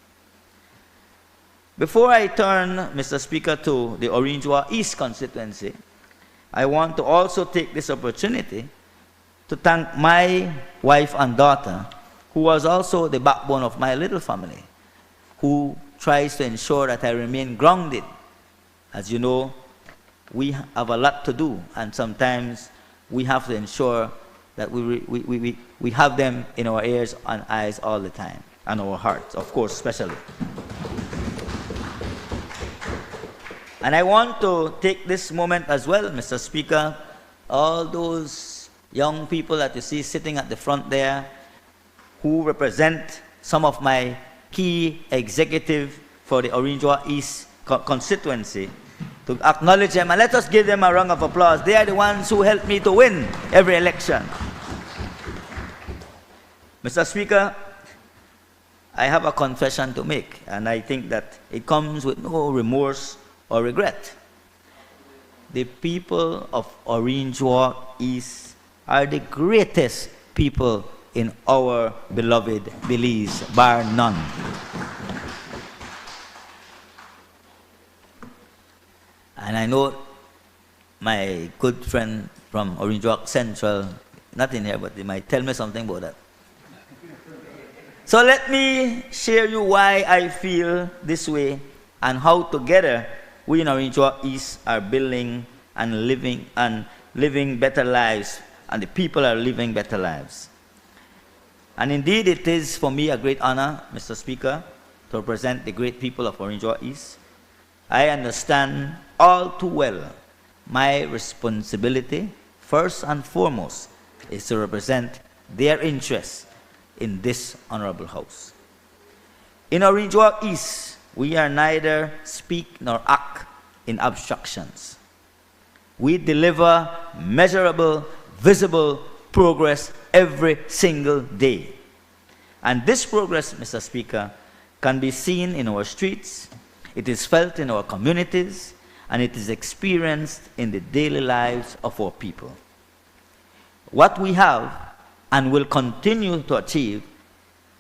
Before I turn, Mr. Speaker, to the Orangewa East constituency, I want to also take this opportunity to thank my wife and daughter, who was also the backbone of my little family, who tries to ensure that I remain grounded. As you know, we have a lot to do, and sometimes we have to ensure that we have them in our ears and eyes all the time, and our hearts, of course, especially. And I want to take this moment as well, Mr. Speaker, all those young people that you see sitting at the front there, who represent some of my key executives for the Orangewa East constituency, to acknowledge them, and let us give them a round of applause. They are the ones who helped me to win every election. Mr. Speaker, I have a confession to make, and I think that it comes with no remorse or regret. The people of Orangewa East are the greatest people in our beloved Belize, bar none. And I know my good friend from Orangewa Central, not in here, but they might tell me something about that. So let me share you why I feel this way and how together we in Orangewa East are building and living better lives, and the people are living better lives. And indeed, it is for me a great honor, Mr. Speaker, to represent the great people of Orangewa East. I understand all too well my responsibility, first and foremost, is to represent their interests in this honorable house. In Orangewa East, we are neither speak nor act in abstractions. We deliver measurable, visible progress every single day. And this progress, Mr. Speaker, can be seen in our streets, it is felt in our communities, and it is experienced in the daily lives of our people. What we have and will continue to achieve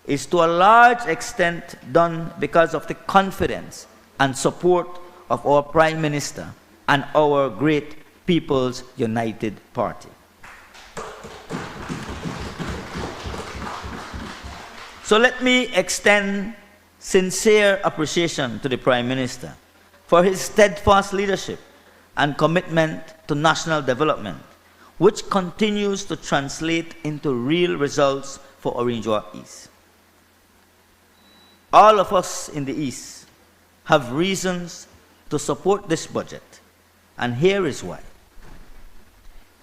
is to a large extent done because of the confidence and support of our Prime Minister and our great People's United Party. So let me extend sincere appreciation to the Prime Minister for his steadfast leadership and commitment to national development, which continues to translate into real results for Orange East. All of us in the East have reasons to support this budget, and here is why.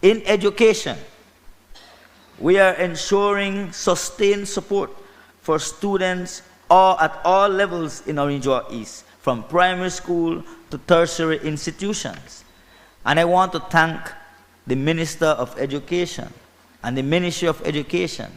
In education, we are ensuring sustained support for students at all levels in Orange East, from primary school to tertiary institutions. And I want to thank the Minister of Education and the Ministry of Education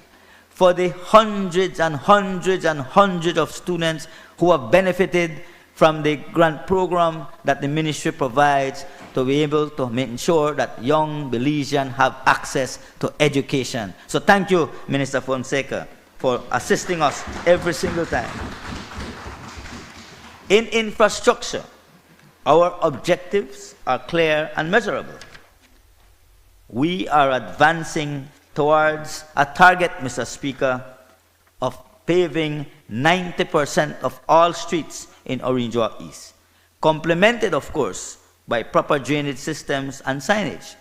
for the hundreds and hundreds and hundreds of students who have benefited from the grant program that the ministry provides to be able to make sure that young Belizeans have access to education. So thank you, Minister Fonseca, for assisting us every single time. In infrastructure, our objectives are clear and measurable. We are advancing towards a target, Mr. Speaker, of paving 90% of all streets in Orange East, complemented, of course, by proper drainage systems and signage.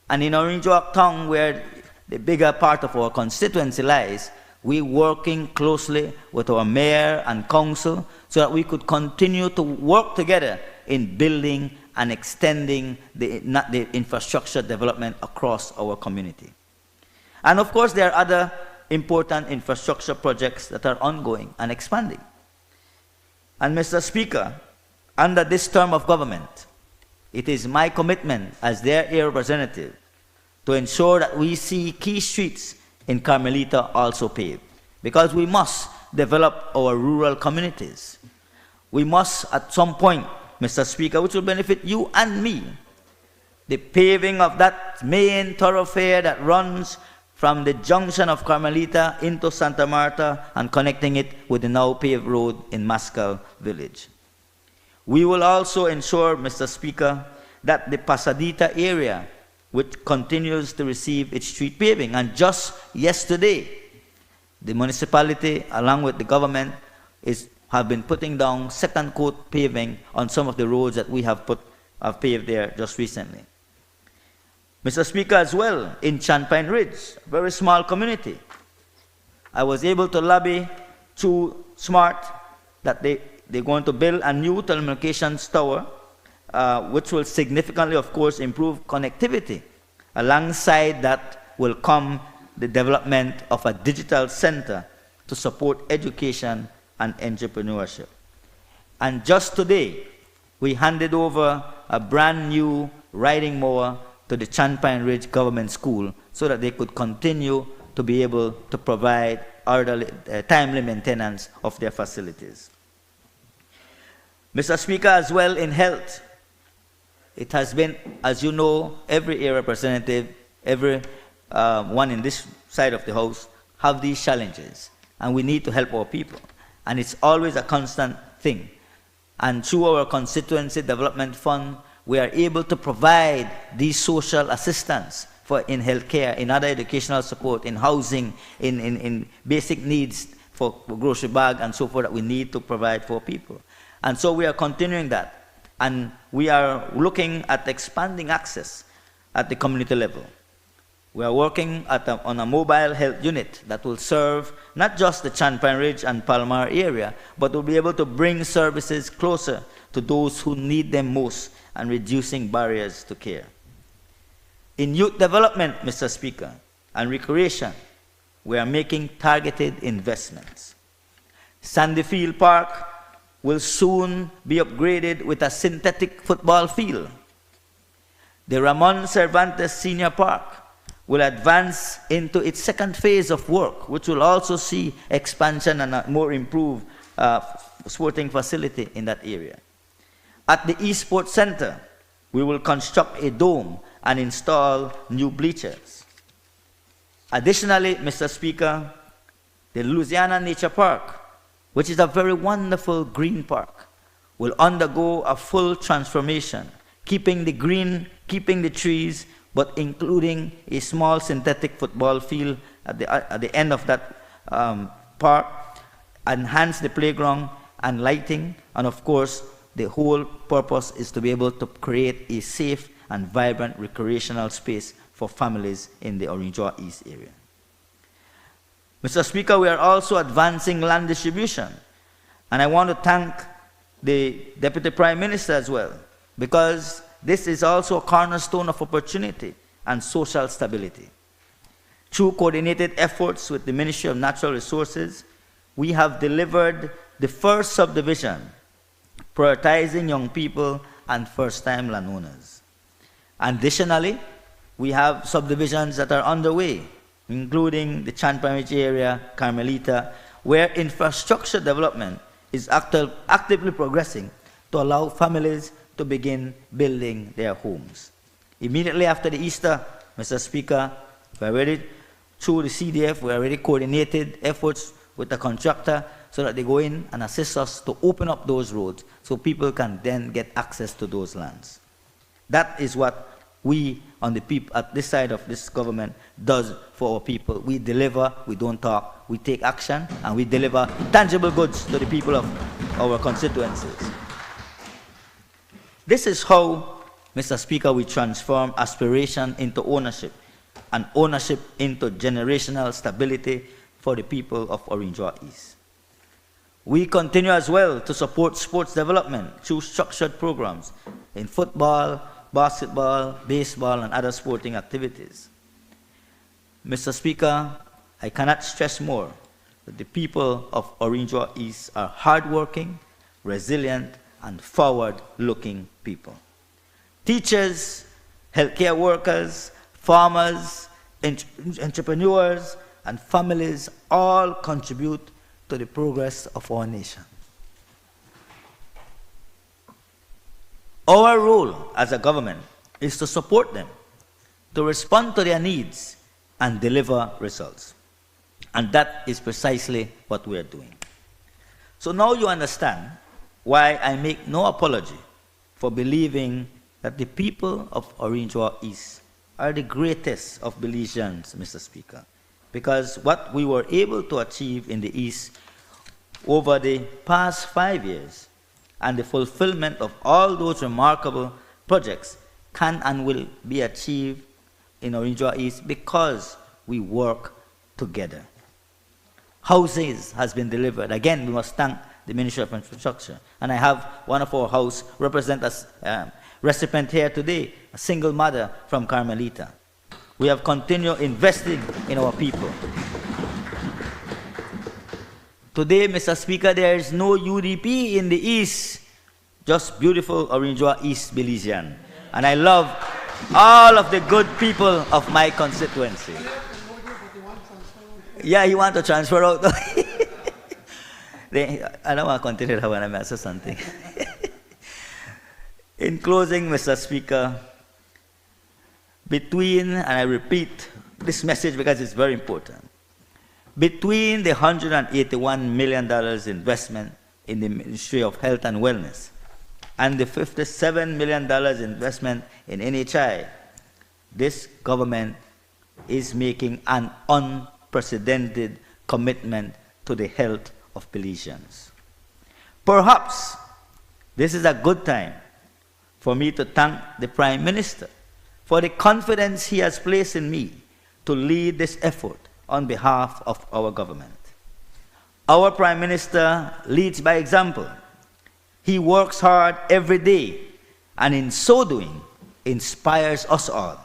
And in Orange Town, where the bigger part of our constituency lies, we're working closely with our mayor and council so that we could continue to work together in building and extending the infrastructure development across our community. And of course, there are other important infrastructure projects that are ongoing and expanding. And Mr. Speaker, under this term of government, it is my commitment as their air representative to ensure that we see key streets in Carmelita also paved, because we must develop our rural communities. We must, at some point, Mr. Speaker, which will benefit you and me, the paving of that main thoroughfare that runs from the junction of Carmelita into Santa Marta and connecting it with the now paved road in Mascal Village. We will also ensure, Mr. Speaker, that the Pasadita area, which continues to receive its street paving, and just yesterday, the municipality, along with the government, have been putting down second coat paving on some of the roads that we have paved there just recently. Mr. Speaker, as well, in Champagne Ridge, a very small community, I was able to lobby to SMART that they're going to build a new telecommunications tower, which will significantly, of course, improve connectivity. Alongside that will come the development of a digital center to support education and entrepreneurship. And just today, we handed over a brand new riding mower to the Champagne Ridge Government School so that they could continue to be able to provide timely maintenance of their facilities. Mr. Speaker, as well in health, it has been, as you know, every area representative, every one in this side of the House have these challenges, and we need to help our people. And it's always a constant thing. And through our Constituency Development Fund, we are able to provide these social assistance in healthcare, in other educational support, in housing, in basic needs for grocery bag and so forth that we need to provide for people. And so we are continuing that. And we are looking at expanding access at the community level. We are working on a mobile health unit that will serve not just the Champagne Ridge and Palmar area, but will be able to bring services closer to those who need them most and reducing barriers to care. In youth development, Mr. Speaker, and recreation, we are making targeted investments. Sandyfield Park will soon be upgraded with a synthetic football field. The Ramon Cervantes Senior Park will advance into its second phase of work, which will also see expansion and a more improved sporting facility in that area. At the Esports Center, we will construct a dome and install new bleachers. Additionally, Mr. Speaker, the Louisiana Nature Park, which is a very wonderful green park, will undergo a full transformation, keeping the green, keeping the trees, but including a small synthetic football field at the end of that park, enhance the playground and lighting, and of course, the whole purpose is to be able to create a safe and vibrant recreational space for families in the Orinjoa East area. Mr. Speaker, we are also advancing land distribution, and I want to thank the Deputy Prime Minister as well, because this is also a cornerstone of opportunity and social stability. Through coordinated efforts with the Ministry of Natural Resources, we have delivered the first subdivision, prioritizing young people and first-time landowners. Additionally, we have subdivisions that are underway, including the Chanpamich area, Carmelita, where infrastructure development is actively progressing to allow families to begin building their homes. Immediately after the Easter, Mr. Speaker, we already, through the CDF, we already coordinated efforts with the contractor so that they go in and assist us to open up those roads so people can then get access to those lands. That is what we on the people at this side of this government does for our people. We deliver, we don't talk, we take action, and we deliver tangible goods to the people of our constituencies. This is how, Mr. Speaker, we transform aspiration into ownership, and ownership into generational stability for the people of Orinjoa East. We continue as well to support sports development through structured programs in football, basketball, baseball, and other sporting activities. Mr. Speaker, I cannot stress more that the people of Orinjoa East are hardworking, resilient, and forward-looking people. Teachers, healthcare workers, farmers, entrepreneurs, and families all contribute to the progress of our nation. Our role as a government is to support them, to respond to their needs, and deliver results. And that is precisely what we are doing. So now you understand why I make no apology for believing that the people of Orinjoa East are the greatest of Belizeans, Mr. Speaker. Because what we were able to achieve in the East over the past 5 years and the fulfillment of all those remarkable projects can and will be achieved in Orinjoa East because we work together. Houses has been delivered. Again, we must thank the Ministry of Infrastructure. And I have one of our house representatives, recipient here today, a single mother from Carmelita. We have continued investing in our people. Today, Mr. Speaker, there is no UDP in the East, just beautiful Orinjoa East Belizean. And I love all of the good people of my constituency. Yeah, he wants to transfer out. I don't want to continue that when I answer something. In closing, Mr. Speaker, between, and I repeat this message because it's very important, between the $181 million investment in the Ministry of Health and Wellness and the $57 million investment in NHI, this government is making an unprecedented commitment to the health of Belizeans. Perhaps this is a good time for me to thank the Prime Minister for the confidence he has placed in me to lead this effort on behalf of our government. Our Prime Minister leads by example. He works hard every day, and in so doing, inspires us all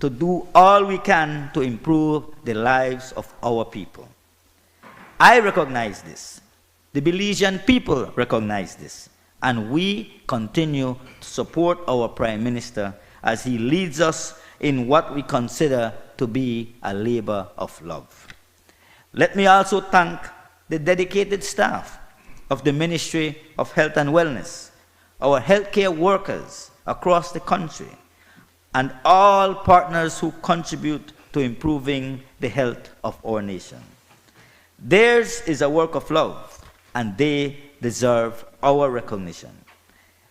to do all we can to improve the lives of our people. I recognize this. The Belizean people recognize this. And we continue to support our Prime Minister as he leads us in what we consider to be a labor of love. Let me also thank the dedicated staff of the Ministry of Health and Wellness, our healthcare workers across the country, and all partners who contribute to improving the health of our nation. Theirs is a work of love, and they deserve our recognition.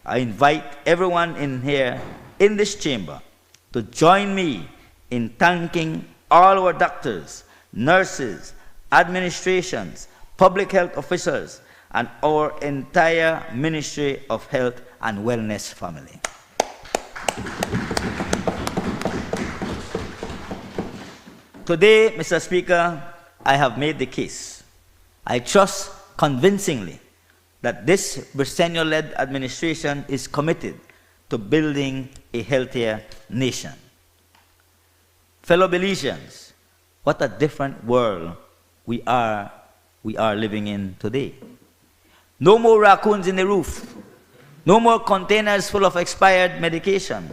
I invite everyone in here, in this chamber, to join me in thanking all our doctors, nurses, administrations, public health officers, and our entire Ministry of Health and Wellness family. Today, Mr. Speaker, I have made the case, I trust convincingly, that this Briceño-led administration is committed to building a healthier nation. Fellow Belizeans, what a different world we are living in today. No more raccoons in the roof. No more containers full of expired medication.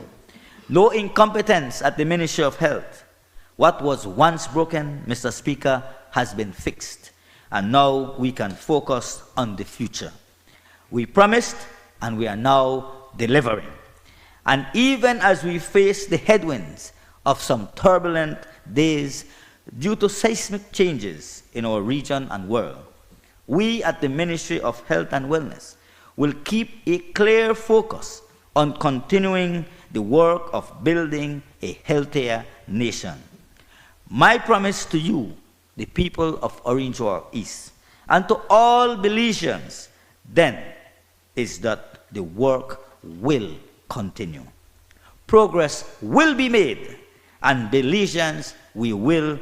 No incompetence at the Ministry of Health. What was once broken, Mr. Speaker, has been fixed. And now we can focus on the future. We promised, and we are now delivering. And even as we face the headwinds of some turbulent days due to seismic changes in our region and world, we at the Ministry of Health and Wellness will keep a clear focus on continuing the work of building a healthier nation. My promise to you, the people of Orange Walk East, and to all Belizeans, then, is that the work will continue. Progress will be made, and Belizeans we will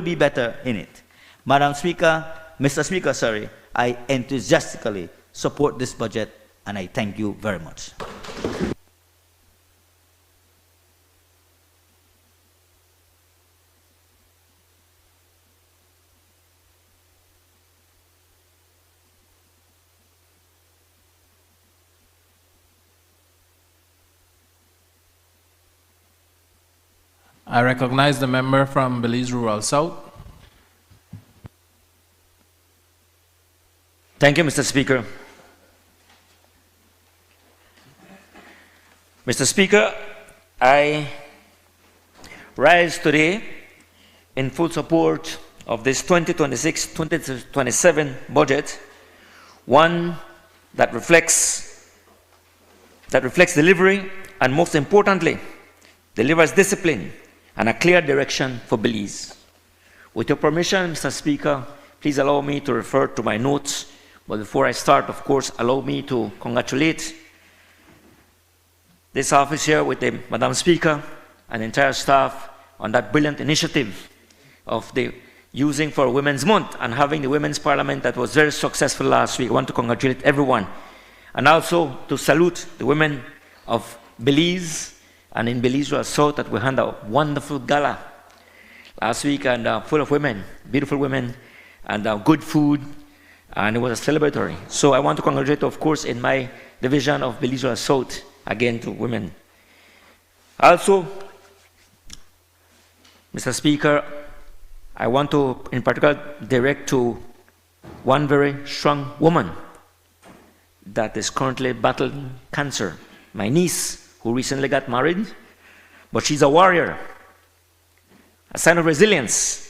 be better in it. Mr. Speaker, I enthusiastically support this budget, and I thank you very much. I recognize the member from Belize Rural South. Thank you, Mr. Speaker. Mr. Speaker, I rise today in full support of this 2026-2027 budget, one that reflects delivery, and most importantly, delivers discipline and a clear direction for Belize. With your permission, Mr. Speaker, please allow me to refer to my notes. But before I start, of course, allow me to congratulate this office here with the Madam Speaker and the entire staff on that brilliant initiative of the using for Women's Month and having the Women's Parliament that was very successful last week. I want to congratulate everyone. And also to salute the women of Belize and in Belize Rural South that we had a wonderful gala last week, and full of women, beautiful women, and good food, and it was a celebratory. So I want to congratulate, of course, in my division of Belize Rural South, again to women. Also, Mr. Speaker, I want to, in particular, direct to one very strong woman that is currently battling cancer. My niece, who recently got married, but she's a warrior, a sign of resilience,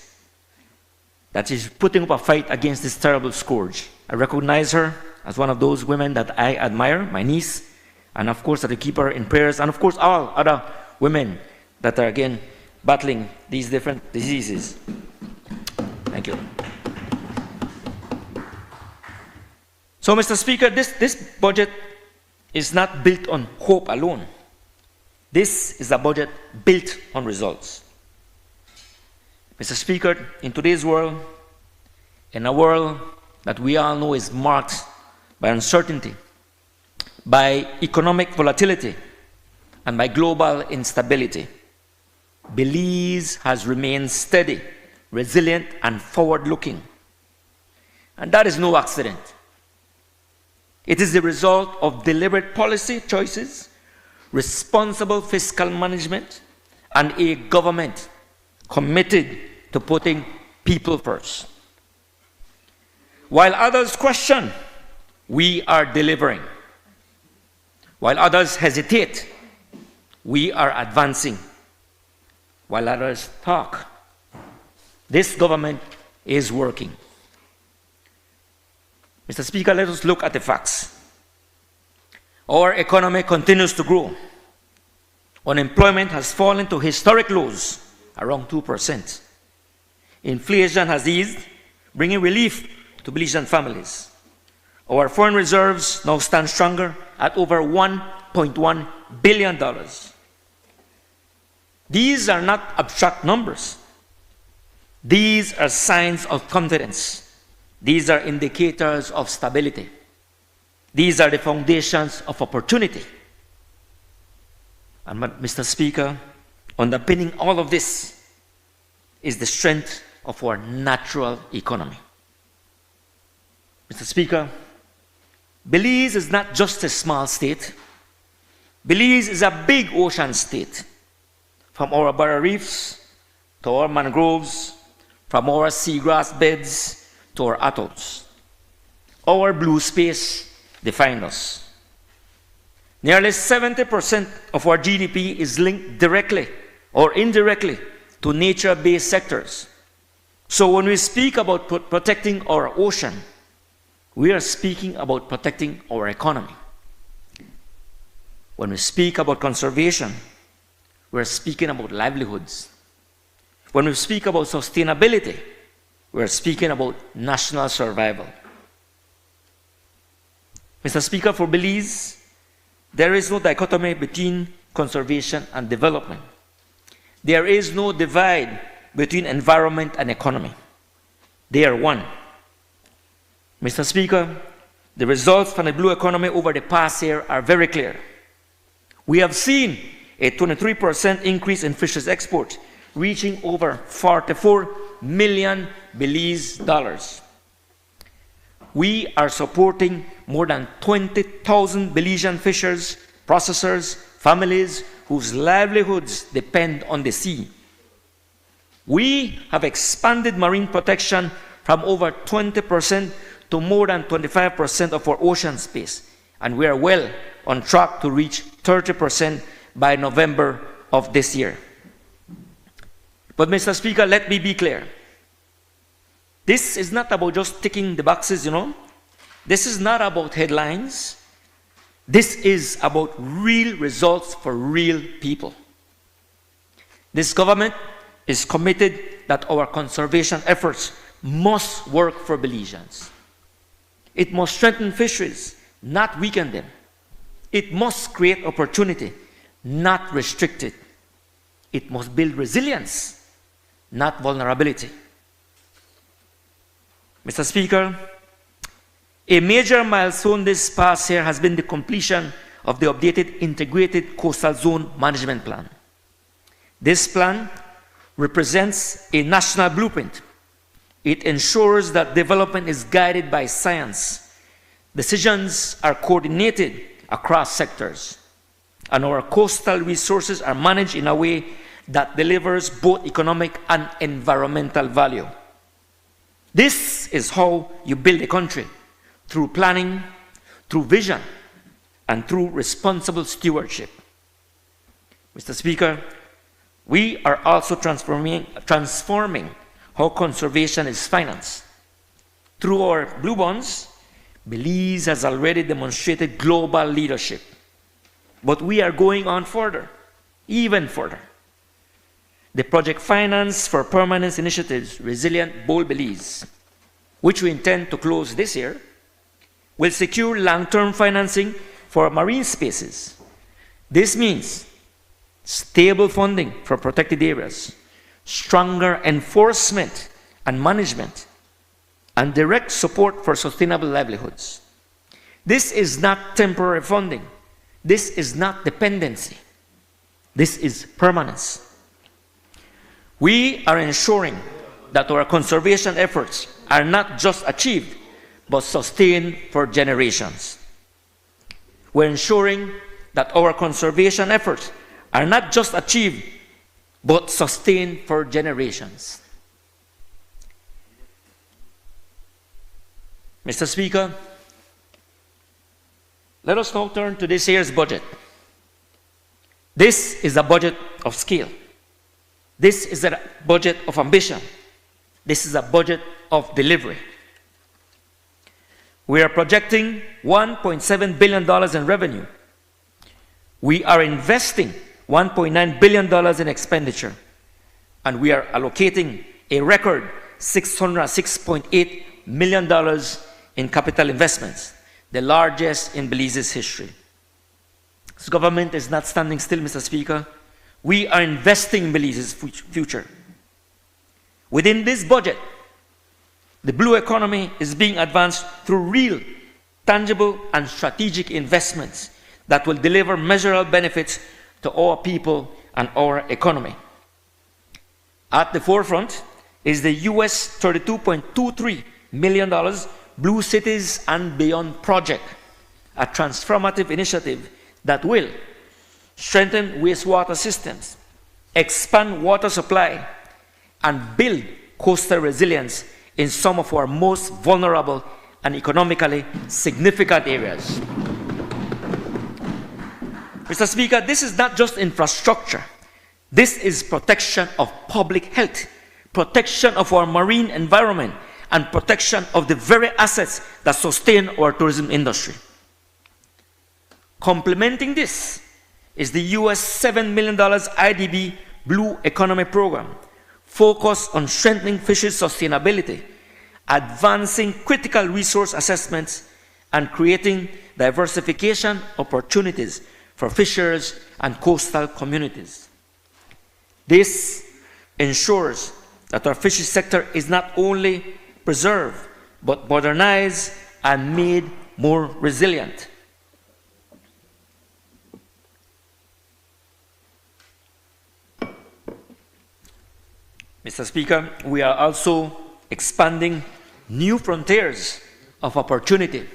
that is putting up a fight against this terrible scourge. I recognize her as one of those women that I admire, my niece, and of course that I keep her in prayers, and of course all other women that are again battling these different diseases. Thank you. So, Mr. Speaker, this budget is not built on hope alone. This is a budget built on results. Mr. Speaker, in today's world, in a world that we all know is marked by uncertainty, by economic volatility, and by global instability, Belize has remained steady, resilient, and forward-looking. And that is no accident. It is the result of deliberate policy choices, responsible fiscal management, and a government committed to putting people first. While others question, we are delivering. While others hesitate, we are advancing. While others talk, this government is working. Mr. Speaker, let us look at the facts. Our economy continues to grow. Unemployment has fallen to historic lows, around 2%. Inflation has eased, bringing relief to Belizean families. Our foreign reserves now stand stronger at over $1.1 billion. These are not abstract numbers. These are signs of confidence. These are indicators of stability. These are the foundations of opportunity. And Mr. Speaker, underpinning all of this is the strength of our natural economy. Mr. Speaker, Belize is not just a small state. Belize is a big ocean state. From our barrier reefs to our mangroves, from our seagrass beds to our atolls. Our blue space defines us. Nearly 70% of our GDP is linked directly or indirectly to nature-based sectors. So when we speak about protecting our ocean, we are speaking about protecting our economy. When we speak about conservation, we're speaking about livelihoods. When we speak about sustainability, we're speaking about national survival. Mr. Speaker, for Belize, there is no dichotomy between conservation and development. There is no divide between environment and economy. They are one. Mr. Speaker, the results from the blue economy over the past year are very clear. We have seen a 23% increase in fisheries export, reaching over 44 million Belize dollars. We are supporting more than 20,000 Belizean fishers, processors, families whose livelihoods depend on the sea. We have expanded marine protection from over 20% to more than 25% of our ocean space, and we are well on track to reach 30% by November of this year. But Mr. Speaker, let me be clear. This is not about just ticking the boxes, This is not about headlines. This is about real results for real people. This government is committed that our conservation efforts must work for Belizeans. It must strengthen fisheries, not weaken them. It must create opportunity, not restrict it. It must build resilience, not vulnerability. Mr. Speaker, a major milestone this past year has been the completion of the updated Integrated Coastal Zone Management Plan. This plan represents a national blueprint. It ensures that development is guided by science. Decisions are coordinated across sectors, and our coastal resources are managed in a way that delivers both economic and environmental value. This is how you build a country, through planning, through vision, and through responsible stewardship. Mr. Speaker, we are also transforming how conservation is financed. Through our blue bonds, Belize has already demonstrated global leadership. But we are going on further, even further. The project finance for permanence initiatives, Resilient Bold Belize, which we intend to close this year, will secure long-term financing for marine spaces. This means stable funding for protected areas, stronger enforcement and management, and direct support for sustainable livelihoods. This is not temporary funding. This is not dependency. This is permanence. We are ensuring that our conservation efforts are not just achieved, but sustained for generations. We're ensuring that our conservation efforts are not just achieved, but sustain for generations. Mr. Speaker, let us now turn to this year's budget. This is a budget of scale. This is a budget of ambition. This is a budget of delivery. We are projecting $1.7 billion in revenue. We are investing $1.9 billion in expenditure. And we are allocating a record $606.8 million in capital investments, the largest in Belize's history. This government is not standing still, Mr. Speaker. We are investing in Belize's future. Within this budget, the blue economy is being advanced through real, tangible, and strategic investments that will deliver measurable benefits to our people and our economy. At the forefront is the US $32.23 million Blue Cities and Beyond project, a transformative initiative that will strengthen wastewater systems, expand water supply, and build coastal resilience in some of our most vulnerable and economically significant areas. Mr. Speaker, this is not just infrastructure. This is protection of public health, protection of our marine environment, and protection of the very assets that sustain our tourism industry. Complementing this is the US $7 million IDB Blue Economy Program, focused on strengthening fisheries sustainability, advancing critical resource assessments, and creating diversification opportunities for fishers and coastal communities. This ensures that our fisheries sector is not only preserved, but modernized and made more resilient. Mr. Speaker, we are also expanding new frontiers of opportunity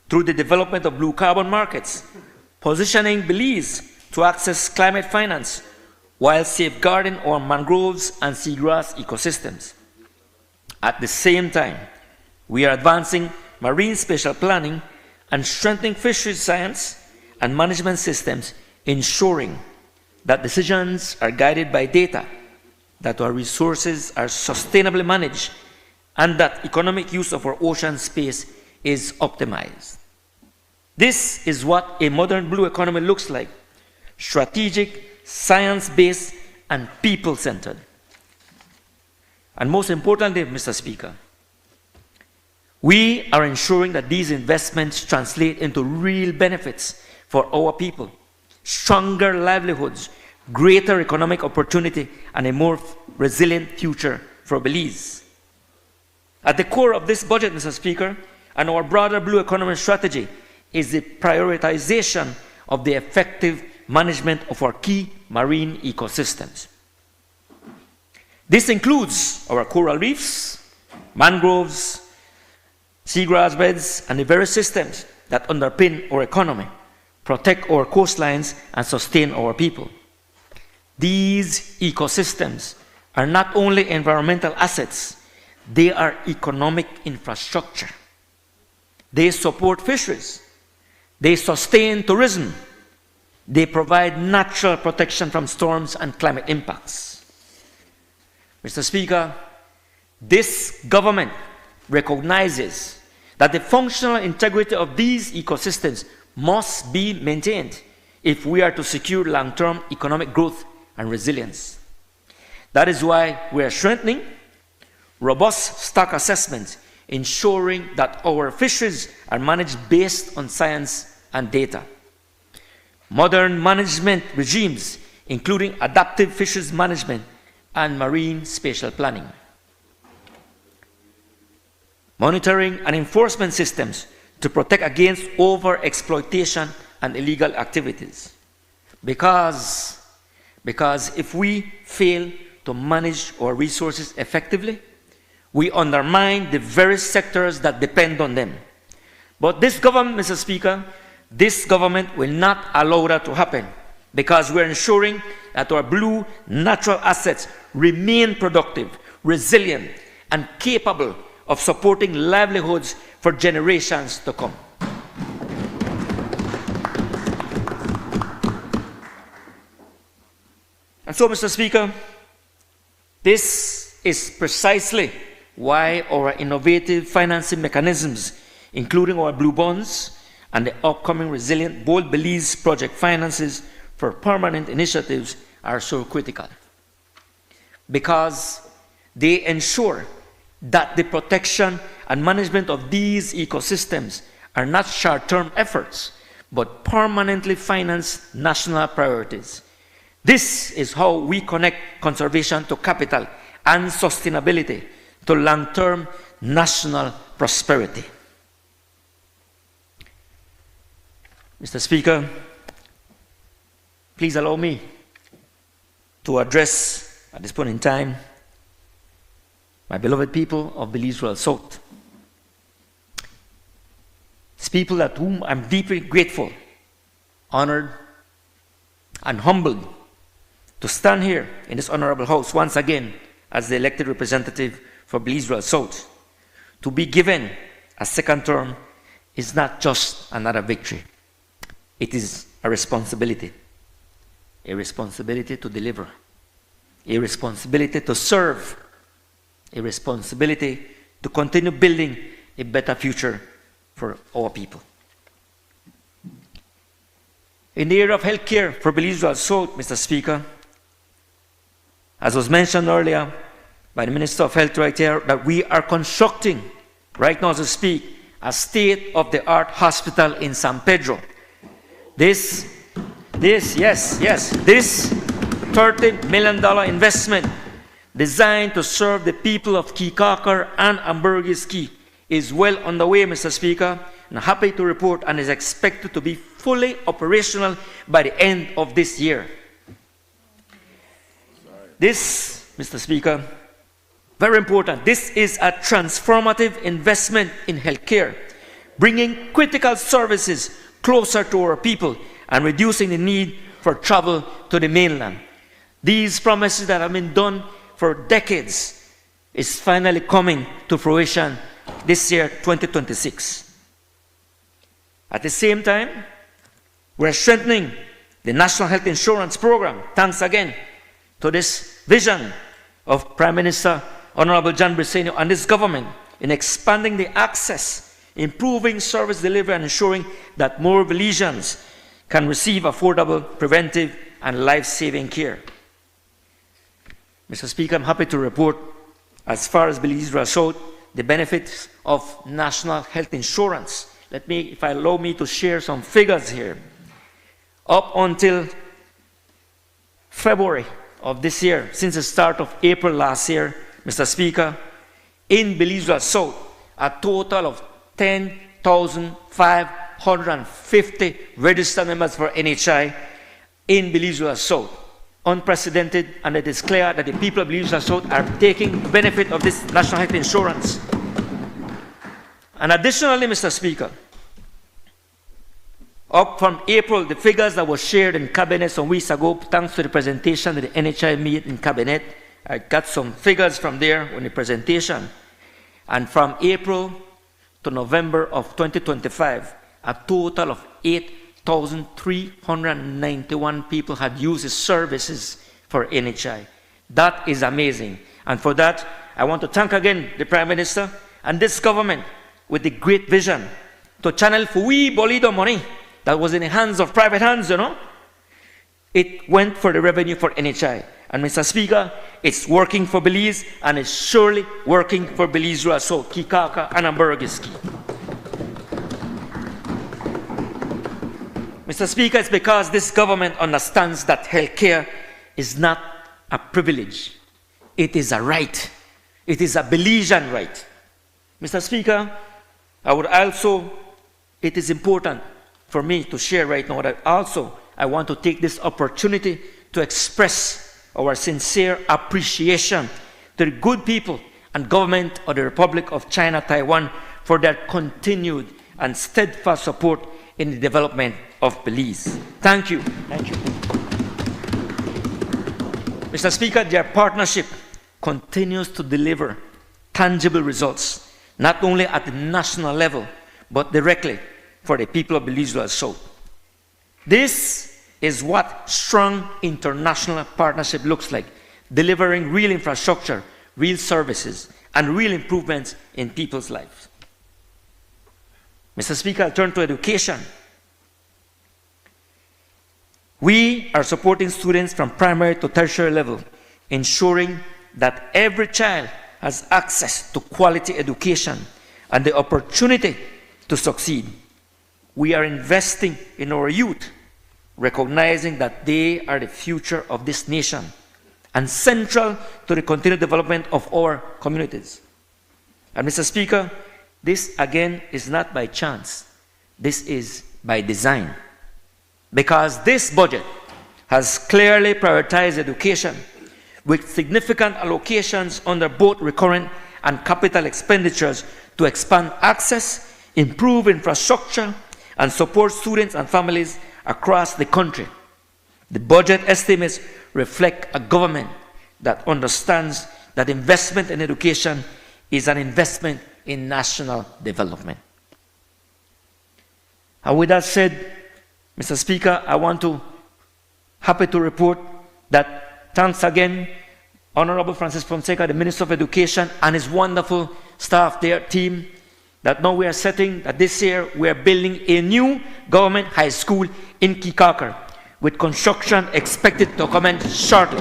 through the development of blue carbon markets, positioning Belize to access climate finance while safeguarding our mangroves and seagrass ecosystems. At the same time, we are advancing marine spatial planning and strengthening fisheries science and management systems, ensuring that decisions are guided by data, that our resources are sustainably managed, and that economic use of our ocean space is optimized. This is what a modern blue economy looks like: strategic, science-based, and people-centered. And most importantly, Mr. Speaker, we are ensuring that these investments translate into real benefits for our people, stronger livelihoods, greater economic opportunity, and a more resilient future for Belize. At the core of this budget, Mr. Speaker, and our broader blue economy strategy is the prioritization of the effective management of our key marine ecosystems. This includes our coral reefs, mangroves, seagrass beds, and the very systems that underpin our economy, protect our coastlines, and sustain our people. These ecosystems are not only environmental assets, they are economic infrastructure. They support fisheries. They sustain tourism. They provide natural protection from storms and climate impacts. Mr. Speaker, this government recognizes that the functional integrity of these ecosystems must be maintained if we are to secure long-term economic growth and resilience. That is why we are strengthening robust stock assessments, ensuring that our fisheries are managed based on science and data. Modern management regimes, including adaptive fisheries management and marine spatial planning. Monitoring and enforcement systems to protect against overexploitation and illegal activities. Because if we fail to manage our resources effectively, we undermine the very sectors that depend on them. But this government, Mr. Speaker, this government will not allow that to happen. because we're ensuring that our blue natural assets remain productive, resilient, and capable of supporting livelihoods for generations to come. And so, Mr. Speaker, this is precisely why our innovative financing mechanisms, including our blue bonds and the upcoming Resilient Bold Belize project finances for permanent initiatives, are so critical. Because they ensure that the protection and management of these ecosystems are not short-term efforts, but permanently financed national priorities. This is how we connect conservation to capital and sustainability to long-term national prosperity. Mr. Speaker, please allow me to address, at this point in time, my beloved people of Belize Rural South. It's people at whom I'm deeply grateful, honored, and humbled to stand here in this honorable house once again as the elected representative for Belize Rural South. To be given a second term is not just another victory. It is a responsibility to deliver, a responsibility to serve, a responsibility to continue building a better future for our people. In the area of healthcare for Belize Rural South, Mr. Speaker, as was mentioned earlier by the Minister of Health right here, that we are constructing, right now as we speak, a state-of-the-art hospital in San Pedro. This $30 million investment designed to serve the people of Kikakar and Ambergis Key is well on the way, Mr. Speaker, and I'm happy to report and is expected to be fully operational by the end of this year. This, Mr. Speaker, very important, this is a transformative investment in healthcare, bringing critical services closer to our people and reducing the need for travel to the mainland. These promises that have been done for decades is finally coming to fruition this year, 2026. At the same time, we're strengthening the National Health Insurance Program, thanks again to this vision of Prime Minister Honorable John Briceño and this government in expanding the access, improving service delivery, and ensuring that more Belizeans can receive affordable, preventive, and life-saving care. Mr. Speaker, I'm happy to report, as far as Belize Rural South, the benefits of national health insurance. Let me, if I allow me to share some figures here. Up until February of this year, since the start of April last year, Mr. Speaker, in Belize Rural South, a total of 10,550 registered members for NHI in Belize Rural South. Unprecedented, and it is clear that the people of Belize Rural South are taking benefit of this national health insurance. And additionally, Mr. Speaker, up from April, the figures that were shared in Cabinet some weeks ago, thanks to the presentation that the NHI made in Cabinet, I got some figures from there in the presentation. And from April to November of 2025, a total of 8,391 people had used the services for NHI. That is amazing. And for that, I want to thank again the Prime Minister and this government with the great vision to channel Fui Bolido money that was in the hands of private hands, you know. It went for the revenue for NHI. And Mr. Speaker, it's working for Belize, and it's surely working for Belize Rural South, Kikaka, and Ambergis Key. Mr. Speaker, it's because this government understands that healthcare is not a privilege. It is a right. It is a Belizean right. Mr. Speaker, it is important for me to share right now that also I want to take this opportunity to express our sincere appreciation to the good people and government of the Republic of China, Taiwan, for their continued and steadfast support in the development of Belize. Thank you. Thank you. Mr. Speaker, their partnership continues to deliver tangible results, not only at the national level, but directly for the people of Belize Royal South. This is what strong international partnership looks like, delivering real infrastructure, real services, and real improvements in people's lives. Mr. Speaker, I'll turn to education. We are supporting students from primary to tertiary level, ensuring that every child has access to quality education and the opportunity to succeed. We are investing in our youth, recognizing that they are the future of this nation and central to the continued development of our communities. And Mr. Speaker, this again is not by chance. This is by design. Because this budget has clearly prioritized education with significant allocations under both recurrent and capital expenditures to expand access, improve infrastructure, and support students and families across the country. The budget estimates reflect a government that understands that investment in education is an investment in national development. And with that said, Mr. Speaker, I want to happy to report that thanks again, Honorable Francis Fonseca, the Minister of Education, and his wonderful staff, their team, that now we are setting that this year we are building a new government high school in Kikakar, with construction expected to commence shortly.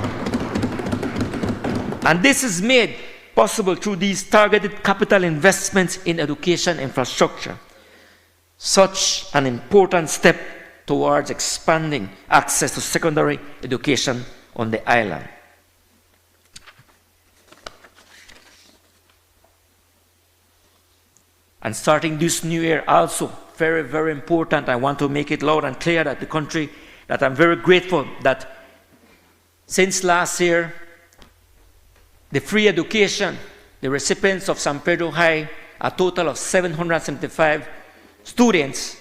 And this is made possible through these targeted capital investments in education infrastructure. Such an important step towards expanding access to secondary education on the island. And starting this new year also, very, very important, I want to make it loud and clear that the country, that I'm very grateful that since last year, the free education, the recipients of San Pedro High, a total of 775 students,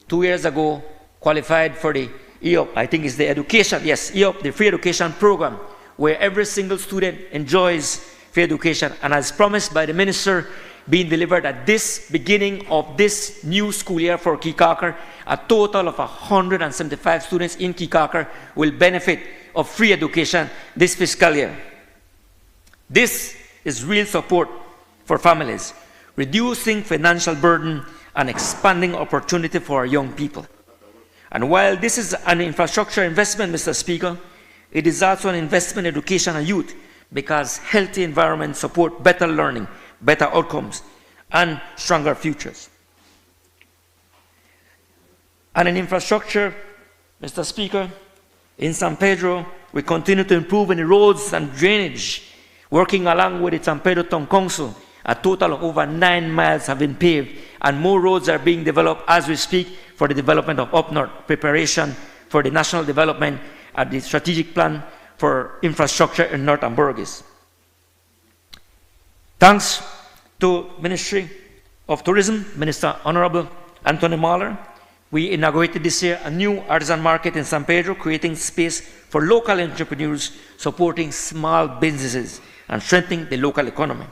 2 years ago, qualified for the EOP, I think it's the education, yes, EOP, the free education program, where every single student enjoys free education. And as promised by the minister, being delivered at this beginning of this new school year for Kikakar, a total of 175 students in Kikakar will benefit of free education this fiscal year. This is real support for families, reducing financial burden and expanding opportunity for our young people. And while this is an infrastructure investment, Mr. Speaker, it is also an investment in education and youth, because healthy environments support better learning, better outcomes, and stronger futures. And in infrastructure, Mr. Speaker, in San Pedro, we continue to improve in the roads and drainage, working along with the San Pedro Town Council. A total of over 9 miles have been paved, and more roads are being developed as we speak for the development of Up North, preparation for the national development and the strategic plan for infrastructure in North and Burgess. Thanks to Ministry of Tourism, Minister Honorable Anthony Mahler, we inaugurated this year a new artisan market in San Pedro, creating space for local entrepreneurs, supporting small businesses, and strengthening the local economy.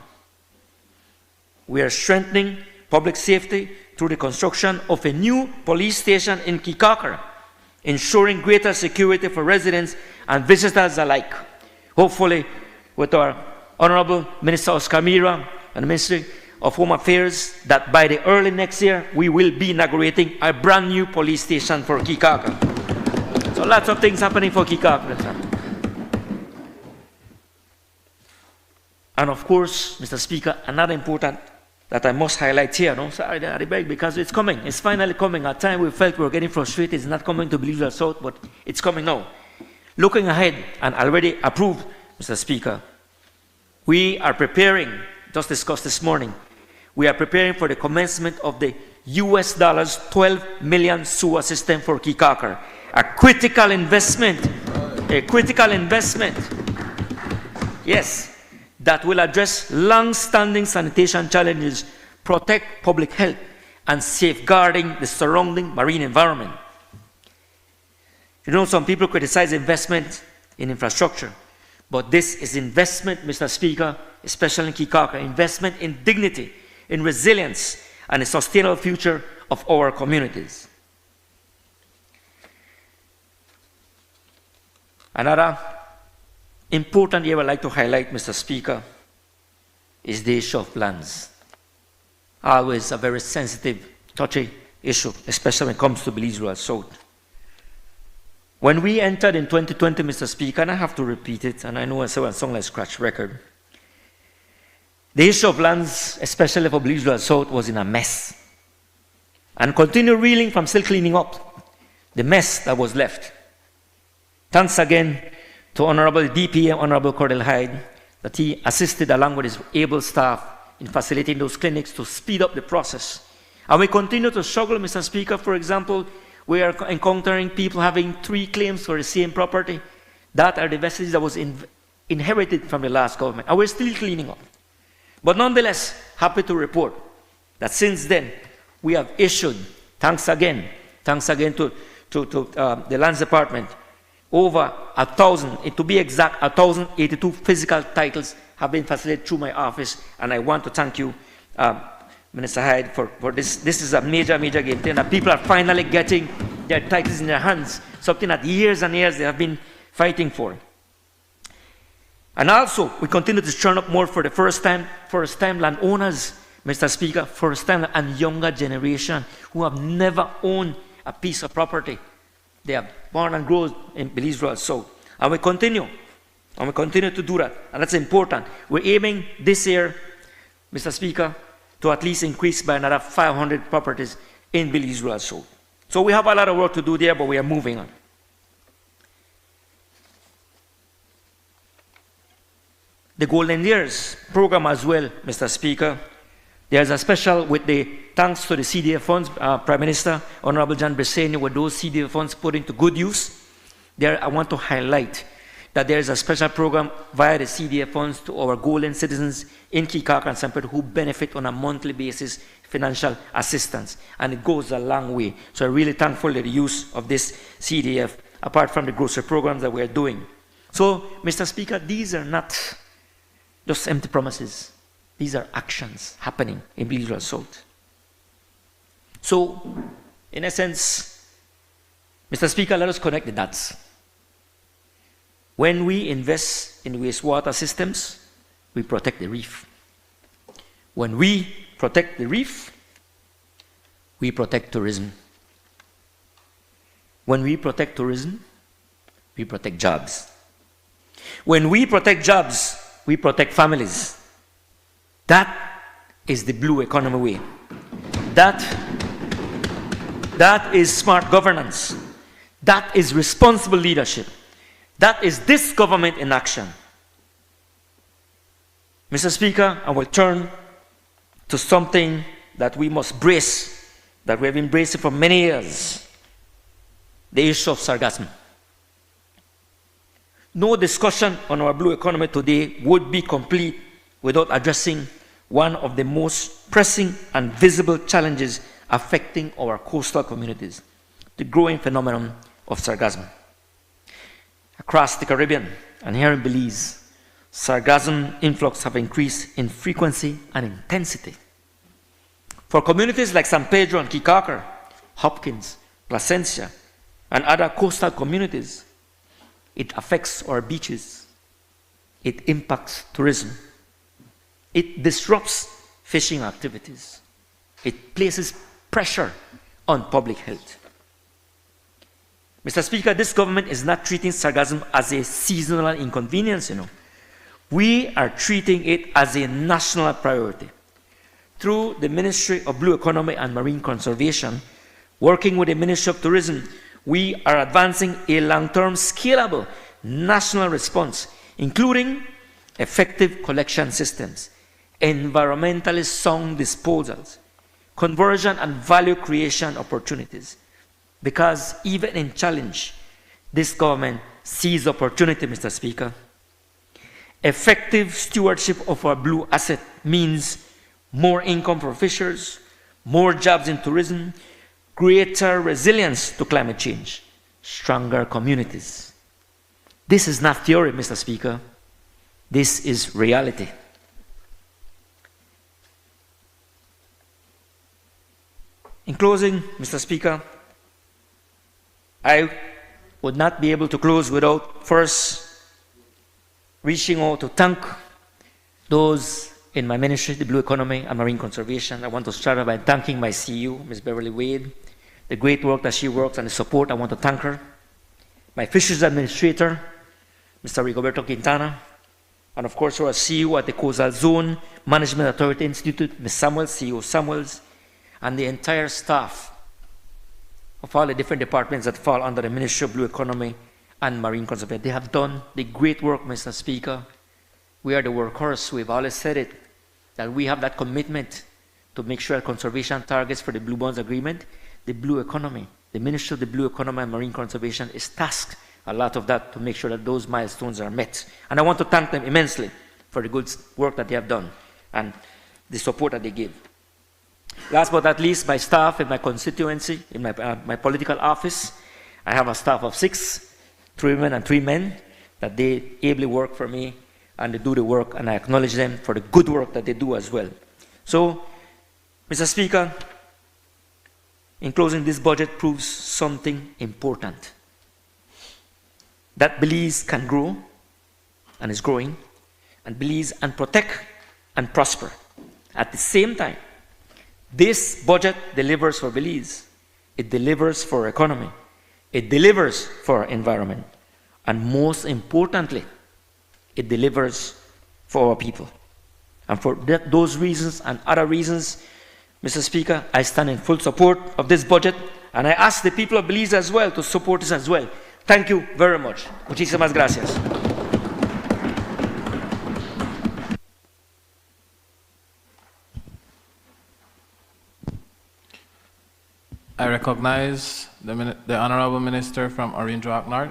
We are strengthening public safety through the construction of a new police station in Kikakar, ensuring greater security for residents and visitors alike. Hopefully, with our Honorable Minister Oscar Mira and the Ministry of Home Affairs, that by the early next year, we will be inaugurating a brand new police station for Kikakar. So lots of things happening for Kikakar. And of course, Mr. Speaker, another important that I must highlight here, no? Sorry, I beg, because it's coming. It's finally coming. At time we felt we were getting frustrated. It's not coming to Belize Royal South, but it's coming now. Looking ahead, and already approved, Mr. Speaker, we are preparing, just discussed this morning, we are preparing for the commencement of the US dollars 12 million sewer system for Kikakar. A critical investment, yes, that will address long-standing sanitation challenges, protect public health, and safeguarding the surrounding marine environment. You know, some people criticize investment in infrastructure, But this is investment, Mr. Speaker, especially in Kikaka, investment in dignity, in resilience, and a sustainable future of our communities. Another important area I'd like to highlight, Mr. Speaker, is the issue of lands. Always a very sensitive, touchy issue, especially when it comes to Belize Rural South. When we entered in 2020, Mr. Speaker, and I have to repeat it, and I know I say a song like scratch record, the issue of lands, especially for Belize Rural South, was in a mess. And continue reeling from still cleaning up the mess that was left. Thanks again to Honorable DPM, Honorable Cordell Hyde, that he assisted along with his able staff in facilitating those clinics to speed up the process. And we continue to struggle, Mr. Speaker. For example, we are encountering people having 3 claims for the same property. That are the vestiges that was inherited from the last government. And we're still cleaning up. But nonetheless, happy to report that since then, we have issued, thanks again to the Lands Department, over 1,000, to be exact, 1,082 physical titles have been facilitated through my office. And I want to thank you, Minister Hyde, for this. This is a major, major game changer. People are finally getting their titles in their hands, something that years and years they have been fighting for. And also, we continue to churn up more for the first time landowners, Mr. Speaker, first time and younger generation who have never owned a piece of property. They are born and grown in Belize Rural South. And we continue to do that. And that's important. We're aiming this year, Mr. Speaker, to at least increase by another 500 properties in Belize Rural South. So we have a lot of work to do there, but we are moving on. The Golden Years program as well, Mr. Speaker. There's a special with the thanks to the CDF funds, Prime Minister, Honorable John Breseni, with those CDF funds put into good use. There, I want to highlight that there is a special program via the CDF funds to our Golden citizens in Kikaka and St. Pedro who benefit on a monthly basis financial assistance. And it goes a long way. So I'm really thankful for the use of this CDF, apart from the grocery programs that we are doing. So, Mr. Speaker, these are not just empty promises. These are actions happening in Belize Rural South. So, in essence, Mr. Speaker, let us connect the dots. When we invest in wastewater systems, we protect the reef. When we protect the reef, we protect tourism. When we protect tourism, we protect jobs. When we protect jobs, we protect families. That is the blue economy way. That is smart governance. That is responsible leadership. That is this government in action. Mr. Speaker, I will turn to something that we must brace, that we have embraced for many years, the issue of sargassum. No discussion on our blue economy today would be complete without addressing one of the most pressing and visible challenges affecting our coastal communities, the growing phenomenon of sargassum. Across the Caribbean and here in Belize, sargassum influx have increased in frequency and intensity. For communities like San Pedro and Kikaka, Hopkins, Placencia, and other coastal communities, it affects our beaches. It impacts tourism. It disrupts fishing activities. It places pressure on public health. Mr. Speaker, this government is not treating sargassum as a seasonal inconvenience, We are treating it as a national priority. Through the Ministry of Blue Economy and Marine Conservation, working with the Ministry of Tourism, we are advancing a long-term, scalable national response, including effective collection systems, environmentally sound disposals, conversion and value creation opportunities. Because even in challenge, this government sees opportunity, Mr. Speaker. Effective stewardship of our blue asset means more income for fishers, more jobs in tourism, greater resilience to climate change, stronger communities. This is not theory, Mr. Speaker. This is reality. In closing, Mr. Speaker, I would not be able to close without first reaching out to thank those in my ministry, the Blue Economy and Marine Conservation. I want to start by thanking my CEO, Ms. Beverly Wade, the great work that she works and the support. I want to thank her. My Fisheries Administrator, Mr. Rigoberto Quintana, and of course our CEO at the Coastal Zone Management Authority Institute, Ms. Samuels, CEO Samuels, and the entire staff of all the different departments that fall under the Ministry of Blue Economy and Marine Conservation. They have done the great work, Mr. Speaker. We are the workhorse. We've always said it, that we have that commitment to make sure conservation targets for the Blue Bonds Agreement, the Blue Economy, the Ministry of the Blue Economy and Marine Conservation is tasked a lot of that to make sure that those milestones are met. And I want to thank them immensely for the good work that they have done and the support that they give. Last but not least, my staff in my constituency, in my political office, I have a staff of 6, 3 women and 3 men, that they ably work for me and they do the work, and I acknowledge them for the good work that they do as well. So, Mr. Speaker, in closing, this budget proves something important. That Belize can grow, and is growing, and Belize and protect and prosper. At the same time, this budget delivers for Belize. It delivers for our economy. It delivers for our environment. And most importantly, it delivers for our people. And for those reasons and other reasons, Mr. Speaker, I stand in full support of this budget, and I ask the people of Belize as well to support this as well. Thank you very much. Muchísimas gracias. I recognize the Honorable Minister from Orange Walk North.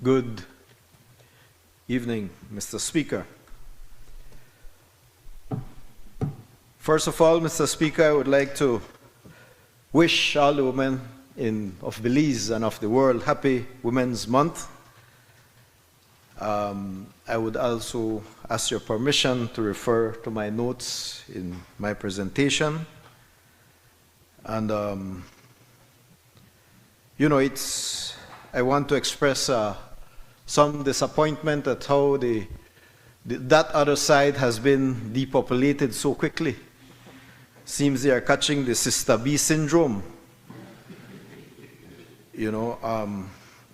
Good evening, Mr. Speaker. First of all, Mr. Speaker, I would like to wish all the women of Belize and of the world happy Women's Month. I would also ask your permission to refer to my notes in my presentation. And, you know, I want to express some disappointment at how that other side has been depopulated so quickly. Seems they are catching the Sister B syndrome. You know,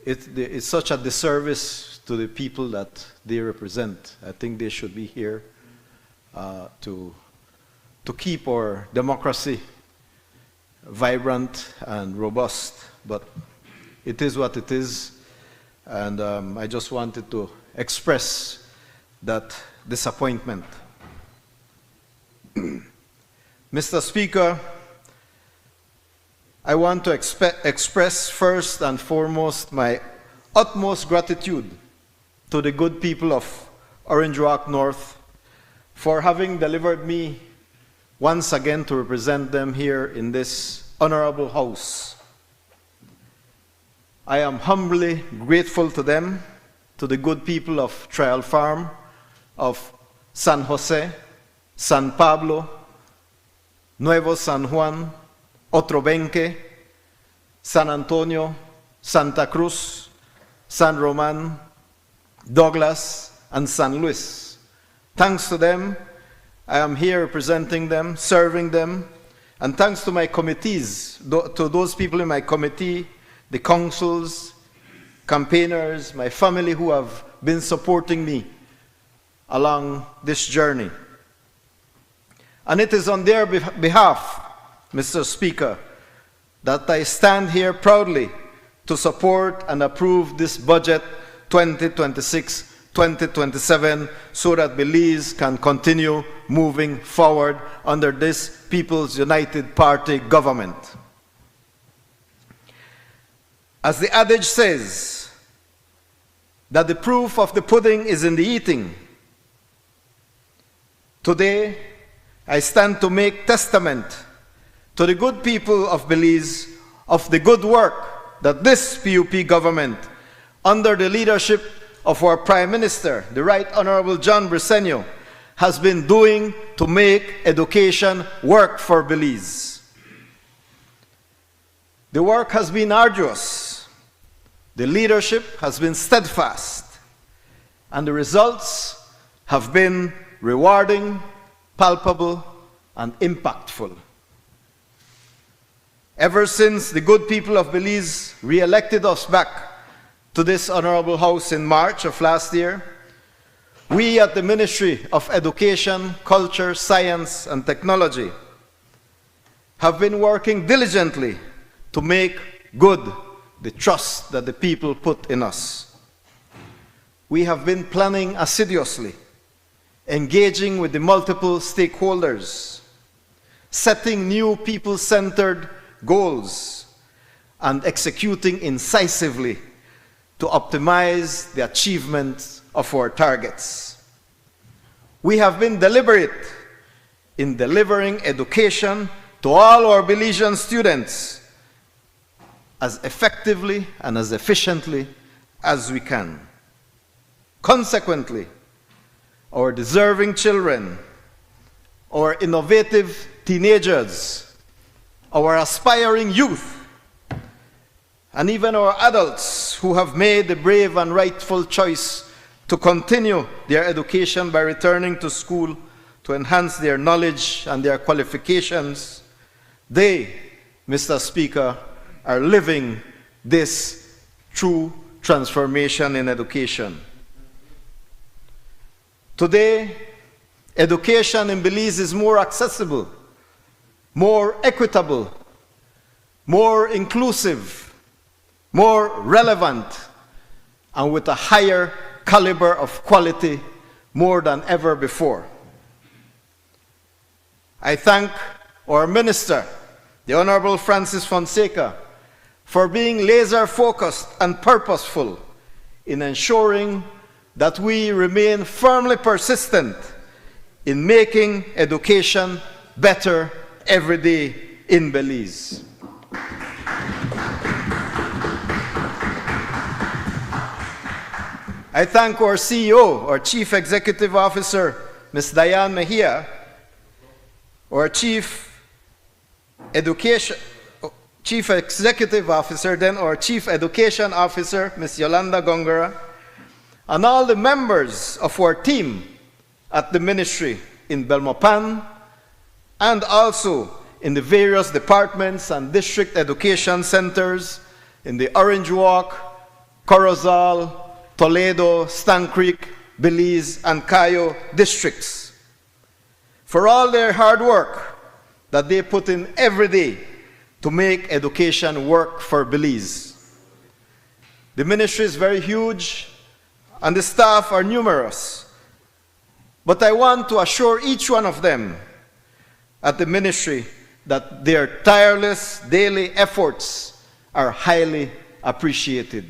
it's such a disservice to the people that they represent. I think they should be here to keep our democracy vibrant and robust. But it is what it is. And I just wanted to express that disappointment. Mr. Speaker, I want to express first and foremost my utmost gratitude to the good people of Orange Walk North for having delivered me once again to represent them here in this honorable house. I am humbly grateful to them, to the good people of Trial Farm, of San Jose, San Pablo, Nuevo San Juan, Otro Benque, San Antonio, Santa Cruz, San Roman, Douglas, and San Luis. Thanks to them, I am here representing them, serving them, and thanks to my committees, to those people in my committee, the councils, campaigners, my family who have been supporting me along this journey. And it is on their behalf, Mr. Speaker, that I stand here proudly to support and approve this budget 2026-2027 so that Belize can continue moving forward under this People's United Party government. As the adage says, that the proof of the pudding is in the eating. Today, I stand to make testament to the good people of Belize of the good work that this PUP government, under the leadership of our Prime Minister, the Right Honorable John Briceño, has been doing to make education work for Belize. The work has been arduous, the leadership has been steadfast, and the results have been rewarding, palpable, and impactful. Ever since the good people of Belize re-elected us back to this honorable house in March of last year, we at the Ministry of Education, Culture, Science, and Technology have been working diligently to make good the trust that the people put in us. We have been planning assiduously, engaging with the multiple stakeholders, setting new people-centered goals, and executing incisively to optimize the achievement of our targets. We have been deliberate in delivering education to all our Belizean students as effectively and as efficiently as we can. Consequently, our deserving children, our innovative teenagers, our aspiring youth, and even our adults who have made the brave and rightful choice to continue their education by returning to school to enhance their knowledge and their qualifications, they, Mr. Speaker, are living this true transformation in education. Today, education in Belize is more accessible, more equitable, more inclusive, more relevant, and with a higher caliber of quality more than ever before. I thank our Minister, the Honorable Francis Fonseca, for being laser-focused and purposeful in ensuring that we remain firmly persistent in making education better every day in Belize. I thank our CEO, our Chief Executive Officer, Ms. Diane Mejia, our Chief Executive Officer, then our Chief Education Officer, Ms. Yolanda Gongora, and all the members of our team at the Ministry in Belmopan, and also in the various departments and district education centers in the Orange Walk, Corozal, Toledo, Stan Creek, Belize, and Cayo districts, for all their hard work that they put in every day to make education work for Belize. The ministry is very huge, and the staff are numerous, but I want to assure each one of them at the ministry that their tireless daily efforts are highly appreciated.